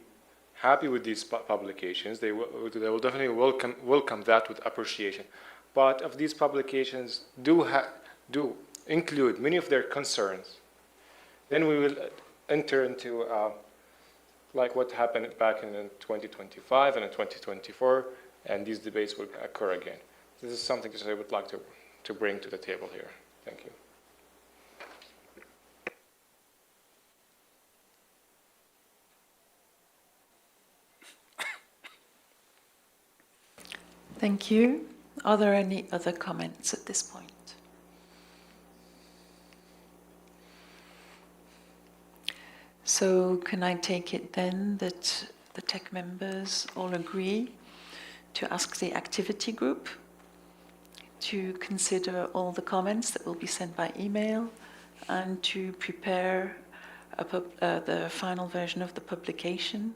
happy with these publications, they will definitely welcome that with appreciation. But if these publications do include many of their concerns, then we will enter into like what happened back in 2025 and in 2024, and these debates will occur again. This is something that I would like to bring to the table here. Thank you. Thank you. Are there any other comments at this point? So can I take it then that the tech members all agree to ask the activity group to consider all the comments that will be sent by email and to prepare the final version of the publication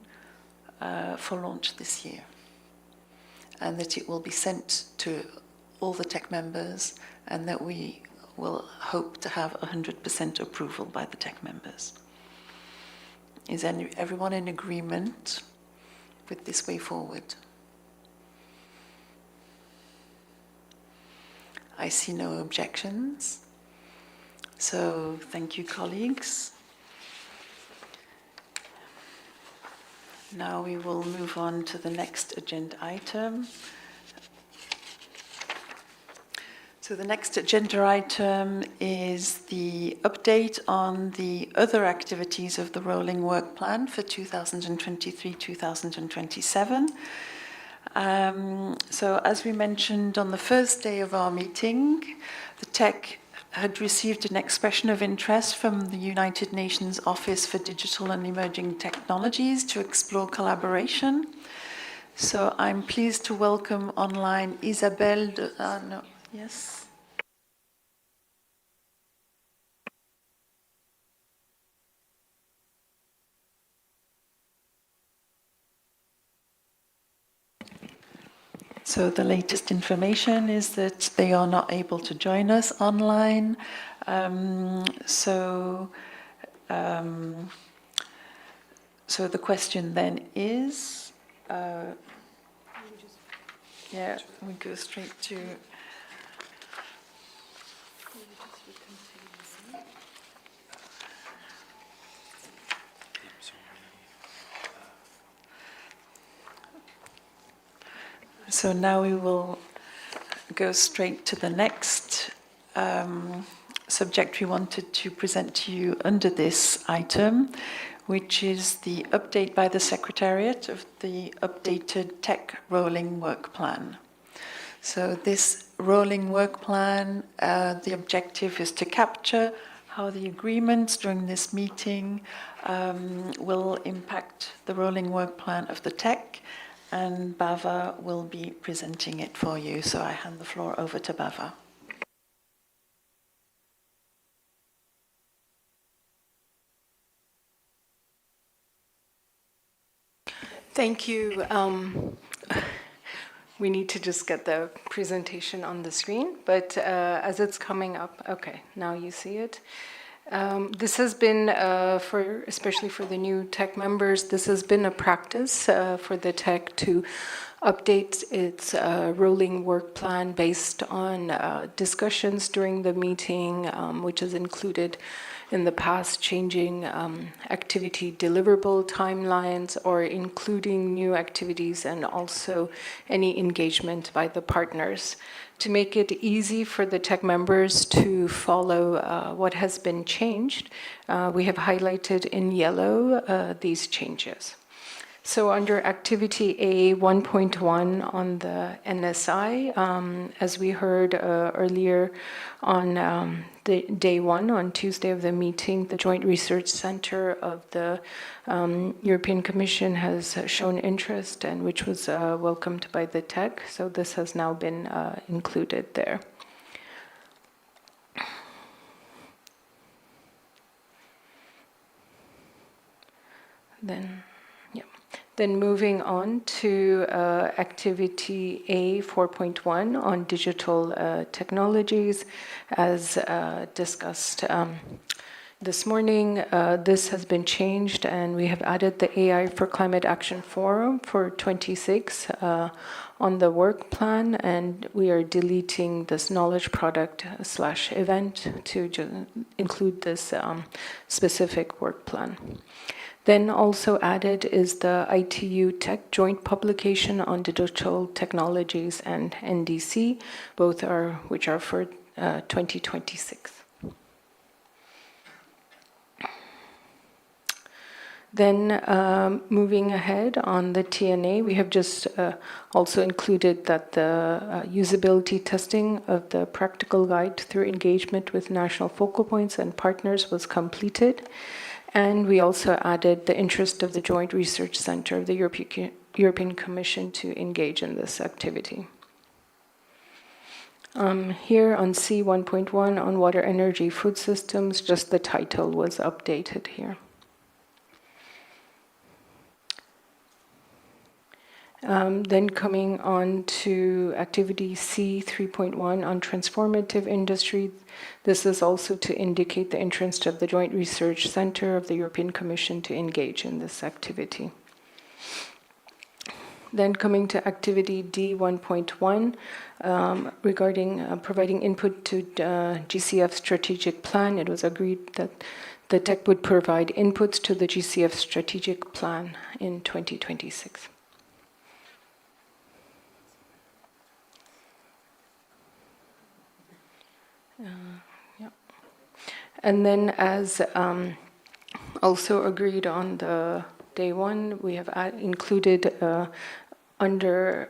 for launch this year? And that it will be sent to all the tech members, and that we will hope to have 100% approval by the tech members. Is everyone in agreement with this way forward? I see no objections. So thank you, colleagues. Now we will move on to the next agenda item. So the next agenda item is the update on the other activities of the rolling work plan for 2023-2027. So as we mentioned on the first day of our meeting, the TEC had received an expression of interest from the United Nations Office for Digital and Emerging Technologies to explore collaboration. So I'm pleased to welcome online Isabelle yes? So the latest information is that they are not able to join us online. So the question then is, yeah, we go straight to. So now we will go straight to the next subject we wanted to present to you under this item, which is the update by the Secretariat of the updated TEC rolling work plan. So this rolling work plan, the objective is to capture how the agreements during this meeting will impact the rolling work plan of the TEC, and Bava will be presenting it for you. So I hand the floor over to Bava. Thank you. We need to just get the presentation on the screen, but as it's coming up, okay, now you see it. This has been, especially for the new tech members, this has been a practice for the tech to update its rolling work plan based on discussions during the meeting, which has included in the past changing activity deliverable timelines or including new activities and also any engagement by the partners. To make it easy for the tech members to follow what has been changed, we have highlighted in yellow these changes. So under activity A 1.1 on the NSI, as we heard earlier on the day one, on Tuesday of the meeting, the Joint Research Center of the European Commission has shown interest and which was welcomed by the tech. So this has now been included there. Then moving on to activity A 4.1 on digital technologies, as discussed this morning, this has been changed and we have added the AI for Climate Action Forum for 26 on the work plan, and we are deleting this knowledge product / event to include this specific work plan. Then also added is the ITU Tech joint publication on digital technologies and NDC, both are which are for 2026. Then moving ahead on the TNA, we have just also included that the usability testing of the practical guide through engagement with national focal points and partners was completed. And we also added the interest of the Joint Research Center of the European Commission to engage in this activity. Here on C 1.1 on water, energy, food systems, just the title was updated here. Then coming on to activity C 3.1 on transformative industry, this is also to indicate the interest of the Joint Research Center of the European Commission to engage in this activity. Then coming to activity D 1.1 regarding providing input to GCF strategic plan, it was agreed that the tech would provide inputs to the GCF strategic plan in 2026. And then as also agreed on the day one, we have included under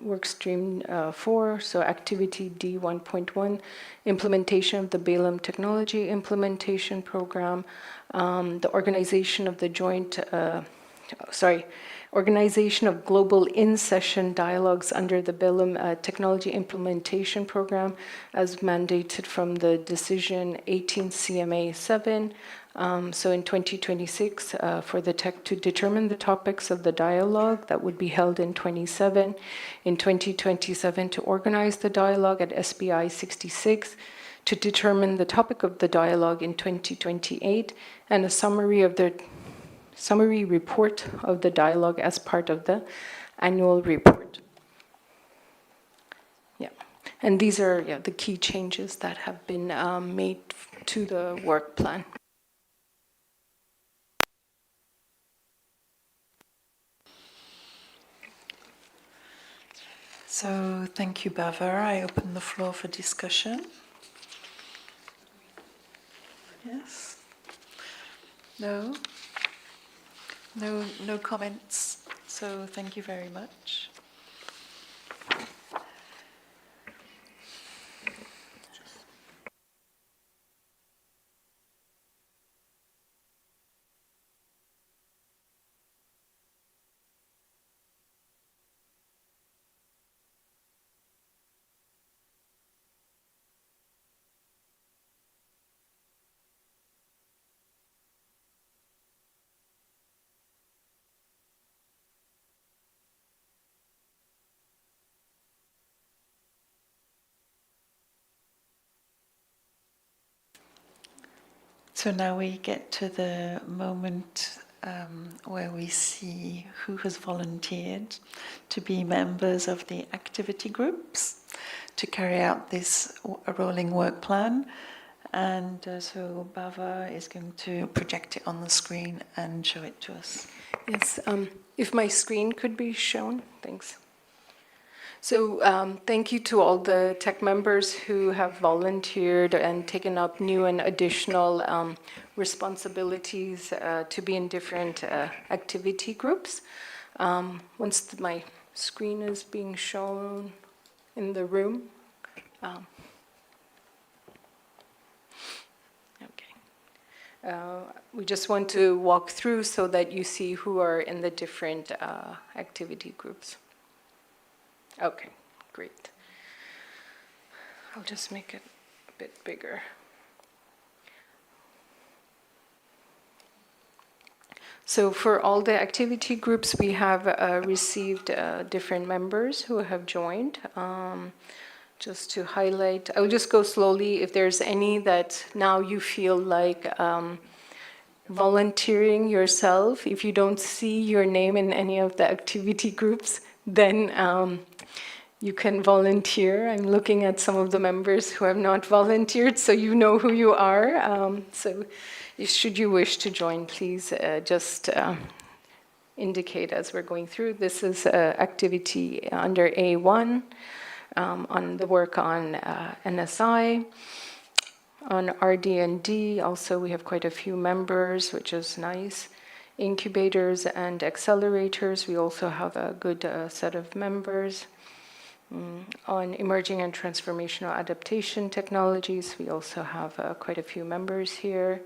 workstream 4, so activity D 1.1, implementation of the BALAM technology implementation program, the organization of the joint, organization of global in-session dialogues under the BALAM technology implementation program as mandated from the decision 18 CMA 7. So in 2026, for the tech to determine the topics of the dialogue that would be held in 27. In 2027, to organize the dialogue at SBI 66, to determine the topic of the dialogue in 2028, and a summary report of the dialogue as part of the annual report. Yeah, and these are the key changes that have been made to the work plan. So thank you, Barbara. I open the floor for discussion. Yes? No? No comments. So thank you very much. So now we get to the moment where we see who has volunteered to be members of the activity groups to carry out this rolling work plan. And so Bava is going to project it on the screen and show it to us. Yes, if my screen could be shown, thanks. So thank you to all the tech members who have volunteered and taken up new and additional responsibilities to be in different activity groups. Once my screen is being shown in the room. We just want to walk through so that you see who are in the different activity groups. Okay, great. I'll just make it a bit bigger. So for all the activity groups, we have received different members who have joined. Just to highlight, I'll just go slowly. If there's any that now you feel like volunteering yourself, if you don't see your name in any of the activity groups, then you can volunteer. I'm looking at some of the members who have not volunteered, so you know who you are. So should you wish to join, please just indicate as we're going through. This is activity under A1 on the work on NSI. On RD&D, also we have quite a few members, which is nice. Incubators and accelerators, we also have a good set of members. On emerging and transformational adaptation technologies, we also have quite a few members here.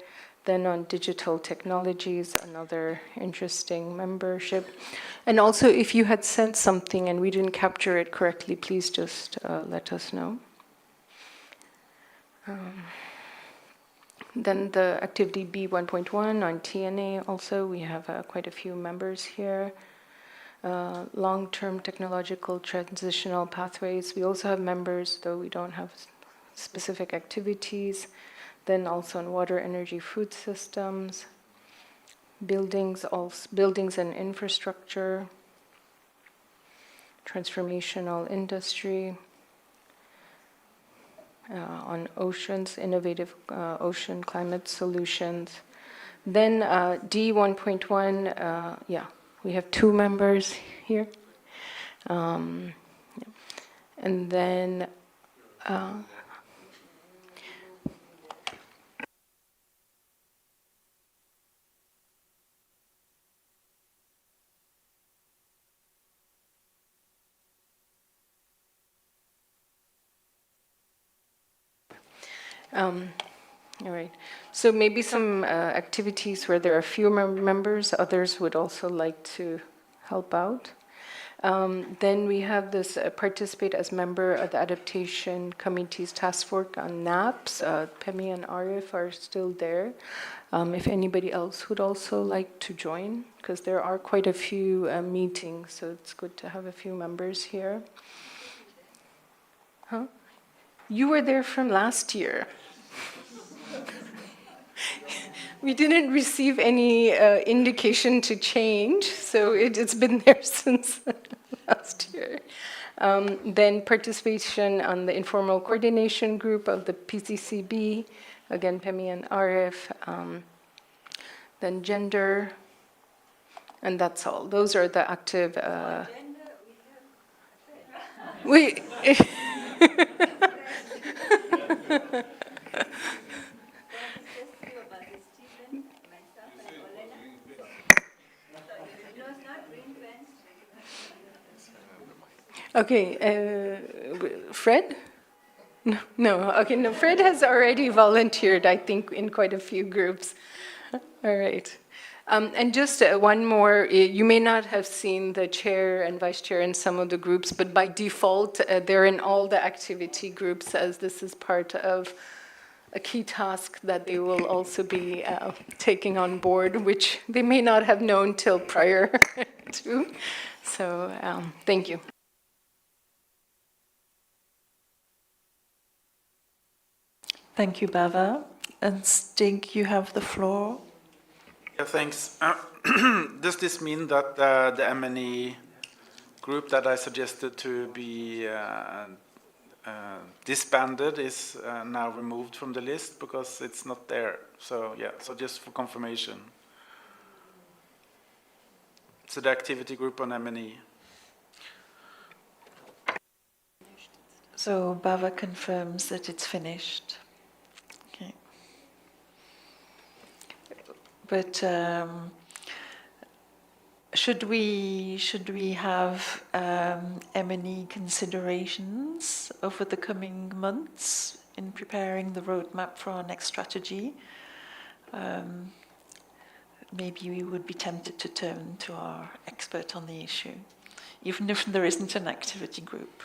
Then on digital technologies, another interesting membership. And also, if you had sent something and we didn't capture it correctly, please just let us know. Then the activity B1.1 on TNA, also we have quite a few members here. Long-term technological transitional pathways, we also have members, though we don't have specific activities. Then also on water, energy, food systems, buildings and infrastructure, transformational industry, on oceans, innovative ocean climate solutions. Then D1.1, yeah, we have 2 members here. And then all right. So maybe some activities where there are fewer members, others would also like to help out. Then we have this participate as member of the Adaptation Committee's task force on NAPS. Pemi and Arif are still there. If anybody else would also like to join, because there are quite a few meetings, so it's good to have a few members here. Huh? You were there from last year. We didn't receive any indication to change, so it's been there since last year. Then participation on the informal coordination group of the PCCB, again, Pemi and Arif. Then gender, and that's all. Those are the active. Wait. Okay, Fred? No, okay, no, Fred has already volunteered, I think, in quite a few groups. All right. And just one more, you may not have seen the chair and vice chair in some of the groups, but by default, they're in all the activity groups, as this is part of a key task that they will also be taking on board, which they may not have known till prior to. So thank you. Thank you, Bava. And Stig, you have the floor. Yeah, thanks. Does this mean that the M&E group that I suggested to be disbanded is now removed from the list because it's not there? So yeah, so just for confirmation. So the activity group on M&E. So Bava confirms that it's finished. Okay. But should we have M&E considerations over the coming months in preparing the roadmap for our next strategy? Maybe we would be tempted to turn to our expert on the issue, even if there isn't an activity group.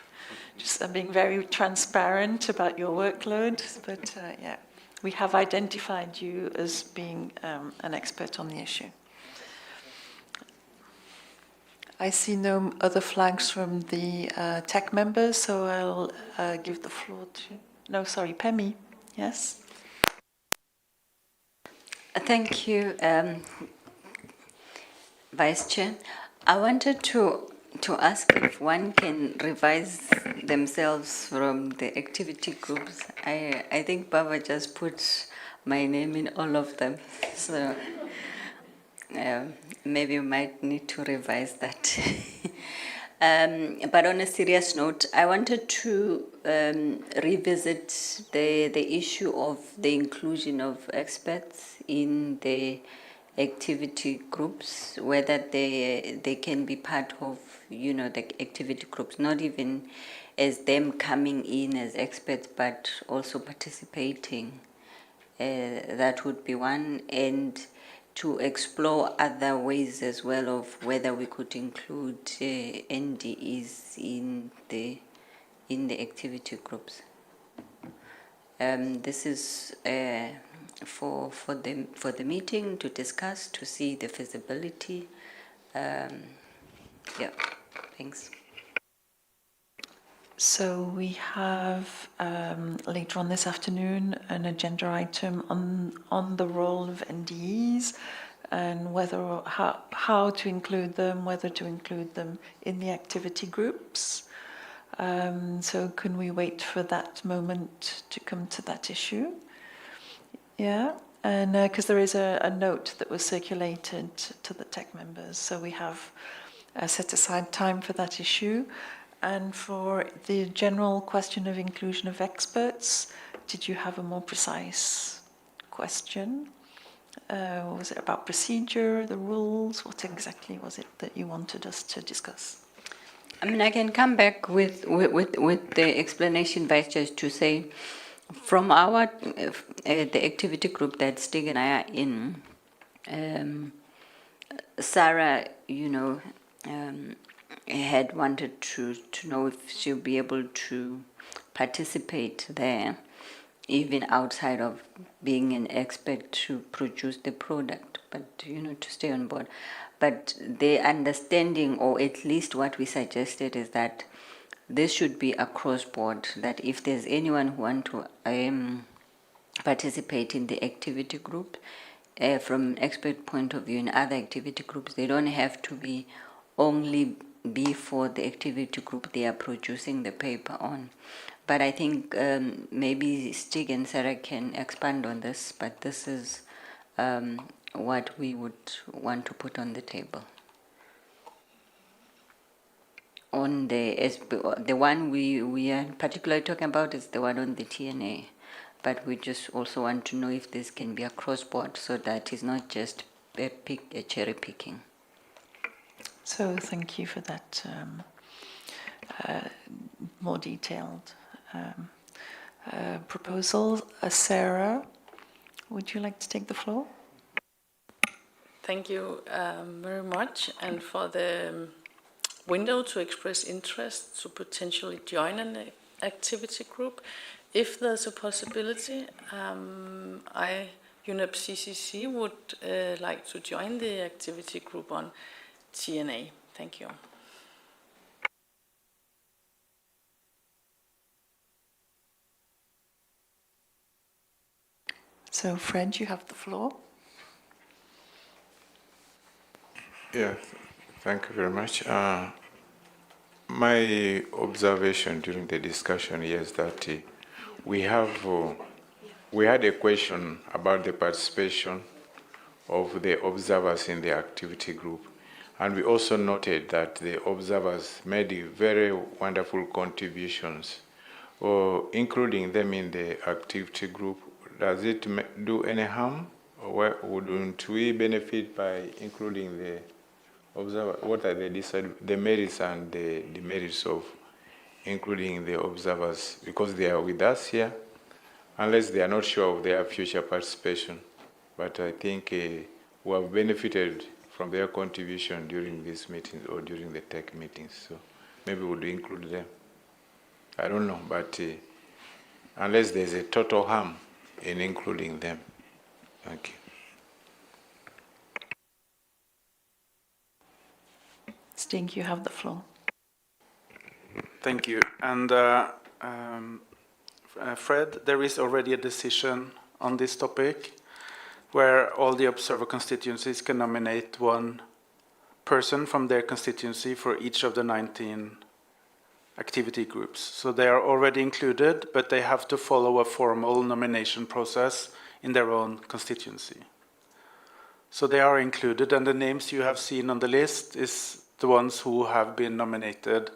Just I'm being very transparent about your workload, but yeah, we have identified you as being an expert on the issue. I see no other flags from the tech members, so I'll give the floor to... No, sorry, Pemi. Yes? Thank you, Vice Chair. I wanted to ask if one can revise themselves from the activity groups. I think Baba just put my name in all of them, so maybe you might need to revise that. But on a serious note, I wanted to revisit the issue of the inclusion of experts in the activity groups, whether they can be part of, the activity groups, not even as them coming in as experts, but also participating. That would be one, and to explore other ways as well of whether we could include NDEs in the activity groups. This is for the meeting to discuss, to see the feasibility. Yeah, thanks. So we have later on this afternoon an agenda item on the role of NDEs and whether how to include them, whether to include them in the activity groups. So can we wait for that moment to come to that issue? Yeah, and because there is a note that was circulated to the tech members, so we have set aside time for that issue. And for the general question of inclusion of experts, did you have a more precise question? Was it about procedure, the rules? What exactly was it that you wanted us to discuss? I mean, I can come back with the explanation, Vice Chair, to say, from our the activity group that Stig and I are in, Sarah, had wanted to know if she'll be able to participate there, even outside of being an expert to produce the product, but to stay on board. But the understanding, or at least what we suggested, is that this should be across board, that if there's anyone who want to participate in the activity group, from an expert point of view in other activity groups, they don't have to be only for the activity group they are producing the paper on. But I think maybe Stig and Sarah can expand on this, but this is what we would want to put on the table. On the one we are particularly talking about is the one on the TNA, but we just also want to know if this can be a cross-board so that it's not just a cherry picking. So thank you for that more detailed proposal. Sarah, would you like to take the floor? Thank you very much, and for the window to express interest to potentially join an activity group. If there's a possibility, UNEP CCC would like to join the activity group on TNA. Thank you. So, Fred, you have the floor. Yeah, thank you very much. My observation during the discussion is that we had a question about the participation of the observers in the activity group. And we also noted that the observers made very wonderful contributions, including them in the activity group. Does it do any harm? Or wouldn't we benefit by including the observer? What are the merits and the demerits of including the observers? Because they are with us here, unless they are not sure of their future participation. But I think we have benefited from their contribution during these meetings or during the tech meetings. So maybe we'll include them. I don't know, but unless there's a total harm in including them. Thank you. Stig, you have the floor. Thank you. And Fred, there is already a decision on this topic where all the observer constituencies can nominate one person from their constituency for each of the 19 activity groups. So they are already included, but they have to follow a formal nomination process in their own constituency. So they are included, and the names you have seen on the list is the ones who have been nominated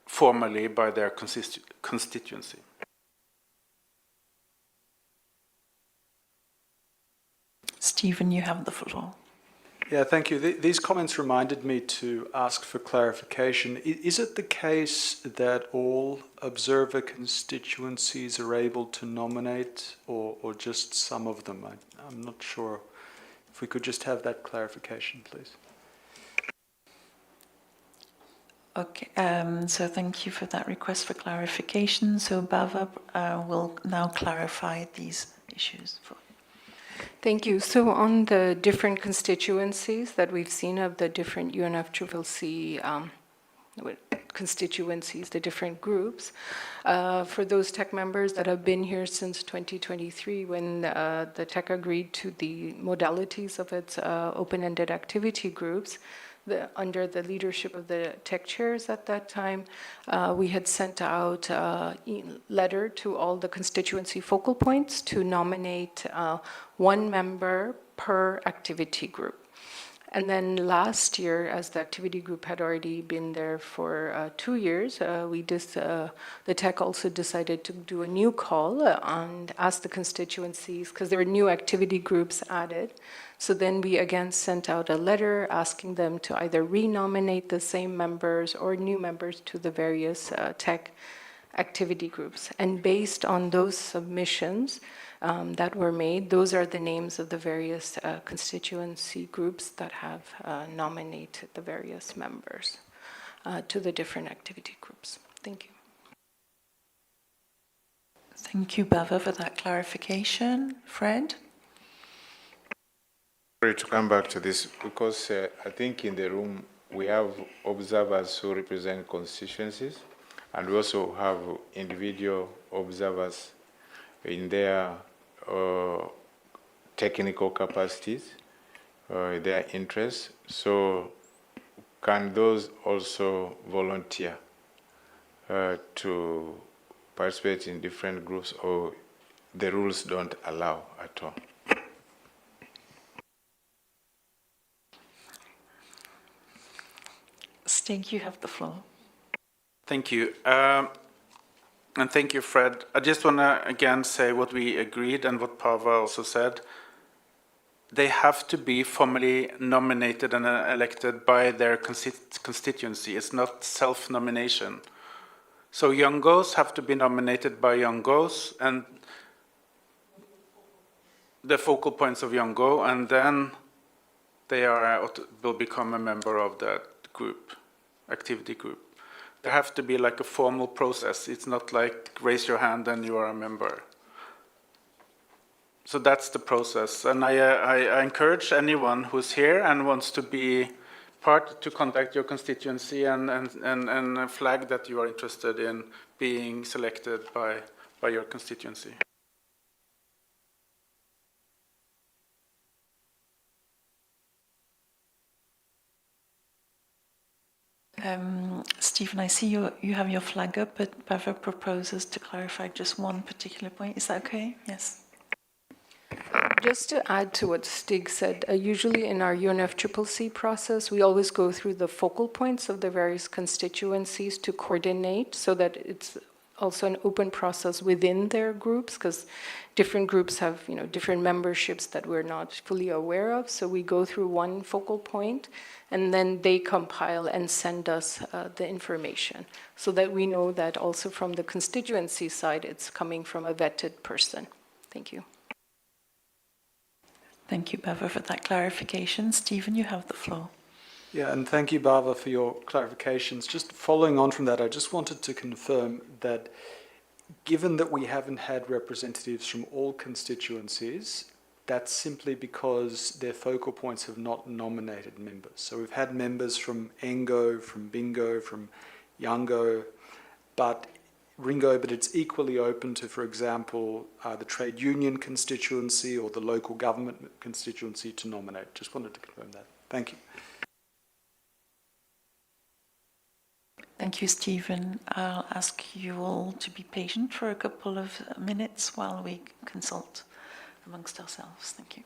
formally by their constituency. Stephen, you have the floor. Yeah, thank you. These comments reminded me to ask for clarification. Is it the case that all observer constituencies are able to nominate, or just some of them? I'm not sure. If we could just have that clarification, please. Okay, so thank you for that request for clarification. So Bava will now clarify these issues for you. Thank you. So on the different constituencies that we've seen of the different UNFCCC constituencies, the different groups, for those tech members that have been here since 2023 when the tech agreed to the modalities of its open-ended activity groups, under the leadership of the tech chairs at that time, we had sent out a letter to all the constituency focal points to nominate one member per activity group. And then last year, as the activity group had already been there for 2 years, the tech also decided to do a new call and ask the constituencies, because there were new activity groups added. So then we again sent out a letter asking them to either renominate the same members or new members to the various tech activity groups. And based on those submissions that were made, those are the names of the various constituency groups that have nominated the various members to the different activity groups. Thank you. Thank you, Bava, for that clarification. Fred? Sorry to come back to this, because I think in the room we have observers who represent constituencies, and we also have individual observers in their technical capacities, their interests. So can those also volunteer to participate in different groups, or the rules don't allow at all? Stig, you have the floor. Thank you. And thank you, Fred. I just want to again say what we agreed and what Pava also said. They have to be formally nominated and elected by their constituency. It's not self-nomination. So Youngos have to be nominated by Youngos and the focal points of Youngo, and then they will become a member of that group, activity group. There have to be like a formal process. It's not like raise your hand and you are a member. So that's the process. And I encourage anyone who's here and wants to be part to contact your constituency and flag that you are interested in being selected by your constituency. Stephen, I see you have your flag up, but Bava proposes to clarify just one particular point. Is that okay? Yes. Just to add to what Stig said, usually in our UNFCCC process, we always go through the focal points of the various constituencies to coordinate so that it's also an open process within their groups, because different groups have different memberships that we're not fully aware of. So we go through one focal point, and then they compile and send us the information so that we know that also from the constituency side, it's coming from a vetted person. Thank you. Thank you, Bava, for that clarification. Stephen, you have the floor. Yeah, and thank you, Bava, for your clarifications. Just following on from that, I just wanted to confirm that given that we haven't had representatives from all constituencies, that's simply because their focal points have not nominated members. So we've had members from Engo, from Bingo, from Yango, but it's equally open to, for example, the trade union constituency or the local government constituency to nominate. Just wanted to confirm that. Thank you. Thank you, Stephen. I'll ask you all to be patient for a couple of minutes while we consult amongst ourselves. Thank you.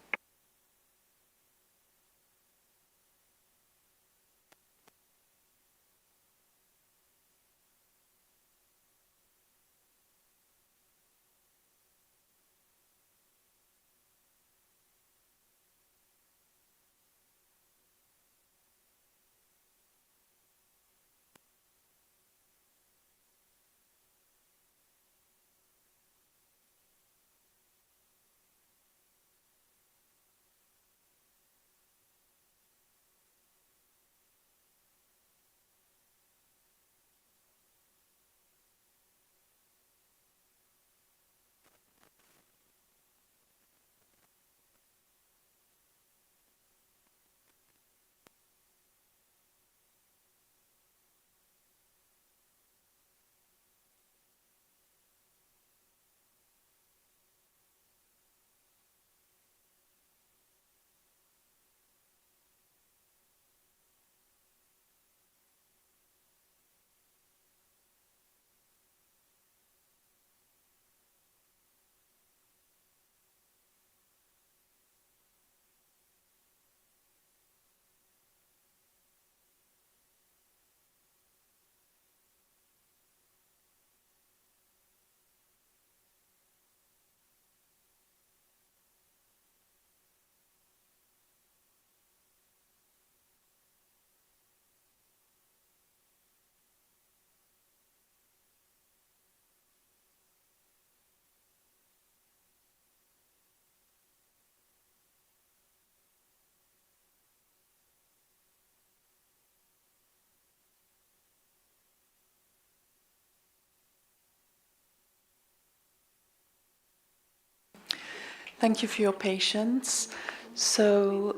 Thank you for your patience. So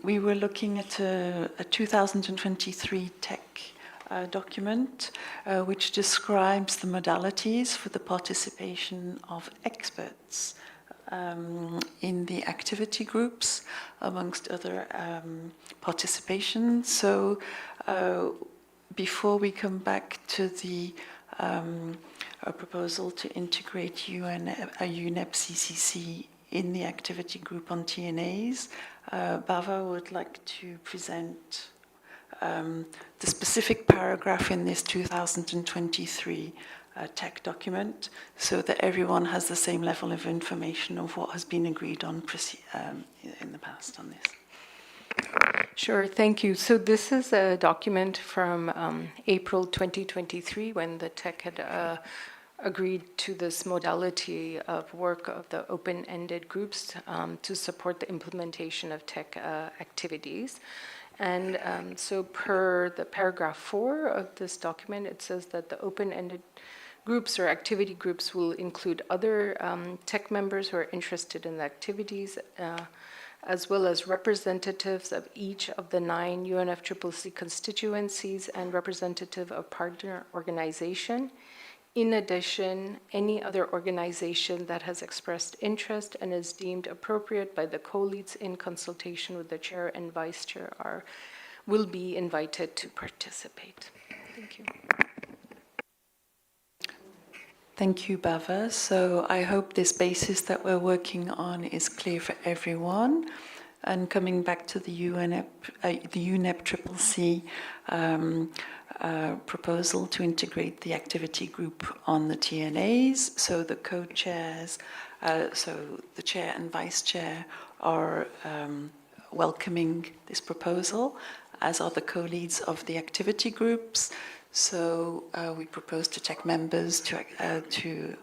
we were looking at a 2023 tech document which describes the modalities for the participation of experts in the activity groups, amongst other participation. So before we come back to the a proposal to integrate UNEP CCC in the activity group on TNAs, Bava would like to present the specific paragraph in this 2023 tech document so that everyone has the same level of information of what has been agreed on in the past on this. Sure, thank you. So this is a document from April 2023 when the TEC had agreed to this modality of work of the open-ended groups to support the implementation of TEC activities. And so per the paragraph 4 of this document, it says that the open-ended groups or activity groups will include other TEC members who are interested in the activities, as well as representatives of each of the 9 UNFCCC constituencies and representative of partner organization. In addition, any other organization that has expressed interest and is deemed appropriate by the co-leads in consultation with the chair and vice chair will be invited to participate. Thank you. Thank you, Bava. So I hope this basis that we're working on is clear for everyone. And coming back to the UNEP CCC proposal to integrate the activity group on the TNAs, so the co-chairs, so the chair and vice chair are welcoming this proposal, as are the co-leads of the activity groups. So we propose to TEC members to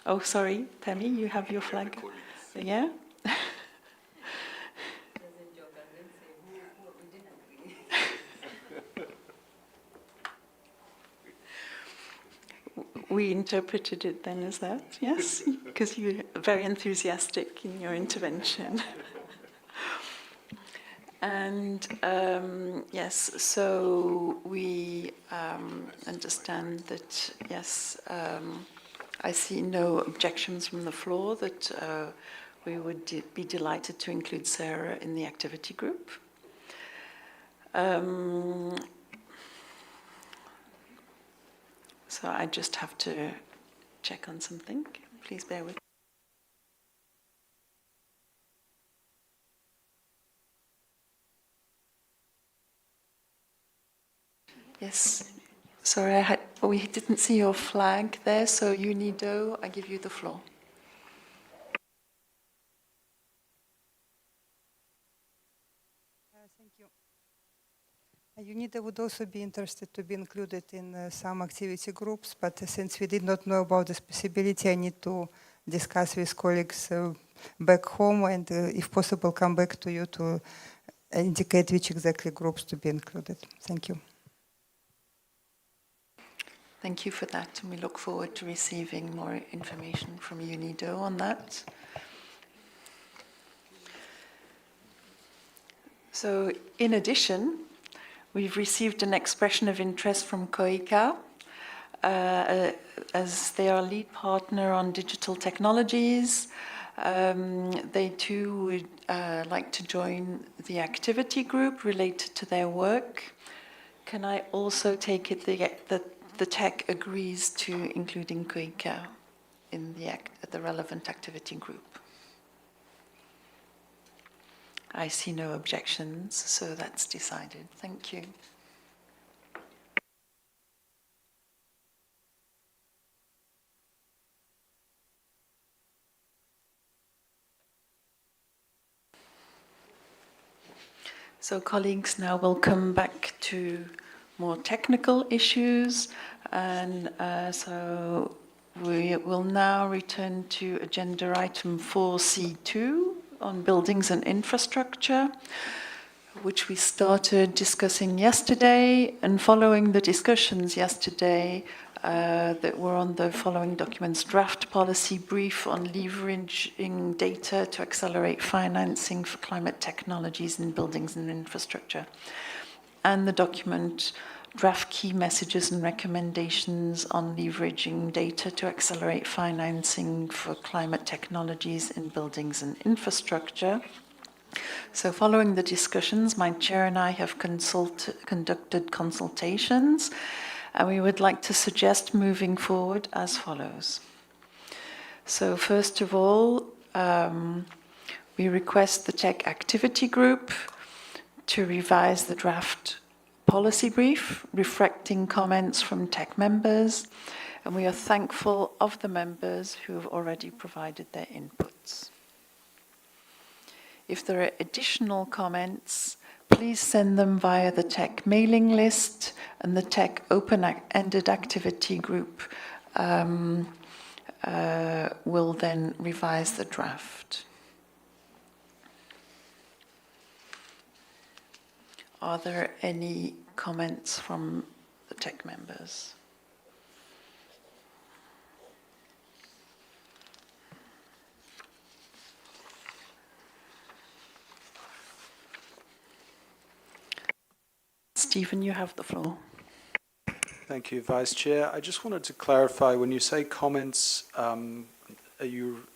oh, sorry, Temi, you have your flag. Yeah? We interpreted it then as that, yes? Because you're very enthusiastic in your intervention. And yes, so we understand that, yes, I see no objections from the floor, that we would be delighted to include Sarah in the activity group. So I just have to check on something. Please bear with me. Yes, sorry, we didn't see your flag there, so UNIDO, I give you the floor. Thank you. UNIDO would also be interested to be included in some activity groups, but since we did not know about this possibility, I need to discuss with colleagues back home and, if possible, come back to you to indicate which exactly groups to be included. Thank you. Thank you for that, and we look forward to receiving more information from UNIDO on that. So, in addition, we've received an expression of interest from COICA, as they are lead partner on digital technologies. They too would like to join the activity group related to their work. Can I also take it that the TEC agrees to including COICA in the relevant activity group? I see no objections, so that's decided. Thank you. So colleagues, now we'll come back to more technical issues, and so we will now return to agenda item 4C2 on buildings and infrastructure, which we started discussing yesterday, and following the discussions yesterday that were on the following documents: draft policy brief on leveraging data to accelerate financing for climate technologies in buildings and infrastructure, and the document draft key messages and recommendations on leveraging data to accelerate financing for climate technologies in buildings and infrastructure. So following the discussions, my chair and I have conducted consultations, and we would like to suggest moving forward as follows. So first of all, we request the TEC activity group to revise the draft policy brief, reflecting comments from TEC members, and we are thankful of the members who have already provided their inputs. If there are additional comments, please send them via the TEC mailing list, and the TEC open-ended activity group will then revise the draft. Are there any comments from the TEC members? Stephen, you have the floor. Thank you, Vice Chair. I just wanted to clarify, when you say comments, are you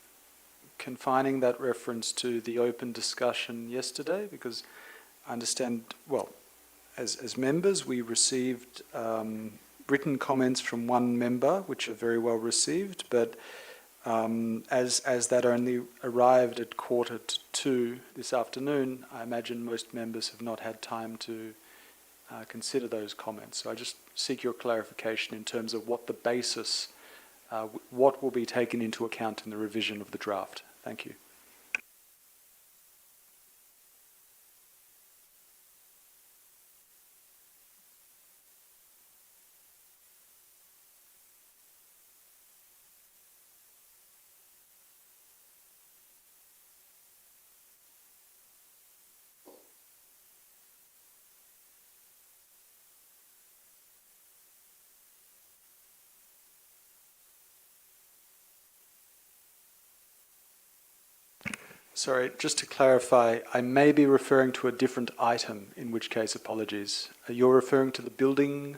confining that reference to the open discussion yesterday? Because I understand, well, as members, we received written comments from one member, which are very well received, but as that only arrived at 1:45 this afternoon, I imagine most members have not had time to consider those comments. So I just seek your clarification in terms of what the basis, what will be taken into account in the revision of the draft. Thank you. Sorry, just to clarify, I may be referring to a different item, in which case apologies. You're referring to the building?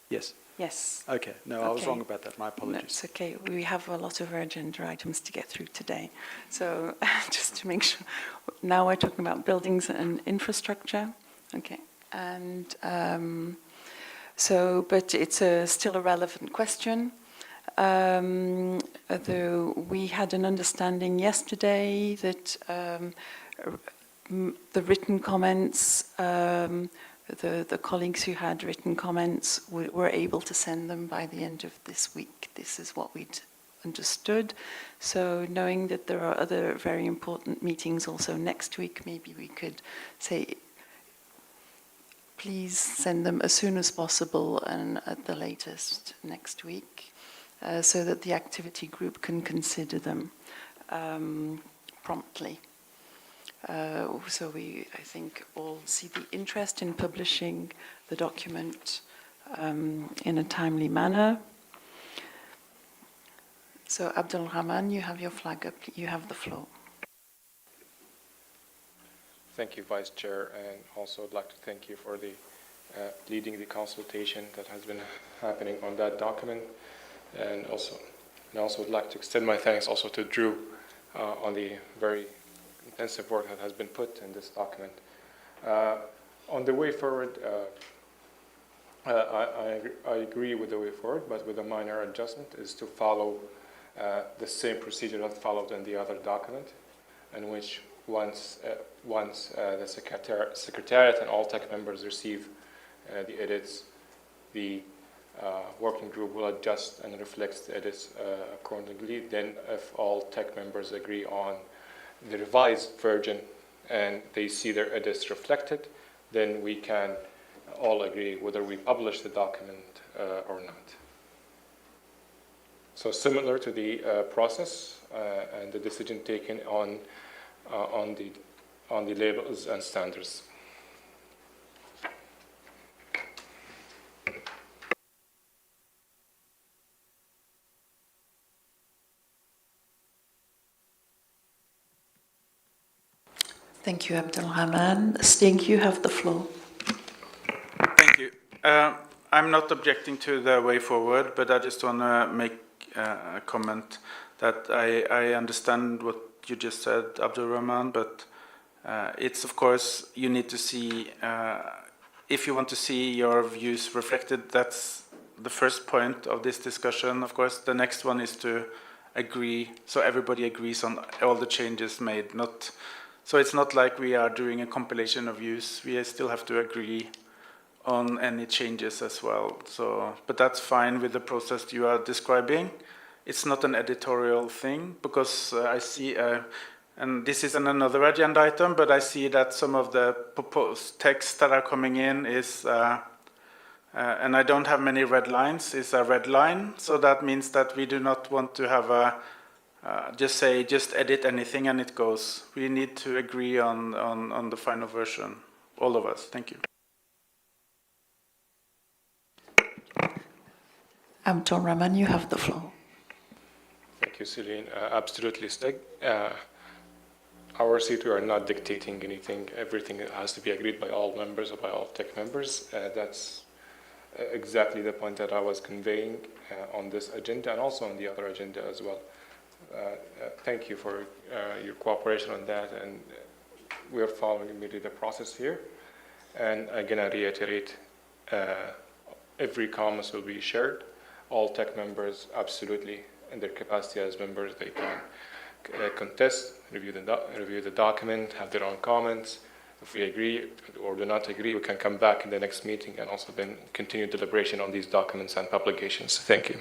Yes. Yes. Okay, no, I was Okay. wrong about that. My apologies. No, it's okay. We have a lot of agenda items to get through today. So just to make sure, now we're talking about buildings and infrastructure. Okay. And but it's still a relevant question. Though we had an understanding yesterday that the written comments, the colleagues who had written comments were able to send them by the end of this week. This is what we'd understood. So knowing that there are other very important meetings also next week, maybe we could say, please send them as soon as possible and at the latest next week, so that the activity group can consider them promptly. So we, I think, all see the interest in publishing the document in a timely manner. So Abdul Rahman, you have your flag up. You have the floor. Thank you, Vice Chair, and also I'd like to thank you for the leading the consultation that has been happening on that document, and also would like to extend my thanks also to Drew on the very intensive work that has been put in this document. On the way forward, I agree with the way forward, but with a minor adjustment, is to follow the same procedure that followed in the other document, in which once the Secretariat and all tech members receive the edits, the working group will adjust and reflect the edits accordingly. Then if all tech members agree on the revised version and they see their edits reflected, then we can all agree whether we publish the document or not. So similar to the process and the decision taken on the labels and standards. Thank you, Abdul Rahman. Sting, you have the floor. Thank you. I'm not objecting to the way forward, but I just want to make a comment that I understand what you just said, Abdul Rahman, but it's, of course, you need to see, if you want to see your views reflected, that's the first point of this discussion. Of course, the next one is to agree, so everybody agrees on all the changes made. So it's not like we are doing a compilation of views. We still have to agree on any changes as well. So, but that's fine with the process you are describing. It's not an editorial thing, because I see, and this is another agenda item, but I see that some of the proposed texts that are coming in is, and I don't have many red lines, is a red line. So that means that we do not want to have a, just edit anything and it goes. We need to agree on the final version, all of us. Thank you. Abdul Rahman, you have the floor. Thank you, Celine. Absolutely, Stig. Our seat, we are not dictating anything. Everything has to be agreed by all members or by all tech members. That's exactly the point that I was conveying on this agenda and also on the other agenda as well. Thank you for your cooperation on that, and we are following immediately the process here. And again, I reiterate, every comments will be shared. All tech members, absolutely, in their capacity as members, they can contest, review the document, have their own comments. If we agree or do not agree, we can come back in the next meeting and also then continue deliberation on these documents and publications. Thank you.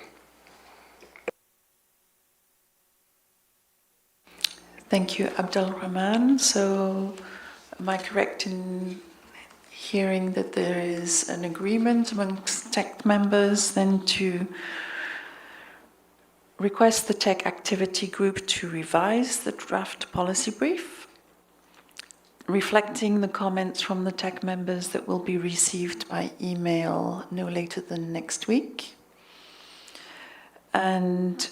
Thank you, Abdel Rahman. So, am I correct in hearing that there is an agreement amongst tech members then to request the tech activity group to revise the draft policy brief, reflecting the comments from the tech members that will be received by email no later than next week? And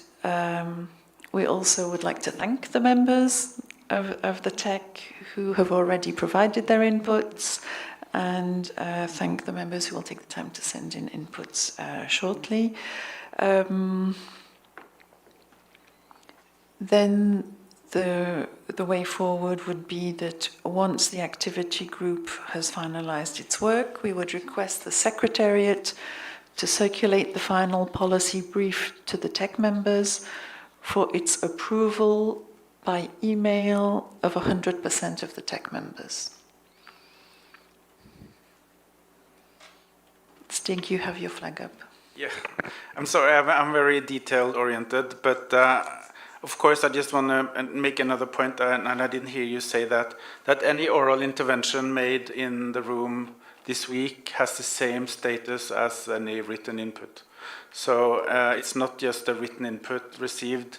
we also would like to thank the members of the tech who have already provided their inputs, and thank the members who will take the time to send in inputs shortly. Then the way forward would be that once the activity group has finalized its work, we would request the Secretariat to circulate the final policy brief to the tech members for its approval by email of 100% of the tech members. Stig, you have your flag up. Yeah, I'm sorry, I'm very detailed oriented, but of course I just want to make another point, and I didn't hear you say that any oral intervention made in the room this week has the same status as any written input. So it's not just the written input received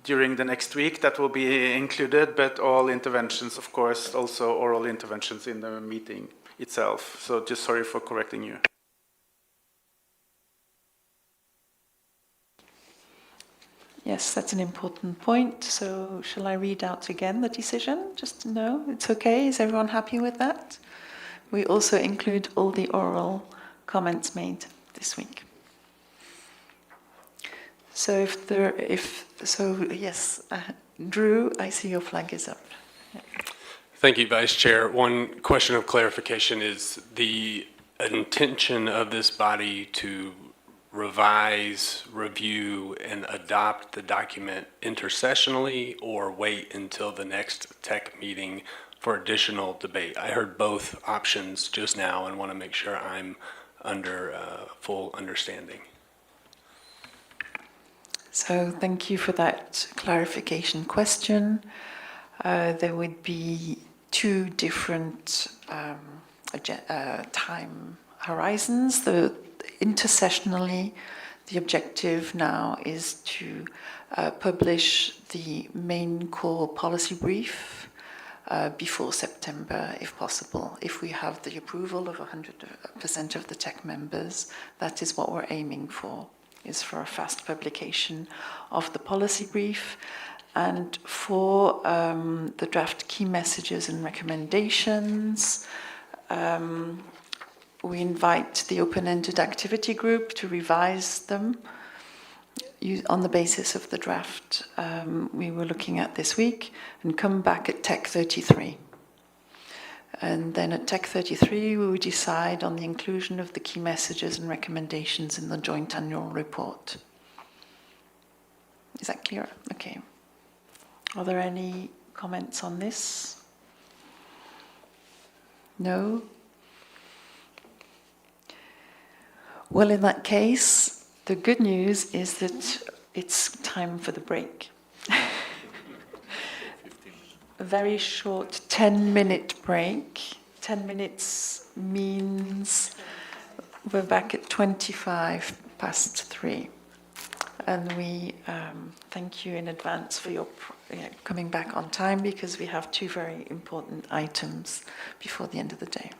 during the next week that will be included, but all interventions, of course, also oral interventions in the meeting itself. So just sorry for correcting you. Yes, that's an important point. So shall I read out again the decision, just to know? It's okay? Is everyone happy with that? We also include all the oral comments made this week. So yes, Drew, I see your flag is up. Yeah. Thank you, Vice Chair. One question of clarification: is the intention of this body to revise, review, and adopt the document intersessionally, or wait until the next tech meeting for additional debate? I heard both options just now and want to make sure I'm under full understanding. So thank you for that clarification question. There would be two different time horizons. Intersessionally, the objective now is to publish the main core policy brief before September, if possible. If we have the approval of 100% of the tech members, that is what we're aiming for, is for a fast publication of the policy brief. And for the draft key messages and recommendations, we invite the open-ended activity group to revise them on the basis of the draft we were looking at this week, and come back at Tech 33. And then at Tech 33, we will decide on the inclusion of the key messages and recommendations in the joint annual report. Is that clear? Okay. Are there any comments on this? No? Well, in that case, the good news is that it's time for the break. A very short 10-minute break. 10 minutes means we're back at 3:25. And we thank you in advance for your coming back on time, because we have two very important items before the end of the day.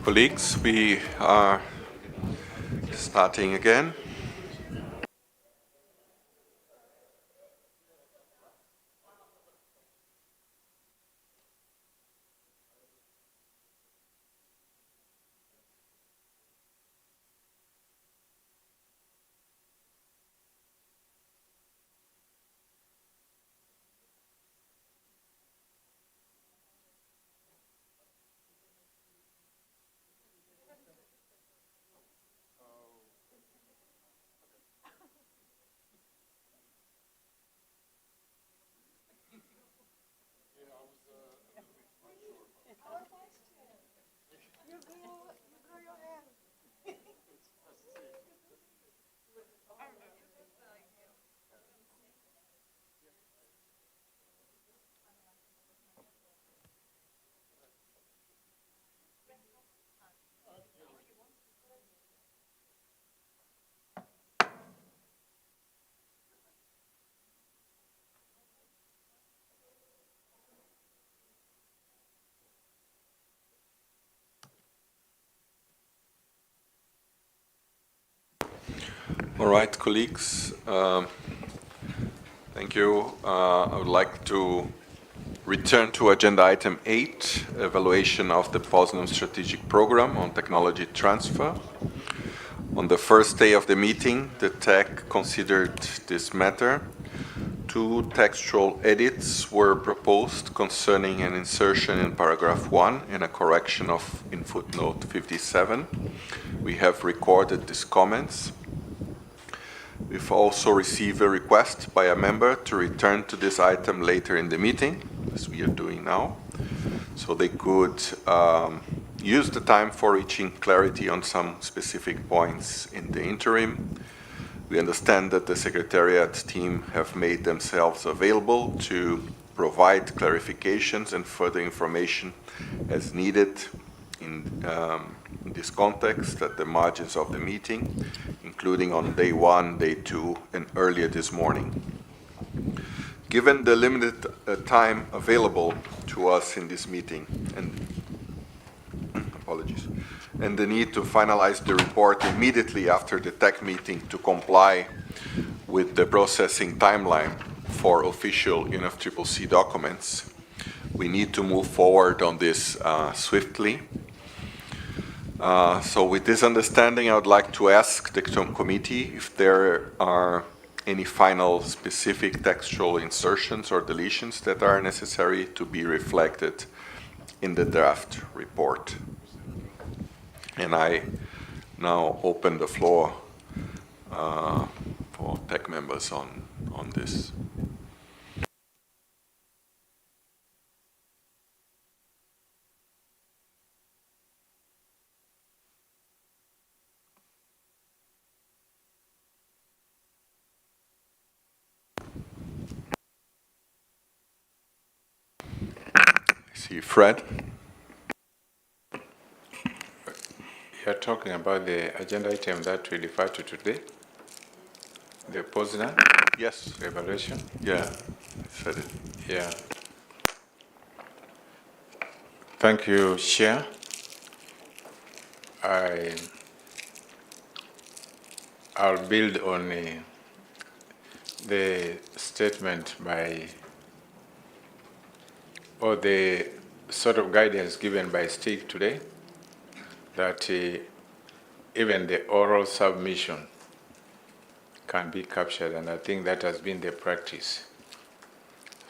Colleagues, we are starting again. All right, colleagues, thank you. I would like to return to agenda item 8, evaluation of the Poznan strategic program on technology transfer. On the first day of the meeting, the TEC considered this matter. 2 textual edits were proposed concerning an insertion in paragraph 1 and a correction in footnote 57. We have recorded these comments. We've also received a request by a member to return to this item later in the meeting, as we are doing now, so they could use the time for reaching clarity on some specific points in the interim. We understand that the Secretariat team have made themselves available to provide clarifications and further information as needed in this context at the margins of the meeting, including on day 1, day 2, and earlier this morning. Given the limited time available to us in this meeting, and the need to finalize the report immediately after the TEC meeting to comply with the processing timeline for official UNFCCC documents, we need to move forward on this swiftly. So with this understanding, I would like to ask the committee if there are any final specific textual insertions or deletions that are necessary to be reflected in the draft report. And I now open the floor for TEC members on this. I see Fred. You're talking about the agenda item that we refer to today? The Poznan? Yes. Evaluation? Yeah, I said it. Yeah. Thank you, Chair. I'll build on the statement by, or the sort of guidance given by Steve today, that even the oral submission can be captured, and I think that has been the practice.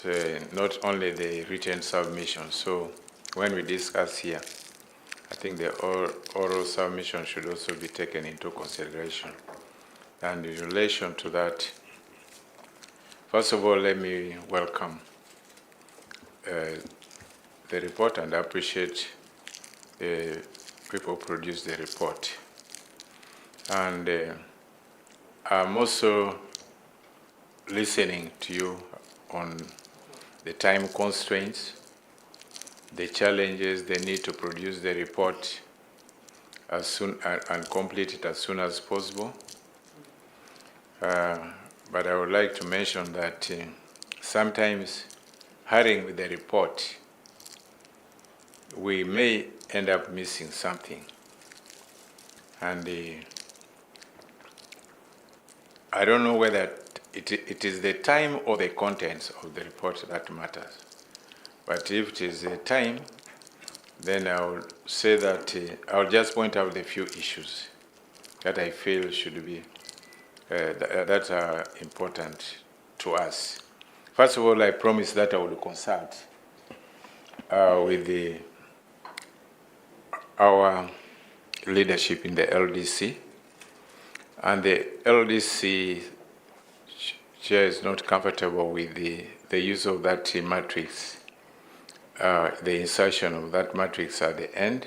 So not only the written submission. So when we discuss here, I think the oral submission should also be taken into consideration. And in relation to that, first of all, let me welcome the report and appreciate the people who produced the report. And I'm also listening to you on the time constraints, the challenges, the need to produce the report as soon and complete it as soon as possible. But I would like to mention that sometimes hurrying with the report, we may end up missing something. And I don't know whether it is the time or the contents of the report that matters. But if it is the time, then I'll say that I'll just point out the few issues that I feel should be, that are important to us. First of all, I promise that I will consult with our leadership in the LDC. And the LDC chair is not comfortable with the use of that matrix, the insertion of that matrix at the end,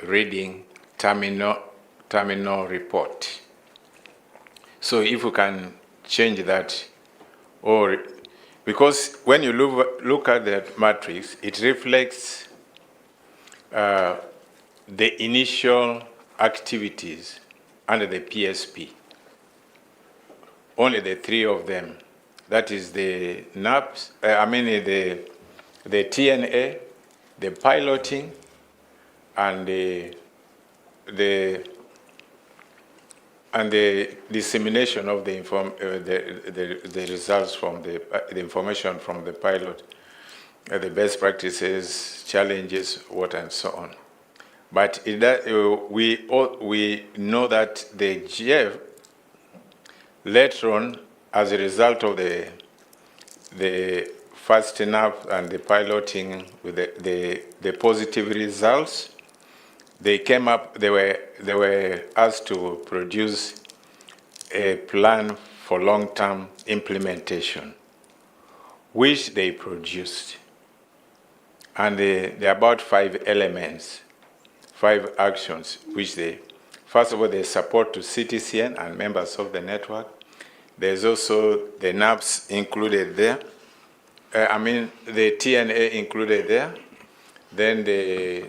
reading terminal report. So if you can change that, or because when you look at that matrix, it reflects the initial activities under the PSP. Only the three of them. That is the NAPS, the TNA, the piloting, and the dissemination of the results from the information from the pilot, the best practices, challenges, what and so on. But we know that the GF later on, as a result of the first NAP and the piloting with the positive results, they came up. They were asked to produce a plan for long-term implementation, which they produced, and there are about 5 elements, 5 actions, which they. First of all, there's support to CTCN and members of the network. There's also the NAPS included there. The TNA included there. Then there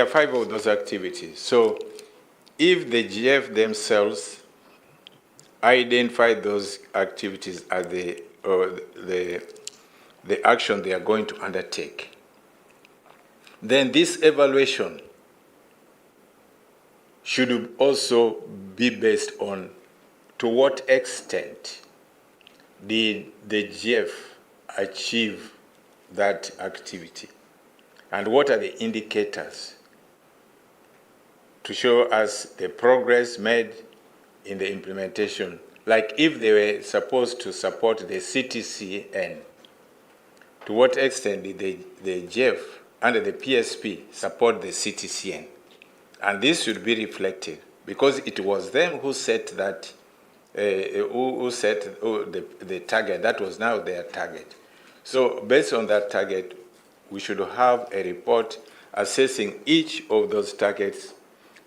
are 5 of those activities. So if the GF themselves identify those activities as the action they are going to undertake, then this evaluation should also be based on to what extent did the GF achieve that activity, and what are the indicators to show us the progress made in the implementation. Like if they were supposed to support the CTCN, to what extent did the GF under the PSP support the CTCN? And this should be reflected, because it was them who set that, the target. That was now their target. So based on that target, we should have a report assessing each of those targets,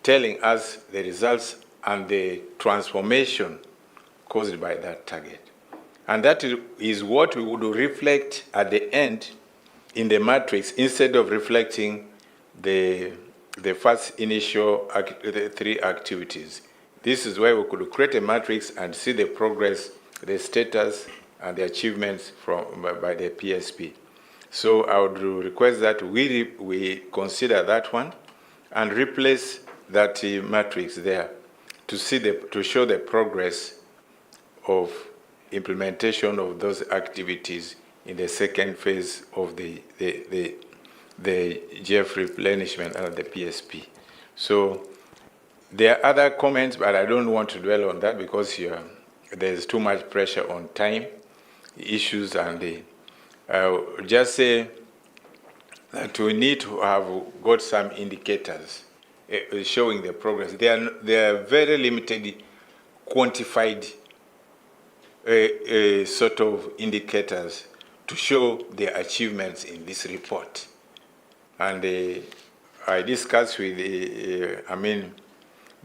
telling us the results and the transformation caused by that target. And that is what we would reflect at the end in the matrix, instead of reflecting the first initial the 3 activities. This is where we could create a matrix and see the progress, the status, and the achievements by the PSP. So I would request that we consider that one and replace that matrix there to show the progress of implementation of those activities in the second phase of the GF replenishment under the PSP. So there are other comments, but I don't want to dwell on that because there's too much pressure on time, issues, and just say that we need to have got some indicators showing the progress. They are very limited, quantified sort of indicators to show the achievements in this report. And I discussed with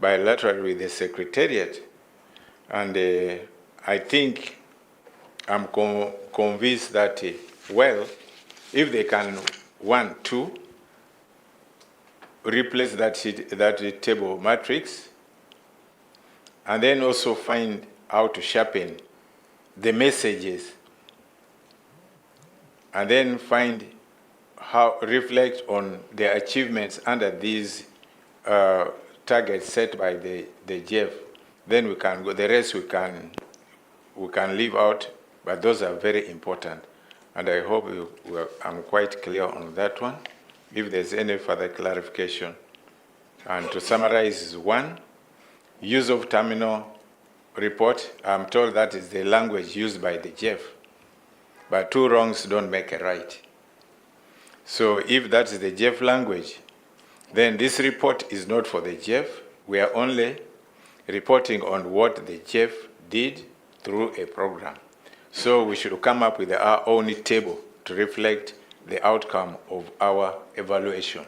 bilaterally with the Secretariat, and I think I'm convinced that, well, if they can, 1, 2, replace that table matrix, and then also find how to sharpen the messages, and then find how reflect on the achievements under these targets set by the GEF. Then we can go. The rest we can leave out, but those are very important. And I hope I'm quite clear on that one. If there's any further clarification. And to summarize, one, use of terminal report. I'm told that is the language used by the GEF. But two wrongs don't make a right. So if that is the GEF language, then this report is not for the GEF. We are only reporting on what the GEF did through a program. So we should come up with our own table to reflect the outcome of our evaluation.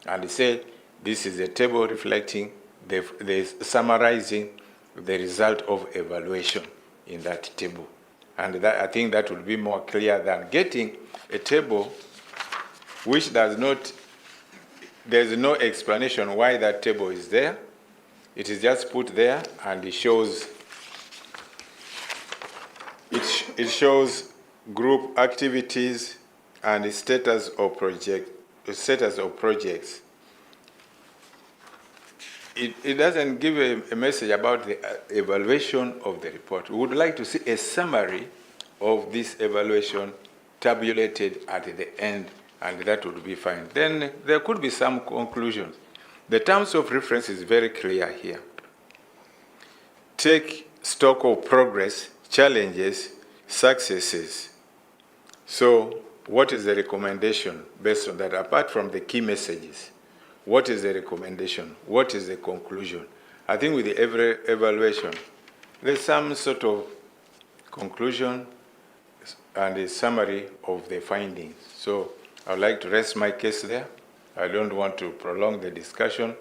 And say, this is a table reflecting, the summarizing the result of evaluation in that table. And that, I think that will be more clear than getting a table which does not, there's no explanation why that table is there. It is just put there and it shows group activities and the status of projects. It doesn't give a message about the evaluation of the report. We would like to see a summary of this evaluation tabulated at the end, and that would be fine. Then there could be some conclusions. The terms of reference is very clear here. Take stock of progress, challenges, successes. So what is the recommendation based on that? Apart from the key messages, what is the recommendation? What is the conclusion? I think with every evaluation, there's some sort of conclusion and a summary of the findings. So I would like to rest my case there. I don't want to prolong the discussion,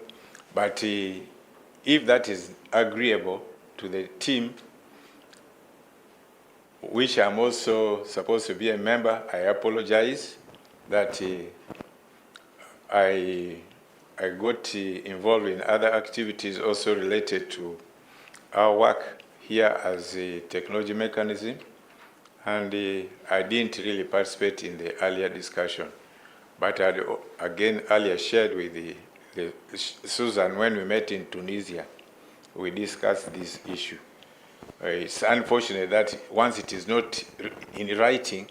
but if that is agreeable to the team, which I'm also supposed to be a member, I apologize that I got involved in other activities also related to our work here as a technology mechanism, and I didn't really participate in the earlier discussion. But I again earlier shared with Susan when we met in Tunisia, we discussed this issue. It's unfortunate that once it is not in writing,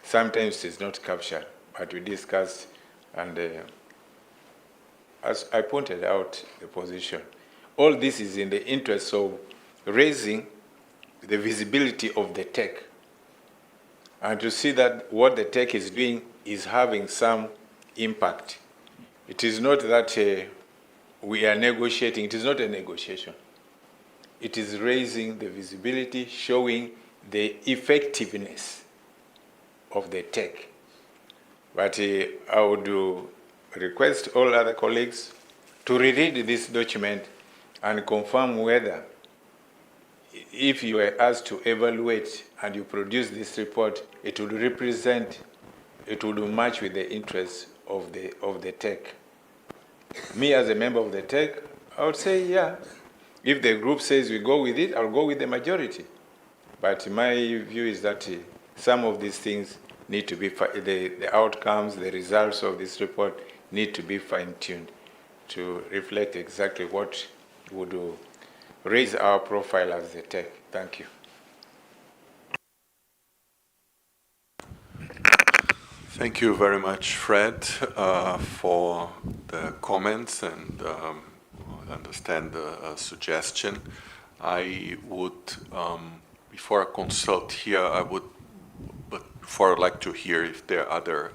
sometimes it is not captured. But we discussed, and as I pointed out the position, all this is in the interest of raising the visibility of the tech, and to see that what the tech is doing is having some impact. It is not that we are negotiating. It is not a negotiation. It is raising the visibility, showing the effectiveness of the tech. But I would request all other colleagues to reread this document and confirm whether, if you are asked to evaluate and you produce this report, it would represent, it would match with the interests of the tech. Me as a member of the tech, I would say, yeah. If the group says we go with it, I'll go with the majority. But my view is that some of these things need to be, the outcomes, the results of this report need to be fine-tuned to reflect exactly what would raise our profile as the tech. Thank you. Thank you very much, Fred, for the comments, and understand the suggestion. I would, before I consult here, before I'd like to hear if there are other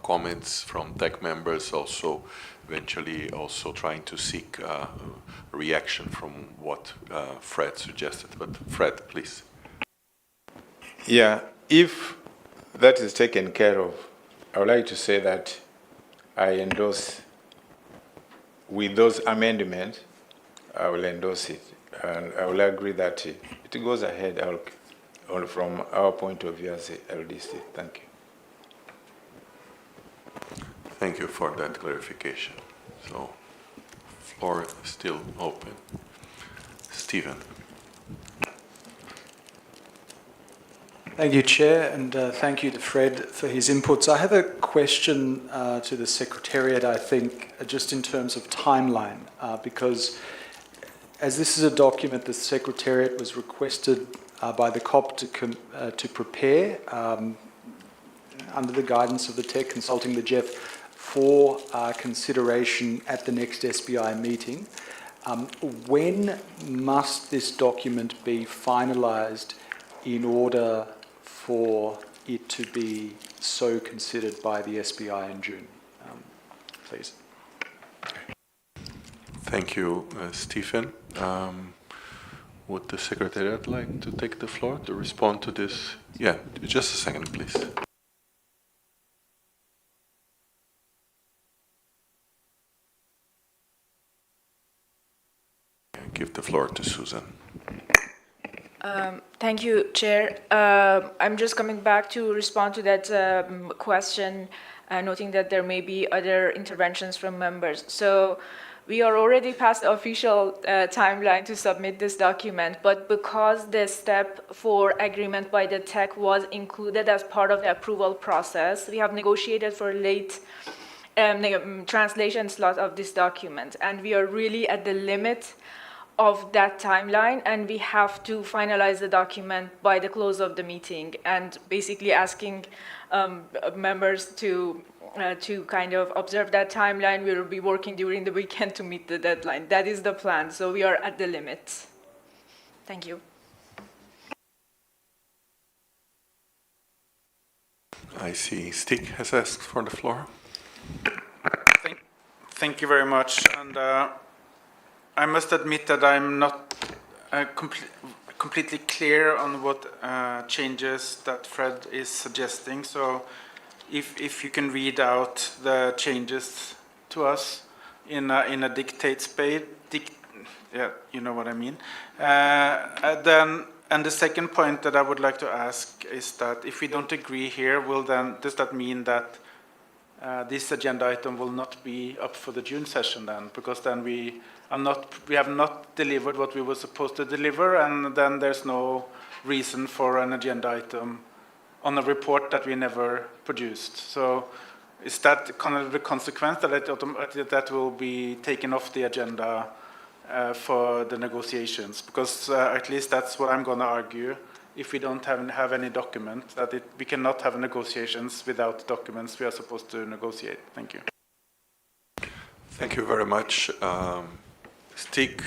comments from tech members, also eventually also trying to seek reaction from what Fred suggested. But Fred, please. Yeah, if that is taken care of, I would like to say that I endorse, with those amendments, I will endorse it. And I will agree that it goes ahead from our point of view as a LDC. Thank you. Thank you for that clarification. So, floor is still open. Stephen. Thank you, Chair, and thank you to Fred for his inputs. I have a question to the Secretariat, I think, just in terms of timeline, because as this is a document the Secretariat was requested by the COP to prepare under the guidance of the TEC, consulting the GEF, for consideration at the next SBI meeting. When must this document be finalised in order for it to be so considered by the SBI in June? Please. Thank you, Stephen. Would the Secretariat like to take the floor to respond to this? Yeah, just a second, please. Give the floor to Susan. Thank you, Chair. I'm just coming back to respond to that question, noting that there may be other interventions from members. So we are already past the official timeline to submit this document, but because the step for agreement by the TEC was included as part of the approval process, we have negotiated for late translation slot of this document, and we are really at the limit of that timeline, and we have to finalize the document by the close of the meeting, and basically asking members to kind of observe that timeline. We will be working during the weekend to meet the deadline. That is the plan, so we are at the limit. Thank you. I see Stig has asked for the floor. Thank you very much. And I must admit that I'm not completely clear on what changes that Fred is suggesting. So if you can read out the changes to us in a dictate space, yeah, you know what I mean. And the second point that I would like to ask is that if we don't agree here, does that mean that this agenda item will not be up for the June session then? Because then we have not delivered what we were supposed to deliver, and then there's no reason for an agenda item on a report that we never produced. So is that kind of the consequence that will be taken off the agenda for the negotiations? Because at least that's what I'm going to argue. If we don't have any document, we cannot have negotiations without documents we are supposed to negotiate. Thank you. Thank you very much. Stig,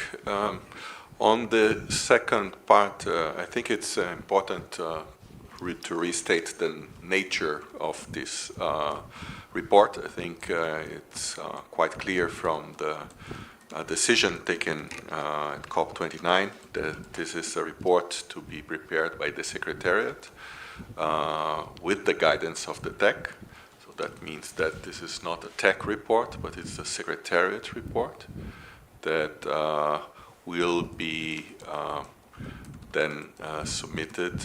on the second part, I think it's important to restate the nature of this report. I think it's quite clear from the decision taken at COP29 that this is a report to be prepared by the Secretariat with the guidance of the TEC. So that means that this is not a TEC report, but it's a Secretariat report that will be then submitted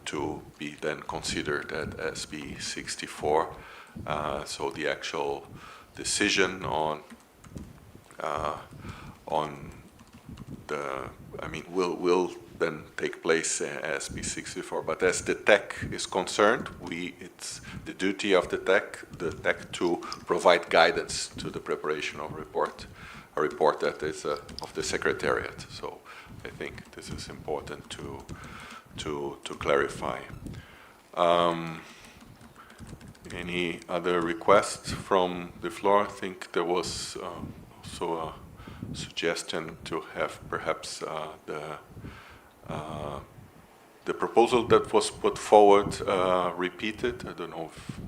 to be then considered at SB 64. So the actual decision on will then take place as SB 64. But as the TEC is concerned, it's the duty of the TEC to provide guidance to the preparation of a report that is of the Secretariat. So I think this is important to clarify. Any other requests from the floor? I think there was also a suggestion to have perhaps the proposal that was put forward repeated. I don't know if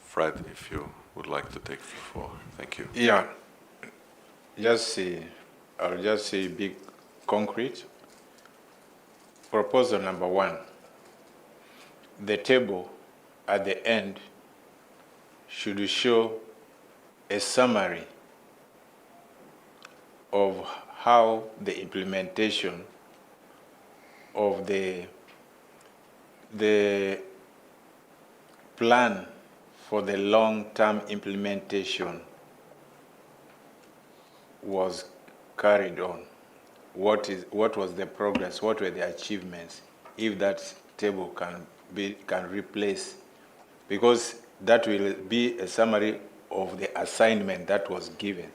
Fred, if you would like to take the floor. Thank you. Yeah, I'll just say big concrete. Proposal number 1, the table at the end should show a summary of how the implementation of the plan for the long-term implementation was carried on. What was the progress? What were the achievements? If that table can replace, because that will be a summary of the assignment that was given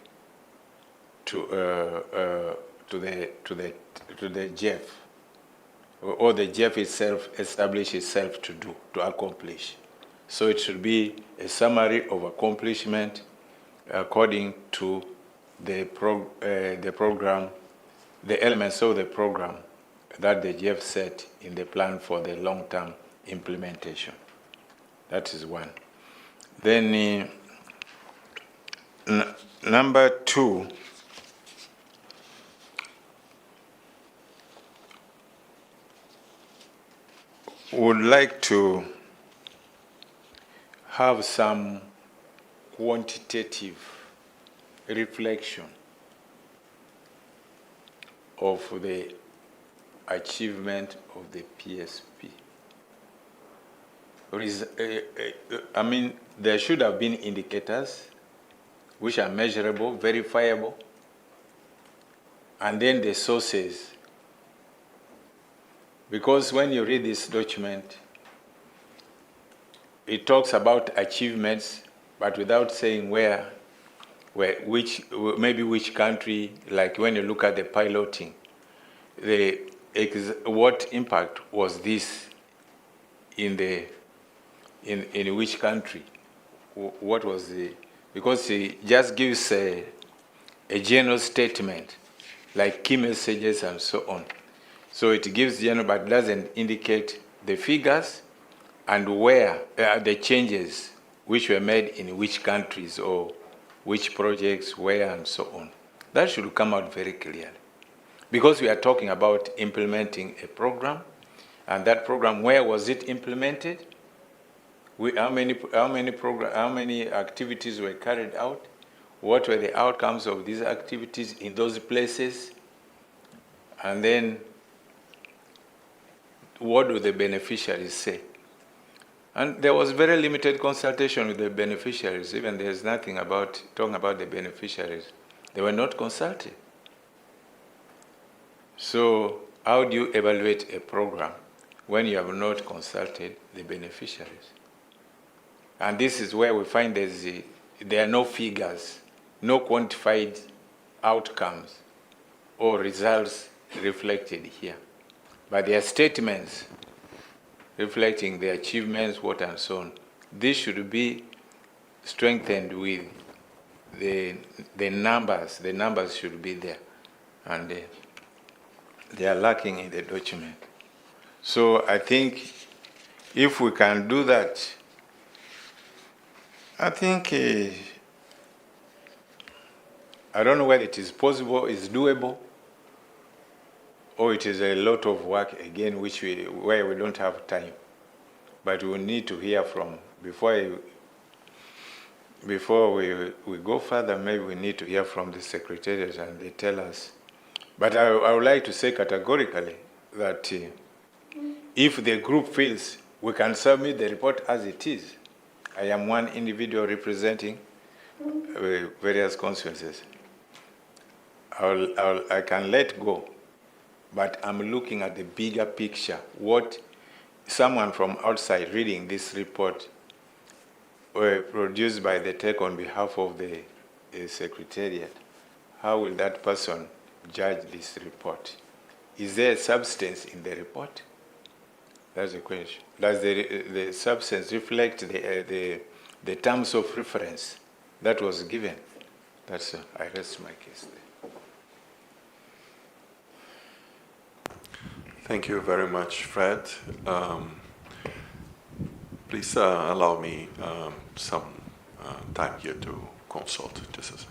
to the JEF, or the JEF itself established itself to accomplish. So it should be a summary of accomplishment according to the program, the elements of the program that the JEF set in the plan for the long-term implementation. That is one. Then number 2, would like to have some quantitative reflection of the achievement of the PSP. I mean, there should have been indicators which are measurable, verifiable, and then the sources. Because when you read this document, it talks about achievements, but without saying which country, like when you look at the piloting, what impact was this in which country? What was because it just gives a general statement, like key messages and so on. So it gives general, but doesn't indicate the figures and where the changes which were made in which countries or which projects, where, and so on. That should come out very clearly. Because we are talking about implementing a program, and that program, where was it implemented? How many activities were carried out? What were the outcomes of these activities in those places? And then, what do the beneficiaries say? And there was very limited consultation with the beneficiaries. Even there's nothing about talking about the beneficiaries. They were not consulted. So how do you evaluate a program when you have not consulted the beneficiaries? And this is where we find there are no figures, no quantified outcomes or results reflected here. But there are statements reflecting the achievements, what and so on. This should be strengthened with the numbers. The numbers should be there. And they are lacking in the document. So I think if we can do that, I think, I don't know whether it is possible, it's doable, or it is a lot of work again, where we don't have time. But we need to hear from, before we go further, maybe we need to hear from the Secretariat and they tell us. But I would like to say categorically that if the group feels we can submit the report as it is, I am one individual representing various constituencies. I can let go, but I'm looking at the bigger picture. What someone from outside reading this report produced by the TEC on behalf of the Secretariat, how will that person judge this report? Is there a substance in the report? That's the question. Does the substance reflect the terms of reference that was given? That's I rest my case there. Thank you very much, Fred. Please allow me some time here to consult. Just a second.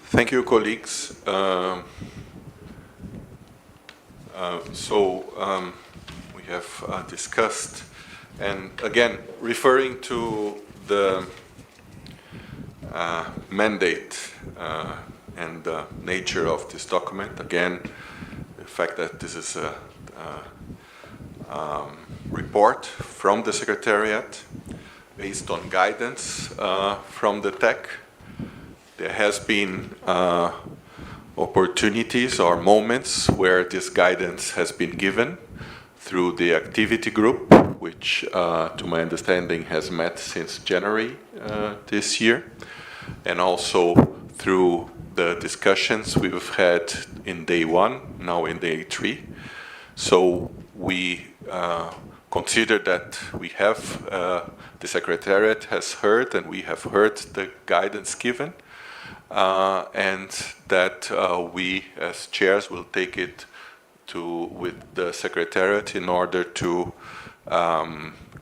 Thank you, colleagues. We have discussed, and again, referring to the mandate and the nature of this document, again, the fact that this is a report from the Secretariat based on guidance from the TEC. There has been opportunities or moments where this guidance has been given through the activity group, which, to my understanding, has met since January this year, and also through the discussions we've had in day 1, now in day 3. So we consider that we have, the Secretariat has heard, and we have heard the guidance given, and that we as chairs will take it with the Secretariat in order to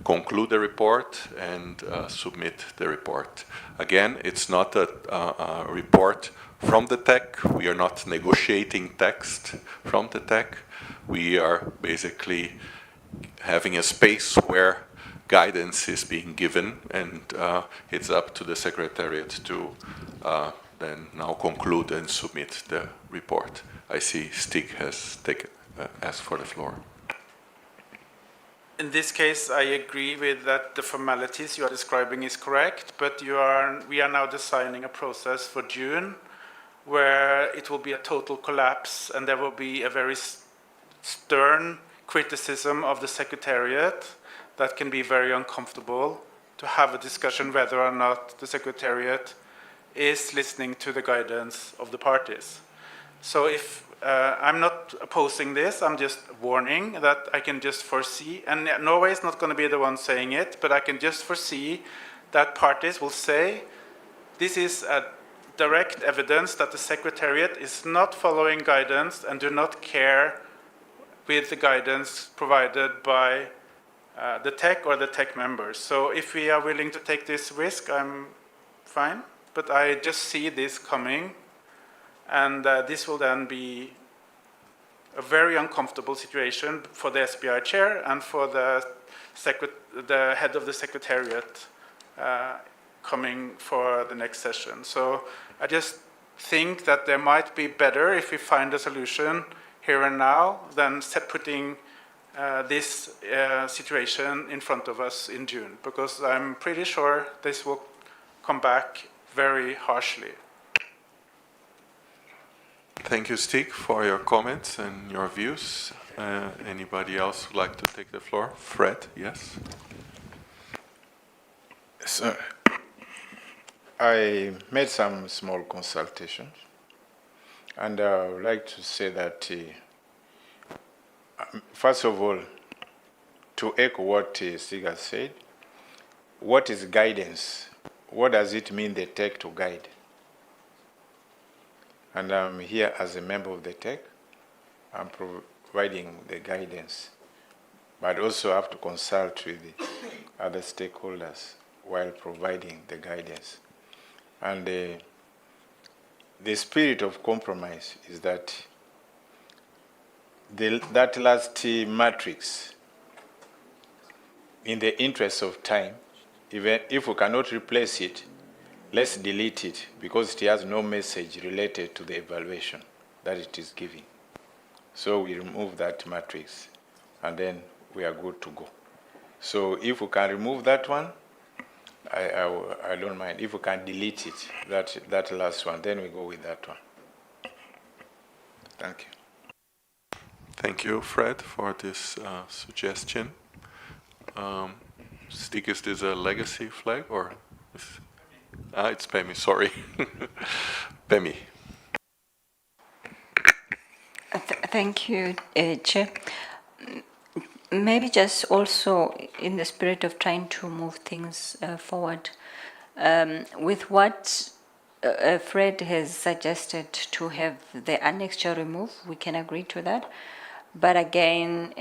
conclude the report and submit the report. Again, it's not a report from the TEC. We are not negotiating text from the TEC. We are basically having a space where guidance is being given, and it's up to the Secretariat to then now conclude and submit the report. I see Stig has asked for the floor. In this case, I agree with that the formalities you are describing is correct, but we are now designing a process for June where it will be a total collapse and there will be a very stern criticism of the Secretariat that can be very uncomfortable to have a discussion whether or not the Secretariat is listening to the guidance of the parties. So if I'm not opposing this, I'm just warning that I can just foresee, and Norway is not going to be the one saying it, but I can just foresee that parties will say, this is a direct evidence that the Secretariat is not following guidance and do not care with the guidance provided by the TEC or the TEC members. So if we are willing to take this risk, I'm fine, but I just see this coming, and this will then be a very uncomfortable situation for the SBI chair and for the head of the Secretariat coming for the next session. So I just think that there might be better if we find a solution here and now than putting this situation in front of us in June, because I'm pretty sure this will come back very harshly. Thank you, Stig, for your comments and your views. Anybody else would like to take the floor? Fred, yes? So, I made some small consultations, and I would like to say that, first of all, to echo what Stig has said, what is guidance? What does it mean, the TEC to guide? And I'm here as a member of the TEC. I'm providing the guidance, but also have to consult with the other stakeholders while providing the guidance. And the spirit of compromise is that that last matrix, in the interest of time, even if we cannot replace it, let's delete it, because it has no message related to the evaluation that it is giving. So we remove that matrix, and then we are good to go. So if we can remove that one, I don't mind. If we can delete it, that last one, then we go with that one. Thank you. Thank you, Fred, for this suggestion. Stig, is this a legacy flag, or? It's Pemi, sorry. Pemi. Thank you, Chair. Maybe just also in the spirit of trying to move things forward, with what Fred has suggested to have the annexure removed, we can agree to that. But again,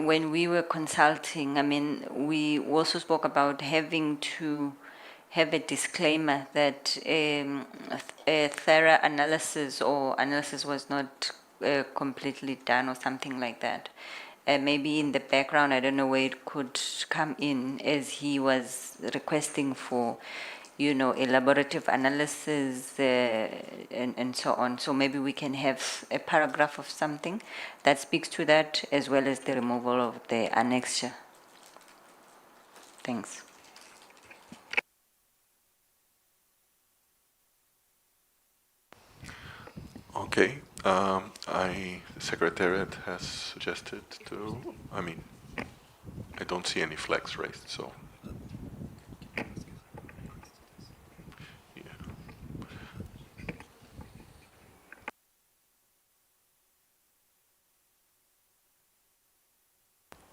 when we were consulting, I mean, we also spoke about having to have a disclaimer that a thorough analysis or analysis was not completely done or something like that. Maybe in the background, I don't know where it could come in, as he was requesting for, you know, elaborative analysis and so on. So maybe we can have a paragraph of something that speaks to that, as well as the removal of the annexure. Thanks. Okay. The Secretariat has suggested to, I don't see any flags raised, so. Yeah.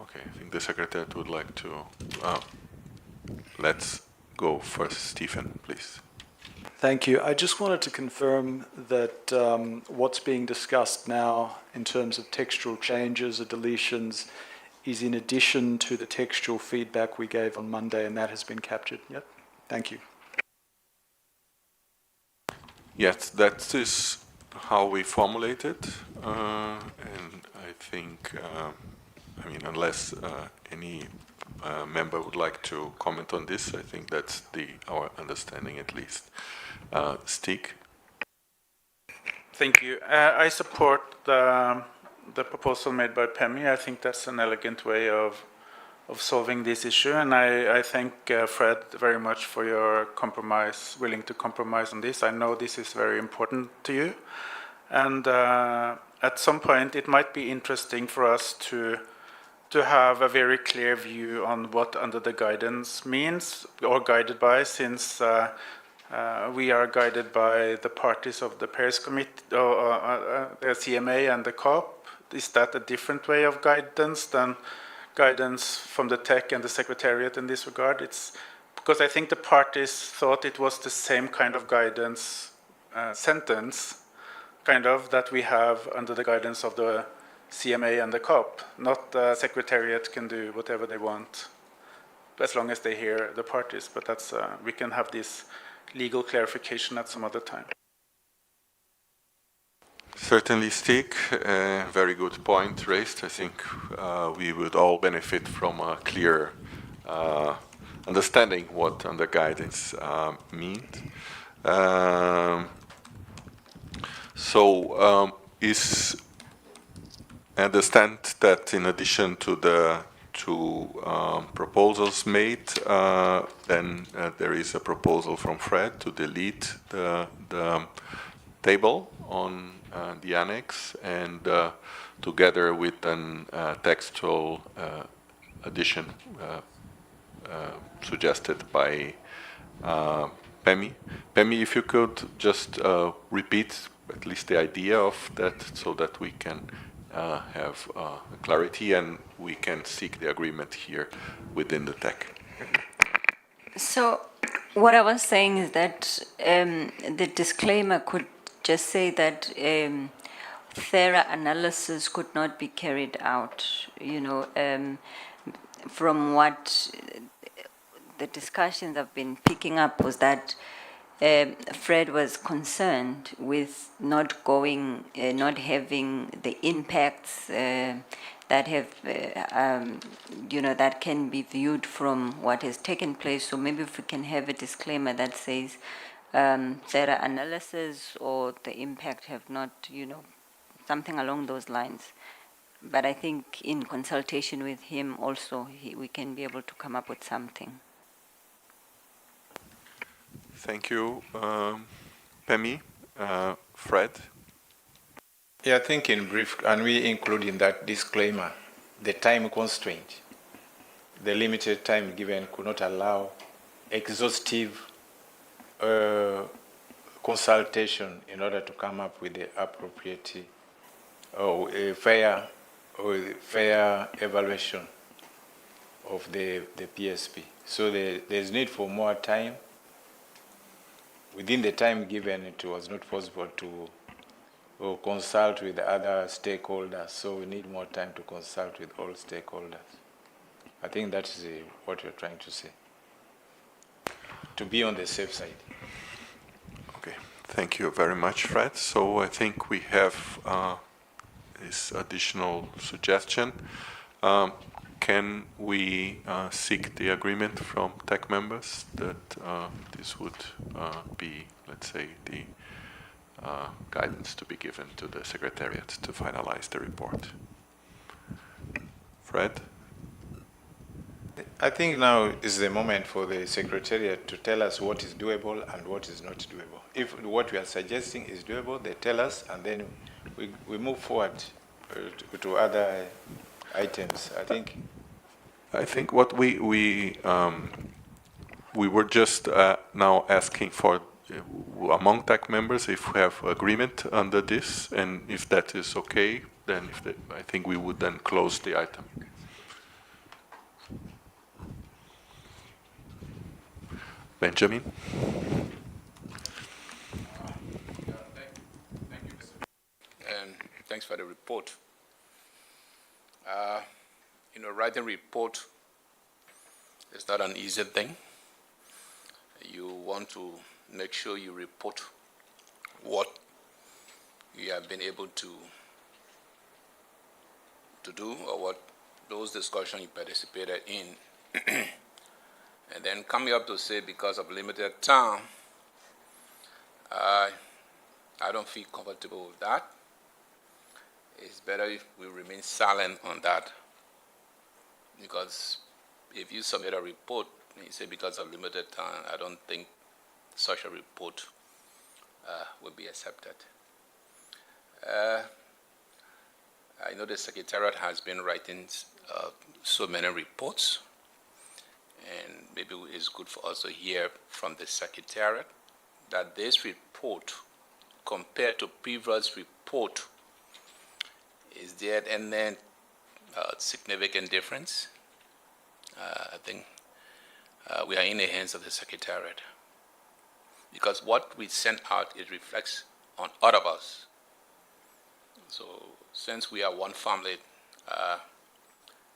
Okay, I think the Secretariat would like to, let's go first. Stephen, please. Thank you. I just wanted to confirm that what's being discussed now in terms of textual changes or deletions is in addition to the textual feedback we gave on Monday, and that has been captured. Yep. Thank you. Yes, that is how we formulate it, and I think, unless any member would like to comment on this, I think that's our understanding at least. Stig? Thank you. I support the proposal made by PEMI. I think that's an elegant way of solving this issue, and I thank Fred very much for your compromise, willing to compromise on this. I know this is very important to you, and at some point it might be interesting for us to have a very clear view on what under the guidance means, or guided by, since we are guided by the parties of the Paris Committee, the CMA and the COP. Is that a different way of guidance than guidance from the TEC and the Secretariat in this regard? It's because I think the parties thought it was the same kind of guidance sentence, kind of, that we have under the guidance of the CMA and the COP. Not the Secretariat can do whatever they want, as long as they hear the parties. But that's we can have this legal clarification at some other time. Certainly, Stig, very good point raised. I think we would all benefit from a clear understanding what under guidance means. I understand that in addition to the two proposals made, then there is a proposal from Fred to delete the table on the annex, and together with an textual addition suggested by PEMI. PEMI, if you could just repeat at least the idea of that, so that we can have clarity and we can seek the agreement here within the TEC. So what I was saying is that the disclaimer could just say that thorough analysis could not be carried out. From what the discussions I've been picking up was that Fred was concerned with not having the impacts that have, that can be viewed from what has taken place. So maybe if we can have a disclaimer that says thorough analysis or the impact have not, something along those lines. But I think in consultation with him also, we can be able to come up with something. Thank you, PEMI. Fred? Yeah, I think in brief, can we include in that disclaimer the time constraint? The limited time given could not allow exhaustive consultation in order to come up with the appropriate or a fair evaluation of the PSP. So there's need for more time. Within the time given, it was not possible to consult with other stakeholders, so we need more time to consult with all stakeholders. I think that is what you're trying to say. to be on the safe side. Okay, thank you very much, Fred. So I think we have this additional suggestion. Can we seek the agreement from TEC members that this would be, let's say, the guidance to be given to the Secretariat to finalize the report? Fred? I think now is the moment for the Secretariat to tell us what is doable and what is not doable. If what we are suggesting is doable, they tell us, and then we move forward to other items. I think what we were just now asking for among TEC members if we have agreement under this, and if that is okay, then I think we would then close the item. Benjamin? Thank you, Mr. And thanks for the report. Writing report is not an easy thing. You want to make sure you report what you have been able to do, or what those discussions you participated in. And then coming up to say, because of limited time, I don't feel comfortable with that. It's better if we remain silent on that, because if you submit a report and you say because of limited time, I don't think such a report will be accepted. I know the Secretariat has been writing so many reports, and maybe it's good for us to hear from the Secretariat that this report, compared to previous report, is there any significant difference? I think we are in the hands of the Secretariat, because what we send out, it reflects on all of us. So since we are one family,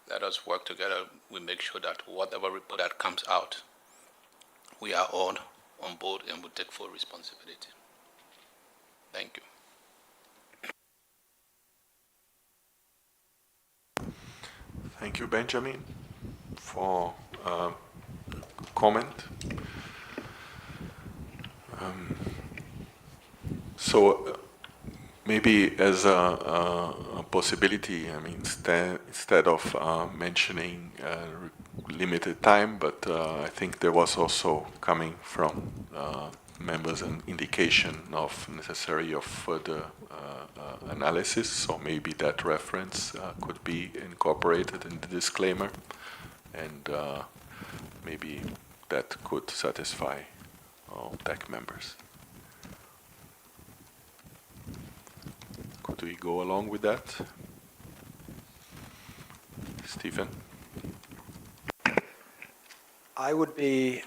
let us work together. We make sure that whatever report that comes out, we are all on board and we take full responsibility. Thank you. Thank you, Benjamin, for comment. So maybe as a possibility, I mean, instead of mentioning limited time, but I think there was also coming from members an indication of necessary of further analysis, so maybe that reference could be incorporated in the disclaimer, and maybe that could satisfy all TEC members. Could we go along with that? Stephen? I would be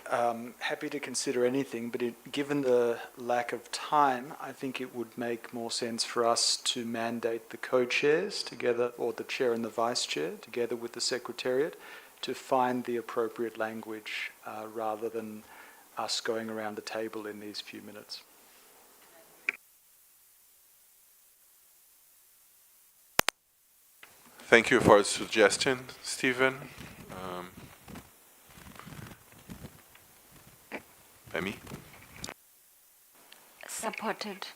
happy to consider anything, but given the lack of time, I think it would make more sense for us to mandate the co-chairs together, or the chair and the vice chair, together with the Secretariat, to find the appropriate language rather than us going around the table in these few minutes. Thank you for the suggestion, Stephen. Amy? Supported.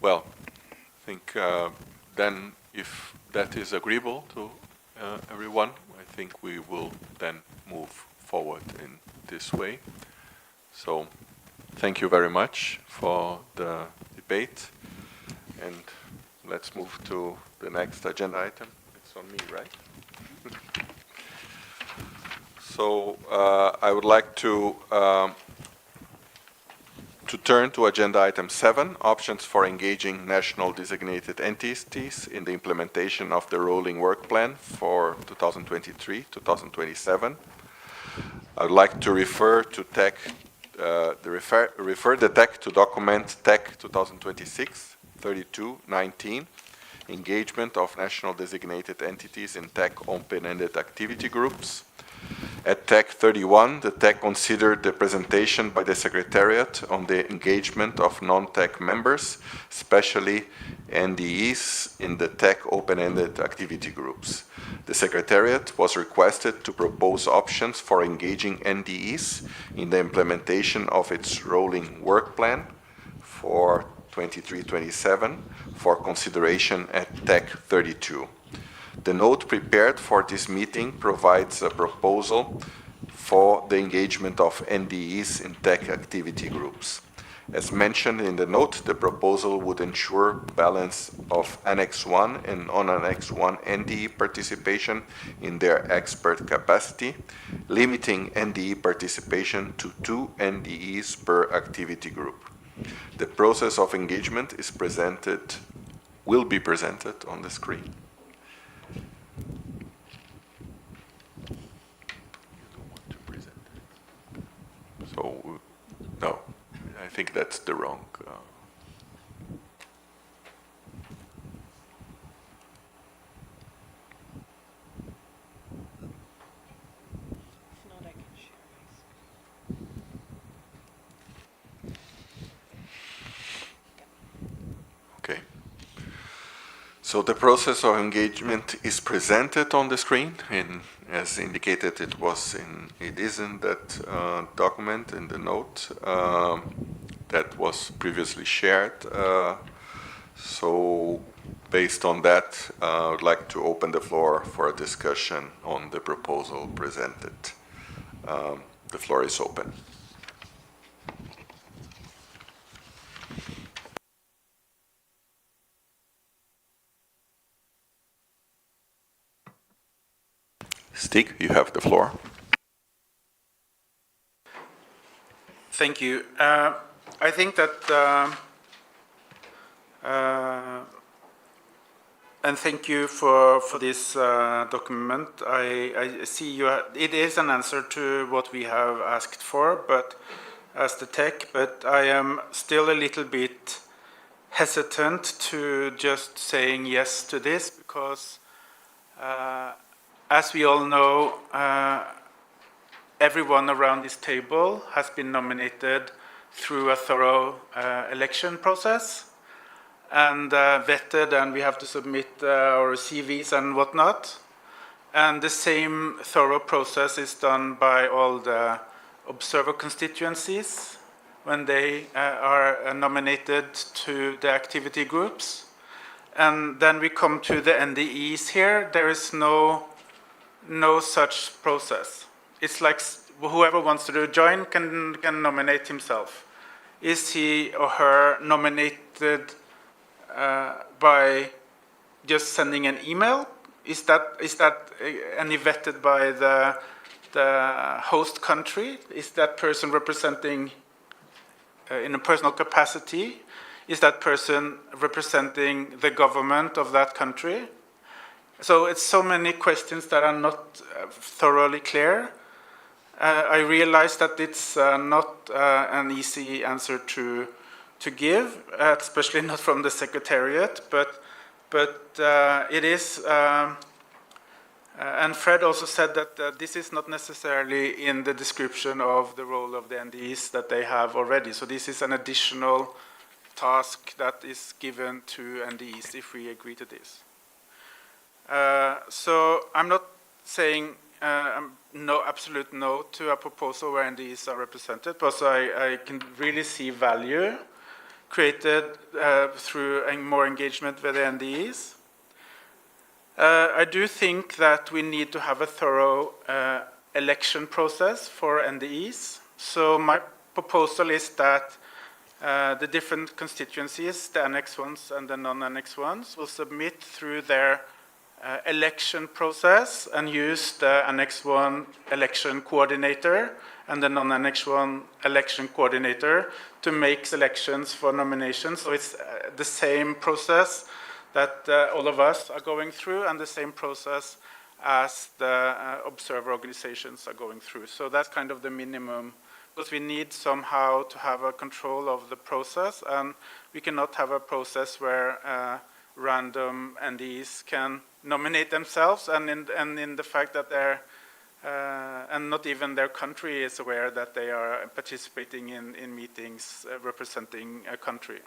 Well, I think then if that is agreeable to everyone, I think we will then move forward in this way. So thank you very much for the debate, and let's move to the next agenda item. It's on me, right? So I would like to turn to agenda item 7, options for engaging national designated entities in the implementation of the rolling work plan for 2023-2027. I would like to refer to TEC, refer the TEC to document TEC 2026-32-19, engagement of national designated entities in TEC open-ended activity groups. At TEC 31, the TEC considered the presentation by the Secretariat on the engagement of non-TEC members, especially NDEs in the TEC open-ended activity groups. The Secretariat was requested to propose options for engaging NDEs in the implementation of its rolling work plan for 23-27 for consideration at TEC 32. The note prepared for this meeting provides a proposal for the engagement of NDEs in TEC activity groups. As mentioned in the note, the proposal would ensure balance of Annex 1 and non-Annex 1 NDE participation in their expert capacity, limiting NDE participation to 2 NDEs per activity group. The process of engagement will be presented on the screen. So, no, I think that's the wrong. Okay. So the process of engagement is presented on the screen, and as indicated, it is in that document in the note that was previously shared. So based on that, I would like to open the floor for a discussion on the proposal presented. The floor is open. Stig, you have the floor. Thank you. I think that, and thank you for this document. I see it is an answer to what we have asked for, but as the TEC, but I am still a little bit hesitant to just saying yes to this because as we all know, everyone around this table has been nominated through a thorough election process and vetted, and we have to submit our CVs and whatnot. And the same thorough process is done by all the observer constituencies when they are nominated to the activity groups. And then we come to the NDEs here. There is no such process. It's like whoever wants to join can nominate himself. Is he or her nominated by just sending an email? Is that any vetted by the host country? Is that person representing in a personal capacity? Is that person representing the government of that country? So it's so many questions that are not thoroughly clear. I realize that it's not an easy answer to give, especially not from the Secretariat, but it is, and Fred also said that this is not necessarily in the description of the role of the NDEs that they have already. So this is an additional task that is given to NDEs if we agree to this. So I'm not saying absolute no to a proposal where NDEs are represented, because I can really see value created through more engagement with the NDEs. I do think that we need to have a thorough election process for NDEs. So my proposal is that the different constituencies, the Annex ones and the non-Annex ones, will submit through their election process and use the Annex 1 election coordinator and the non-Annex 1 election coordinator to make selections for nominations. So it's the same process that all of us are going through and the same process as the observer organizations are going through. So that's kind of the minimum, because we need somehow to have a control of the process, and we cannot have a process where random NDEs can nominate themselves, and in the fact that they're and not even their country is aware that they are participating in meetings representing a country.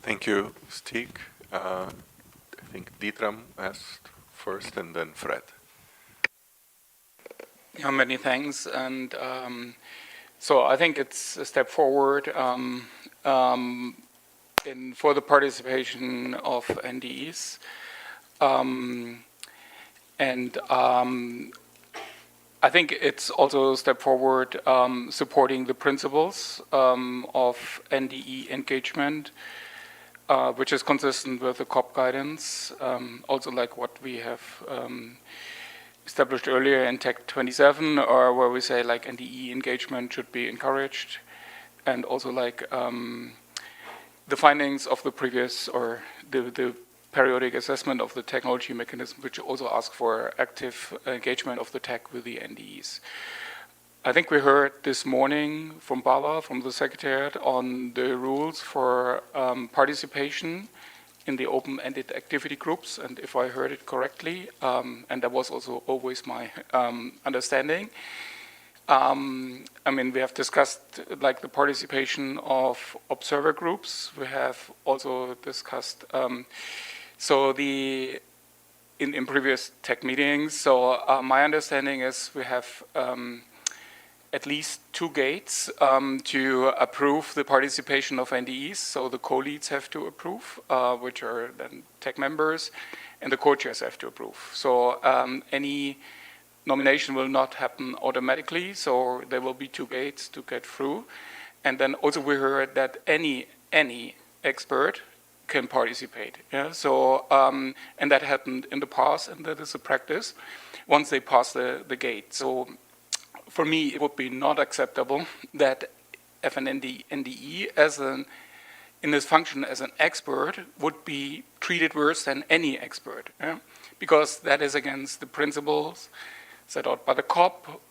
Thank you, Stig. I think Dietram asked first, and then Fred. Yeah, many thanks. And so I think it's a step forward for the participation of NDEs. I think it's also a step forward supporting the principles of NDE engagement, which is consistent with the COP guidance, also like what we have established earlier in TEC 27, or where we say like NDE engagement should be encouraged, and also like the findings of the previous, or the periodic assessment of the technology mechanism, which also ask for active engagement of the tech with the NDEs. I think we heard this morning from Bala, from the Secretariat, on the rules for participation in the open-ended activity groups, and if I heard it correctly, and that was also always my understanding. I mean, we have discussed like the participation of observer groups. We have also discussed in previous tech meetings. So my understanding is we have at least 2 gates to approve the participation of NDEs. So the co-leads have to approve, which are then tech members, and the co-chairs have to approve. So any nomination will not happen automatically, so there will be 2 gates to get through. And then also we heard that any expert can participate. Yeah? So, and that happened in the past, and that is a practice once they pass the gate. So for me, it would be not acceptable that if an NDE in this function as an expert would be treated worse than any expert, yeah? Because that is against the principles set out by the COP,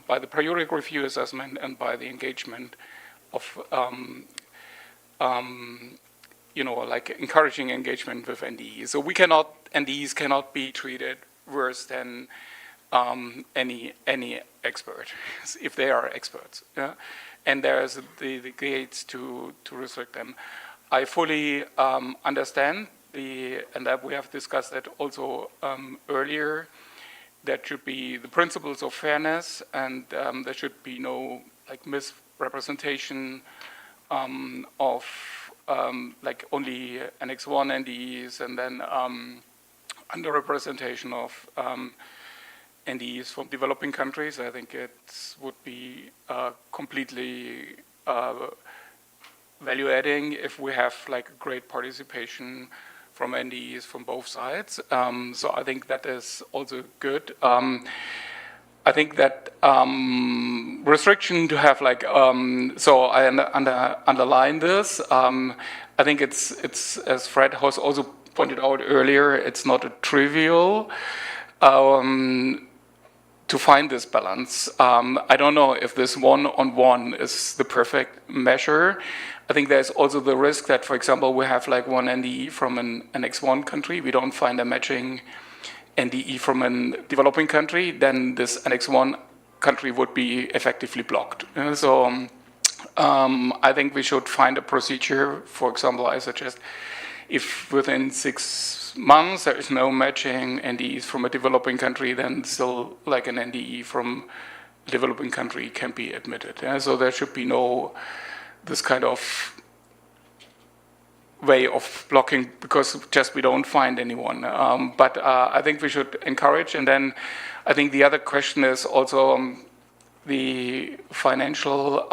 by the periodic review assessment, and by the engagement of, like encouraging engagement with NDEs. So NDEs cannot be treated worse than any expert, if they are experts. Yeah? And there's the gates to restrict them. I fully understand and that we have discussed that also earlier. That should be the principles of fairness, and there should be no like misrepresentation of like only Annex 1 NDEs, and then underrepresentation of NDEs from developing countries. I think it would be completely value-adding if we have like great participation from NDEs from both sides. So I think that is also good. I think that restriction to have like, so I underline this. I think it's as Fred has also pointed out earlier, it's not a trivial to find this balance. I don't know if this one-on-one is the perfect measure. I think there's also the risk that, for example, we have like one NDE from an Annex 1 country, we don't find a matching NDE from a developing country, then this Annex 1 country would be effectively blocked. So I think we should find a procedure. For example, I suggest if within 6 months there is no matching NDEs from a developing country, then still like an NDE from a developing country can be admitted. So there should be no this kind of way of blocking because just we don't find anyone. But I think we should encourage. And then I think the other question is also the financial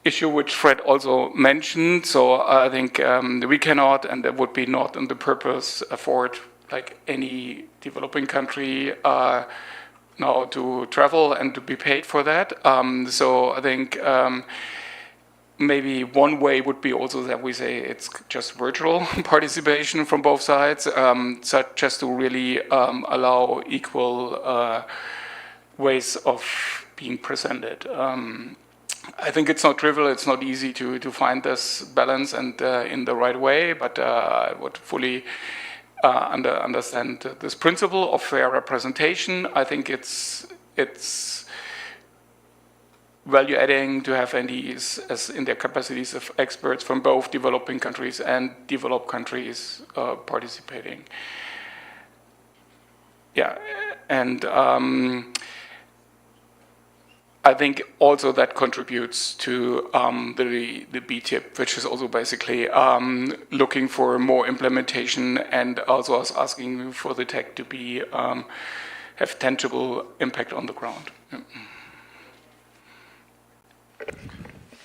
issue, which Fred also mentioned. So I think we cannot, and that would be not on the purpose, afford like any developing country now to travel and to be paid for that. So I think maybe one way would be also that we say it's just virtual participation from both sides, just to really allow equal ways of being presented. I think it's not trivial, it's not easy to find this balance and in the right way, but I would fully understand this principle of fair representation. I think it's value adding to have NDEs as in their capacities of experts from both developing countries and developed countries participating. Yeah, and I think also that contributes to the BTIP, which is also basically looking for more implementation and also us asking for the tech to be have tangible impact on the ground. Yeah.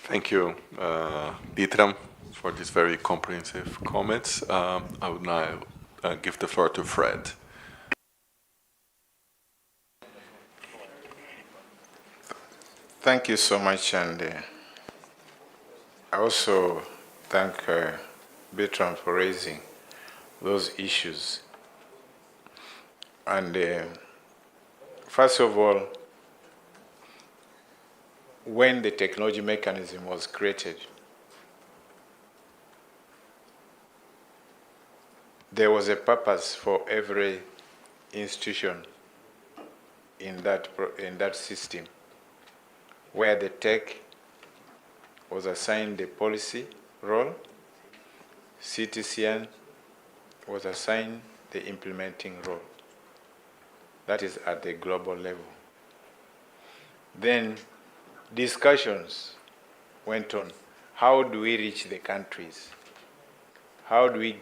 Thank you, Ditram, for these very comprehensive comments. I would now give the floor to Fred. Thank you so much, and I also thank Bertrand for raising those issues. And first of all, when the technology mechanism was created, there was a purpose for every institution in that system, where the tech was assigned the policy role, CTCN was assigned the implementing role. That is at the global level. Then discussions went on. How do we reach the countries? How do we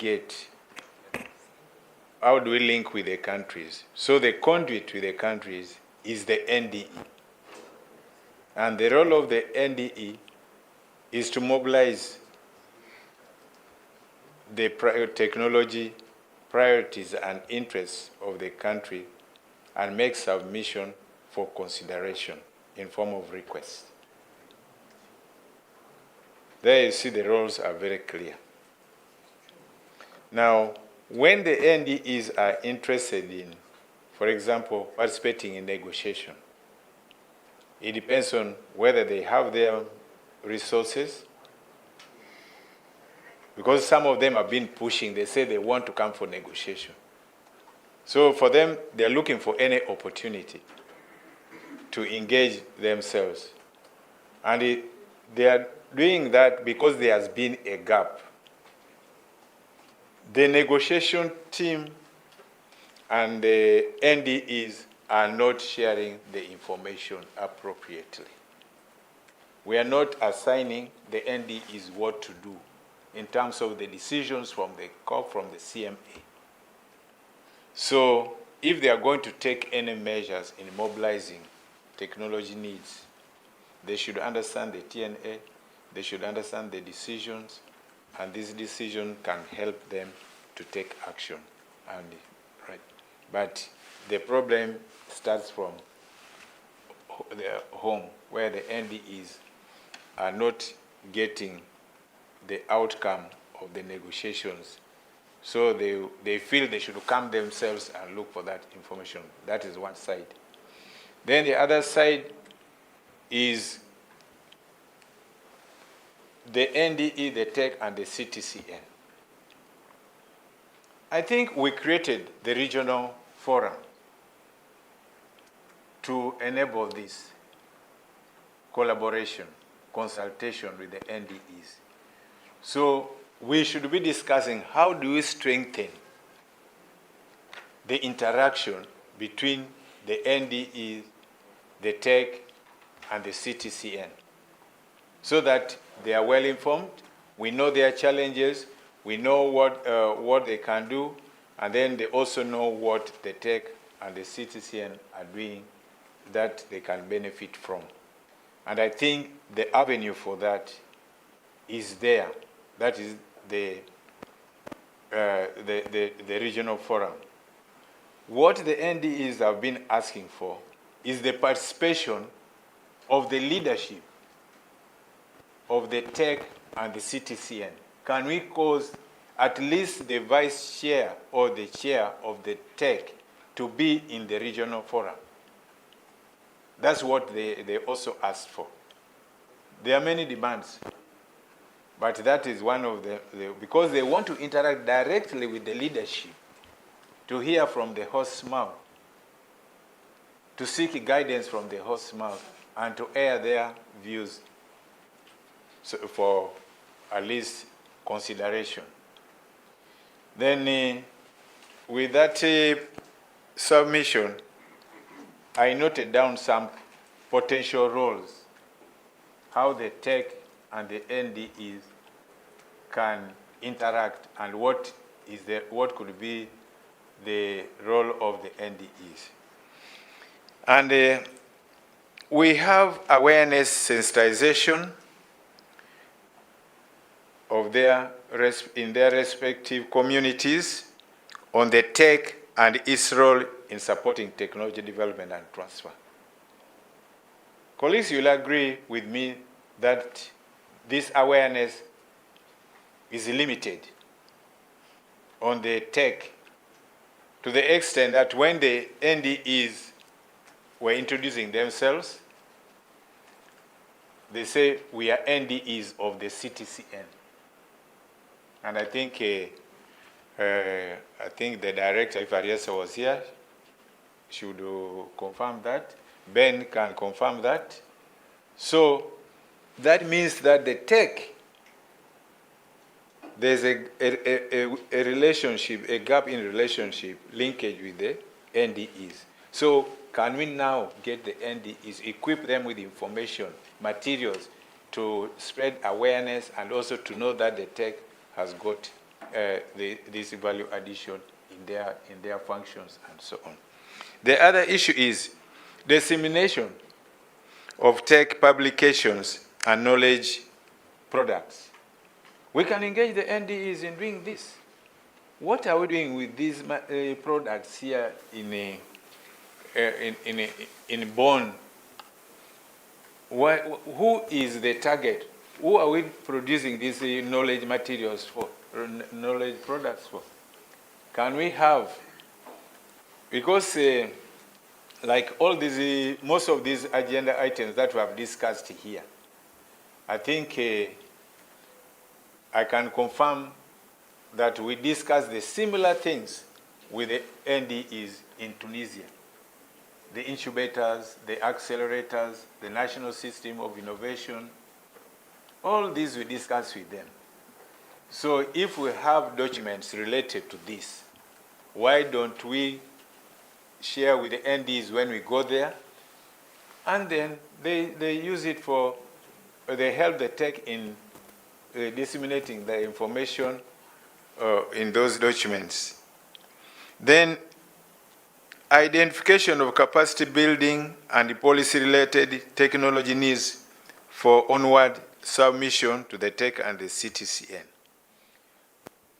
link with the countries? So the conduit with the countries is the NDE. And the role of the NDE is to mobilize the technology priorities and interests of the country and make submission for consideration in form of request. There you see the roles are very clear. Now, when the NDEs are interested in, for example, participating in negotiation, it depends on whether they have their resources, because some of them have been pushing, they say they want to come for negotiation. So for them, they're looking for any opportunity to engage themselves. And they are doing that because there has been a gap. The negotiation team and the NDEs are not sharing the information appropriately. We are not assigning the NDEs what to do in terms of the decisions from the COP, from the CMA. So if they are going to take any measures in mobilizing technology needs, they should understand the TNA, they should understand the decisions, and this decision can help them to take action. And, right. But the problem starts from the home, where the NDEs are not getting the outcome of the negotiations. So they feel they should come themselves and look for that information. That is one side. Then the other side is the NDE, the tech, and the CTCN. I think we created the regional forum to enable this collaboration, consultation with the NDEs. So we should be discussing how do we strengthen the interaction between the NDEs, the tech, and the CTCN, so that they are well informed, we know their challenges, we know what they can do, and then they also know what the tech and the CTCN are doing that they can benefit from. And I think the avenue for that is there. That is the regional forum. What the NDEs have been asking for is the participation of the leadership of the tech and the CTCN. Can we cause at least the vice chair or the chair of the tech to be in the regional forum? That's what they also asked for. There are many demands, but that is one of because they want to interact directly with the leadership, to hear from the horse's mouth, to seek guidance from the horse's mouth, and to air their views for at least consideration. Then with that submission, I noted down some potential roles, how the tech and the NDEs can interact, and what could be the role of the NDEs. And we have awareness sensitization of in their respective communities on the tech and its role in supporting technology development and transfer. Colleagues, you'll agree with me that this awareness is limited on the tech to the extent that when the NDEs were introducing themselves, they say we are NDEs of the CTCN. And I think the director, if Ariasa was here, should confirm that. Ben can confirm that. So that means that the tech, there's a relationship, a gap in relationship, linkage with the NDEs. So can we now get the NDEs, equip them with information, materials to spread awareness, and also to know that the tech has got this value addition in their functions and so on. The other issue is dissemination of tech publications and knowledge products. We can engage the NDEs in doing this. What are we doing with these products here in Bonn? Who is the target? Who are we producing these knowledge materials for, knowledge products for? Can we have, because like all these, most of these agenda items that we have discussed here, I think I can confirm that we discussed the similar things with the NDEs in Tunisia. The incubators, the accelerators, the National System of Innovation, all these we discussed with them. So if we have documents related to this, why don't we share with the NDEs when we go there? And then they use it for, they help the tech in disseminating the information in those documents. Then identification of capacity building and policy-related technology needs for onward submission to the tech and the CTCN.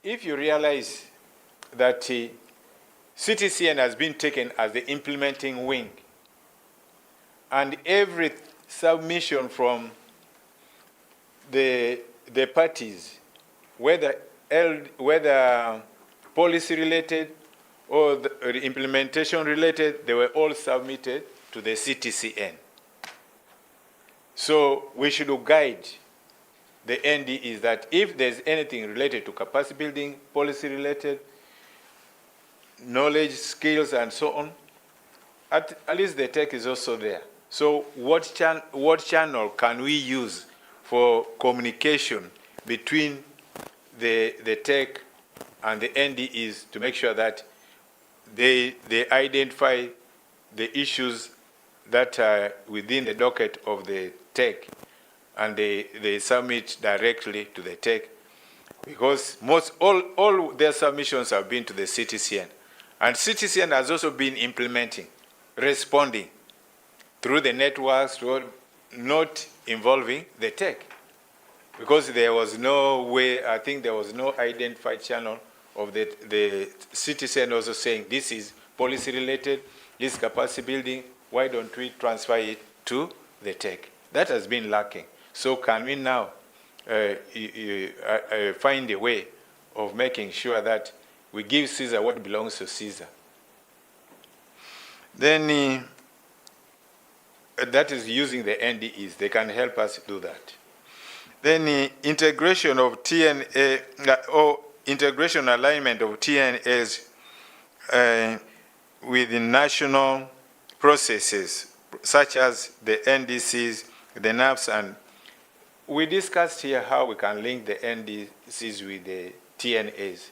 If you realize that CTCN has been taken as the implementing wing, and every submission from the parties, whether policy-related or the implementation-related, they were all submitted to the CTCN. So we should guide the NDEs that if there's anything related to capacity building, policy-related, knowledge, skills, and so on, at least the tech is also there. So what channel can we use for communication between the tech and the NDEs to make sure that they identify the issues that are within the docket of the tech, and they submit directly to the tech, because all their submissions have been to the CTCN, and CTCN has also been implementing, responding through the networks, not involving the tech, because there was no way, I think there was no identified channel of the CTCN also saying this is policy related, this capacity building, why don't we transfer it to the tech? That has been lacking. So can we now find a way of making sure that we give Caesar what belongs to Caesar? Then that is using the NDEs. They can help us do that. Then integration of TNA or integration alignment of TNAs with the national processes, such as the NDCs, the NAPs, and we discussed here how we can link the NDCs with the TNAs.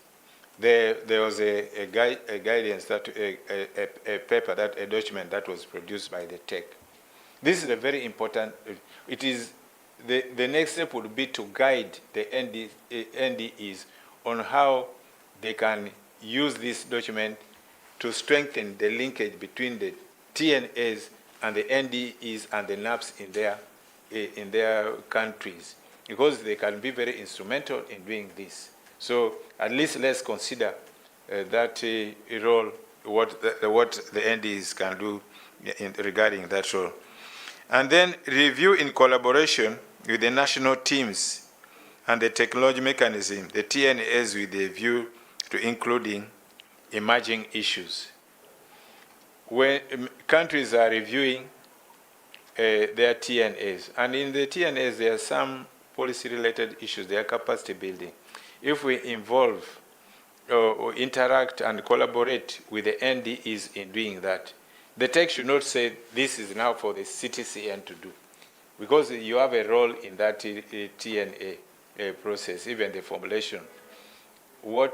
There was a guidance, that a paper, a document that was produced by the TEC. This is a very important. It is the next step would be to guide the NDEs on how they can use this document to strengthen the linkage between the TNAs and the NDEs and the NAPs in their countries, because they can be very instrumental in doing this. So at least let's consider that role, what the NDEs can do regarding that role. And then review in collaboration with the national teams and the technology mechanism, the TNAs, with a view to including emerging issues. When countries are reviewing their TNAs, and in the TNAs there are some policy-related issues, they are capacity building. If we involve or interact and collaborate with the NDEs in doing that, the TEC should not say this is now for the CTCN to do, because you have a role in that TNA process, even the formulation. How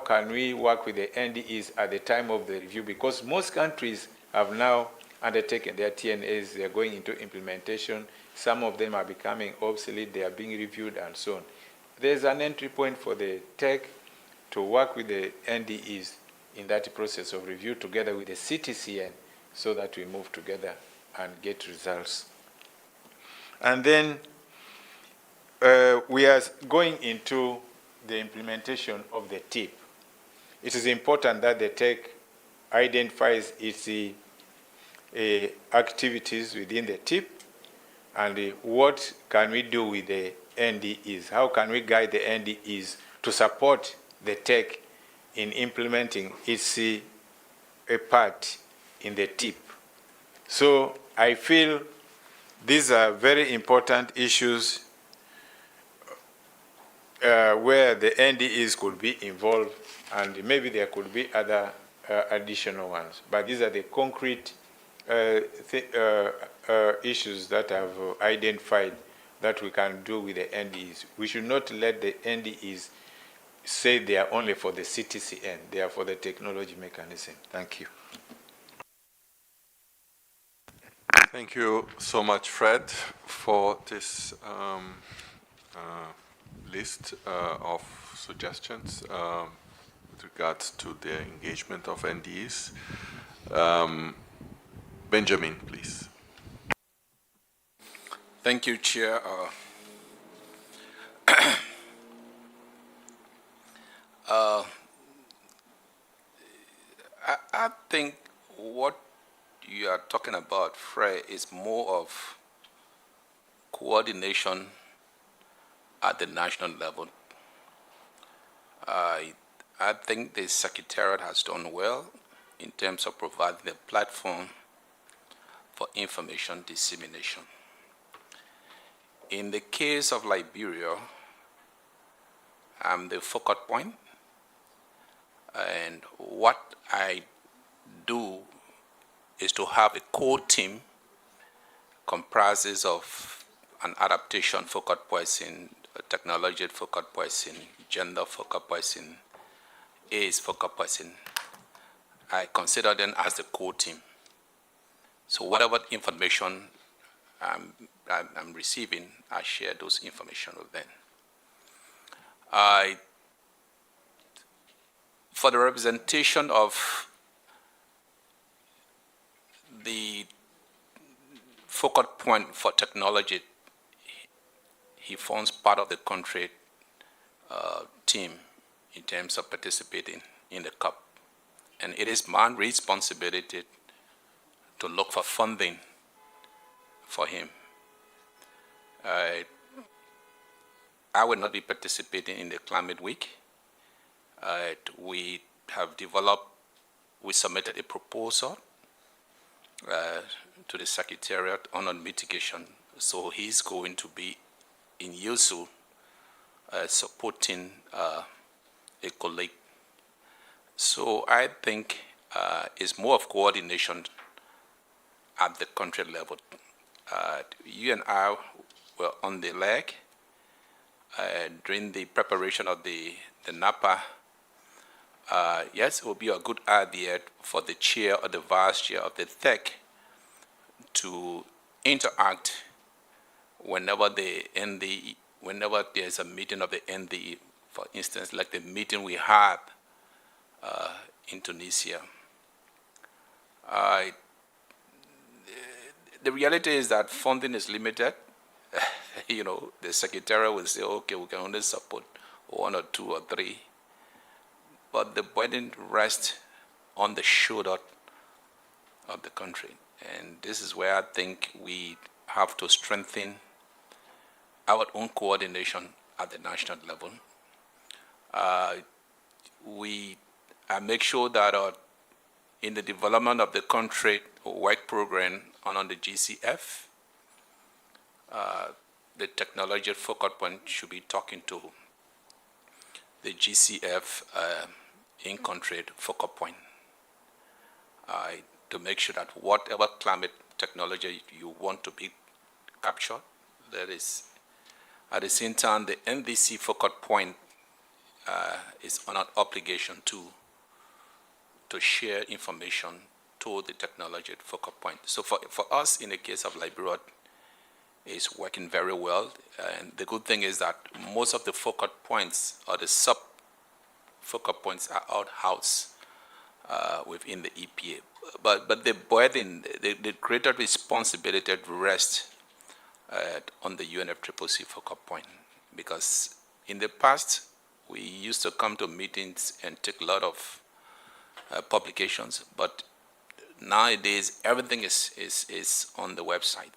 can we work with the NDEs at the time of the review? Because most countries have now undertaken their TNAs, they are going into implementation. Some of them are becoming obsolete, they are being reviewed, and so on. There's an entry point for the TEC to work with the NDEs in that process of review together with the CTCN, so that we move together and get results. And then we are going into the implementation of the TIP. It is important that the TEC identifies its activities within the TIP, and what can we do with the NDEs? How can we guide the NDEs to support the TEC in implementing its a part in the TIP? So I feel these are very important issues where the NDEs could be involved, and maybe there could be other additional ones. But these are the concrete issues that I've identified that we can do with the NDEs. We should not let the NDEs say they are only for the CTCN. They are for the technology mechanism. Thank you. Thank you so much, Fred, for this list of suggestions with regards to the engagement of NDEs. Benjamin, please. Thank you, Chair. I think what you are talking about, Fred, is more of coordination at the national level. I think the Secretariat has done well in terms of providing a platform for information dissemination. In the case of Liberia, I'm the focal point, and what I do is to have a core team comprises of an adaptation focal person, a technology focal person, gender focal person, AIDS focal person. I consider them as the core team. So whatever information I'm receiving, I share those information with them. For the representation of the focal point for technology, he forms part of the country team in terms of participating in the CUP. And it is my responsibility to look for funding for him. I will not be participating in the Climate Week. We submitted a proposal to the Secretariat on mitigation. So he's going to be in Yusu supporting a colleague. So I think it's more of coordination at the country level. You and I were on the leg during the preparation of the NAPA. Yes, it would be a good idea for the chair or the vice chair of the TEC to interact whenever whenever there's a meeting of the NDE, for instance, like the meeting we had in Tunisia. The reality is that funding is limited. You know, the secretariat will say, okay, we can only support 1 or 2 or 3. But the burden rests on the shoulder of the country. And this is where I think we have to strengthen our own coordination at the national level. I make sure that in the development of the country work program on the GCF, the technology focal point should be talking to the GCF in-country focal point to make sure that whatever climate technology you want to be captured, that is, at the same time, the NDC focal point is on an obligation to share information to the technology focal point. So for us, in the case of Liberia, it's working very well. And the good thing is that most of the focal points or the sub-focal points are out-house within the EPA. But the burden, the greater responsibility rests on the UNFCCC focal point. Because in the past, we used to come to meetings and take a lot of publications, but nowadays everything is on the website.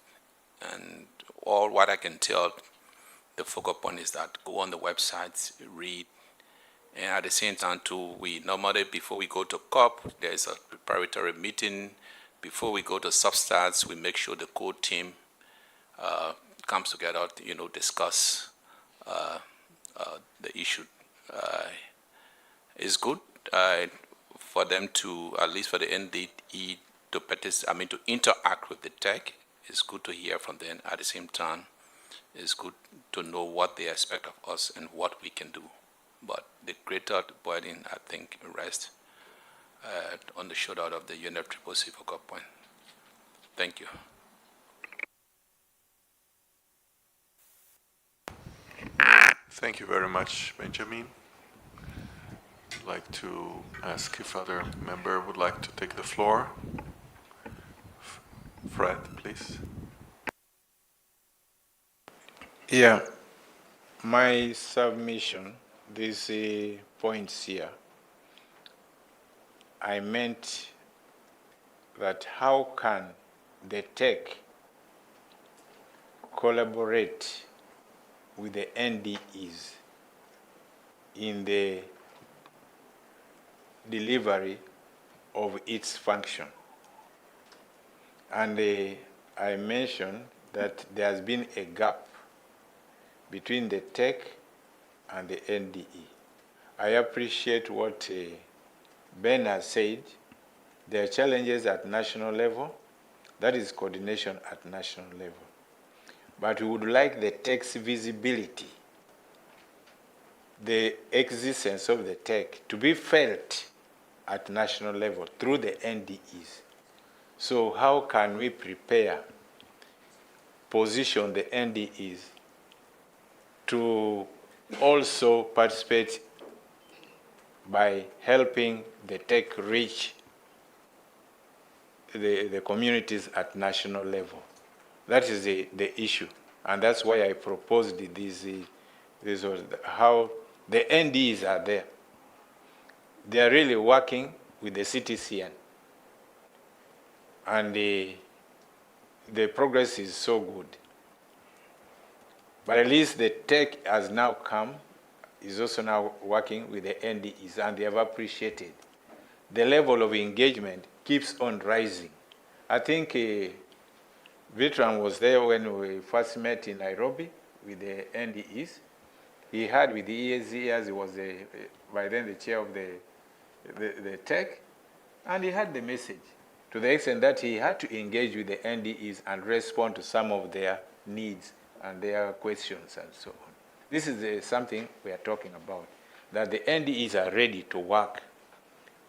And all what I can tell the focal point is that go on the websites, read, and at the same time too, we normally, before we go to COP, there's a preparatory meeting. Before we go to Substats, we make sure the core team comes together, discuss the issue. It's good for them to, at least for the NDE, to interact with the tech. It's good to hear from them. At the same time, it's good to know what they expect of us and what we can do. But the greater burden, I think, rests on the shoulder of the UNFCCC focal point. Thank you. Thank you very much, Benjamin. I'd like to ask if other member would like to take the floor. Fred, please. Yeah, my submission, these points here, I meant that how can the tech collaborate with the NDEs in the delivery of its function. And I mentioned that there has been a gap between the tech and the NDE. I appreciate what Ben has said. There are challenges at national level. That is coordination at national level. But we would like the tech's visibility, the existence of the tech, to be felt at national level through the NDEs. So how can we prepare, position the NDEs to also participate by helping the tech reach the communities at national level? That is the issue. And that's why I proposed this was how the NDEs are there. They are really working with the CTCN. And the progress is so good. But at least the tech has now come, is also now working with the NDEs, and they have appreciated. The level of engagement keeps on rising. I think Vitram was there when we first met in Nairobi with the NDEs. He had with the EAZ, he was by then the chair of the tech, and he had the message to the extent that he had to engage with the NDEs and respond to some of their needs and their questions and so on. This is something we are talking about, that the NDEs are ready to work.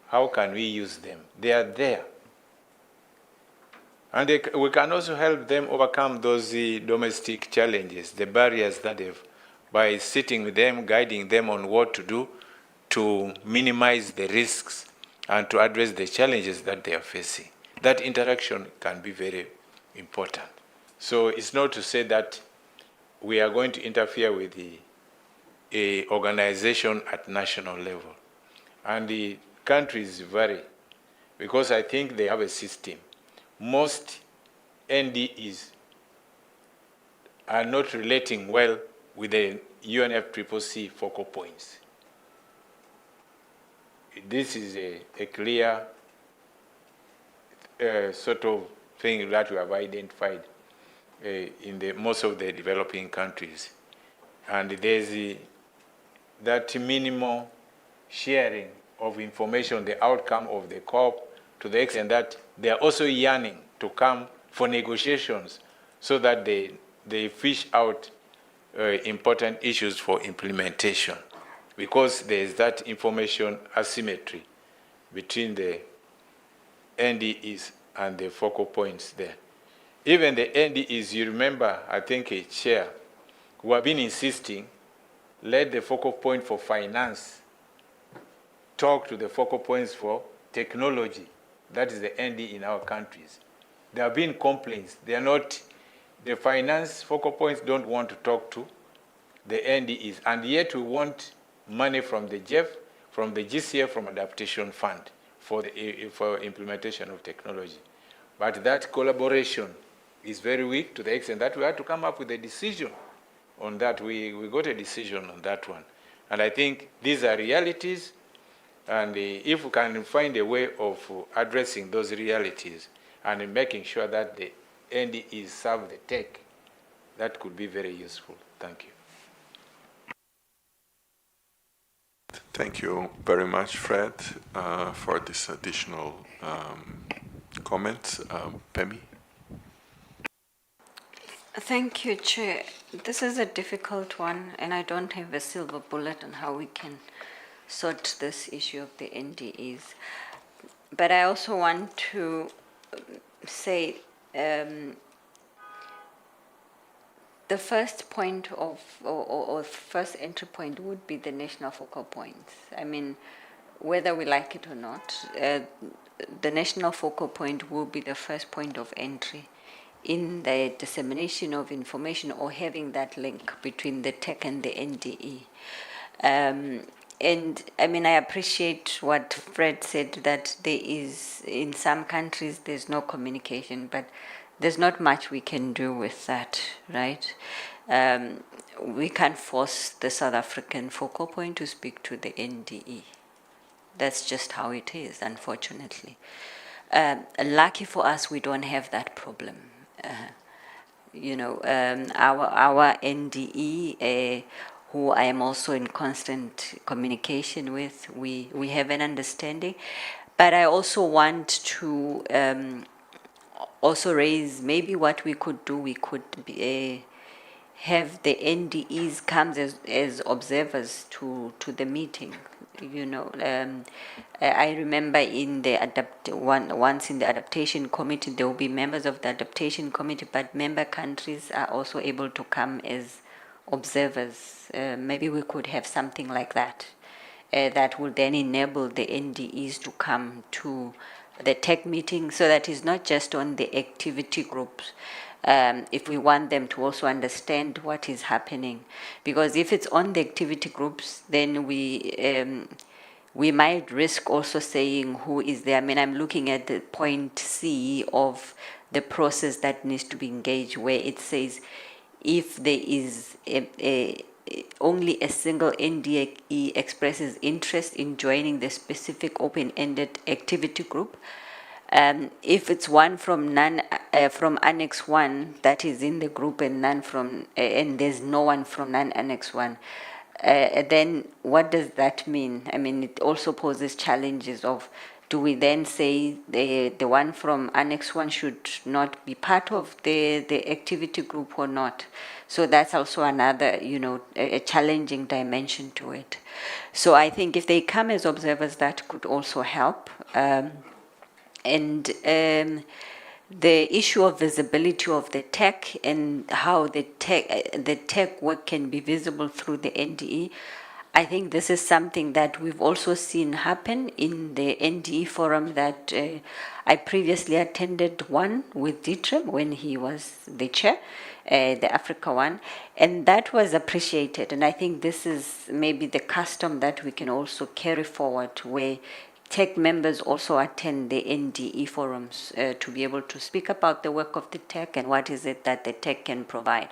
How can we use them? They are there. And we can also help them overcome those domestic challenges, the barriers that they've, by sitting with them, guiding them on what to do to minimize the risks and to address the challenges that they are facing. That interaction can be very important. So it's not to say that we are going to interfere with the organization at national level. And the countries vary, because I think they have a system. Most NDEs are not relating well with the UNFCCC focal points. This is a clear sort of thing that we have identified in most of the developing countries. And there's that minimal sharing of information, the outcome of the COP, to the extent that they are also yearning to come for negotiations so that they fish out important issues for implementation, because there is that information asymmetry between the NDEs and the focal points there. Even the NDEs, you remember, I think a chair who have been insisting, let the focal point for finance talk to the focal points for technology. That is the ND in our countries. There have been complaints. They are not, the finance focal points don't want to talk to the NDEs, and yet we want money from the GEF, from the GCF, from Adaptation Fund for implementation of technology. But that collaboration is very weak, to the extent that we had to come up with a decision on that. We got a decision on that one. And I think these are realities, and if we can find a way of addressing those realities and making sure that the NDEs serve the tech, that could be very useful. Thank you. Thank you very much, Fred, for this additional comments. Pemi? Thank you, Chair. This is a difficult one, and I don't have a silver bullet on how we can sort this issue of the NDEs. But I also want to say the first point of, or first entry point would be the national focal points. I mean, whether we like it or not, the national focal point will be the first point of entry in the dissemination of information, or having that link between the tech and the NDE. And I mean, I appreciate what Fred said, that there is, in some countries, there's no communication, but there's not much we can do with that, right? We can't force the South African focal point to speak to the NDE. That's just how it is, unfortunately. Lucky for us, we don't have that problem. Our NDE, who I am also in constant communication with, we have an understanding. But I also want to also raise maybe what we could do. We could have the NDEs come as observers to the meeting. I remember in the once in the adaptation committee, there will be members of the adaptation committee, but member countries are also able to come as observers. Maybe we could have something like that. That will then enable the NDEs to come to the tech meeting, so that it's not just on the activity groups. If we want them to also understand what is happening, because if it's on the activity groups, then we might risk also saying who is there. I mean, I'm looking at the point C of the process that needs to be engaged, where it says if there is only a single NDE expresses interest in joining the specific open-ended activity group, If it's one from from Annex 1 that is in the group and none from, and there's no one from non-Annex 1, then what does that mean? I mean, it also poses challenges of, do we then say the one from Annex 1 should not be part of the activity group or not? So that's also another, a challenging dimension to it. So I think if they come as observers, that could also help. The issue of visibility of the tech and how the tech work can be visible through the NDE, I think this is something that we've also seen happen in the NDE forum that I previously attended one with Ditram when he was the chair, the Africa one, and that was appreciated. And I think this is maybe the custom that we can also carry forward, where tech members also attend the NDE forums to be able to speak about the work of the tech and what is it that the tech can provide.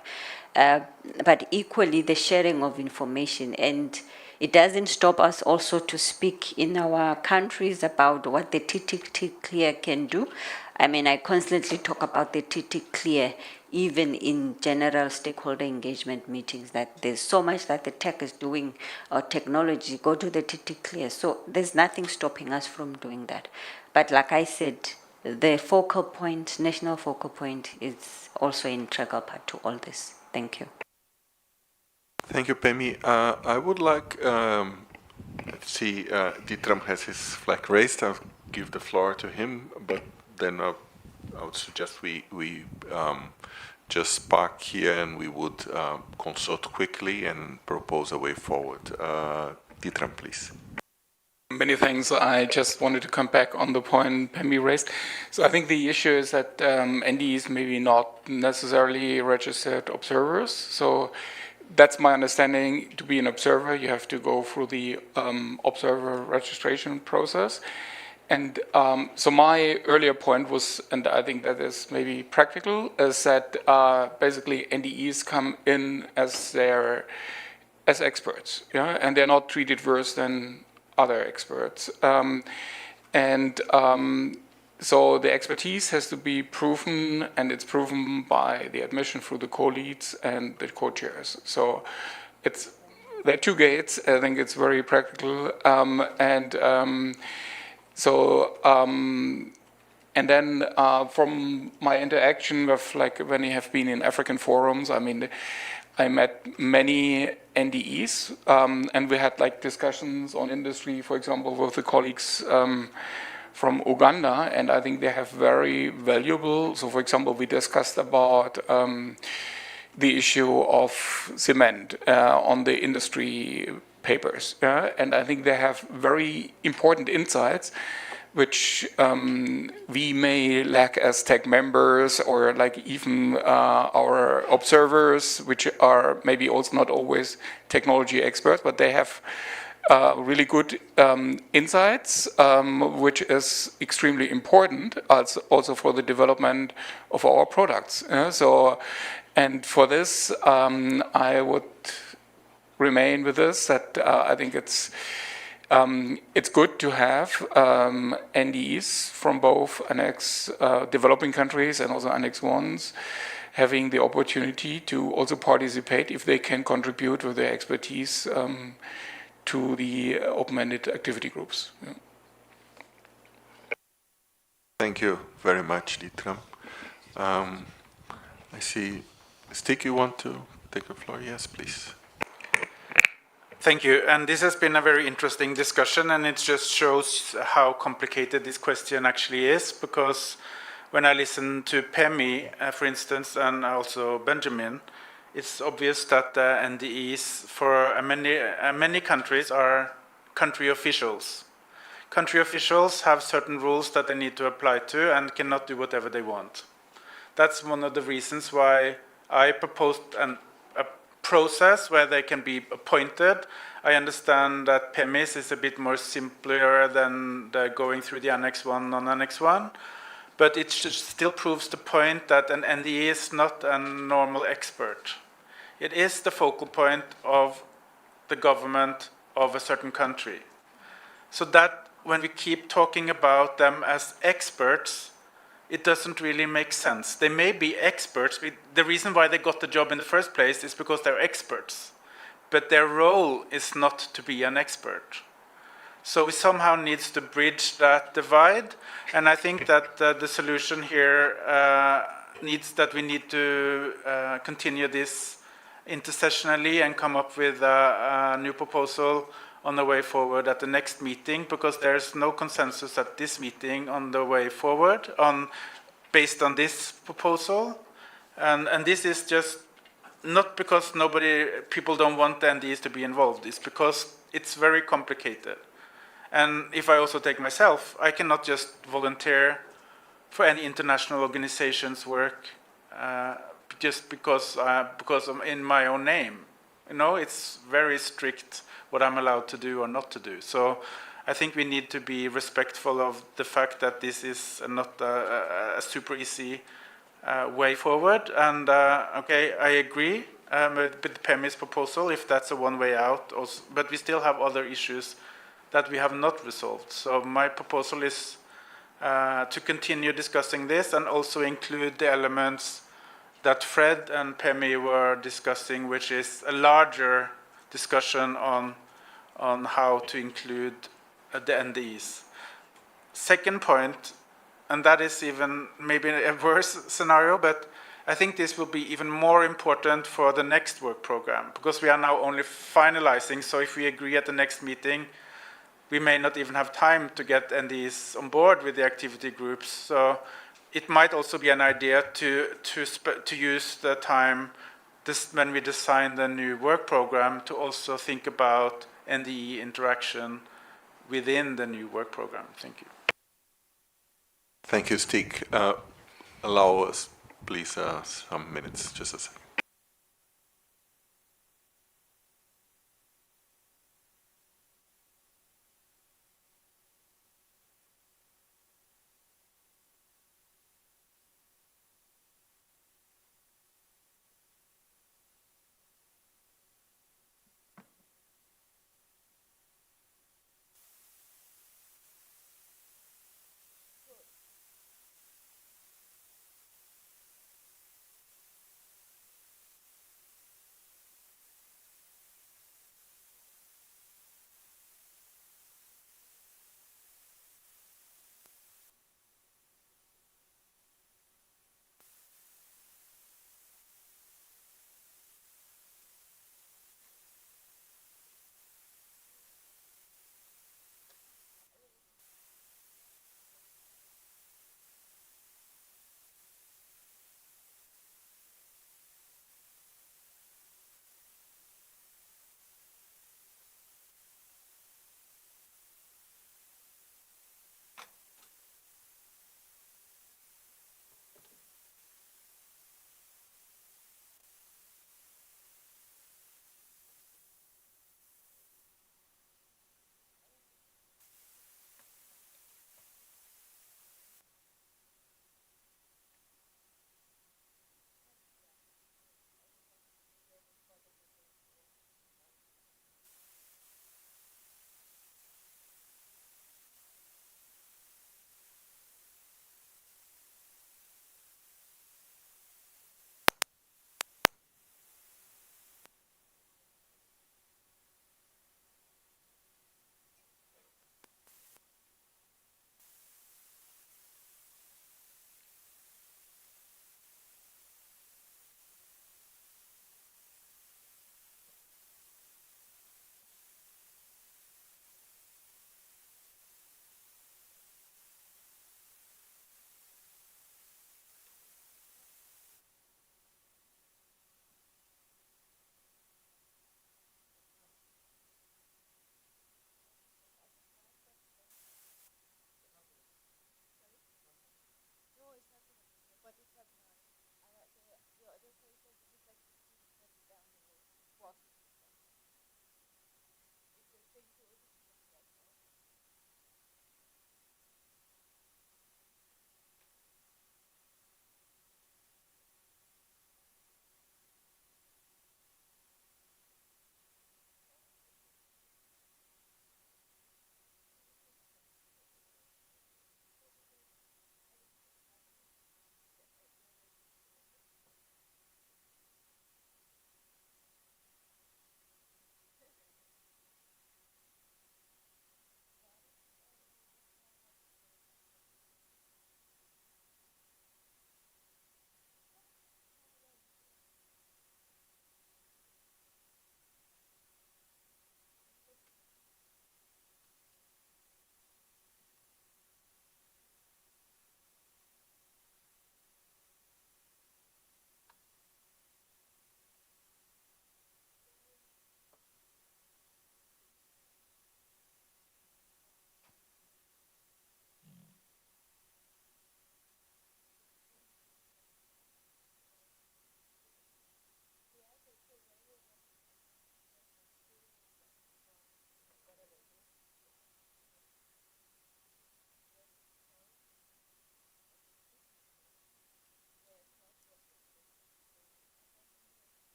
But equally, the sharing of information, and it doesn't stop us also to speak in our countries about what the TT Clear can do. I mean, I constantly talk about the TT Clear, even in general stakeholder engagement meetings, that there's so much that the tech is doing, or technology, go to the TT Clear. So there's nothing stopping us from doing that. But like I said, the focal point, national focal point, is also an integral part to all this. Thank you. Thank you, Pemi. I would like, let's see, Ditram has his flag raised. I'll give the floor to him, but then I would suggest we just park here and we would consult quickly and propose a way forward. Ditram, please. Many thanks. I just wanted to come back on the point Pemi raised. So I think the issue is that NDEs maybe not necessarily registered observers. So that's my understanding. To be an observer, you have to go through the observer registration process. And so my earlier point was, and I think that is maybe practical, is that basically NDEs come in as experts, yeah, and they're not treated worse than other experts. So the expertise has to be proven, and it's proven by the admission through the co-leads and the co-chairs. So there are two gates. I think it's very practical, and then from my interaction with, like, when I have been in African forums, I mean, I met many NDEs, and we had like discussions on industry, for example, with the colleagues from Uganda, and I think they have very valuable. So, for example, we discussed about the issue of cement on the industry papers, and I think they have very important insights, which we may lack as tech members, or like even our observers, which are maybe also not always technology experts, but they have really good insights, which is extremely important also for the development of our products. And for this, I would remain with this, that I think it's good to have NDEs from both Annex developing countries and also Annex 1s having the opportunity to also participate if they can contribute with their expertise to the open-ended activity groups. Yeah. Thank you very much, Ditram. I see, Stig, you want to take the floor? Yes, please. Thank you. And this has been a very interesting discussion, and it just shows how complicated this question actually is, because when I listen to Pemi, for instance, and also Benjamin, it's obvious that the NDEs for many countries are country officials. Country officials have certain rules that they need to apply to and cannot do whatever they want. That's one of the reasons why I proposed a process where they can be appointed. I understand that PEMIS is a bit more simpler than going through the Annex 1, non-Annex 1, but it still proves the point that an NDE is not a normal expert. It is the focal point of the government of a certain country. So that when we keep talking about them as experts, it doesn't really make sense. They may be experts. The reason why they got the job in the first place is because they're experts. But their role is not to be an expert. So we somehow needs to bridge that divide. And I think that the solution here needs that we need to continue this intersessionally and come up with a new proposal on the way forward at the next meeting, because there's no consensus at this meeting on the way forward based on this proposal. And this is just not because people don't want the NDEs to be involved. It's because it's very complicated. And if I also take myself, I cannot just volunteer for any international organization's work just because I'm in my own name. You know, it's very strict what I'm allowed to do or not to do. So I think we need to be respectful of the fact that this is not a super easy way forward. And okay, I agree with PEMI's proposal if that's a one way out. Also, but we still have other issues that we have not resolved. So my proposal is to continue discussing this and also include the elements that Fred and PEMI were discussing, which is a larger discussion on how to include the NDEs. Second point, and that is even maybe a worse scenario, but I think this will be even more important for the next work program, because we are now only finalizing. So if we agree at the next meeting, we may not even have time to get NDEs on board with the activity groups. So it might also be an idea to use the time when we design the new work program to also think about NDE interaction within the new work program. Thank you. Thank you, Stig. Allow us, please, some minutes, just a second.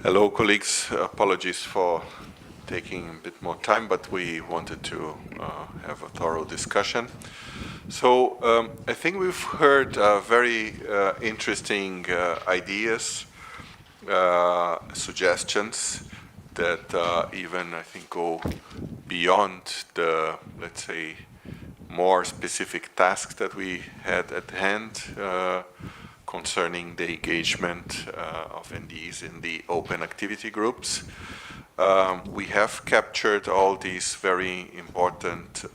Hello, colleagues. Apologies for taking a bit more time, but we wanted to have a thorough discussion. So I think we've heard very interesting ideas, suggestions that even, I think, go beyond the, let's say, more specific tasks that we had at hand concerning the engagement of NDEs in the open activity groups. We have captured all these very important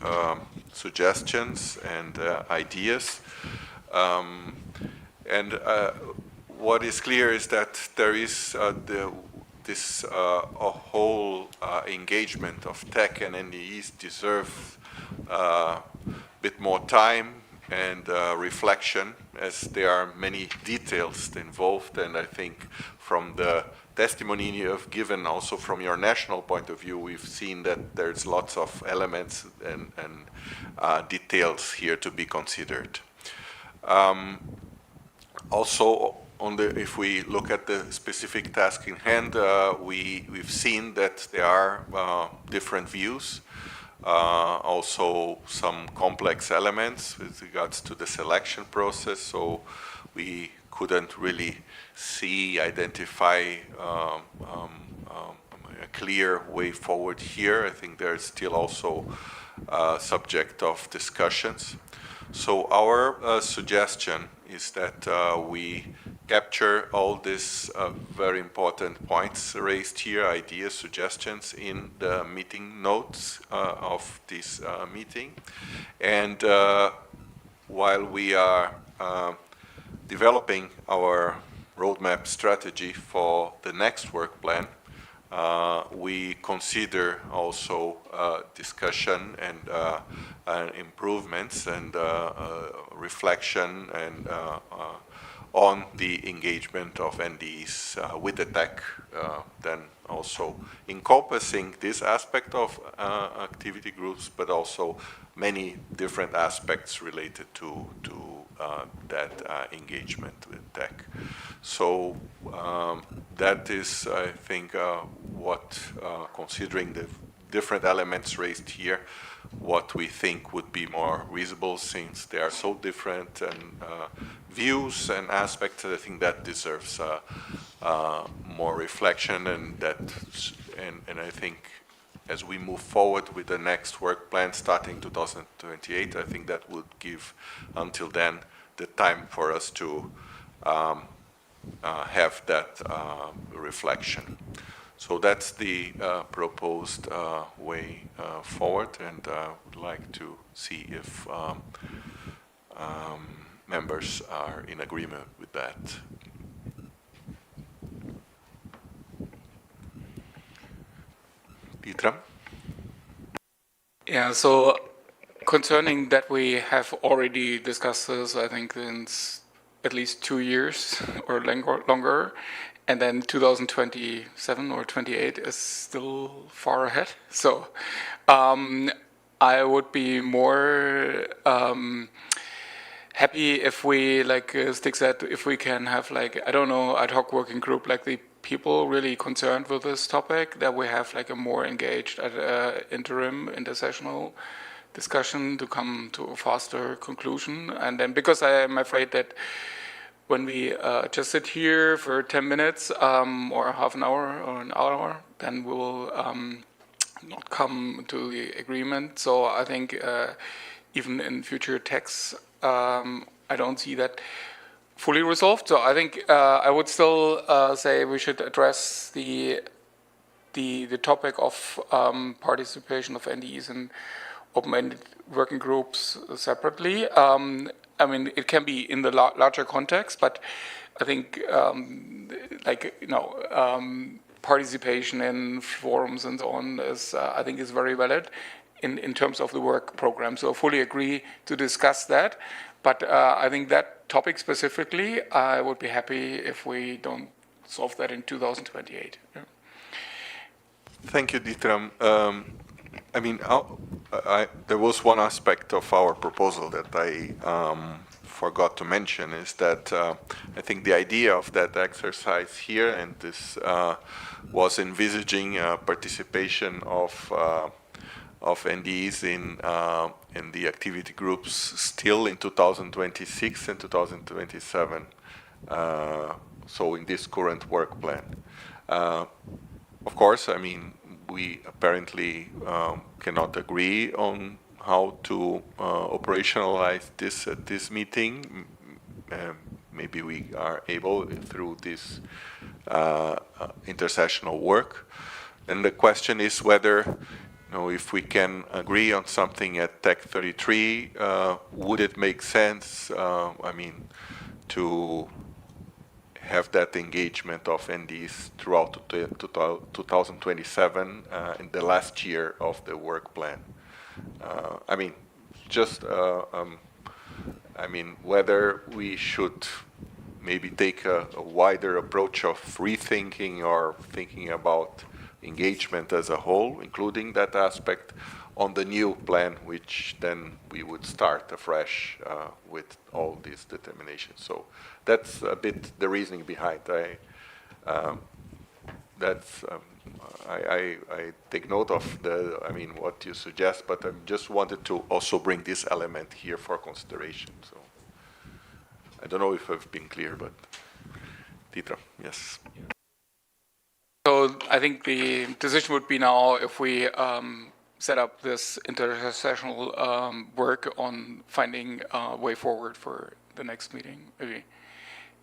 suggestions and ideas. What is clear is that there is this whole engagement of tech and NDEs deserve a bit more time and reflection, as there are many details involved. And I think from the testimony you have given, also from your national point of view, we've seen that there's lots of elements and details here to be considered. Also, if we look at the specific task in hand, we've seen that there are different views. Also some complex elements with regards to the selection process, so we couldn't really identify a clear way forward here. I think there's still also a subject of discussions. So our suggestion is that we capture all these very important points raised here, ideas, suggestions in the meeting notes of this meeting. And while we are developing our roadmap strategy for the next work plan, we consider also discussion and improvements and reflection and on the engagement of NDEs with the tech, then also encompassing this aspect of activity groups, but also many different aspects related to that engagement with tech. So that is, I think, what, considering the different elements raised here, what we think would be more reasonable, since they are so different and views and aspects. I think that deserves more reflection, and I think as we move forward with the next work plan starting 2028, I think that would give until then the time for us to have that reflection. So that's the proposed way forward, and I would like to see if members are in agreement with that. Dieter? Yeah, so concerning that, we have already discussed this, I think, since at least 2 years or longer. And then 2027 or 28 is still far ahead. So I would be more happy if we, like Stig said, if we can have, like, I don't know, ad hoc working group, like the people really concerned with this topic, that we have like a more engaged interim intersessional discussion to come to a faster conclusion. And then, because I am afraid that when we just sit here for 10 minutes or half an hour or an hour, then we will not come to the agreement. So I think even in future texts, I don't see that fully resolved. So I think I would still say we should address the topic of participation of NDEs in open-ended working groups separately. I mean, it can be in the larger context, but I think, participation in forums and so on is, I think, is very valid in terms of the work program. So I fully agree to discuss that. But I think that topic specifically, I would be happy if we don't solve that in 2028. Yeah. Thank you, Dieter. I mean, there was one aspect of our proposal that I forgot to mention is that I think the idea of that exercise here, and this was envisaging participation of NDEs in the activity groups still in 2026 and 2027. So in this current work plan. Of course, I mean, we apparently cannot agree on how to operationalize this at this meeting. Maybe we are able through this intersessional work. And the question is whether, if we can agree on something at Tech 33, would it make sense, I mean, to have that engagement of NDs throughout 2027 in the last year of the work plan? I mean, just, I mean, whether we should maybe take a wider approach of rethinking or thinking about engagement as a whole, including that aspect on the new plan, which then we would start afresh with all these determinations. So that's a bit the reasoning behind. I take note of what you suggest, but I just wanted to also bring this element here for consideration. So I don't know if I've been clear, but Dieter, yes. So I think the decision would be now if we set up this intersessional work on finding a way forward for the next meeting, maybe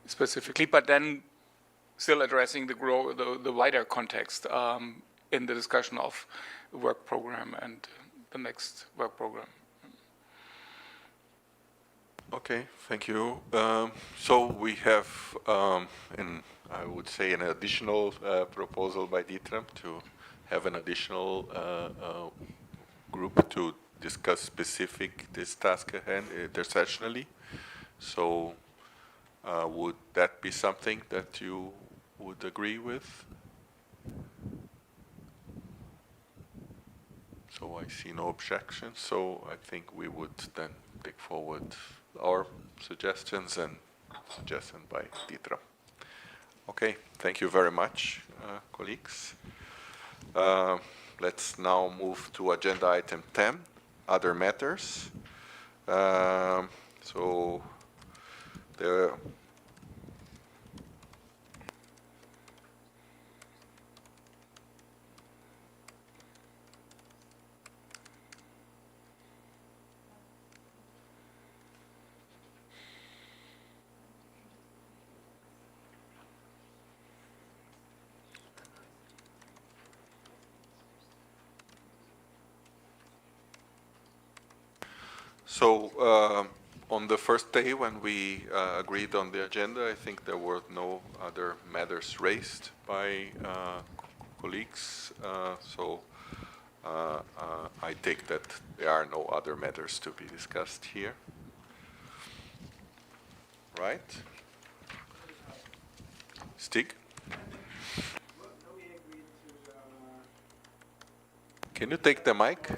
specifically, but then still addressing the wider context in the discussion of the work program and the next work program. Okay, thank you. So we have, I would say, an additional proposal by Dieter to have an additional group to discuss specific this task at hand intersessionally. So would that be something that you would agree with? So I see no objections. So I think we would then take forward our suggestions and suggestion by Dieter. Okay, thank you very much, colleagues. Let's now move to agenda item 10, other matters. So the So on the first day when we agreed on the agenda, I think there were no other matters raised by colleagues. So I take that there are no other matters to be discussed here. Right? Stig? Can you take the mic?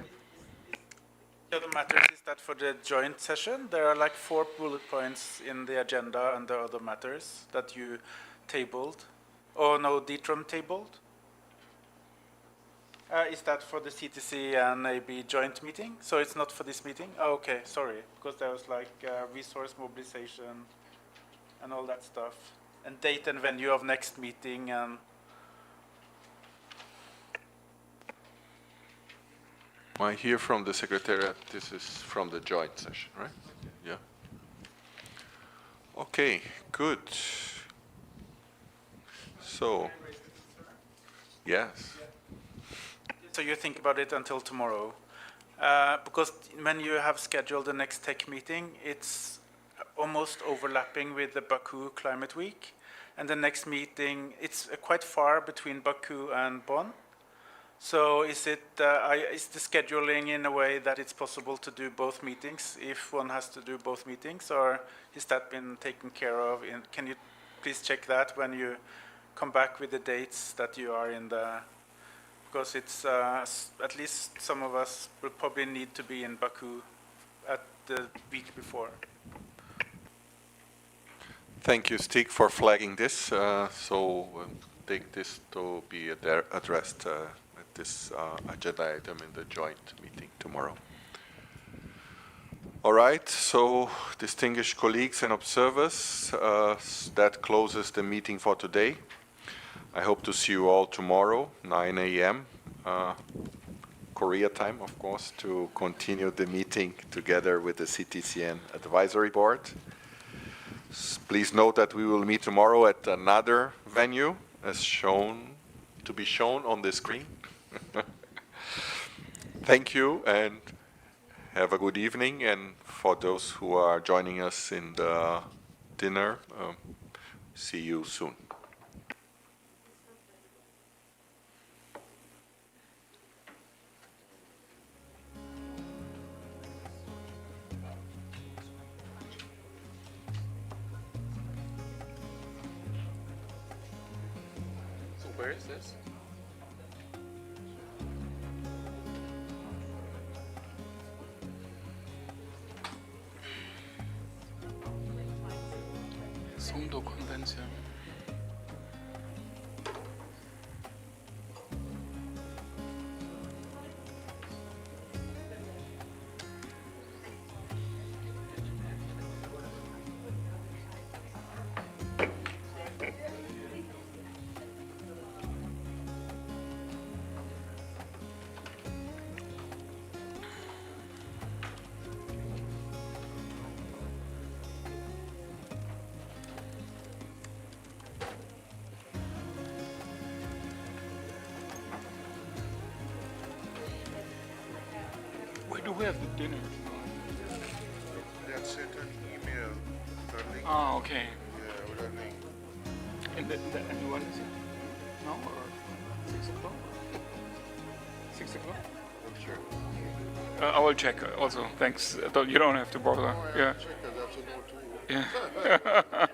The other matters is that for the joint session, there are like 4 bullet points in the agenda under other matters that you tabled. Oh no, Dieter tabled. Is that for the CTC and AB joint meeting? So it's not for this meeting? Oh, okay, sorry, because there was like resource mobilization and all that stuff, and date and venue of next meeting and. I hear from the Secretariat this is from the joint session, right? Yeah. Okay, good. So, yes. So you think about it until tomorrow. Because when you have scheduled the next tech meeting, it's almost overlapping with the Baku Climate Week. And the next meeting, it's quite far between Baku and Bonn. So is it is the scheduling in a way that it's possible to do both meetings if one has to do both meetings, or has that been taken care of? Can you please check that when you come back with the dates that you are in the, because it's at least some of us will probably need to be in Baku at the week before. Thank you, Stig, for flagging this. Take this to be addressed at this agenda item in the joint meeting tomorrow. All right, so distinguished colleagues and observers, that closes the meeting for today. I hope to see you all tomorrow, 9 a.m. Korea time, of course, to continue the meeting together with the CTCN Advisory Board. Please note that we will meet tomorrow at another venue, as to be shown on the screen. Thank you, and have a good evening. And for those who are joining us in the dinner, see you soon. So where is this? 송도 컨벤션. Where do we have the dinner? They had sent an email with a link. Ah, okay. Yeah, with a link. And when is it? Now or 6 o'clock? 6 o'clock? Sure. I will check also. Thanks. You don't have to bother. Oh, Yeah. check it. That's a no too. Yeah.